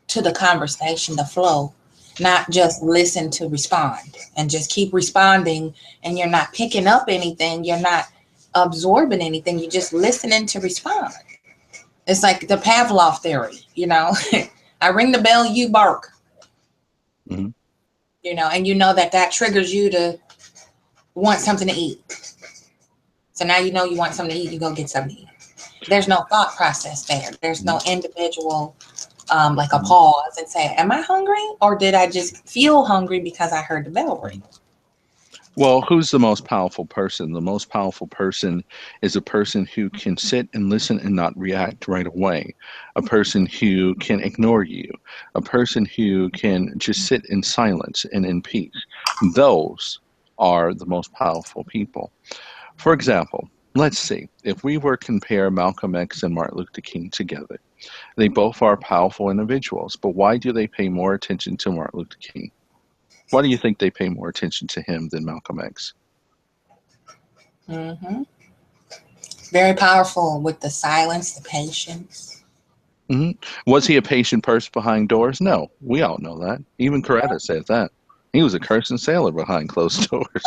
S2: to the conversation, the flow, not just listen to respond and just keep responding and you're not picking up anything, you're not absorbing anything, you're just listening to respond. It's like the Pavlov theory, I ring the bell, you bark.
S3: Mm-hmm.
S2: And you know that triggers you to want something to eat. So now you want something to eat, you go get something to eat. There's no thought process there. There's no individual, like a pause and say, am I hungry? Or did I just feel hungry because I heard the bell ring?
S3: Well, who's the most powerful person? The most powerful person is a person who can sit and listen and not react right away. A person who can ignore you. A person who can just sit in silence and in peace. Those are the most powerful people. For example, let's see, if we were to compare Malcolm X and Martin Luther King together, they both are powerful individuals, but why do they pay more attention to Martin Luther King? Why do you think they pay more attention to him than Malcolm X?
S2: Mm-hmm. Very powerful with the silence, the patience.
S3: Mm-hmm. Was he a patient person behind doors? No, we all know that. Even Coretta said that. He was a cursing sailor behind closed doors.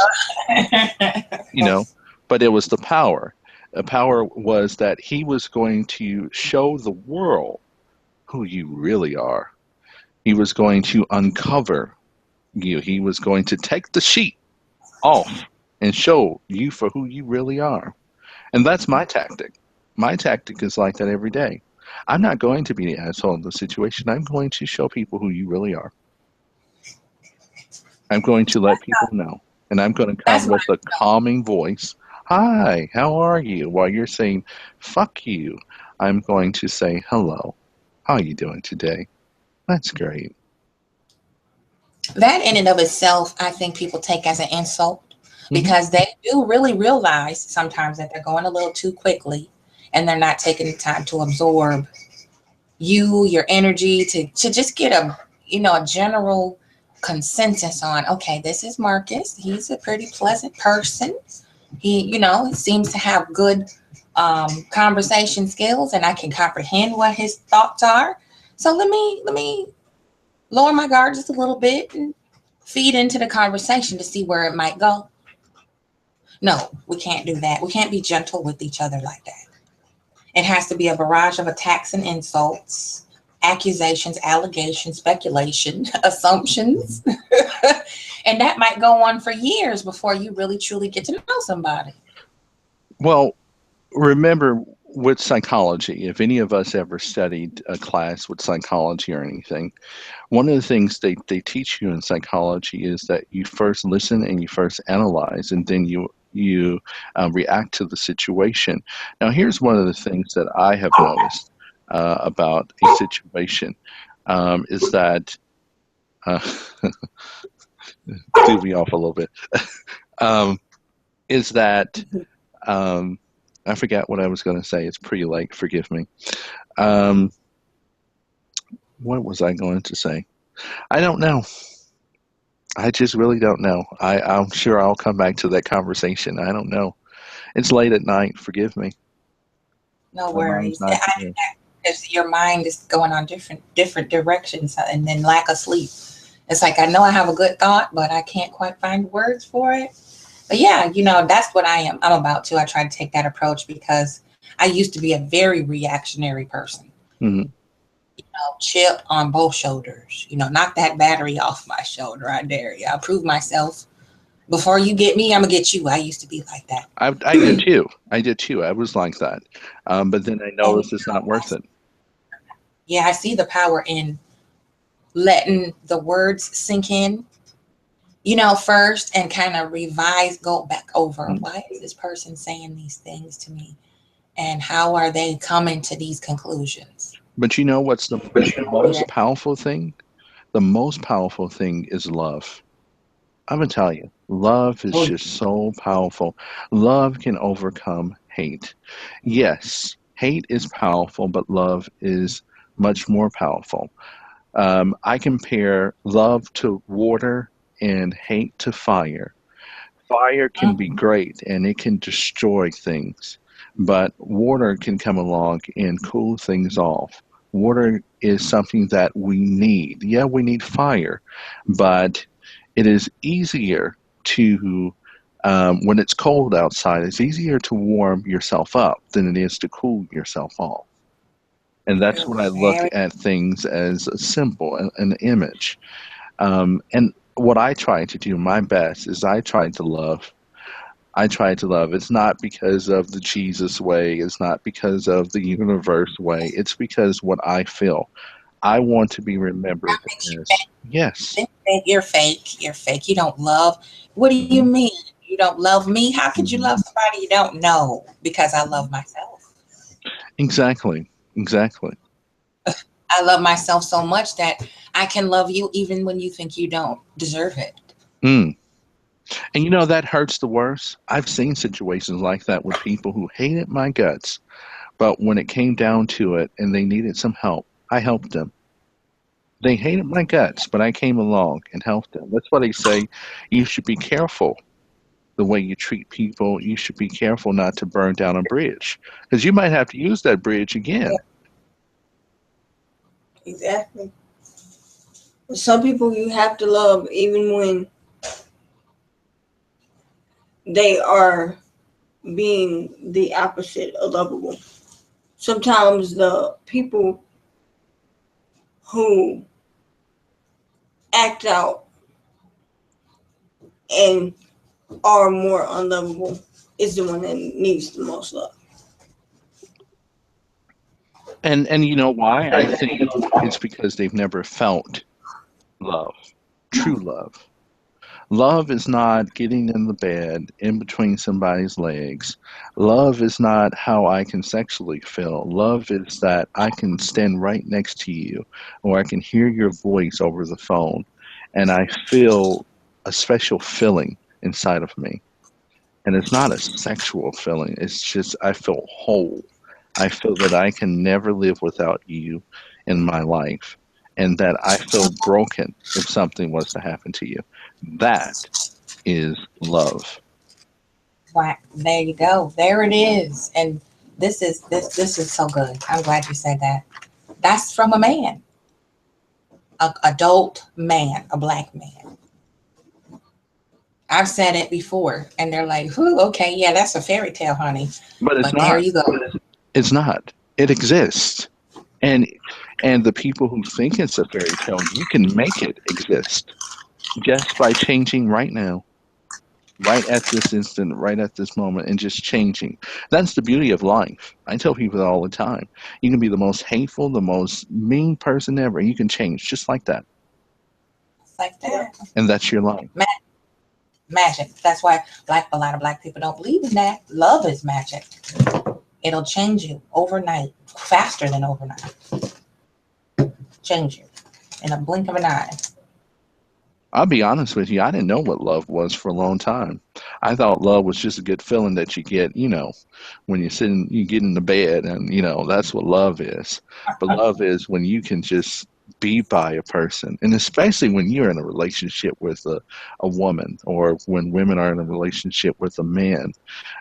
S3: But it was the power. The power was that he was going to show the world who you really are. He was going to uncover you. He was going to take the sheet off and show you for who you really are. And that's my tactic. My tactic is like that every day. I'm not going to be the asshole in the situation. I'm going to show people who you really are. I'm going to let people know. And I'm going to come with a calming voice. Hi, how are you? While you're saying, fuck you, I'm going to say, hello. How are you doing today? That's great.
S2: That in and of itself, I think people take as an insult because they do really realize sometimes that they're going a little too quickly and they're not taking the time to absorb your energy to just get a general consensus on, okay, this is Marcus. He's a pretty pleasant person. He seems to have good conversation skills and I can comprehend what his thoughts are. So let me lower my guard just a little bit and feed into the conversation to see where it might go. No, we can't do that. We can't be gentle with each other like that. It has to be a barrage of attacks and insults, accusations, allegations, speculation, assumptions. And that might go on for years before you really truly get to know somebody.
S3: Well, remember with psychology, if any of us ever studied a class with psychology or anything, one of the things they teach you in psychology is that you first listen and you first analyze, and then you react to the situation. Now, here's one of the things that I have noticed about a situation is that threw me off a little bit. Is that I forgot what I was going to say. It's pretty late. Forgive me. What was I going to say? I don't know. I just really don't know. I'm sure I'll come back to that conversation. I don't know. It's late at night. Forgive me.
S2: No worries. Because your mind is going on different directions and then lack of sleep. It's like, I know I have a good thought, but I can't quite find words for it. But yeah, that's what I'm about too. I try to take that approach because I used to be a very reactionary person.
S3: Mm-hmm.
S2: Chip on both shoulders, knock that battery off my shoulder. I dare you. I'll prove myself. Before you get me, I'm going to get you. I used to be like that.
S3: I did too. I was like that. But then I noticed it's not worth it.
S2: Yeah, I see the power in letting the words sink in, first and kind of go back over. Mm-hmm. Why is this person saying these things to me? And how are they coming to these conclusions?
S3: But what's the most powerful thing? The most powerful thing is love. I'm going to tell you, love is just so powerful. Love can overcome hate. Yes, hate is powerful, but love is much more powerful. I compare love to water and hate to fire. Fire can be great and it can destroy things, but water can come along and cool things off. Water is something that we need. Yeah, we need fire, but it is easier to, when it's cold outside, it's easier to warm yourself up than it is to cool yourself off. And that's
S2: True.
S3: when I look
S2: Very.
S3: at things as a symbol, an image. And what I try to do, my best, is I try to love. I try to love. It's not because of the Jesus way. It's not because of the universe way. It's because what I feel. I want to be remembered as, yes.
S2: You're fake. You're fake. You don't love. What do you
S3: Mhm,
S2: mean? You don't love me? How could you
S3: mhm.
S2: love somebody you don't know? Because I love myself.
S3: Exactly. Exactly.
S2: I love myself so much that I can love you even when you think you don't deserve it.
S3: Mm. And you know, that hurts the worst. I've seen situations like that with people who hated my guts, but when it came down to it and they needed some help, I helped them. They hated my guts, but I came along and helped them. That's why they say you should be careful the way you treat people. You should be careful not to burn down a bridge because you might have to use that bridge again.
S1: Exactly. Some people you have to love even when they are being the opposite of lovable. Sometimes the people who act out and are more unlovable is the one that needs the most love.
S3: And you know why? I think it's because they've never felt love, true love. Love is not getting in the bed in between somebody's legs. Love is not how I can sexually feel. Love is that I can stand right next to you or I can hear your voice over the phone and I feel a special feeling inside of me. And it's not a sexual feeling, it's just I feel whole. I feel that I can never live without you in my life and that I feel broken if something was to happen to you. That is love.
S2: Right. There you go. There it is. And this is so good. I'm glad you said that. That's from a man, a adult man, a black man. I've said it before, and they're like, "Who? Okay, yeah, that's a fairy tale, honey."
S3: But it's
S2: But there
S3: not.
S2: you go.
S3: It's not. It exists. And and the people who think it's a fairy tale, you can make it exist just by changing right now, right at this instant, right at this moment, and just changing. That's the beauty of life. I tell people that all the time. You can be the most hateful, the most mean person ever, and you can change just like that.
S2: It's like that.
S3: And that's your life.
S2: Ma- Magic. That's why a lot of black people don't believe in that. Love is magic. It'll change you overnight, faster than overnight. Change you in a blink of an eye.
S3: I'll be honest with you, I didn't know what love was for a long time. I thought love was just a good feeling that you get, when you get in the bed and, that's what love is. But love is when you can just be by a person. And especially when you're in a relationship with a woman or when women are in a relationship with a man,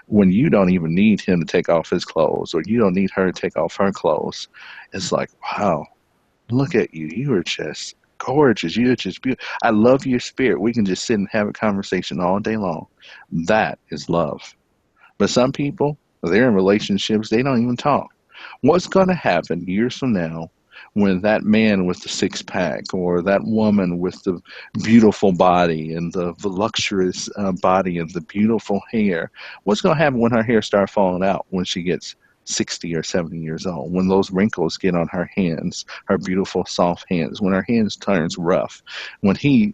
S3: when you don't even need him to take off his clothes or you don't need her to take off her clothes. It's like, wow, look at you. You are just gorgeous. You're just beautiful. I love your spirit. We can just sit and have a conversation all day long. That is love. But some people, they're in relationships, they don't even talk. What's going to happen years from now when that man with the six pack or that woman with the beautiful body and the voluptuous body and the beautiful hair, what's going to happen when her hair starts falling out when she gets 60 or 70 years old, when those wrinkles get on her hands, her beautiful soft hands, when her hands turns rough, when he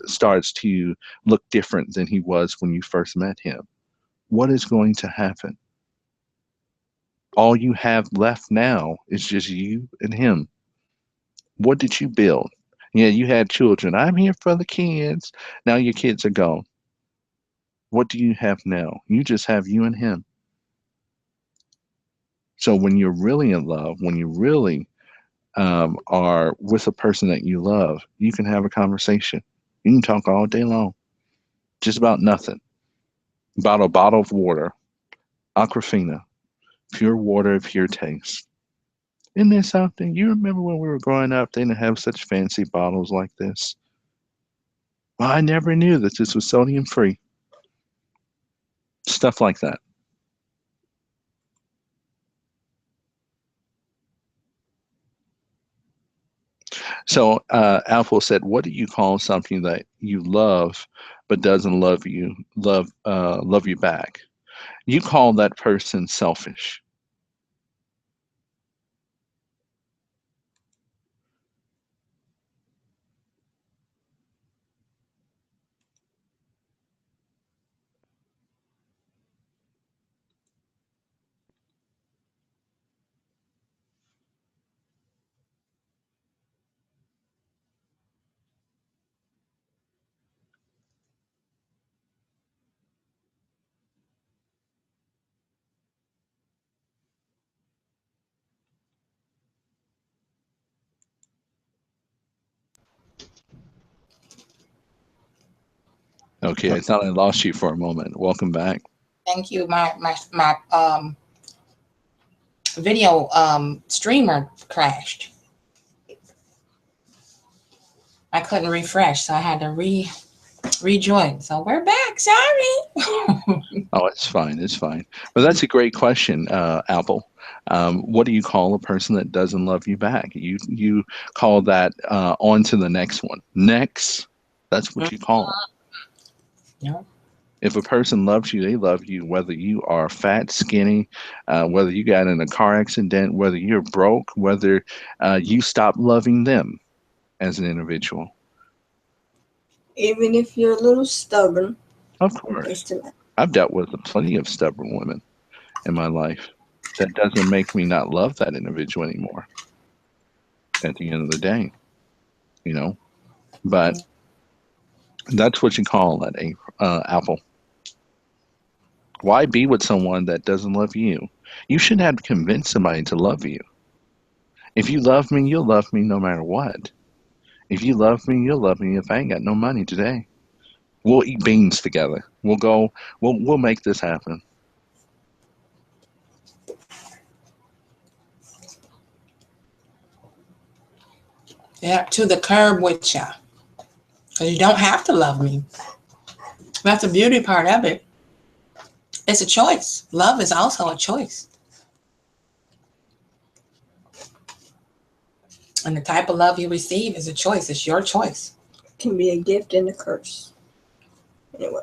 S3: starts to look different than he was when you first met him? What is going to happen? All you have left now is just you and him. What did you build? Yeah, you had children. I'm here for the kids. Now your kids are gone. What do you have now? You just have you and him. So when you're really in love, when you really are with a person that you love, you can have a conversation. You can talk all day long, just about nothing. About a bottle of water, Aquafina, pure water, pure taste. Isn't there something? You remember when we were growing up, they didn't have such fancy bottles like this. Well, I never knew that this was sodium free. Stuff like that. So Apple said, "What do you call something that you love but doesn't love you back? You call that person selfish." Okay, I thought I lost you for a moment. Welcome back.
S2: Thank you. My video streamer crashed. I couldn't refresh, so I had to rejoin. So we're back. Sorry.
S3: Oh, it's fine. It's fine. But that's a great question, Apple. What do you call a person that doesn't love you back? You call that on to the next one. Next. That's what you call them.
S2: Yeah.
S3: If a person loves you, they love you whether you are fat, skinny, whether you got in a car accident, whether you're broke, whether you stop loving them as an individual.
S1: Even if you're a little stubborn,
S3: Of
S1: they
S3: course.
S1: still.
S3: I've dealt with plenty of stubborn women in my life. That doesn't make me not love that individual anymore at the end of the day, you know? But that's what you call that, Apple. Why be with someone that doesn't love you? You shouldn't have to convince somebody to love you. If you love me, you'll love me no matter what. If you love me, you'll love me if I ain't got no money today. We'll eat beans together. We'll make this happen.
S2: Yeah, to the curb with ya. Because you don't have to love me. That's the beauty part of it. It's a choice. Love is also a choice. And the type of love you receive is a choice. It's your choice.
S1: It can be a gift and a curse. Anyway.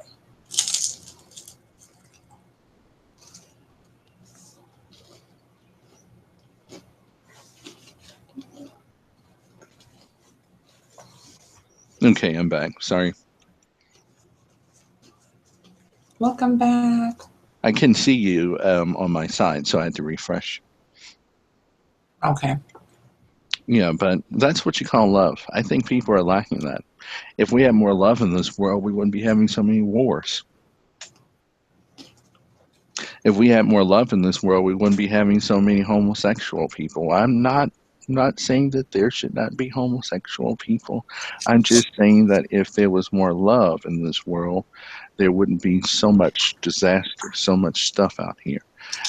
S3: Okay, I'm back. Sorry.
S2: Welcome back.
S3: I can see you on my side, so I had to refresh.
S2: Okay.
S3: Yeah, but that's what you call love. I think people are lacking that. If we had more love in this world, we wouldn't be having so many wars. If we had more love in this world, we wouldn't be having so many homosexual people. I'm not saying that there should not be homosexual people. I'm just saying that if there was more love in this world, there wouldn't be so much disaster, so much stuff out here.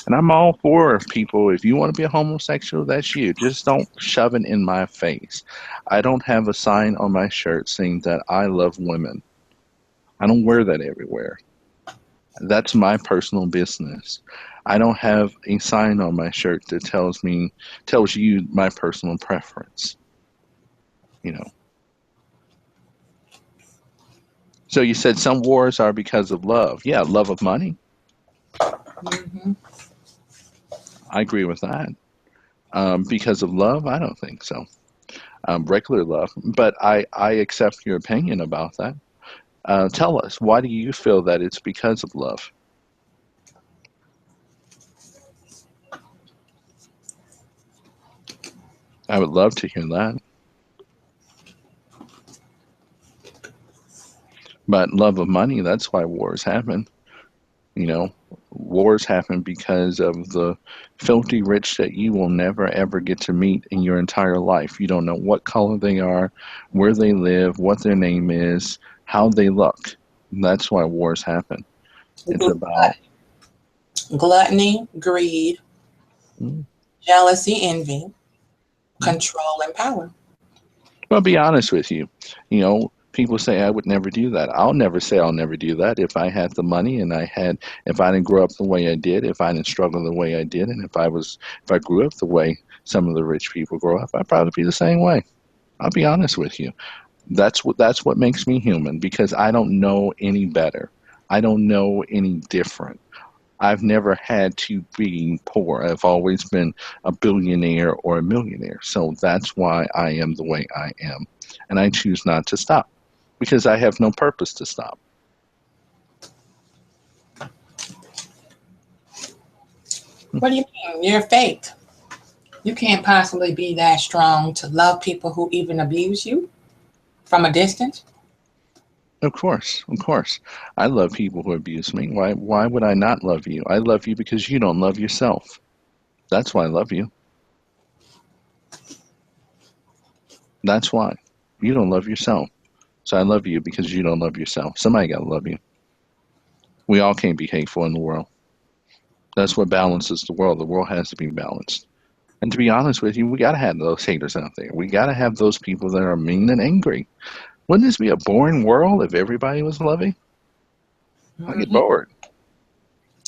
S3: And I'm all for people. If you want to be a homosexual, that's you. Just don't shove it in my face. I don't have a sign on my shirt saying that I love women. I don't wear that everywhere. That's my personal business. I don't have a sign on my shirt that tells you my personal preference. You know. So you said some wars are because of love. Yeah, love of money.
S2: Mm-hmm.
S3: I agree with that. Because of love, I don't think so. Regular love, but I accept your opinion about that. Tell us, why do you feel that it's because of love? I would love to hear that. But love of money, that's why wars happen. You know, wars happen because of the filthy rich that you will never ever get to meet in your entire life. You don't know what color they are, where they live, what their name is, how they look. That's why wars happen. It's about
S2: gluttony, greed,
S3: mm,
S2: jealousy, envy, control, and power.
S3: well, be honest with you. You know, people say I would never do that. I'll never say I'll never do that. If I had the money and if I didn't grow up the way I did, if I didn't struggle the way I did, and if I grew up the way some of the rich people grow up, I'd probably be the same way. I'll be honest with you. That's what makes me human, because I don't know any better. I don't know any different. I've never had to be poor. I've always been a billionaire or a millionaire. So that's why I am the way I am. And I choose not to stop because I have no purpose to stop.
S2: What do you mean? You're fake. You can't possibly be that strong to love people who even abuse you from a distance.
S3: Of course, of course. I love people who abuse me. Why would I not love you? I love you because you don't love yourself. That's why I love you. That's why. You don't love yourself. So I love you because you don't love yourself. Somebody got to love you. We all can't be hateful in the world. That's what balances the world. The world has to be balanced. And to be honest with you, we got to have those haters out there. We got to have those people that are mean and angry. Wouldn't this be a boring world if everybody was loving? I get bored.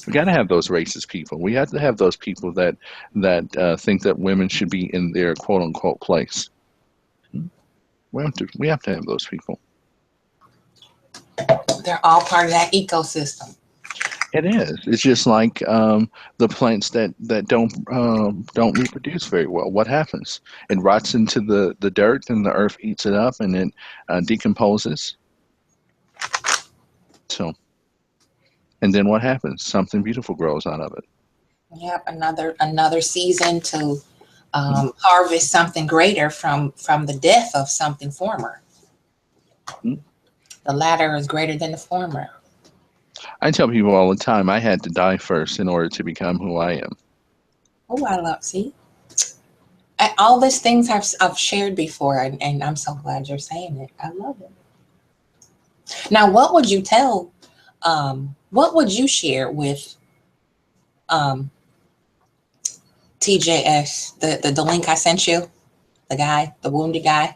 S3: We got to have those racist people. We have to have those people that think that women should be in their quote unquote place. We have to have those people.
S2: They're all part of that ecosystem.
S3: It is. It's just like the plants that don't reproduce very well. What happens? It rots into the dirt, and the earth eats it up, and it decomposes. So, and then what happens? Something beautiful grows out of it.
S2: Yep, another season to harvest something greater from the death of something former.
S3: Mm-hmm.
S2: The latter is greater than the former.
S3: I tell people all the time, I had to die first in order to become who I am.
S2: Oh, I love, see? All these things I've shared before, and I'm so glad you're saying it. I love it. Now, what would you tell, what would you share with TJS, the link I sent you, the guy, the wounded guy?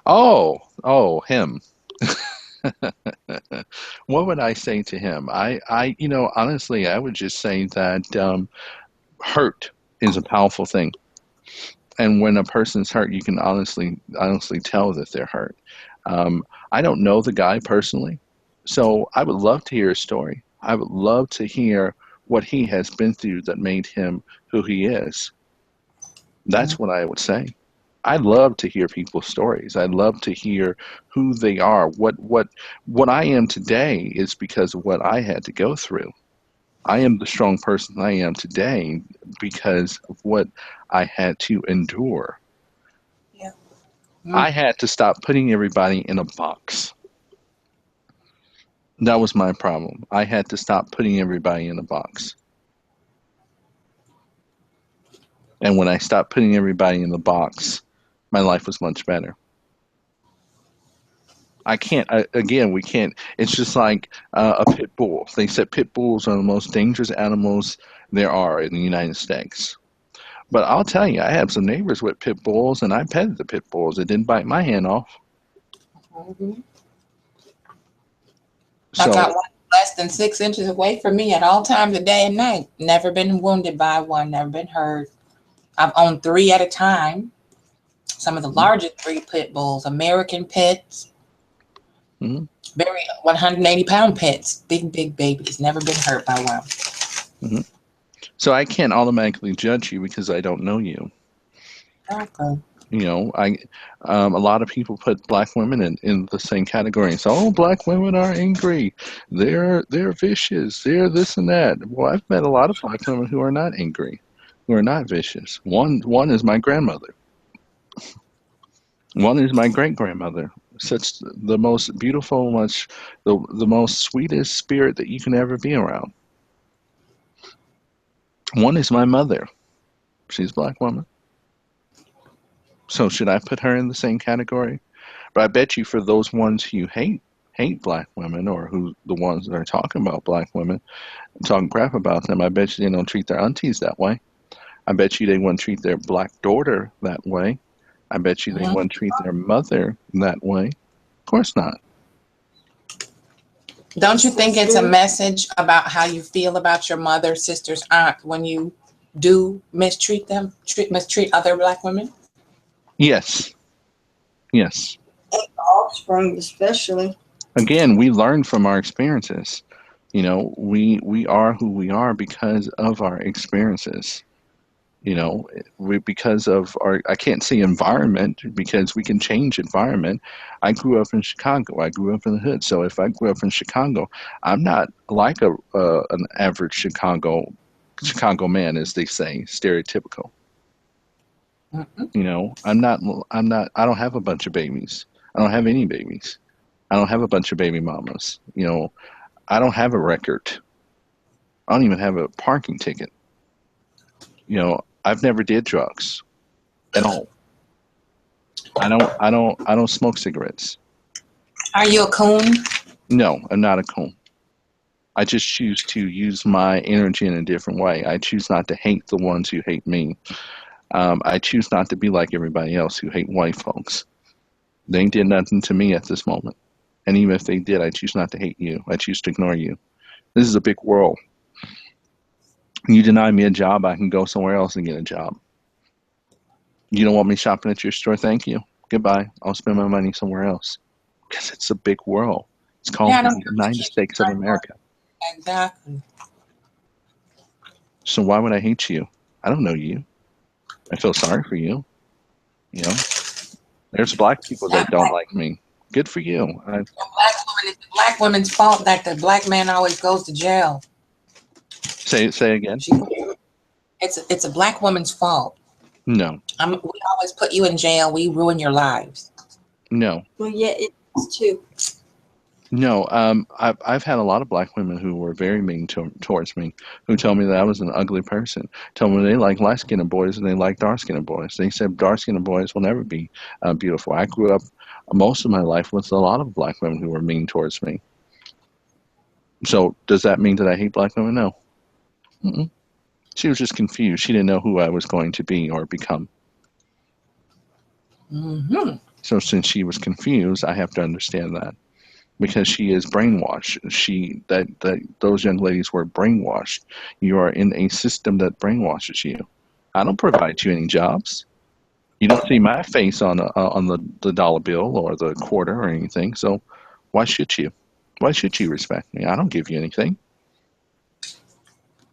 S3: Oh, him. What would I say to him? Honestly, I would just say that hurt is a powerful thing. And when a person's hurt, you can honestly tell that they're hurt. I don't know the guy personally, so I would love to hear his story. I would love to hear what he has been through that made him who he is. That's what I would say. I love to hear people's stories. I love to hear who they are. What I am today is because of what I had to go through. I am the strong person I am today because of what I had to endure.
S2: Yeah.
S3: I had to stop putting everybody in a box. That was my problem. I had to stop putting everybody in a box. And when I stopped putting everybody in the box, my life was much better. We can't. It's just like a pit bull. They said pit bulls are the most dangerous animals there are in the United States. But I'll tell you, I have some neighbors with pit bulls, and I petted the pit bulls. It didn't bite my hand off.
S2: Mm-hmm.
S3: So,
S2: I got one less than 6 inches away from me at all times of day and night. Never been wounded by one, never been hurt. I've owned 3 at a time. Some of the largest 3 pit bulls, American pits, very 180-pound pits, big babies, never been hurt by one.
S3: Mm-hmm. So I can't automatically judge you because I don't know you.
S2: Okay.
S3: You know, a lot of people put black women in the same category and say, "Oh, black women are angry, they're vicious, they're this and that." Well, I've met a lot of black women who are not angry, who are not vicious. One is my grandmother. One is my great grandmother, such the most beautiful, the most sweetest spirit that you can ever be around. One is my mother. She's a black woman. So should I put her in the same category? But I bet you for those ones who hate black women, or who the ones that are talking about black women and talking crap about them, I bet you they don't treat their aunties that way. I bet you they wouldn't treat their black daughter that way. I bet you they wouldn't treat their mother that way. Of course not.
S2: Don't you think it's a message about how you feel about your mother, sisters, aunt when you do mistreat them, mistreat other black women?
S3: Yes. Yes.
S1: Offspring, especially.
S3: Again, we learn from our experiences. You know, we are who we are because of our experiences. You know, because of our, I can't say environment, because we can change environment. I grew up in Chicago. I grew up in the hood. So if I grew up in Chicago, I'm not like an average Chicago man, as they say, stereotypical. You know, I'm not, I don't have a bunch of babies. I don't have any babies. I don't have a bunch of baby mamas. You know, I don't have a record. I don't even have a parking ticket. You know, I've never did drugs at all. I don't smoke cigarettes.
S2: Are you a coon?
S3: No, I'm not a coon. I just choose to use my energy in a different way. I choose not to hate the ones who hate me. I choose not to be like everybody else who hate white folks. They did nothing to me at this moment. And even if they did, I choose not to hate you. I choose to ignore you. This is a big world. You deny me a job, I can go somewhere else and get a job. You don't want me shopping at your store? Thank you. Goodbye. I'll spend my money somewhere else. Because it's a big world. It's called the United States of America.
S2: Exactly.
S3: So why would I hate you? I don't know you. I feel sorry for you. You know, there's black people that don't like me. Good for you.
S2: It's the black woman's fault that the black man always goes to jail.
S3: Say again.
S2: It's a black woman's fault.
S3: No.
S2: We always put you in jail. We ruin your lives.
S3: No.
S1: Well, yeah, it's too.
S3: No. I've had a lot of black women who were very mean towards me, who told me that I was an ugly person. Told me they like light-skinned boys and they like dark-skinned boys. They said dark-skinned boys will never be beautiful. I grew up most of my life with a lot of black women who were mean towards me. So does that mean that I hate black women? No. Mm-mm. She was just confused. She didn't know who I was going to be or become.
S2: Mm-hmm.
S3: So since she was confused, I have to understand that, because she is brainwashed. Those young ladies were brainwashed. You are in a system that brainwashes you. I don't provide you any jobs. You don't see my face on the dollar bill or the quarter or anything. So why should you? Why should you respect me? I don't give you anything.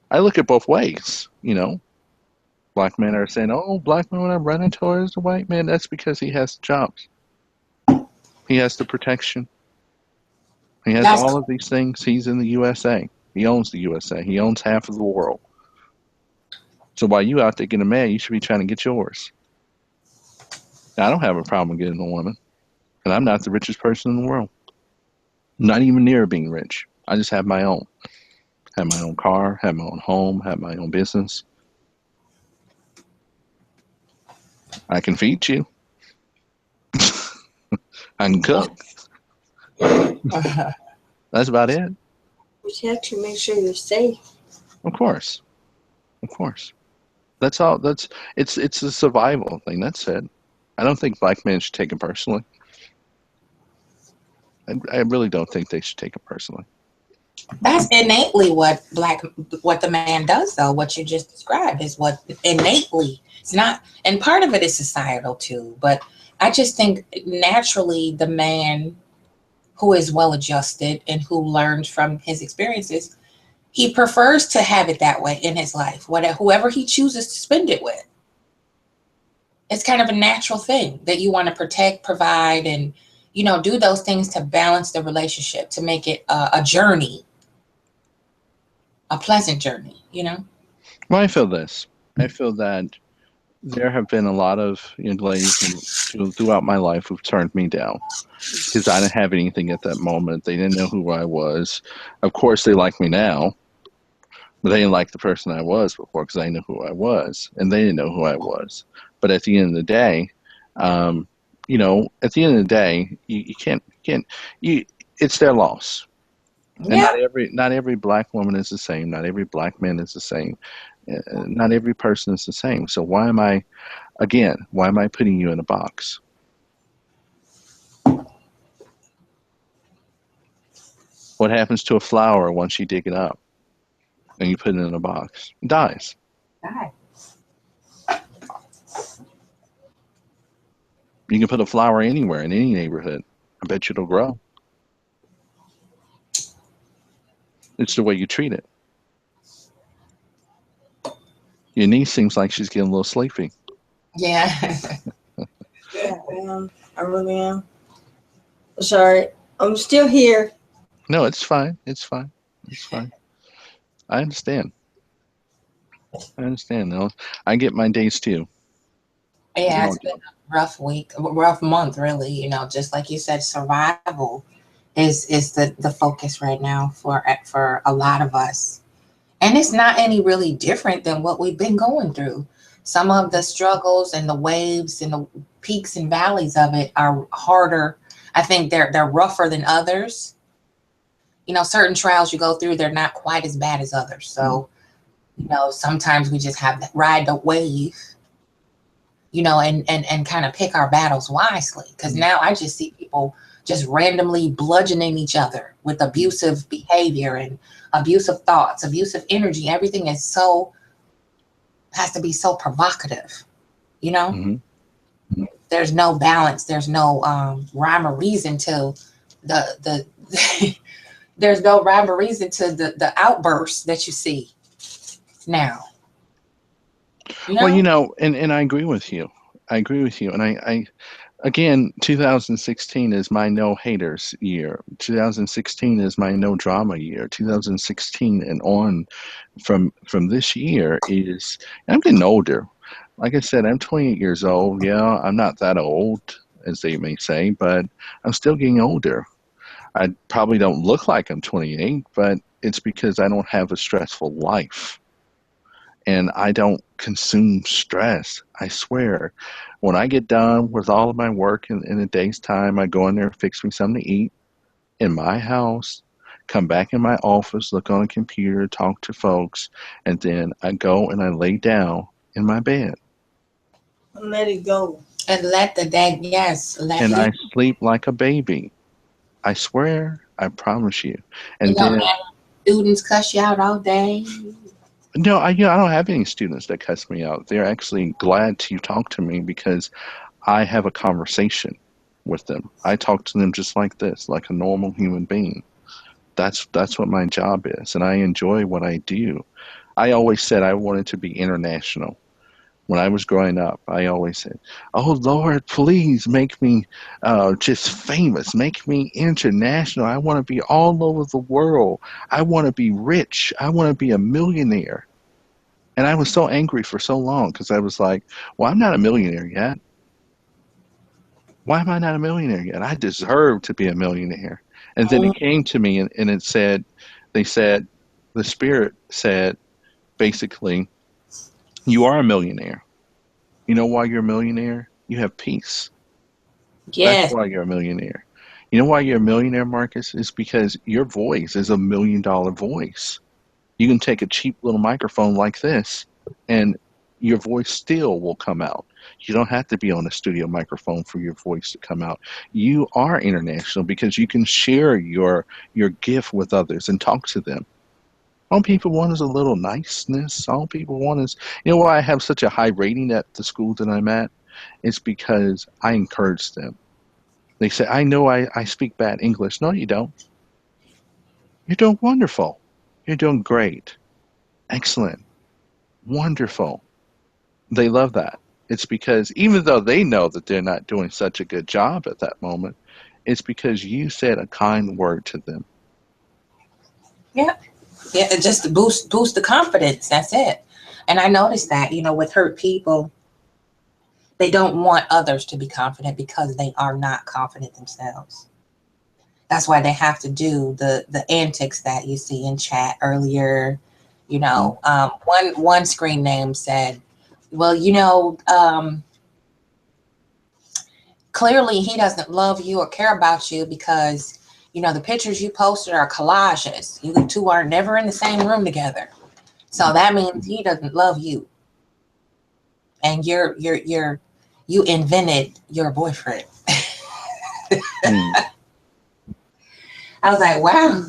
S3: I look at both ways, you know. Black men are saying, oh, black men are running towards the white man. That's because he has jobs. He has the protection. He has all of these things. He's in the USA. He owns the USA. He owns half of the world. So while you out there getting mad, you should be trying to get yours. Now, I don't have a problem getting a woman. And I'm not the richest person in the world. Not even near being rich. I just have my own. Have my own car, have my own home, have my own business. I can feed you. I can cook. That's about it.
S1: Protect you, make sure you're safe.
S3: Of course. Of course. That's all. It's a survival thing. That's it. I don't think black men should take it personally. I really don't think they should take it personally.
S2: That's innately what the man does, though. What you just described is what innately. It's not, and part of it is societal too. But I just think naturally the man who is well adjusted and who learned from his experiences, he prefers to have it that way in his life. Whoever he chooses to spend it with. It's kind of a natural thing that you want to protect, provide, and do those things to balance the relationship, to make it a journey. A pleasant journey,
S3: Well, I feel this. I feel that there have been a lot of young ladies throughout my life who've turned me down because I didn't have anything at that moment. They didn't know who I was. Of course, they like me now, but they didn't like the person I was before because I knew who I was, and they didn't know who I was. But at the end of the day, um, at the end of the day, you can't you. It's their loss, and
S2: Yeah.
S3: not every black woman is the same. Not every black man is the same. Not every person is the same. So why am I putting you in a box? What happens to a flower once you dig it up and you put it in a box? It dies.
S2: God.
S3: You can put a flower anywhere in any neighborhood. I bet you it'll grow. It's the way you treat it. Your niece seems like she's getting a little sleepy.
S2: Yeah.
S1: Yeah, I really am. Sorry, I'm still here.
S3: No, it's fine. It's fine. It's fine. I understand. I understand. No, I get my days too.
S2: Yeah, it's been a rough week, a rough month, really. Just like you said, survival is the focus right now for a lot of us. And it's not any really different than what we've been going through. Some of the struggles and the waves and the peaks and valleys of it are harder. I think they're rougher than others. Certain trials you go through, they're not quite as bad as others. So, sometimes we just have to ride the wave, and kind of pick our battles wisely. Because now I just see people just randomly bludgeoning each other with abusive behavior and abusive thoughts, abusive energy. Everything has to be so provocative,
S3: Mm-hmm.
S2: There's no balance. There's no rhyme or reason to the there's no rhyme or reason to the outbursts that you see now.
S3: Well, and I agree with you. I agree with you. And I again, 2016 is my no haters year. 2016 is my no drama year. 2016 and on from this year is I'm getting older. Like I said, I'm 28 years old. Yeah, I'm not that old, as they may say, but I'm still getting older. I probably don't look like I'm 28, but it's because I don't have a stressful life and I don't consume stress. I swear. When I get done with all of my work in a day's time, I go in there and fix me something to eat in my house, come back in my office, look on a computer, talk to folks, and then I go and I lay down in my bed.
S1: Let it go.
S2: And let the day, yes,
S3: And I sleep like a baby. I swear, I promise you. And then
S2: students cuss you out all day.
S3: no, I don't have any students that cuss me out. They're actually glad to talk to me because I have a conversation with them. I talk to them just like this, like a normal human being. That's what my job is, and I enjoy what I do. I always said I wanted to be international. When I was growing up, I always said, "Oh Lord, please make me just famous, make me international. I want to be all over the world. I want to be rich. I want to be a millionaire." And I was so angry for so long because I was like, "Well, I'm not a millionaire yet. Why am I not a millionaire yet? I deserve to be a millionaire." And then it came to me, and it said, they said, the spirit said, basically, you are a millionaire. You know why you're a millionaire? You have peace. That's
S2: Yes.
S3: why you're a millionaire. You know why you're a millionaire, Marcus? It's because your voice is $1 million voice. You can take a cheap little microphone like this, and your voice still will come out. You don't have to be on a studio microphone for your voice to come out. You are international because you can share your gift with others and talk to them. All people want is a little niceness. All people want is, why I have such a high rating at the school that I'm at? It's because I encourage them. They say, I know I speak bad English. No, you don't. You're doing wonderful. You're doing great. Excellent. Wonderful. They love that. It's because even though they know that they're not doing such a good job at that moment, it's because you said a kind word to them.
S2: Yeah. Yeah, just to boost the confidence. That's it. And I noticed that, with hurt people, They don't want others to be confident because they are not confident themselves. That's why they have to do the antics that you see in chat earlier. You know, one screen name said, well, you know, clearly he doesn't love you or care about you because, you know, the pictures you posted are collages. You two are never in the same room together. So that means he doesn't love you. And you invented your boyfriend. I was like, wow,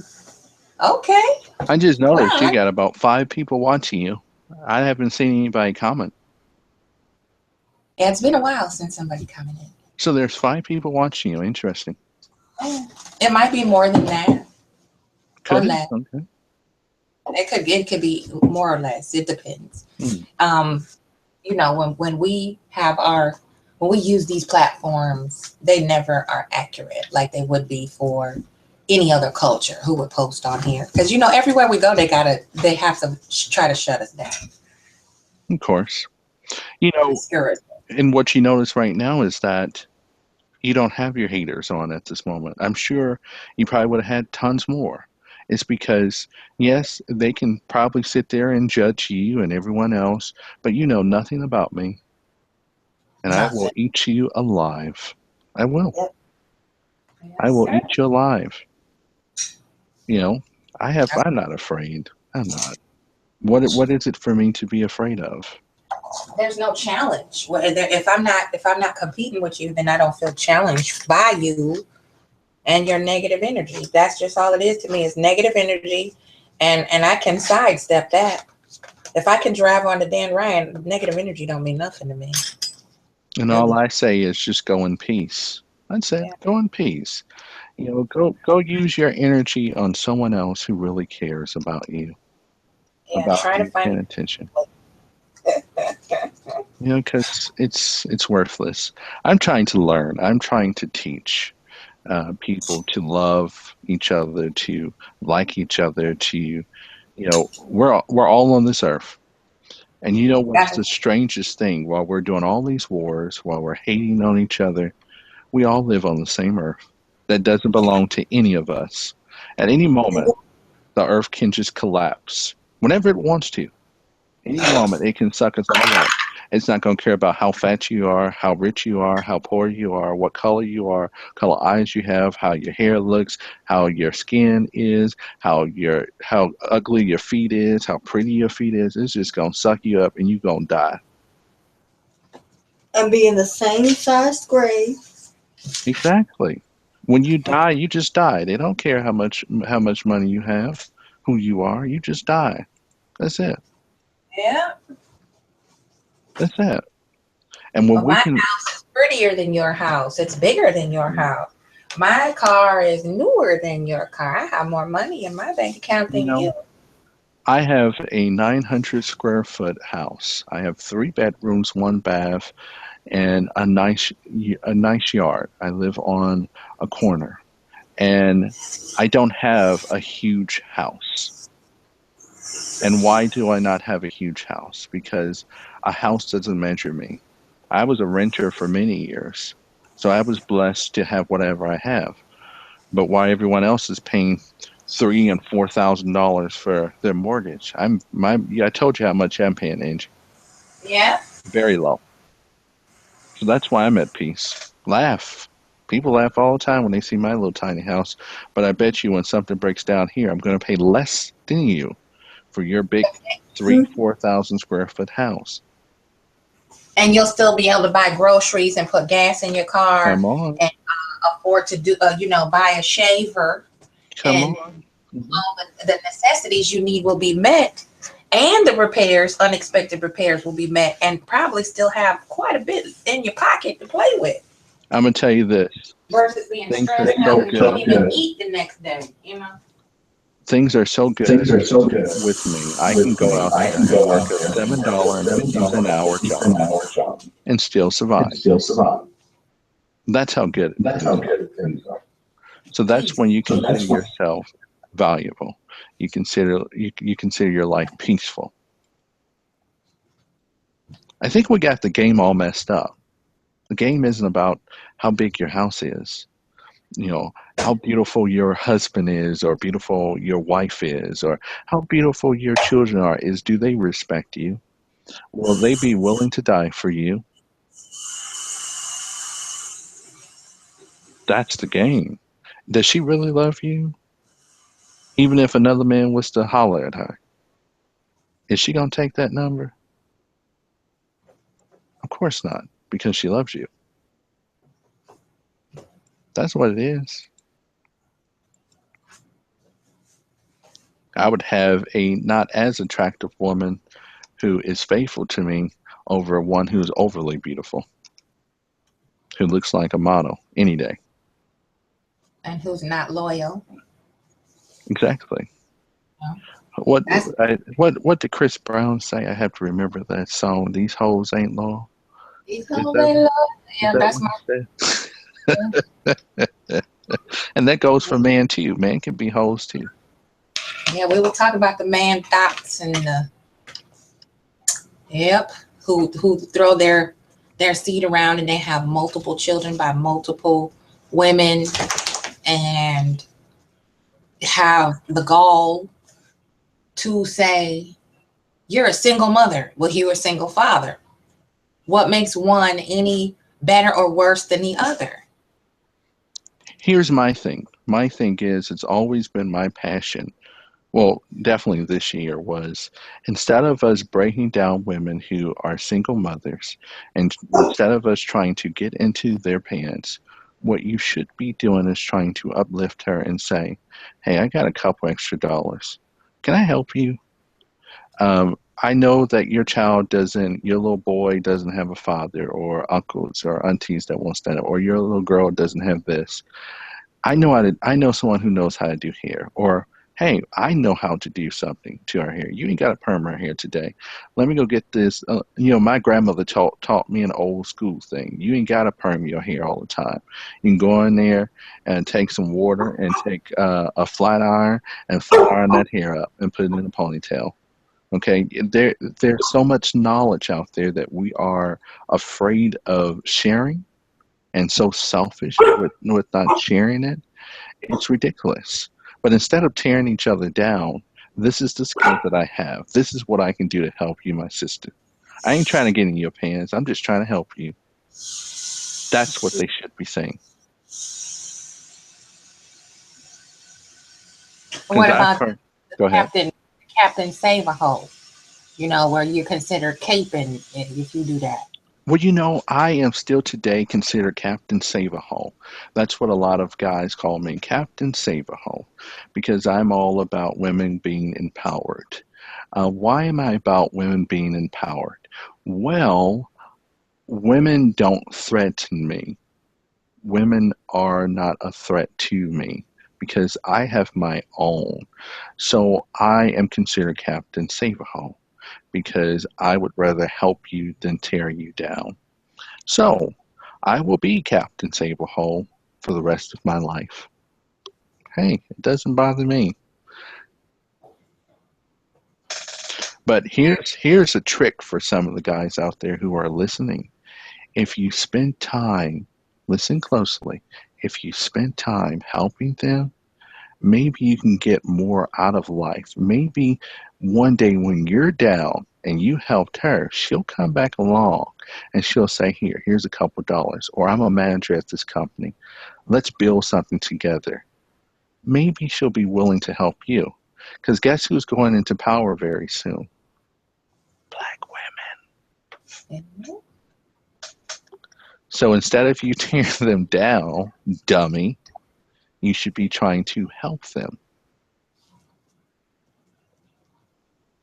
S2: okay.
S3: I just noticed you got about 5 people watching you. I haven't seen anybody comment.
S2: Yeah, it's been a while since somebody commented.
S3: So there's 5 people watching you. Interesting.
S2: It might be more than that.
S3: Could
S2: or less.
S3: Okay.
S2: It could be more or less. It depends. You know, when we use these platforms, they never are accurate like they would be for any other culture who would post on here. Because, you know, everywhere we go, they have to try to shut us down.
S3: Of course. You know, and what you notice right now is that you don't have your haters on at this moment. I'm sure you probably would have had tons more. It's because, yes, they can probably sit there and judge you and everyone else, but you know nothing about me. And I will eat you alive. I will. Yes, I will eat you alive. You know, I'm not afraid. I'm not. What is it for me to be afraid of?
S2: There's no challenge. If I'm not competing with you, then I don't feel challenged by you and your negative energy. That's just all it is to me, is negative energy, and I can sidestep that. If I can drive on to Dan Ryan, negative energy don't mean nothing to me.
S3: And all I say is just go in peace. That's it. Go in peace. You know, go use your energy on someone else who really cares about you.
S2: Yeah, about try to
S3: paying attention. You know, because it's worthless. I'm trying to learn. I'm trying to teach people to love each other, to like each other, to, you know, we're all on this earth. And you know what's the strangest thing? While we're doing all these wars, while we're hating on each other, we all live on the same earth that doesn't belong to any of us. At any moment, the earth can just collapse whenever it wants to. Any moment, it can suck us all up. It's not going to care about how fat you are, how rich you are, how poor you are, what color you are, color eyes you have, how your hair looks, how your skin is, how ugly your feet is, how pretty your feet is. It's just going to suck you up and you're going to die.
S1: And be in the same size grave.
S3: Exactly. When you die, you just die. They don't care how much money you have, who you are. You just die. That's it.
S2: Yeah.
S3: That's it. And when
S2: my house is prettier than your house. It's bigger than your house. My car is newer than your car. I have more money in my bank account than you.
S3: I have a 900 square foot house. I have 3 bedrooms, 1 bath, and a nice yard. I live on a corner, and I don't have a huge house. And why do I not have a huge house? Because a house doesn't measure me. I was a renter for many years, so I was blessed to have whatever I have. But why everyone else is paying $3,000 and $4,000 for their mortgage? I told you how much I'm paying, Angie.
S2: Yeah.
S3: Very low. So that's why I'm at peace. Laugh. People laugh all the time when they see my little tiny house. But I bet you when something breaks down here, I'm going to pay less than you for your big 4,000 square foot house.
S2: And you'll still be able to buy groceries and put gas in your car.
S3: Come on.
S2: And afford to do, buy a shaver.
S3: Come on.
S2: All the necessities you need will be met. And the unexpected repairs will be met, and probably still have quite a bit in your pocket to play with.
S3: I'm going to tell you this.
S2: Versus being stressed out and can't even eat the next day, you know?
S3: Things are so good with me. I can go out there and work a $7.50 an hour job and still survive. That's how good things are. So that's when you consider yourself valuable. You consider your life peaceful. I think we got the game all messed up. The game isn't about how big your house is, how beautiful your husband is, or beautiful your wife is, or how beautiful your children are. Is do they respect you? Will they be willing to die for you? That's the game. Does she really love you? Even if another man was to holler at her, is she going to take that number? Of course not, because she loves you. That's what it is. I would have a not as attractive woman who is faithful to me over one who's overly beautiful, who looks like a model any day.
S2: And who's not loyal.
S3: Exactly.
S2: Yeah.
S3: What did Chris Brown say? I have to remember that song. These hoes ain't loyal.
S2: These hoes ain't loyal. Yeah, that's my.
S3: Yeah. And that goes for man too. Man can be hoes too.
S2: Yeah, we will talk about the man thoughts and the who throw their seed around and they have multiple children by multiple women and have the gall to say you're a single mother. Well, you're a single father. What makes one any better or worse than the other?
S3: Here's my thing. My thing is, it's always been my passion. Well, definitely this year was, instead of us breaking down women who are single mothers, and instead of us trying to get into their pants, what you should be doing is trying to uplift her and say, hey, I got a couple extra dollars. Can I help you? I know that your little boy doesn't have a father or uncles or aunties that won't stand up, or your little girl doesn't have this. I know someone who knows how to do hair, or hey, I know how to do something to our hair. You ain't got a perm her hair today. Let me go get this. My grandmother taught me an old school thing. You ain't got to perm your hair all the time. You can go in there and take some water and take a flat iron and flat iron that hair up and put it in a ponytail. Okay, there's so much knowledge out there that we are afraid of sharing, and so selfish with not sharing it. It's ridiculous. But instead of tearing each other down, this is the skill that I have. This is what I can do to help you, my sister. I ain't trying to get in your pants. I'm just trying to help you. That's what they should be saying.
S2: What about
S3: Go ahead.
S2: Captain Save-A-Hole? Where you're considered caping if you do that.
S3: Well, I am still today considered Captain Save-A-Hole. That's what a lot of guys call me, Captain Save-A-Hole, because I'm all about women being empowered. Why am I about women being empowered? Well, women don't threaten me. Women are not a threat to me because I have my own. So I am considered Captain Save-A-Hole, because I would rather help you than tear you down. So I will be Captain Save-A-Hole for the rest of my life. Hey, it doesn't bother me. But here's a trick for some of the guys out there who are listening. If you spend time, listen closely, if you spend time helping them, maybe you can get more out of life. Maybe one day when you're down and you helped her, she'll come back along and she'll say, here's a couple dollars, or I'm a manager at this company. Let's build something together. Maybe she'll be willing to help you. Because guess who's going into power very soon? Black women.
S2: Mm-hmm.
S3: So instead of you tearing them down, dummy, you should be trying to help them.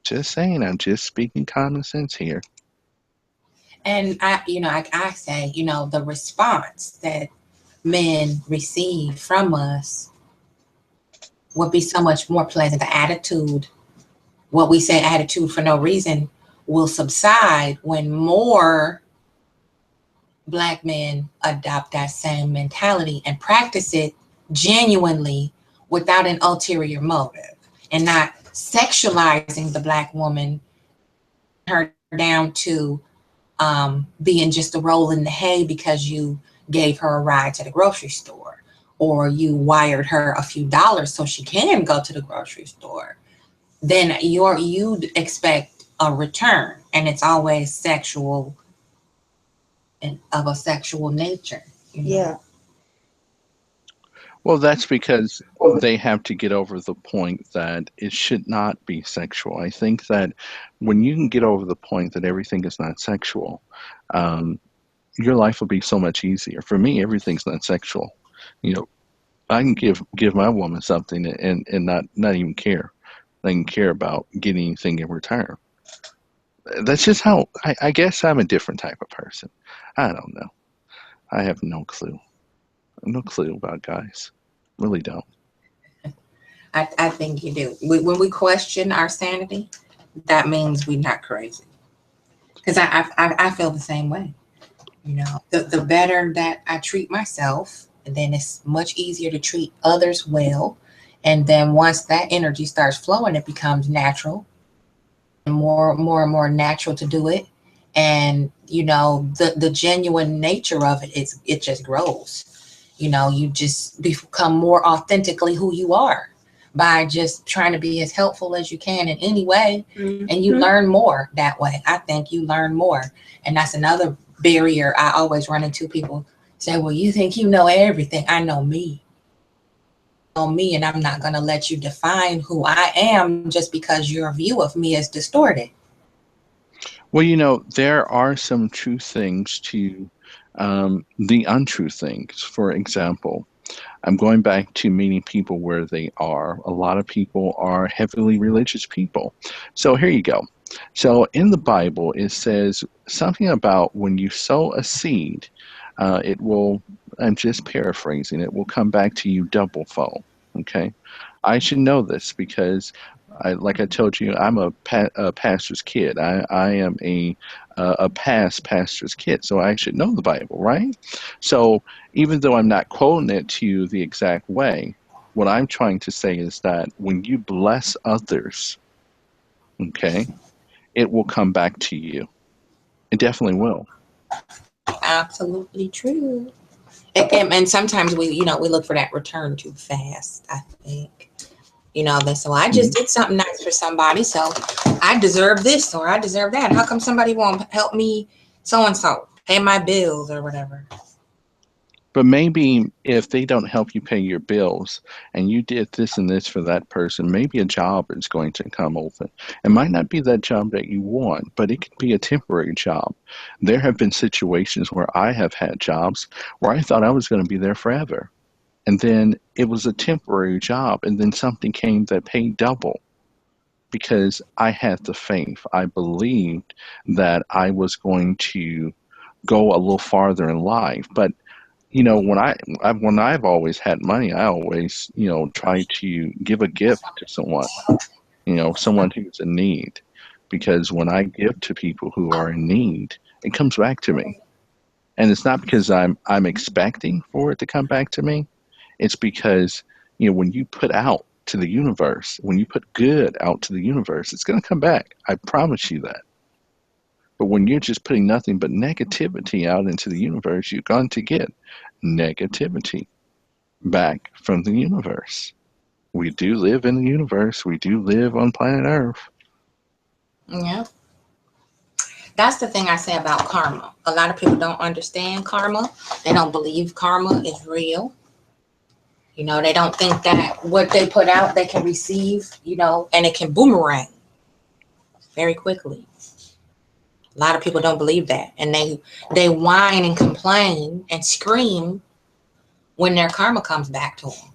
S3: Just saying, I'm just speaking common sense here.
S2: And I say, the response that men receive from us would be so much more pleasant. The attitude, what we say attitude for no reason, will subside when more Black men adopt that same mentality and practice it genuinely without an ulterior motive, and not sexualizing the Black woman, her down to being just a roll in the hay because you gave her a ride to the grocery store, or you wired her a few dollars so she can go to the grocery store, then you'd expect a return, and it's always sexual and of a sexual nature.
S1: Yeah.
S3: Well, that's because they have to get over the point that it should not be sexual. I think that when you can get over the point that everything is not sexual, um, your life will be so much easier. For me, everything's not sexual. You know, I can give my woman something and not even care. I can care about getting anything in return. That's just how I guess I'm a different type of person. I don't know. I have no clue. No clue about guys. Really don't.
S2: I think you do. When we question our sanity, that means we're not crazy. Because I feel the same way. You know, the better that I treat myself, and then it's much easier to treat others well. And then once that energy starts flowing, it becomes natural, and more natural to do it. And you know, the genuine nature of it just grows. You know, you just become more authentically who you are by just trying to be as helpful as you can in any way.
S1: Mm-hmm.
S2: And you learn more that way. I think you learn more. And that's another barrier I always run into. People say, well, you think you know everything. I know me. And I'm not going to let you define who I am just because your view of me is distorted.
S3: Well, you know, there are some true things to the untrue things. For example, I'm going back to meeting people where they are. A lot of people are heavily religious people. So here you go. So in the Bible, it says something about when you sow a seed, it will, I'm just paraphrasing, it will come back to you double fold. Okay. I should know this because like I told you, I'm a pastor's kid. I am a past pastor's kid, so I should know the Bible, right? So even though I'm not quoting it to you the exact way, what I'm trying to say is that when you bless others, okay, it will come back to you. It definitely will.
S2: Absolutely true. And sometimes we look for that return too fast, I think. You know, they say, well, I just did something nice for somebody, so I deserve this or I deserve that. How come somebody won't help me so-and-so, pay my bills or whatever?
S3: But maybe if they don't help you pay your bills and you did this and this for that person, maybe a job is going to come open. It might not be that job that you want, but it could be a temporary job. There have been situations where I have had jobs where I thought I was going to be there forever. And then it was a temporary job, and then something came that paid double because I had the faith. I believed that I was going to go a little farther in life. But you know, when I've always had money, I always, you know, try to give a gift to someone, you know, someone who's in need, because when I give to people who are in need, it comes back to me, and it's not because I'm expecting for it to come back to me. It's because, you know, when you put out to the universe, when you put good out to the universe, it's going to come back. I promise you that. But when you're just putting nothing but negativity out into the universe, you're going to get negativity back from the universe. We do live in the universe. We do live on planet Earth.
S2: Yeah. That's the thing I say about karma. A lot of people don't understand karma. They don't believe karma is real. You know, they don't think that what they put out, they can receive, you know, and it can boomerang very quickly. A lot of people don't believe that. And they whine and complain and scream when their karma comes back to them.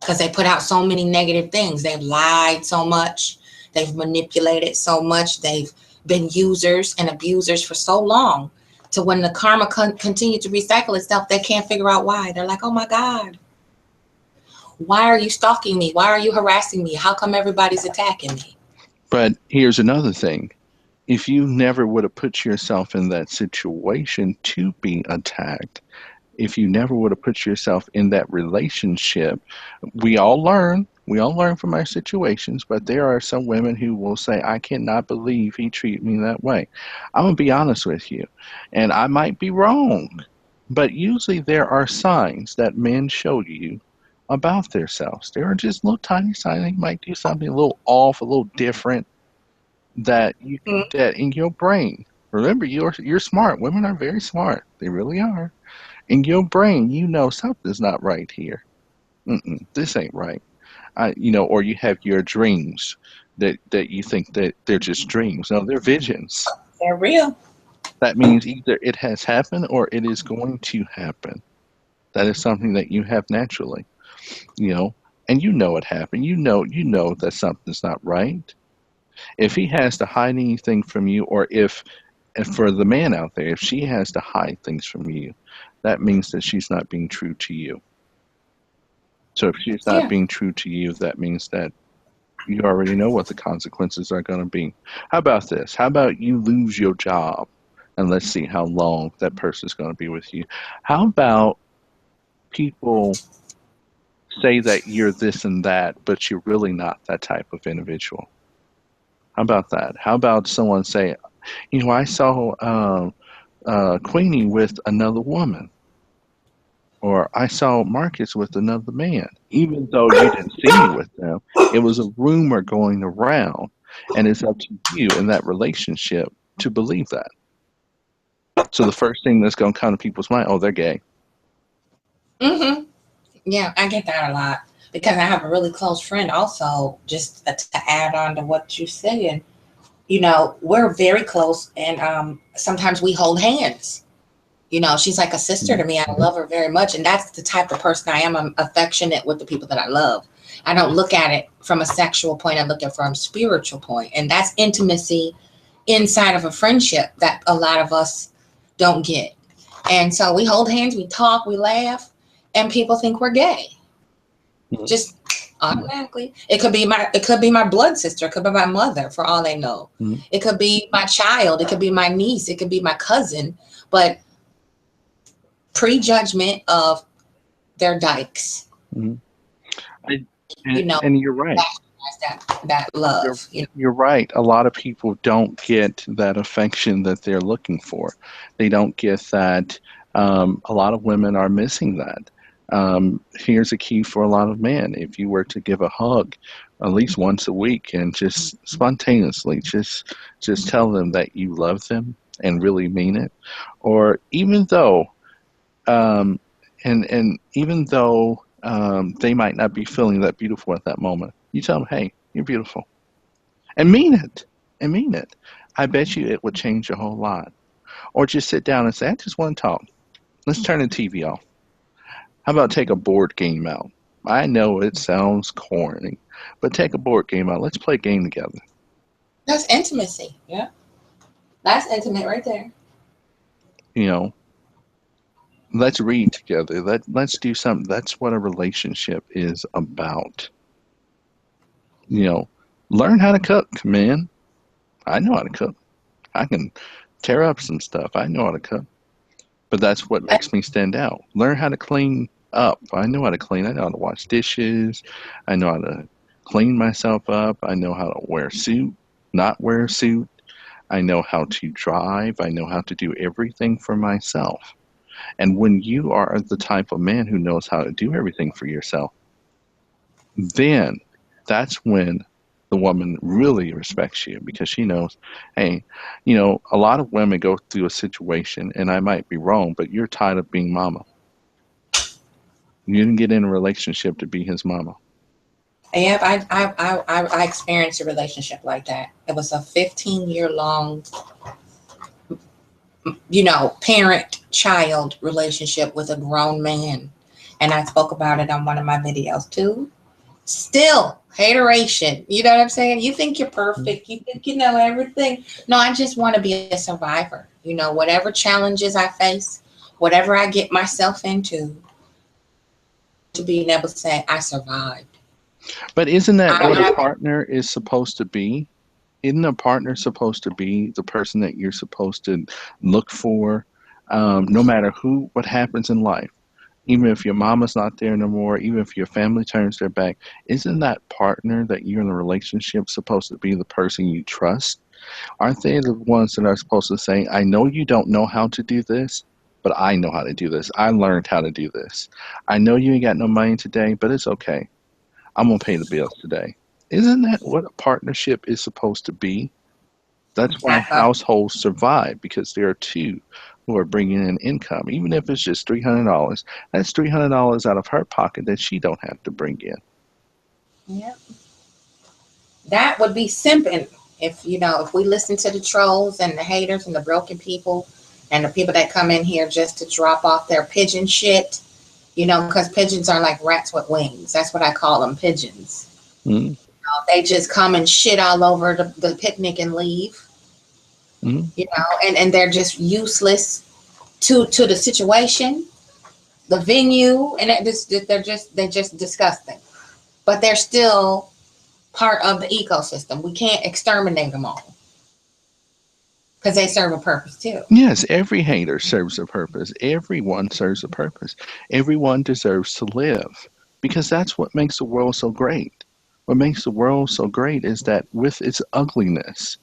S2: Because they put out so many negative things. They've lied so much. They've manipulated so much. They've been users and abusers for so long. To when the karma continue to recycle itself, they can't figure out why. They're like, oh my God. Why are you stalking me? Why are you harassing me? How come everybody's attacking me?
S3: But here's another thing. If you never would have put yourself in that situation to be attacked, if you never would have put yourself in that relationship, we all learn We all learn from our situations, but there are some women who will say, I cannot believe he treated me that way. I'm going to be honest with you, and I might be wrong, but usually there are signs that men show you about themselves. There are just little tiny signs. They might do something a little off, a little different, that you that in your brain. Remember, you're smart. Women are very smart. They really are. In your brain, you know something's not right here. This ain't right. Or you have your dreams that you think that they're just dreams. No, they're visions.
S2: They're real.
S3: That means either it has happened or it is going to happen. That is something that you have naturally, and it happened. You know that something's not right. If he has to hide anything from you, or if, and for the man out there, if she has to hide things from you, that means that she's not being true to you. So if she's not being true to you, that means that you already know what the consequences are going to be. How about this? How about you lose your job, and let's see how long that person's going to be with you. How about people say that you're this and that, but you're really not that type of individual? How about that? How about someone say, I saw Queenie with another woman, or I saw Marcus with another man, even though you didn't see me with them. It was a rumor going around, and it's up to you in that relationship to believe that. So the first thing that's going to come to people's mind, oh, they're gay.
S2: Mm-hmm. Yeah, I get that a lot, because I have a really close friend also, just to add on to what you said. We're very close, and sometimes we hold hands. She's like a sister to me. I love her very much, and that's the type of person I am. I'm affectionate with the people that I love. I don't look at it from a sexual point. I look at it from a spiritual point, and that's intimacy inside of a friendship that a lot of us don't get. And so we hold hands, we talk, we laugh, and people think we're gay. Just automatically. It could be my blood sister, it could be my mother, for all they know. It could be my child, it could be my niece, it could be my cousin, but prejudgment of their dykes.
S3: And you're right.
S2: That love.
S3: You're right. A lot of people don't get that affection that they're looking for. They don't get that. A lot of women are missing that. Here's a key for a lot of men. If you were to give a hug at least once a week, and just spontaneously just tell them that you love them and really mean it, or even though and even though they might not be feeling that beautiful at that moment, you tell them, hey, you're beautiful, and mean it. I bet you it would change a whole lot. Or just sit down and say, I just want to talk. Let's turn the TV off. How about take a board game out? I know it sounds corny, but take a board game out. Let's play a game together.
S2: That's intimacy. Yeah. That's intimate right there.
S3: Let's read together. Let's do something. That's what a relationship is about. Learn how to cook, man. I know how to cook. I can tear up some stuff. I know how to cook. But that's what makes me stand out. Learn how to clean up. I know how to clean. I know how to wash dishes. I know how to clean myself up. I know how to wear a suit, not wear a suit. I know how to drive. I know how to do everything for myself. And when you are the type of man who knows how to do everything for yourself, then that's when the woman really respects you, because she knows, hey, a lot of women go through a situation, and I might be wrong, but you're tired of being mama. You didn't get in a relationship to be his mama.
S2: Yeah, I experienced a relationship like that. It was a 15-year-long, parent-child relationship with a grown man. And I spoke about it on one of my videos too. Still, hateration. You know what I'm saying? You think you're perfect. You think you know everything. No, I just want to be a survivor. Whatever challenges I face, whatever I get myself into, to being able to say, I survived.
S3: But isn't that what a partner is supposed to be? Isn't a partner supposed to be the person that you're supposed to look for, no matter what happens in life? Even if your mama's not there no more, even if your family turns their back, isn't that partner that you're in a relationship supposed to be the person you trust? Aren't they the ones that are supposed to say, I know you don't know how to do this, but I know how to do this. I learned how to do this. I know you ain't got no money today, but it's okay. I'm going to pay the bills today. Isn't that what a partnership is supposed to be? That's why households survive, because there are two who are bringing in income. Even if it's just $300, that's $300 out of her pocket that she don't have to bring in.
S2: Yep. That would be simping if, if we listen to the trolls and the haters and the broken people and the people that come in here just to drop off their pigeon shit, because pigeons are like rats with wings. That's what I call them, pigeons.
S3: Mm-hmm.
S2: They just come and shit all over the picnic and leave.
S3: Mm-hmm.
S2: And they're just useless to the situation, the venue, and they're just disgusting. But they're still part of the ecosystem. We can't exterminate them all because they serve a purpose too.
S3: Yes, every hater serves a purpose. Everyone serves a purpose. Everyone deserves to live, because that's what makes the world so great. What makes the world so great is that with its ugliness,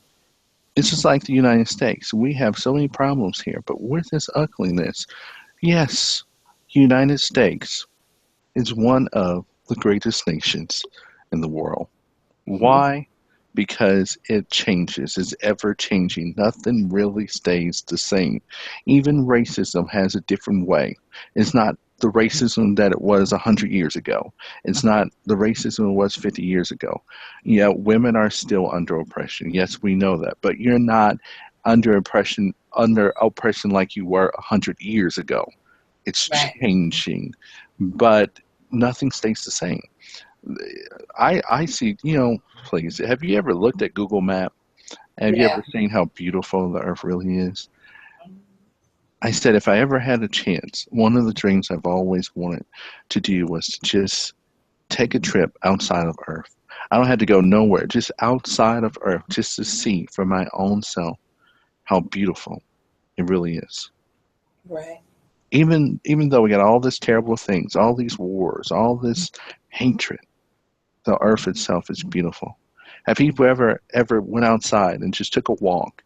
S3: it's just like the United States. We have so many problems here, but with its ugliness, yes, United States is one of the greatest nations in the world. Why? Because it changes. It's ever changing. Nothing really stays the same. Even racism has a different way. It's not the racism that it was 100 years ago. It's not the racism it was 50 years ago. Yeah, women are still under oppression. Yes, we know that. But you're not under oppression like you were 100 years ago. It's changing, but nothing stays the same. I see, please, have you ever looked at Google Map? Have you ever seen how beautiful the earth really is? I said if I ever had a chance, one of the dreams I've always wanted to do was to just take a trip outside of Earth. I don't have to go nowhere, just outside of Earth, just to see for my own self how beautiful it really is.
S2: Right.
S3: Even though we got all these terrible things, all these wars, all this hatred, the earth itself is beautiful. Have people ever went outside and just took a walk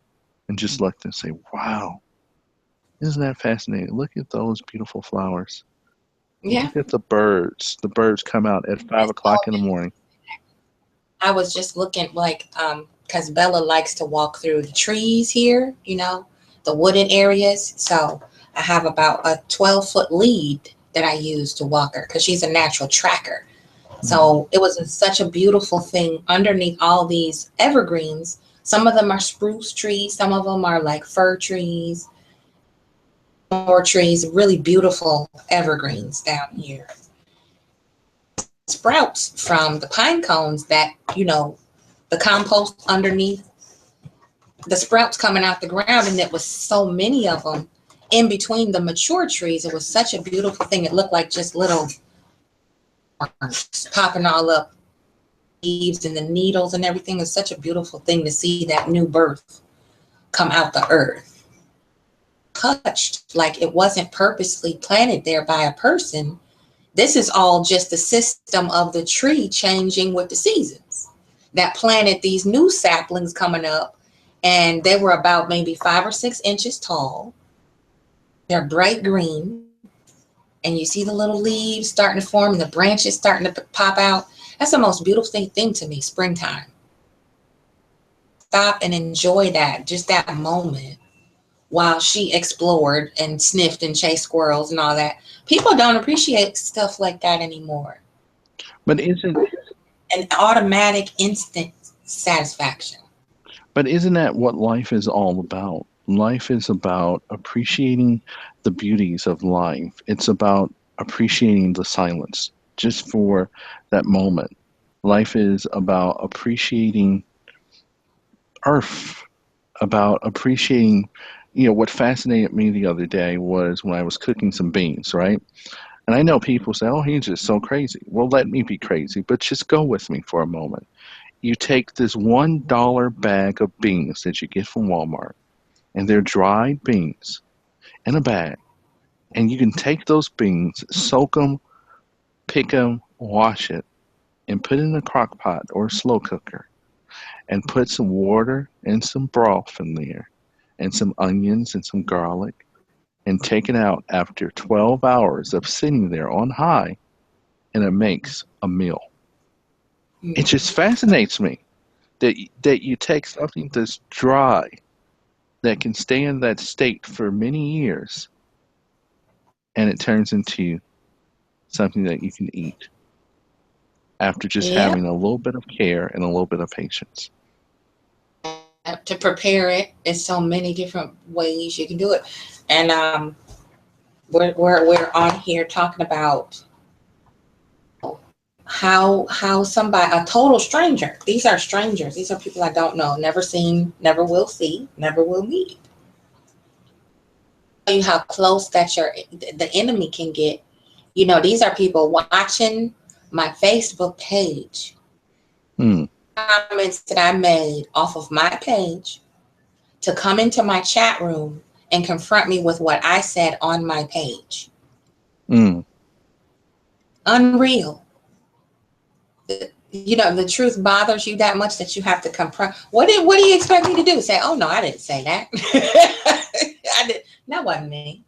S3: and just looked and say, wow, isn't that fascinating? Look at those beautiful flowers.
S2: Yeah.
S3: Look at the birds. The birds come out at 5 o'clock in the morning.
S2: I was just looking because Bella likes to walk through the trees here, the wooded areas. So I have about a 12-foot lead that I use to walk her because she's a natural tracker. So it was such a beautiful thing underneath all these evergreens. Some of them are spruce trees. Some of them are like fir trees, more trees, really beautiful evergreens down here. Sprouts from the pine cones that, the compost underneath, the sprouts coming out the ground. And there was so many of them in between the mature trees. It was such a beautiful thing. It looked like just little popping all up, leaves and the needles and everything. Is such a beautiful thing to see that new birth come out the earth, touched like it wasn't purposely planted there by a person. This is all just the system of the tree changing with the seasons that planted these new saplings coming up, and they were about maybe 5 or 6 inches tall. They're bright green, and you see the little leaves starting to form and the branches starting to pop out. That's the most beautiful thing to me, springtime. Stop and enjoy that, just that moment while she explored and sniffed and chased squirrels and all that. People don't appreciate stuff like that anymore.
S3: But isn't
S2: an automatic instant satisfaction?
S3: But isn't that what life is all about? Life is about appreciating the beauties of life. It's about appreciating the silence just for that moment. Life is about appreciating earth, about appreciating, what fascinated me the other day was when I was cooking some beans, right? And I know people say, oh, he's just so crazy. Well, let me be crazy, but just go with me for a moment. You take this $1 bag of beans that you get from Walmart, and they're dried beans in a bag, And you can take those beans, soak them, pick them, wash it, and put it in a crock pot or a slow cooker and put some water and some broth in there and some onions and some garlic and take it out after 12 hours of sitting there on high, and it makes a meal. It just fascinates me that you take something that's dry, that can stay in that state for many years, and it turns into something that you can eat after just
S2: Yeah.
S3: having a little bit of care and a little bit of patience.
S2: To prepare it in so many different ways you can do it. And we're on here talking about how somebody, a total stranger, these are strangers, these are people I don't know, never seen, never will see, never will meet. Tell you how close that the enemy can get. You know, these are people watching my Facebook page. Comments that I made off of my page to come into my chat room and confront me with what I said on my page. Unreal. You know, the truth bothers you that much that you have to confront. What do you expect me to do? Say, oh no, I didn't say that. That wasn't me.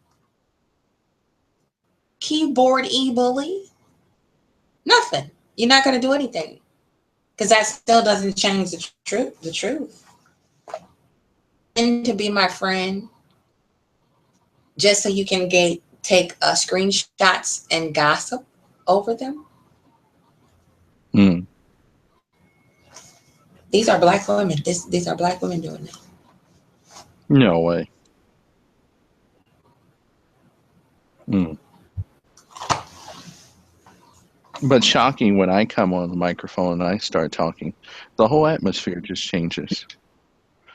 S2: Keyboard e-bully? Nothing. You're not going to do anything. Because that still doesn't change the truth. And to be my friend, just so you can take screenshots and gossip over them. These are black women. These are black women doing it.
S3: No way. But shocking, when I come on the microphone and I start talking, the whole atmosphere just changes.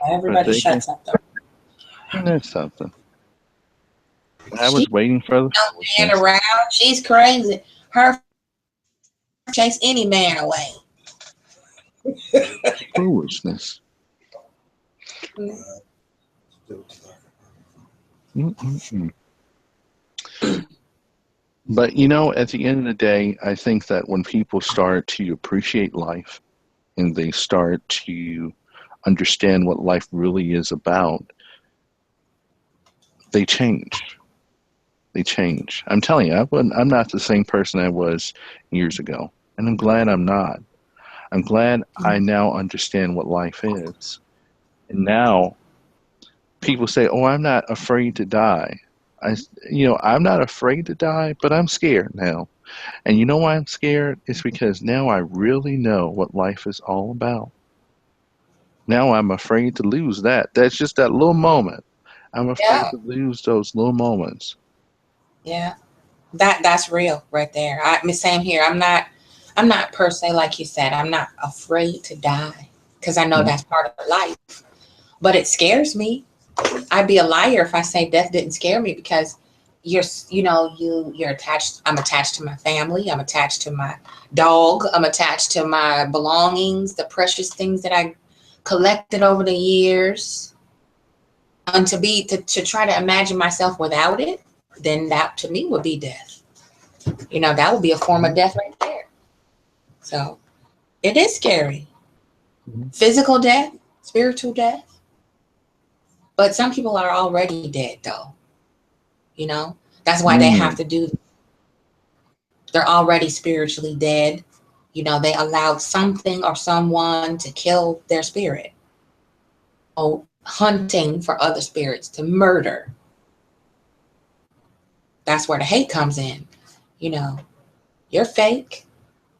S2: Everybody shuts up though.
S3: And there's something. I was waiting for the
S2: man around. She's crazy. Her chase any man away.
S3: foolishness. But, you know, at the end of the day, I think that when people start to appreciate life and they start to understand what life really is about, they change. They change. I'm telling you, I'm not the same person I was years ago. And I'm glad I'm not. I'm glad I now understand what life is. And now people say, oh, I'm not afraid to die. I'm not afraid to die, but I'm scared now. And you know why I'm scared? It's because now I really know what life is all about. Now I'm afraid to lose that. That's just that little moment. I'm afraid to lose those little moments.
S2: Yeah, that's real right there. Same here. I'm not per se, like you said, I'm not afraid to die because I know that's part of life. But it scares me. I'd be a liar if I say death didn't scare me, because you're attached. I'm attached to my family. I'm attached to my dog. I'm attached to my belongings, the precious things that I collected over the years. And to try to imagine myself without it, then that to me would be death. That would be a form of death right there. So it is scary. Physical death, spiritual death. But some people are already dead, though. That's why they have to do. They're already spiritually dead. They allowed something or someone to kill their spirit. Oh, hunting for other spirits to murder. That's where the hate comes in. You're fake.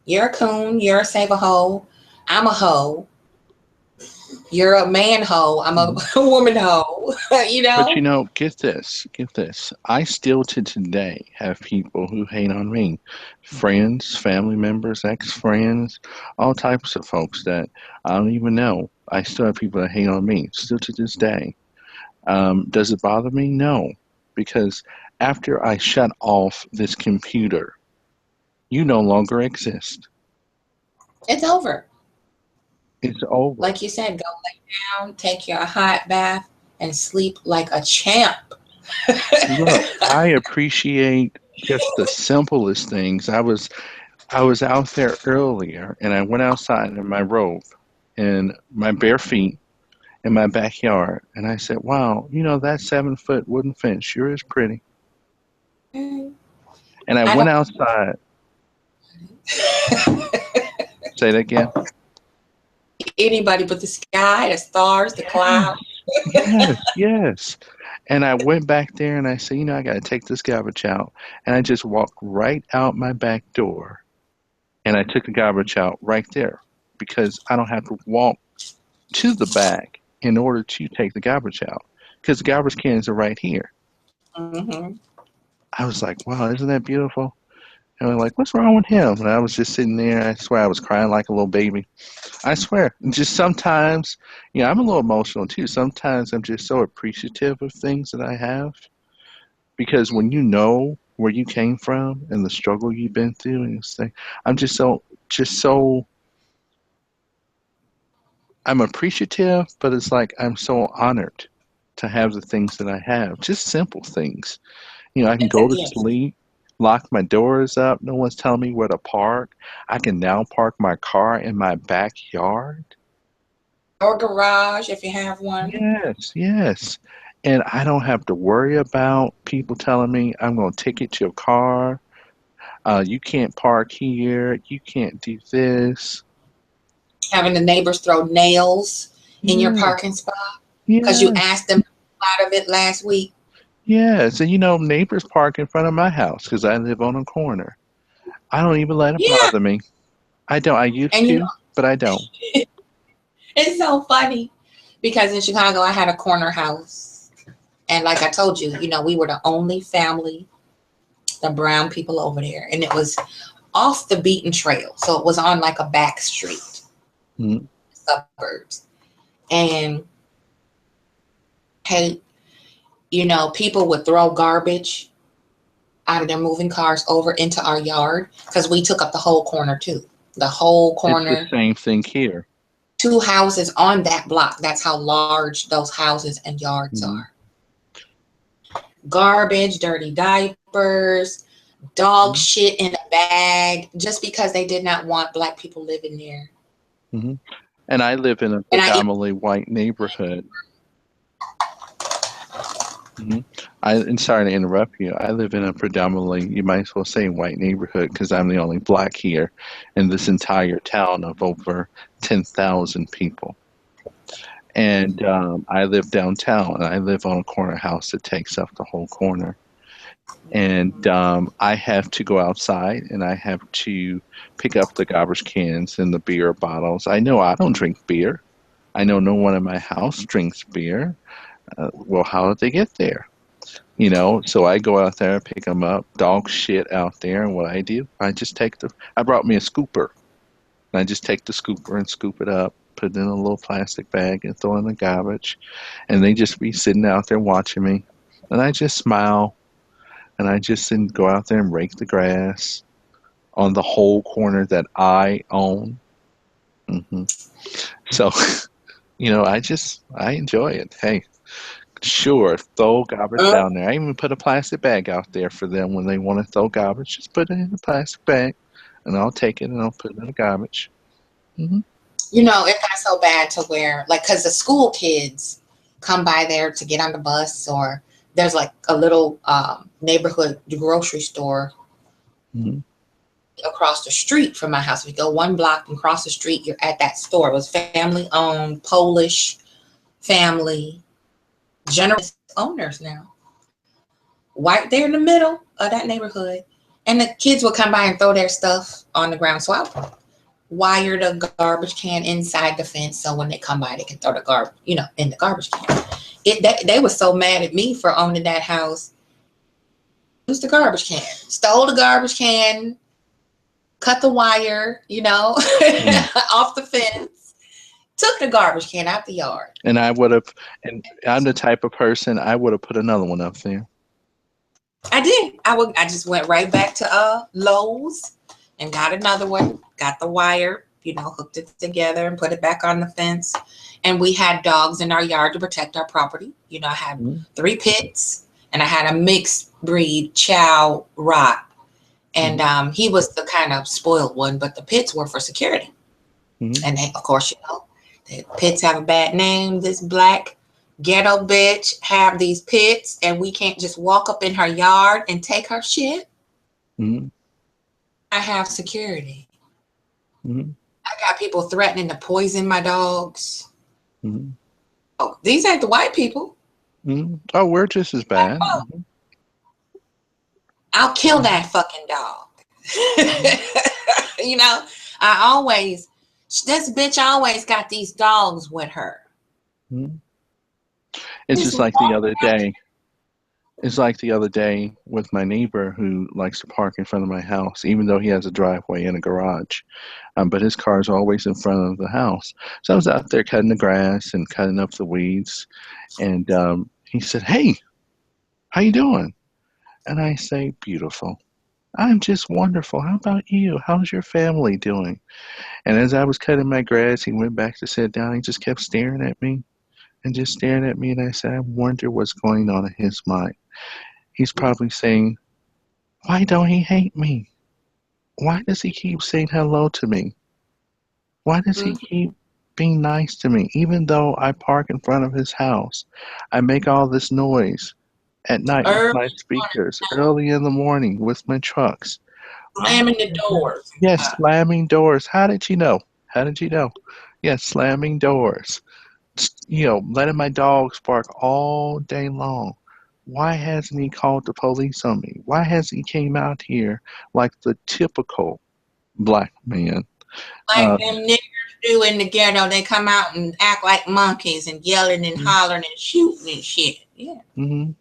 S2: You're a coon. You're a save-a-hoe. I'm a hoe. You're a man hoe. I'm a woman hoe.
S3: But get this. I still to today have people who hate on me. Friends, family members, ex-friends, all types of folks that I don't even know. I still have people that hate on me, still to this day. Does it bother me? No. Because after I shut off this computer, you no longer exist.
S2: It's over.
S3: It's over.
S2: Like you said, go lay down, take your hot bath, and sleep like a champ.
S3: Look, I appreciate just the simplest things. I was out there earlier and I went outside in my robe and my bare feet in my backyard and I said, wow, that 7-foot wooden fence sure is pretty.
S2: Mm.
S3: And I
S2: I
S3: went
S2: don't.
S3: outside. Say that again.
S2: Anybody but the sky, the stars, the clouds.
S3: Yes. And I went back there and I said, I got to take this garbage out. And I just walked right out my back door and I took the garbage out right there because I don't have to walk to the back in order to take the garbage out because the garbage cans are right here.
S2: Mm-hmm.
S3: I was like, wow, isn't that beautiful? And they're like, what's wrong with him? And I was just sitting there. I swear I was crying like a little baby. I swear. Just sometimes, I'm a little emotional too. Sometimes I'm just so appreciative of things that I have because when you know where you came from and the struggle you've been through, and it's like, I'm just so, I'm appreciative, but it's like I'm so honored to have the things that I have. Just simple things. I can go to
S2: Yes.
S3: sleep, lock my doors up. No one's telling me where to park. I can now park my car in my backyard.
S2: Or garage if you have one.
S3: Yes. And I don't have to worry about people telling me I'm going to ticket your car. You can't park here. You can't do this.
S2: Having the neighbors throw nails in your
S3: Yeah.
S2: parking spot because you
S3: Yes.
S2: asked them out of it last week.
S3: Yes. And neighbors park in front of my house because I live on a corner. I don't even let it
S2: Yeah.
S3: bother me. I don't. I used
S2: And
S3: to, but I don't.
S2: it's so funny because in Chicago I had a corner house. And like I told you, we were the only family, the brown people over there. And it was off the beaten trail. So it was on like a back street,
S3: Mm-hmm.
S2: suburbs. And hey, people would throw garbage out of their moving cars over into our yard because we took up the whole corner too. The whole corner.
S3: It's the same thing here.
S2: 2 houses on that block. That's how large those houses and yards are. Garbage, dirty diapers, dog shit in a bag, just because they did not want black people living there.
S3: Mm-hmm. And I live in a predominantly white neighborhood. Mm-hmm. And sorry to interrupt you. I live in a predominantly, you might as well say, white neighborhood because I'm the only black here in this entire town of over 10,000 people. And I live downtown, and I live on a corner house that takes up the whole corner. And I have to go outside, and I have to pick up the garbage cans and the beer bottles. I know I don't drink beer. I know no one in my house drinks beer. Well, how did they get there? So I go out there and pick them up, dog shit out there, and what I do, I brought me a scooper, and I just take the scooper and scoop it up, put it in a little plastic bag, and throw it in the garbage, and they just be sitting out there watching me, and I just smile, and I just go out there and rake the grass on the whole corner that I own. Mm-hmm. So, I enjoy it. Hey. Sure, throw garbage down there. I even put a plastic bag out there for them when they want to throw garbage. Just put it in a plastic bag, and I'll take it and I'll put it in the garbage. Mm-hmm.
S2: It got so bad to where, because the school kids come by there to get on the bus, or there's like a little neighborhood grocery store across the street from my house. If you go 1 block and cross the street, you're at that store. It was family-owned, Polish family. Generous owners now, right there in the middle of that neighborhood, and the kids would come by and throw their stuff on the ground. So I wired a garbage can inside the fence, so when they come by, they can throw the garbage, in the garbage can. They were so mad at me for owning that house. Used the garbage can, stole the garbage can, cut the wire, off the fence. Took the garbage can out the yard.
S3: And I'm the type of person, I would have put another one up there.
S2: I did. I just went right back to Lowe's and got another one, got the wire, hooked it together and put it back on the fence. And we had dogs in our yard to protect our property. I had 3 pits and I had a mixed breed chow rock. And he was the kind of spoiled one, but the pits were for security.
S3: Mm-hmm.
S2: And they, of course, the pits have a bad name. This black ghetto bitch have these pits, and we can't just walk up in her yard and take her shit.
S3: Mm-hmm.
S2: I have security.
S3: Mm-hmm.
S2: I got people threatening to poison my dogs.
S3: Mm-hmm.
S2: Oh, these ain't the white people.
S3: Mm-hmm. Oh, we're just as bad. Mm-hmm.
S2: I'll kill that fucking dog. You know, this bitch always got these dogs with her.
S3: Mm-hmm. It's just like the other day. It's like the other day with my neighbor who likes to park in front of my house, even though he has a driveway and a garage. But his car is always in front of the house. So I was out there cutting the grass and cutting up the weeds. And he said, "Hey, how you doing?" And I say, "Beautiful. I'm just wonderful. How about you? How's your family doing?" And as I was cutting my grass, he went back to sit down. He just kept staring at me and just staring at me. And I said, "I wonder what's going on in his mind." He's probably saying, "Why don't he hate me? Why does he keep saying hello to me? Why does he keep being nice to me? Even though I park in front of his house, I make all this noise at night with my speakers, early in the morning with my trucks.
S2: Slamming the doors.
S3: Yes, slamming doors. How did you know? How did you know? Yes, slamming doors. Letting my dogs bark all day long. Why hasn't he called the police on me? Why hasn't he came out here like the typical black man?"
S2: Like them niggers do in the ghetto. They come out and act like monkeys and yelling and hollering and shooting and shit. Yeah.
S3: Mm-hmm.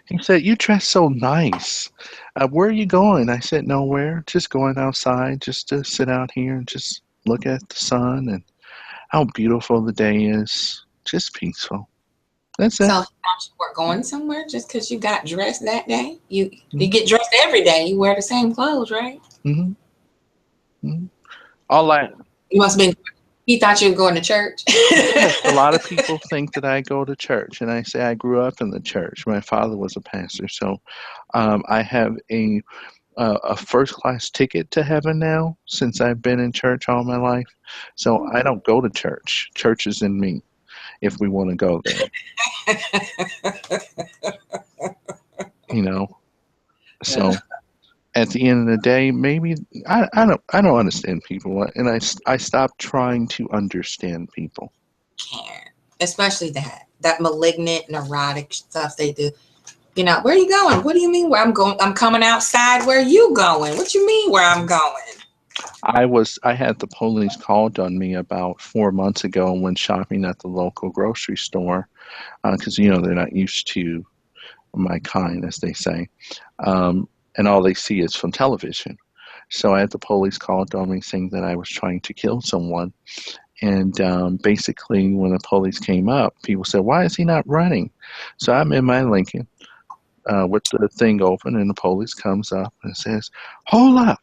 S3: He said, "You dress so nice. Where are you going?" I said, "Nowhere. Just going outside just to sit out here and just look at the sun and how beautiful the day is. Just peaceful. That's it."
S2: So we're going somewhere just because you got dressed that day? You get dressed every day. You wear the same clothes, right?
S3: Mm-hmm. Mm-hmm. All that.
S2: You must have been. He thought you were going to church.
S3: Yes, a lot of people think that I go to church, and I say I grew up in the church. My father was a pastor, so I have a first-class ticket to heaven now since I've been in church all my life. So I don't go to church. Church is in me, if we want to go there. So at the end of the day, maybe I don't understand people, and I stopped trying to understand people.
S2: Can't, especially that malignant, neurotic stuff they do. Where are you going? What do you mean where I'm going? I'm coming outside. Where are you going? What you mean where I'm going?
S3: I had the police called on me about 4 months ago when shopping at the local grocery store, because they're not used to my kind, as they say, and all they see is from television. So I had the police called on me saying that I was trying to kill someone. And basically, when the police came up, people said, "Why is he not running?" So I'm in my Lincoln with the thing open, and the police comes up and says, "Hold up,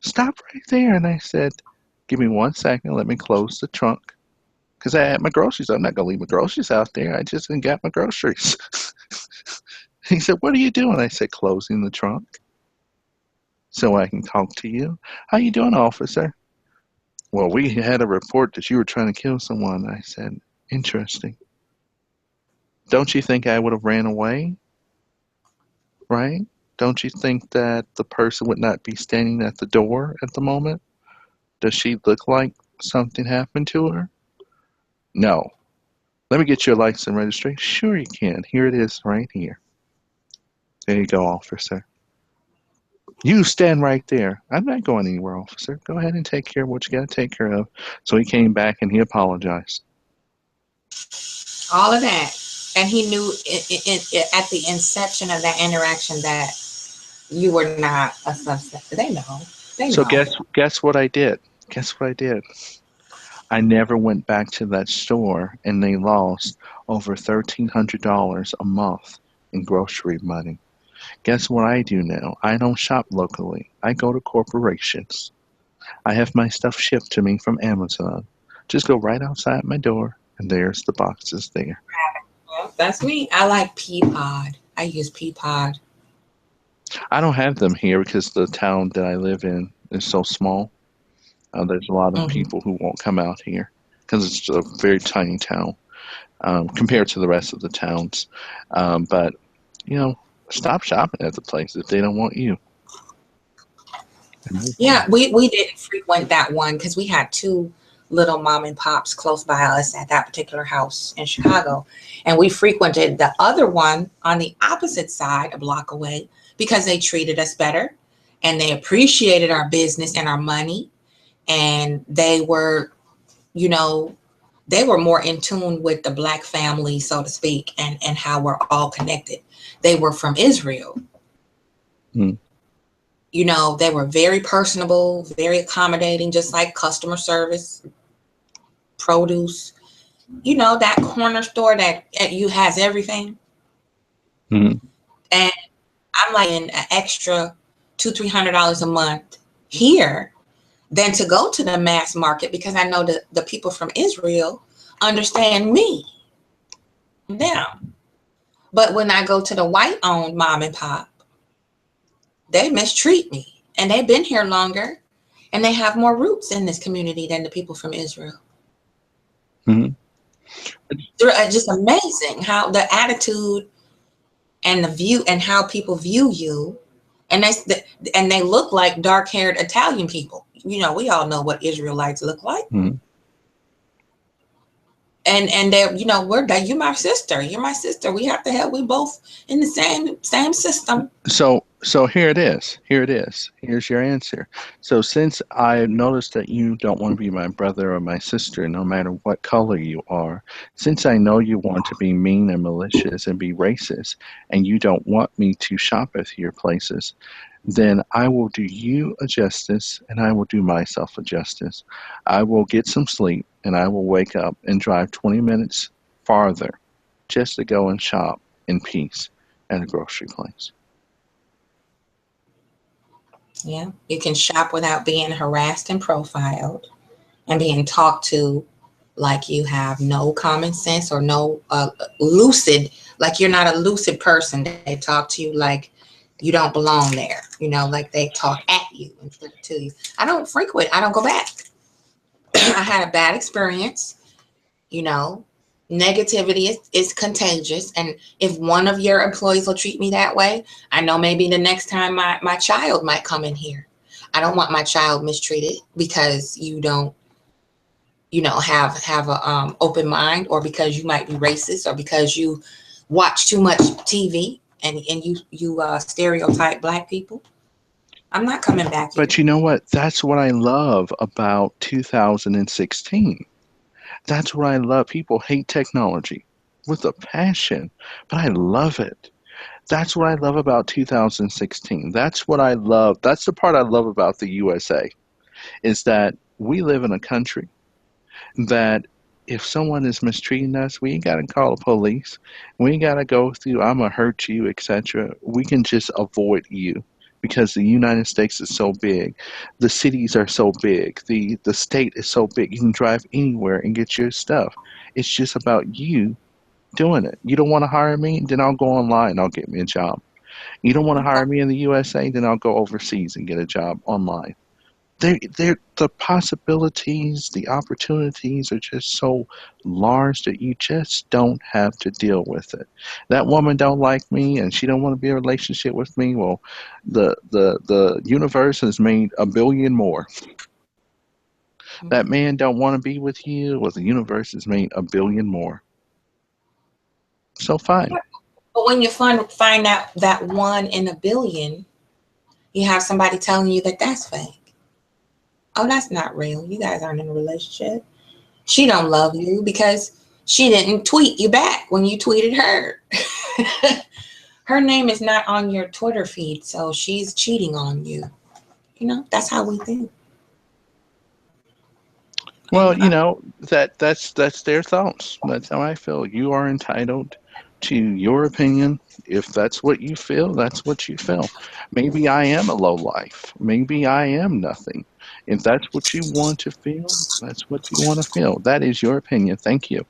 S3: stop right there." And I said, "Give me 1 second, let me close the trunk." Because I had my groceries. I'm not going to leave my groceries out there. I just didn't get my groceries. He said, "What are you doing?" I said, "Closing the trunk so I can talk to you." "How you doing, officer?" "Well, we had a report that you were trying to kill someone." I said, "Interesting. Don't you think I would have ran away? Right? Don't you think that the person would not be standing at the door at the moment? Does she look like something happened to her?" "No." "Let me get your license and registration." "Sure you can. Here it is right here." "There you go, officer." "You stand right there." "I'm not going anywhere, officer. Go ahead and take care of what you got to take care of." So he came back and he apologized.
S2: All of that. And he knew at the inception of that interaction that you were not a suspect. They know.
S3: So guess what I did? Guess what I did? I never went back to that store, and they lost over $1,300 a month in grocery money. Guess what I do now? I don't shop locally. I go to corporations. I have my stuff shipped to me from Amazon. Just go right outside my door, and there's the boxes there.
S2: Well, that's me. I like Peapod. I use Peapod.
S3: I don't have them here because the town that I live in is so small. There's a lot of
S2: Mm-hmm.
S3: people who won't come out here because it's a very tiny town compared to the rest of the towns. But, you know, stop shopping at the place if they don't want you.
S2: Yeah, we didn't frequent that one because we had two little mom and pops close by us at that particular house in Chicago. And we frequented the other one on the opposite side, a block away, because they treated us better and they appreciated our business and our money. And they were, you know, they were more in tune with the Black family, so to speak, and how we're all connected. They were from Israel.
S3: Mm.
S2: You know, they were very personable, very accommodating, just like customer service, produce. You know, that corner store that you has everything.
S3: Mm-hmm.
S2: And I'm like an extra $200-300 a month here than to go to the mass market because I know the people from Israel understand me. Them. But when I go to the white owned mom and pop, they mistreat me. And they've been here longer and they have more roots in this community than the people from Israel.
S3: Mm-hmm.
S2: It's just amazing how the attitude and the view and how people view you. And they look like dark-haired Italian people. You know, we all know what Israelites look like.
S3: Mm-hmm.
S2: And they're, you know, you're my sister. You're my sister. We have to help. We both in the same system.
S3: So here it is. Here it is. Here's your answer. So since I noticed that you don't want to be my brother or my sister, no matter what color you are, since I know you want to be mean and malicious and be racist, and you don't want me to shop at your places, then I will do you a justice and I will do myself a justice. I will get some sleep and I will wake up and drive 20 minutes farther just to go and shop in peace at a grocery place.
S2: Yeah, you can shop without being harassed and profiled and being talked to like you have no common sense or no lucid, like you're not a lucid person. They talk to you like you don't belong there, you know, like they talk at you instead of to you. I don't frequent, I don't go back. I had a bad experience, you know. Negativity is contagious. And if one of your employees will treat me that way, I know maybe the next time my child might come in here. I don't want my child mistreated because you don't, you know, have a open mind, or because you might be racist, or because you watch too much TV and you stereotype Black people. I'm not coming back here.
S3: But you know what? That's what I love about 2016. That's what I love. People hate technology with a passion, but I love it. That's what I love about 2016. That's what I love. That's the part I love about the USA, is that we live in a country that if someone is mistreating us, we ain't got to call the police. We ain't got to go through, I'm going to hurt you, etc. We can just avoid you because the United States is so big. The cities are so big. The state is so big. You can drive anywhere and get your stuff. It's just about you doing it. You don't want to hire me? Then I'll go online and I'll get me a job. You don't want to hire me in the USA? Then I'll go overseas and get a job online. The possibilities, the opportunities are just so large that you just don't have to deal with it. That woman don't like me and she don't want to be in a relationship with me. Well, the universe has made a billion more. That man don't want to be with you. Well, the universe has made a billion more. So fine.
S2: But when you find out that one in a billion, you have somebody telling you that that's fake. Oh, that's not real. You guys aren't in a relationship. She don't love you because she didn't tweet you back when you tweeted her. Her name is not on your Twitter feed, so she's cheating on you. You know, that's how we think.
S3: Well, you know, that's their thoughts. That's how I feel. You are entitled to your opinion. If that's what you feel, that's what you feel. Maybe I am a low life. Maybe I am nothing. If that's what you want to feel, that's what you want to feel. That is your opinion. Thank you.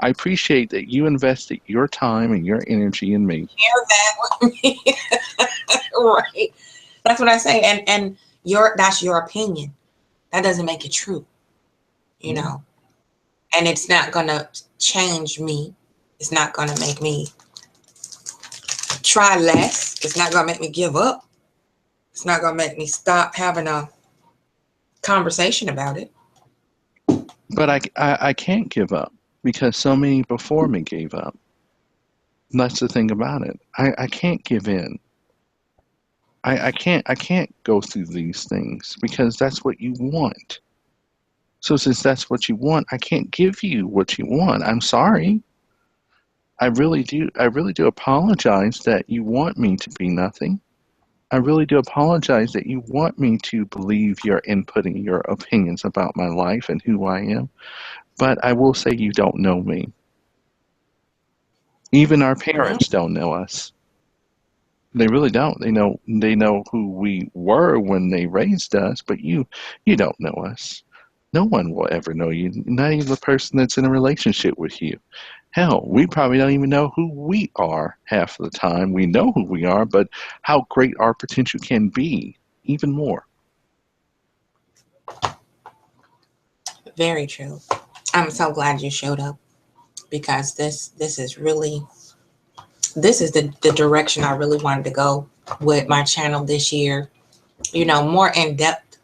S3: I appreciate that you invested your time and your energy in me.
S2: Share that with me. Right. That's what I say. And that's your opinion. That doesn't make it true. You know. And it's not gonna change me. It's not gonna make me try less. It's not gonna make me give up. It's not gonna make me stop having a conversation about it.
S3: But I can't give up because so many before me gave up. And that's the thing about it. I can't give in. I can't go through these things because that's what you want. So since that's what you want, I can't give you what you want. I'm sorry. I really do apologize that you want me to be nothing. I really do apologize that you want me to believe your input and your opinions about my life and who I am. But I will say you don't know me. Even our parents don't know us. They really don't. They know who we were when they raised us, but you don't know us. No one will ever know you, not even the person that's in a relationship with you. Hell, we probably don't even know who we are half of the time. We know who we are, but how great our potential can be, even more.
S2: Very true. I'm so glad you showed up because this is really the direction I really wanted to go with my channel this year. You know, more in depth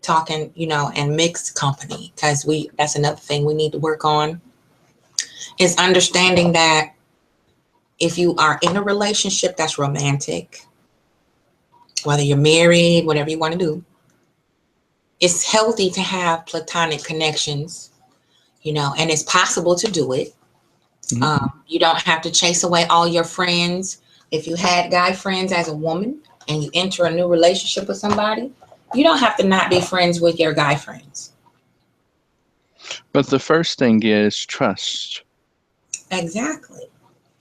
S2: talking, you know, and mixed company, because that's another thing we need to work on is understanding that if you are in a relationship that's romantic, whether you're married, whatever you want to do, it's healthy to have platonic connections, you know, and it's possible to do it. You don't have to chase away all your friends. If you had guy friends as a woman and you enter a new relationship with somebody, you don't have to not be friends with your guy friends.
S3: But the first thing is trust.
S2: Exactly.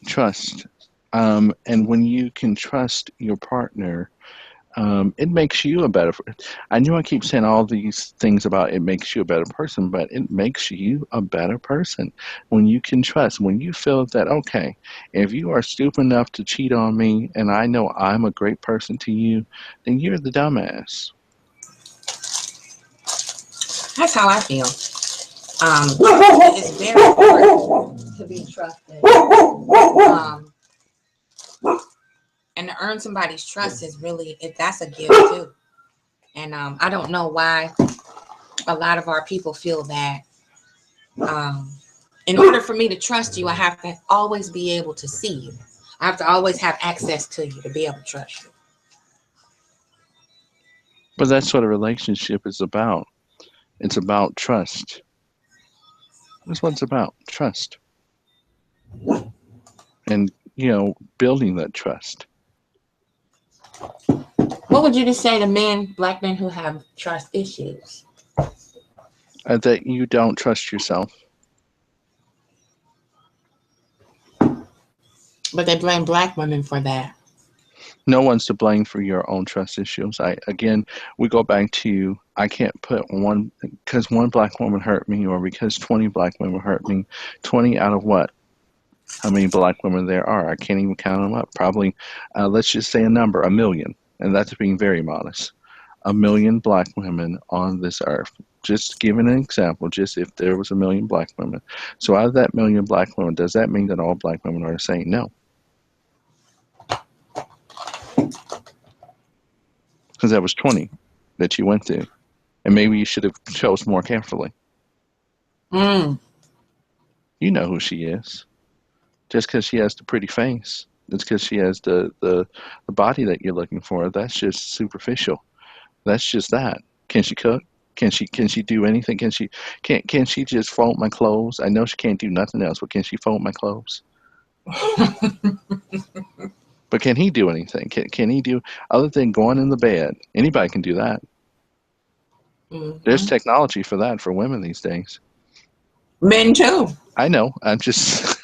S3: Trust. And when you can trust your partner, it makes you a better. I know I keep saying all these things about it makes you a better person, but it makes you a better person when you can trust. When you feel that, okay, if you are stupid enough to cheat on me, and I know I'm a great person to you, then you're the dumbass.
S2: That's how I feel. It's very important to be trusted. And to earn somebody's trust is really, that's a gift too. And I don't know why a lot of our people feel that in order for me to trust you, I have to always be able to see you. I have to always have access to you to be able to trust you.
S3: But that's what a relationship is about. It's about trust. That's what it's about, trust. And, building that trust.
S2: What would you just say to black men who have trust issues?
S3: That you don't trust yourself.
S2: But they blame black women for that.
S3: No one's to blame for your own trust issues. We go back to, I can't put because one black woman hurt me, or because 20 black women hurt me. 20 out of what? How many black women there are? I can't even count them up. Probably, let's just say a number, 1 million. And that's being very modest. 1 million black women on this earth. Just giving an example, just if there was 1 million black women. So out of that 1 million black women, does that mean that all black women are the same? No. Because that was 20 that you went through. And maybe you should have chose more carefully. You know who she is. Just because she has the pretty face. It's because she has the body that you're looking for. That's just superficial. That's just that. Can she cook? Can she do anything? Can she just fold my clothes? I know she can't do nothing else, but can she fold my clothes? But can he do anything? Can he do other than going in the bed? Anybody can do that. There's technology for that for women these days.
S2: Men too.
S3: I know. I'm just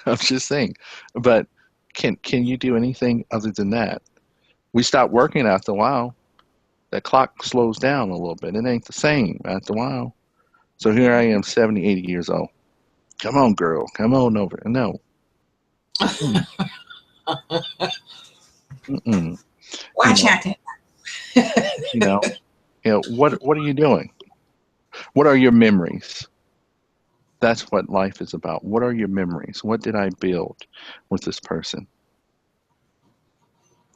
S3: saying. But can you do anything other than that? We stop working after a while. That clock slows down a little bit. It ain't the same after a while. So here I am, 70, 80 years old. Come on, girl. Come on over. No. Mm-mm. Mm-mm. You
S2: Watch
S3: know,
S2: out.
S3: you know, what are you doing? What are your memories? That's what life is about. What are your memories? What did I build with this person?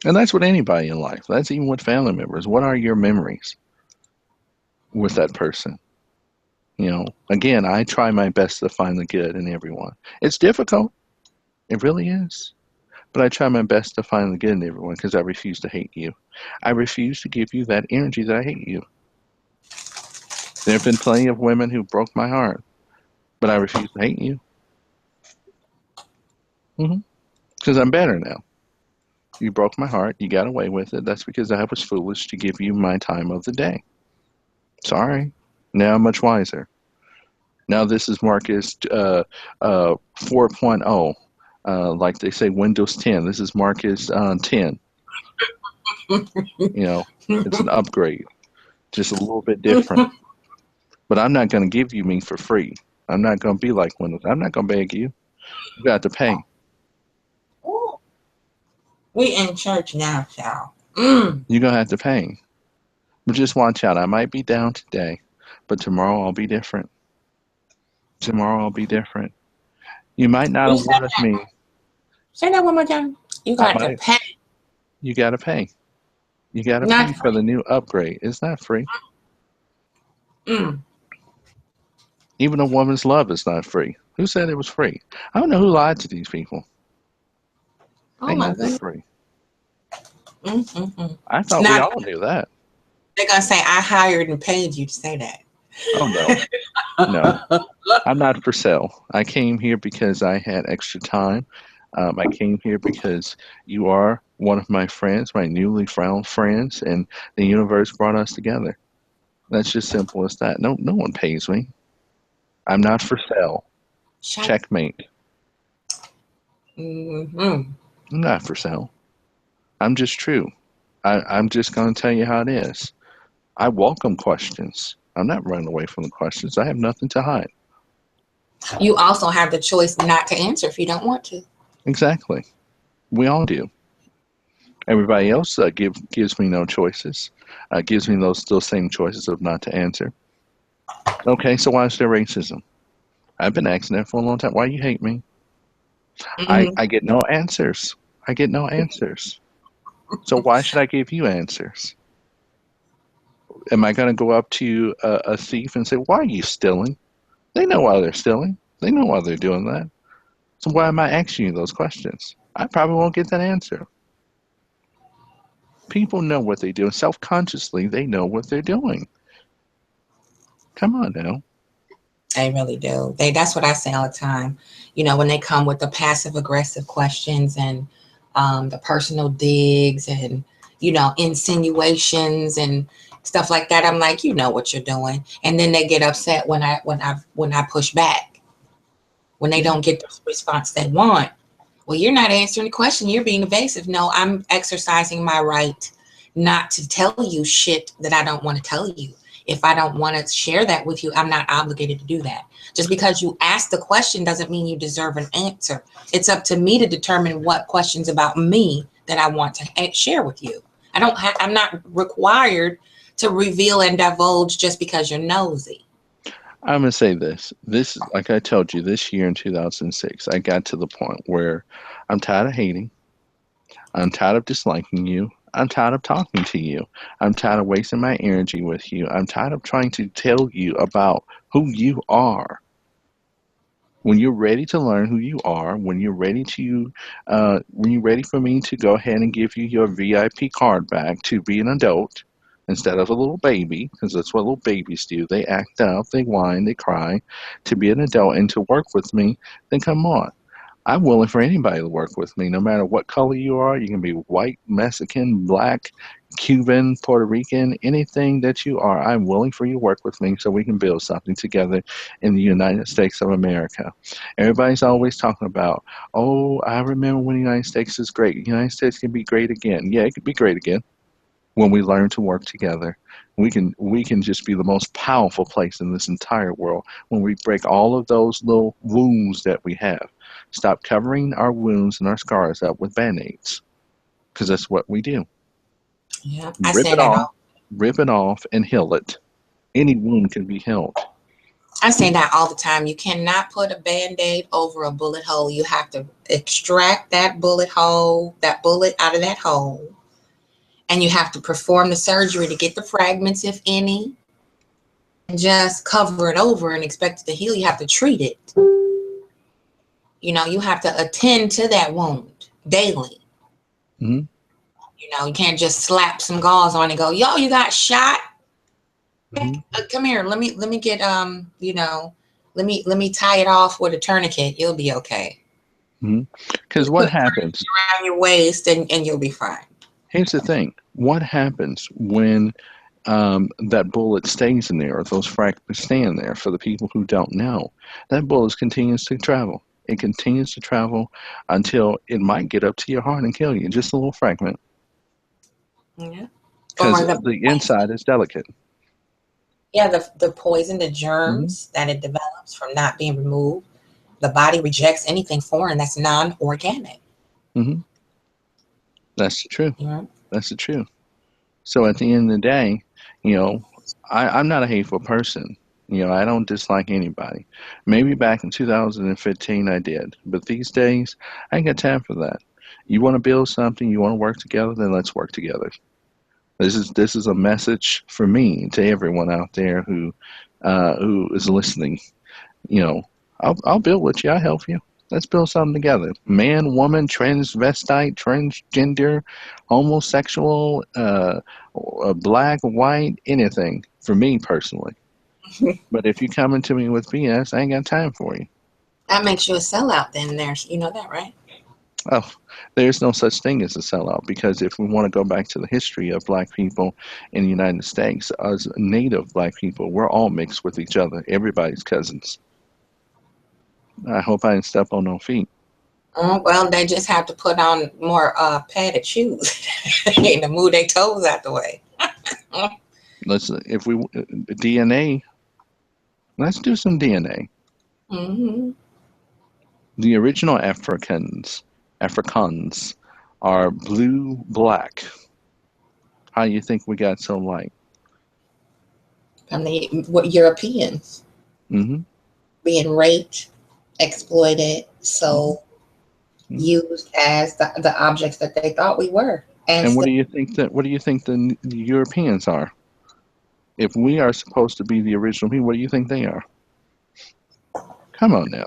S3: And that's with anybody in life. That's even with family members. What are your memories with that person? Again, I try my best to find the good in everyone. It's difficult. It really is. But I try my best to find the good in everyone because I refuse to hate you. I refuse to give you that energy that I hate you. There have been plenty of women who broke my heart, but I refuse to hate you. Because I'm better now. You broke my heart. You got away with it. That's because I was foolish to give you my time of the day. Sorry. Now I'm much wiser. Now this is Marcus 4.0. Like they say, Windows 10. This is Marcus 10. It's an upgrade. Just a little bit different. But I'm not going to give you me for free. I'm not going to be like Windows. I'm not going to beg you. You got to pay.
S2: We in church now, y'all.
S3: You're going to have to pay. But just watch out. I might be down today, but tomorrow I'll be different. Tomorrow I'll be different. You might not award with me.
S2: Say that one more time. You got to pay.
S3: You got to pay. You got to pay for the new upgrade. It's not free. Even a woman's love is not free. Who said it was free? I don't know who lied to these people. Ain't nothing free. I thought we all knew that.
S2: They're going to say, I hired and paid you to say that.
S3: Oh, no. No. I'm not for sale. I came here because I had extra time. I came here because you are one of my friends, my newly found friends, and the universe brought us together. That's just simple as that. No one pays me. I'm not for sale. Checkmate. I'm not for sale. I'm just true. I'm just going to tell you how it is. I welcome questions. I'm not running away from the questions. I have nothing to hide.
S2: You also have the choice not to answer if you don't want to.
S3: Exactly. We all do. Everybody else gives me no choices. Gives me those same choices of not to answer. Okay, so why is there racism? I've been asking that for a long time. Why you hate me? I get no answers. I get no answers. So why should I give you answers? Am I going to go up to a thief and say, why are you stealing? They know why they're stealing. They know why they're doing that. So why am I asking you those questions? I probably won't get that answer. People know what they do. Self-consciously, they know what they're doing. Come on now.
S2: They really do. That's what I say all the time. When they come with the passive-aggressive questions and the personal digs and, insinuations and stuff like that, I'm like, you know what you're doing. And then they get upset when I push back, when they don't get the response they want. Well, you're not answering the question. You're being evasive. No, I'm exercising my right not to tell you shit that I don't want to tell you. If I don't want to share that with you, I'm not obligated to do that. Just because you ask the question doesn't mean you deserve an answer. It's up to me to determine what questions about me that I want to share with you. I'm not required to reveal and divulge just because you're nosy.
S3: I'm going to say this. This, like I told you, this year in 2006, I got to the point where I'm tired of hating. I'm tired of disliking you. I'm tired of talking to you. I'm tired of wasting my energy with you. I'm tired of trying to tell you about who you are. When you're ready to learn who you are, when you're ready for me to go ahead and give you your VIP card back to be an adult instead of a little baby, because that's what little babies do. They act out, they whine, they cry to be an adult and to work with me, then come on. I'm willing for anybody to work with me, no matter what color you are. You can be white, Mexican, black, Cuban, Puerto Rican, anything that you are. I'm willing for you to work with me so we can build something together in the United States of America. Everybody's always talking about, oh, I remember when the United States is great. The United States can be great again. Yeah, it could be great again when we learn to work together. we can just be the most powerful place in this entire world when we break all of those little wounds that we have. Stop covering our wounds and our scars up with band-aids, because that's what we do.
S2: Yeah, I
S3: Rip
S2: say
S3: it
S2: that
S3: off,
S2: all.
S3: rip it off, and heal it. Any wound can be healed.
S2: I say that all the time. You cannot put a band-aid over a bullet hole. You have to extract that bullet out of that hole. And you have to perform the surgery to get the fragments, if any, and just cover it over and expect it to heal. You have to treat it. You know, you have to attend to that wound daily.
S3: Mm-hmm.
S2: You know, you can't just slap some gauze on and go, yo, you got shot.
S3: Mm-hmm.
S2: Come here. Let me get you know, let me tie it off with a tourniquet. You'll be okay.
S3: Because
S2: Just
S3: what
S2: put
S3: happens?
S2: around your waist and you'll be fine.
S3: Here's the thing. What happens when that bullet stays in there, or those fragments stay in there? For the people who don't know, that bullet continues to travel. It continues to travel until it might get up to your heart and kill you. Just a little fragment.
S2: Yeah.
S3: Because
S2: Or
S3: the inside is delicate.
S2: yeah, the poison, the
S3: Mm-hmm.
S2: germs that it develops from not being removed. The body rejects anything foreign that's non-organic.
S3: Mm-hmm. That's the truth.
S2: Yeah.
S3: That's the truth. So at the end of the day, I'm not a hateful person. I don't dislike anybody. Maybe back in 2015 I did, but these days I ain't got time for that. You want to build something, you want to work together, then let's work together. This is a message for me to everyone out there who is listening. I'll build with you. I'll help you. Let's build something together. Man, woman, transvestite, transgender, homosexual, black, white, anything. For me personally. But if you come into me with BS, I ain't got time for you.
S2: That makes you a sellout then. You know that, right?
S3: Oh, there's no such thing as a sellout, because if we want to go back to the history of black people in the United States, as native black people, we're all mixed with each other. Everybody's cousins. I hope I didn't step on no feet.
S2: Oh, well, they just have to put on more padded shoes and to move their toes out the way.
S3: DNA, let's do some DNA.
S2: Mm-hmm.
S3: The original Africans are blue black. How do you think we got so light?
S2: From what Europeans
S3: Mm-hmm.
S2: being raped, exploited, sold,
S3: Mm-hmm.
S2: used as the objects that they thought we were.
S3: And what do you think the Europeans are? If we are supposed to be the original people, what do you think they are? Come on now.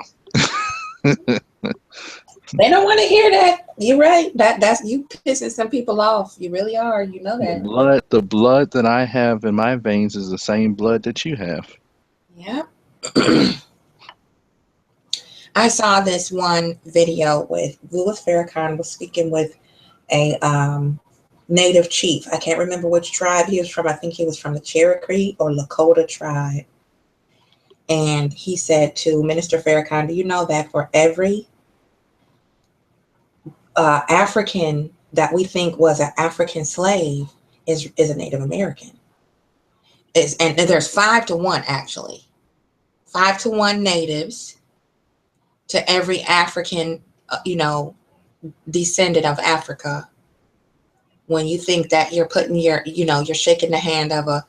S2: They don't want to hear that. You're right. That's you pissing some people off. You really are. You know that.
S3: The blood that I have in my veins is the same blood that you have.
S2: Yeah. I saw this one video with Louis Farrakhan was speaking with a native chief. I can't remember which tribe he was from. I think he was from the Cherokee or Lakota tribe. And he said to Minister Farrakhan, do you know that for every African that we think was an African slave is a Native American? And there's 5 to 1, actually. 5 to 1 natives to every African, descendant of Africa. When you think that you're putting you're shaking the hand of a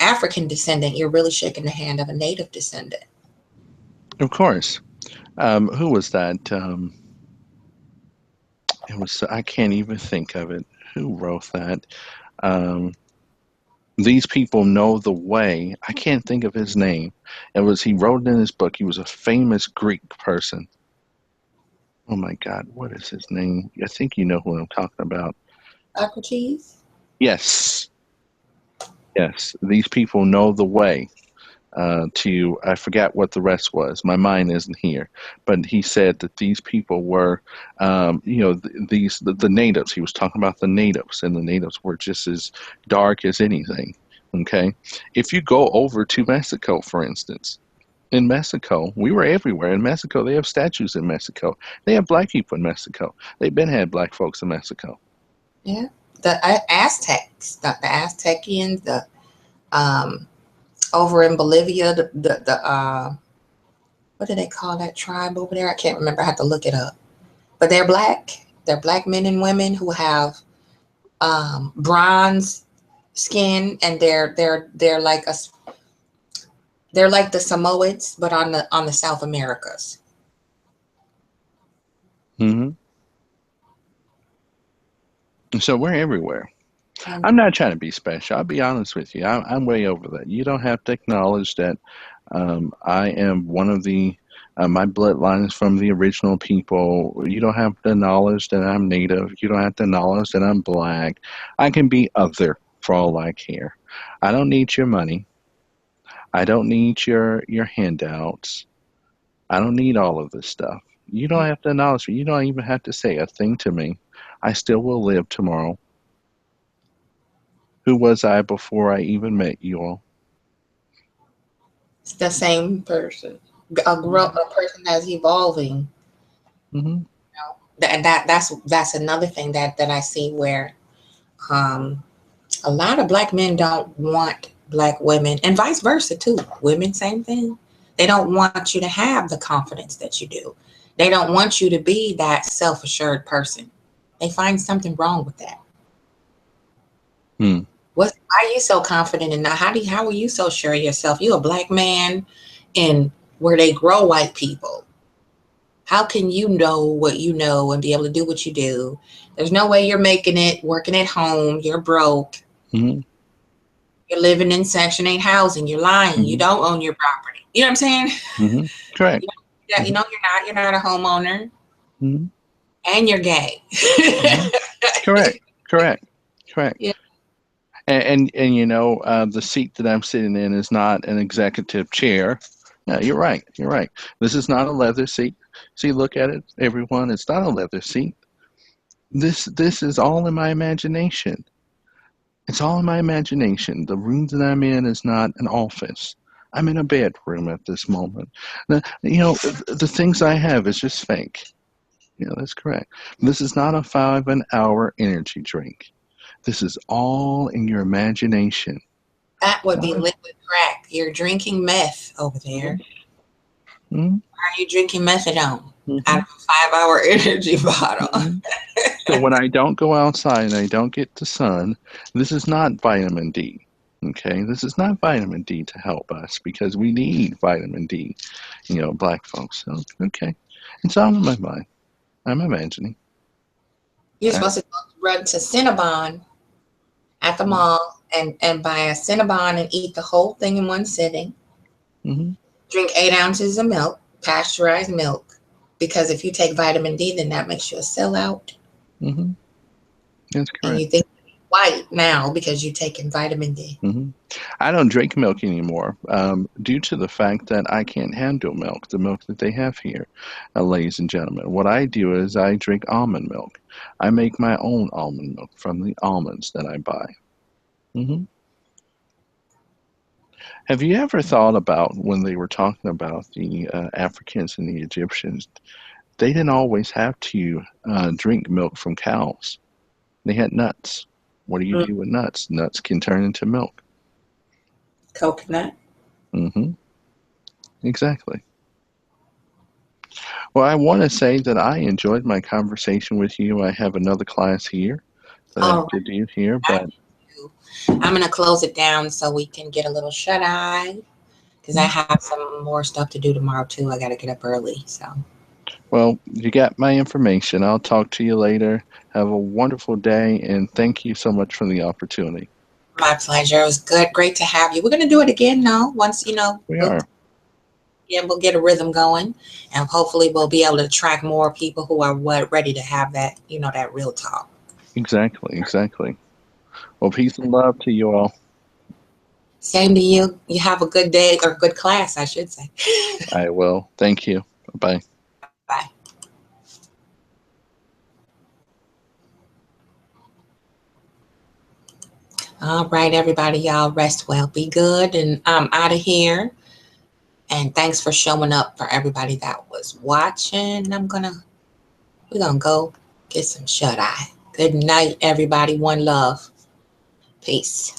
S2: African descendant, you're really shaking the hand of a native descendant.
S3: Of course. Who was that? It was, I can't even think of it. Who wrote that? These people know the way. I can't think of his name. He wrote it in his book. He was a famous Greek person. Oh my God, what is his name? I think you know who I'm talking about.
S2: Socrates?
S3: Yes. These people know the way. I forgot what the rest was. My mind isn't here. But he said that these people were, the natives. He was talking about the natives, and the natives were just as dark as anything. Okay, if you go over to Mexico, for instance, in Mexico, we were everywhere. In Mexico, they have statues in Mexico. They have black people in Mexico. They've had black folks in Mexico.
S2: Yeah, Aztecs, the Aztecians, over in Bolivia, what do they call that tribe over there? I can't remember. I have to look it up. But they're black. They're black men and women who have bronze skin, and they're like they're like the Samoans, but on the South Americas.
S3: Mm-hmm. So we're everywhere. I'm not trying to be special. I'll be honest with you. I'm way over that. You don't have to acknowledge that I am one of the, my bloodline is from the original people. You don't have to acknowledge that I'm native. You don't have to acknowledge that I'm black. I can be other for all I care. I don't need your money. I don't need your handouts. I don't need all of this stuff. You don't have to acknowledge me. You don't even have to say a thing to me. I still will live tomorrow. Who was I before I even met you all?
S2: It's the same person. A person that's evolving.
S3: Mm-hmm.
S2: And that's another thing that I see where a lot of black men don't want black women, and vice versa too. Women, same thing. They don't want you to have the confidence that you do. They don't want you to be that self-assured person. They find something wrong with that. Why are you so confident and how are you so sure of yourself? You're a black man in where they grow white people. How can you know what you know and be able to do what you do? There's no way you're making it, working at home, you're broke.
S3: Mm-hmm.
S2: You're living in Section 8 housing, you're lying,
S3: Mm-hmm.
S2: you don't own your property. You know what I'm saying?
S3: Mm-hmm. Correct.
S2: You know you're not a homeowner.
S3: Mm-hmm.
S2: And you're gay.
S3: Correct.
S2: Yeah.
S3: And you know, the seat that I'm sitting in is not an executive chair. No, you're right. This is not a leather seat. See, look at it, everyone. It's not a leather seat. This is all in my imagination. It's all in my imagination. The room that I'm in is not an office. I'm in a bedroom at this moment. Now, you know, the things I have is just fake. Yeah, that's correct. This is not a 5-hour energy drink. This is all in your imagination.
S2: That would be liquid crack. You're drinking meth over there.
S3: Mm-hmm.
S2: Are you drinking methadone out of a 5-hour energy bottle?
S3: Mm-hmm. So when I don't go outside and I don't get the sun, this is not vitamin D. Okay, this is not vitamin D to help us because we need vitamin D. You know, black folks. So, okay, it's all in my mind. I'm imagining.
S2: You're supposed to run to Cinnabon at the mall and buy a Cinnabon and eat the whole thing in one sitting.
S3: Mm-hmm.
S2: Drink 8 ounces of milk, pasteurized milk, because if you take vitamin D, then that makes you a sellout.
S3: Mm-hmm. That's correct.
S2: And you think you're white now because you're taking vitamin D.
S3: Mm-hmm. I don't drink milk anymore due to the fact that I can't handle milk, the milk that they have here, ladies and gentlemen. What I do is I drink almond milk. I make my own almond milk from the almonds that I buy. Mm-hmm. Have you ever thought about when they were talking about the Africans and the Egyptians, they didn't always have to drink milk from cows. They had nuts. What do you do with nuts? Nuts can turn into milk.
S2: Coconut.
S3: Mm-hmm. Exactly. Well, I want to say that I enjoyed my conversation with you. I have another class here that I have to do here, but
S2: I'm going to close it down so we can get a little shut-eye because I have some more stuff to do tomorrow too. I got to get up early. So.
S3: Well, you got my information. I'll talk to you later. Have a wonderful day, and thank you so much for the opportunity.
S2: My pleasure. It was good. Great to have you. We're going to do it again now. Once,
S3: we are.
S2: Yeah, we'll get a rhythm going, and hopefully we'll be able to attract more people who are ready to have that, that real talk.
S3: Exactly. Well, peace and love to you all.
S2: Same to you. You have a good day, or good class, I should say.
S3: I will. Thank you. Bye.
S2: Bye. All right, everybody, y'all rest well. Be good, and I'm out of here. And thanks for showing up for everybody that was watching. We're gonna go get some shut-eye. Good night, everybody. One love. Peace.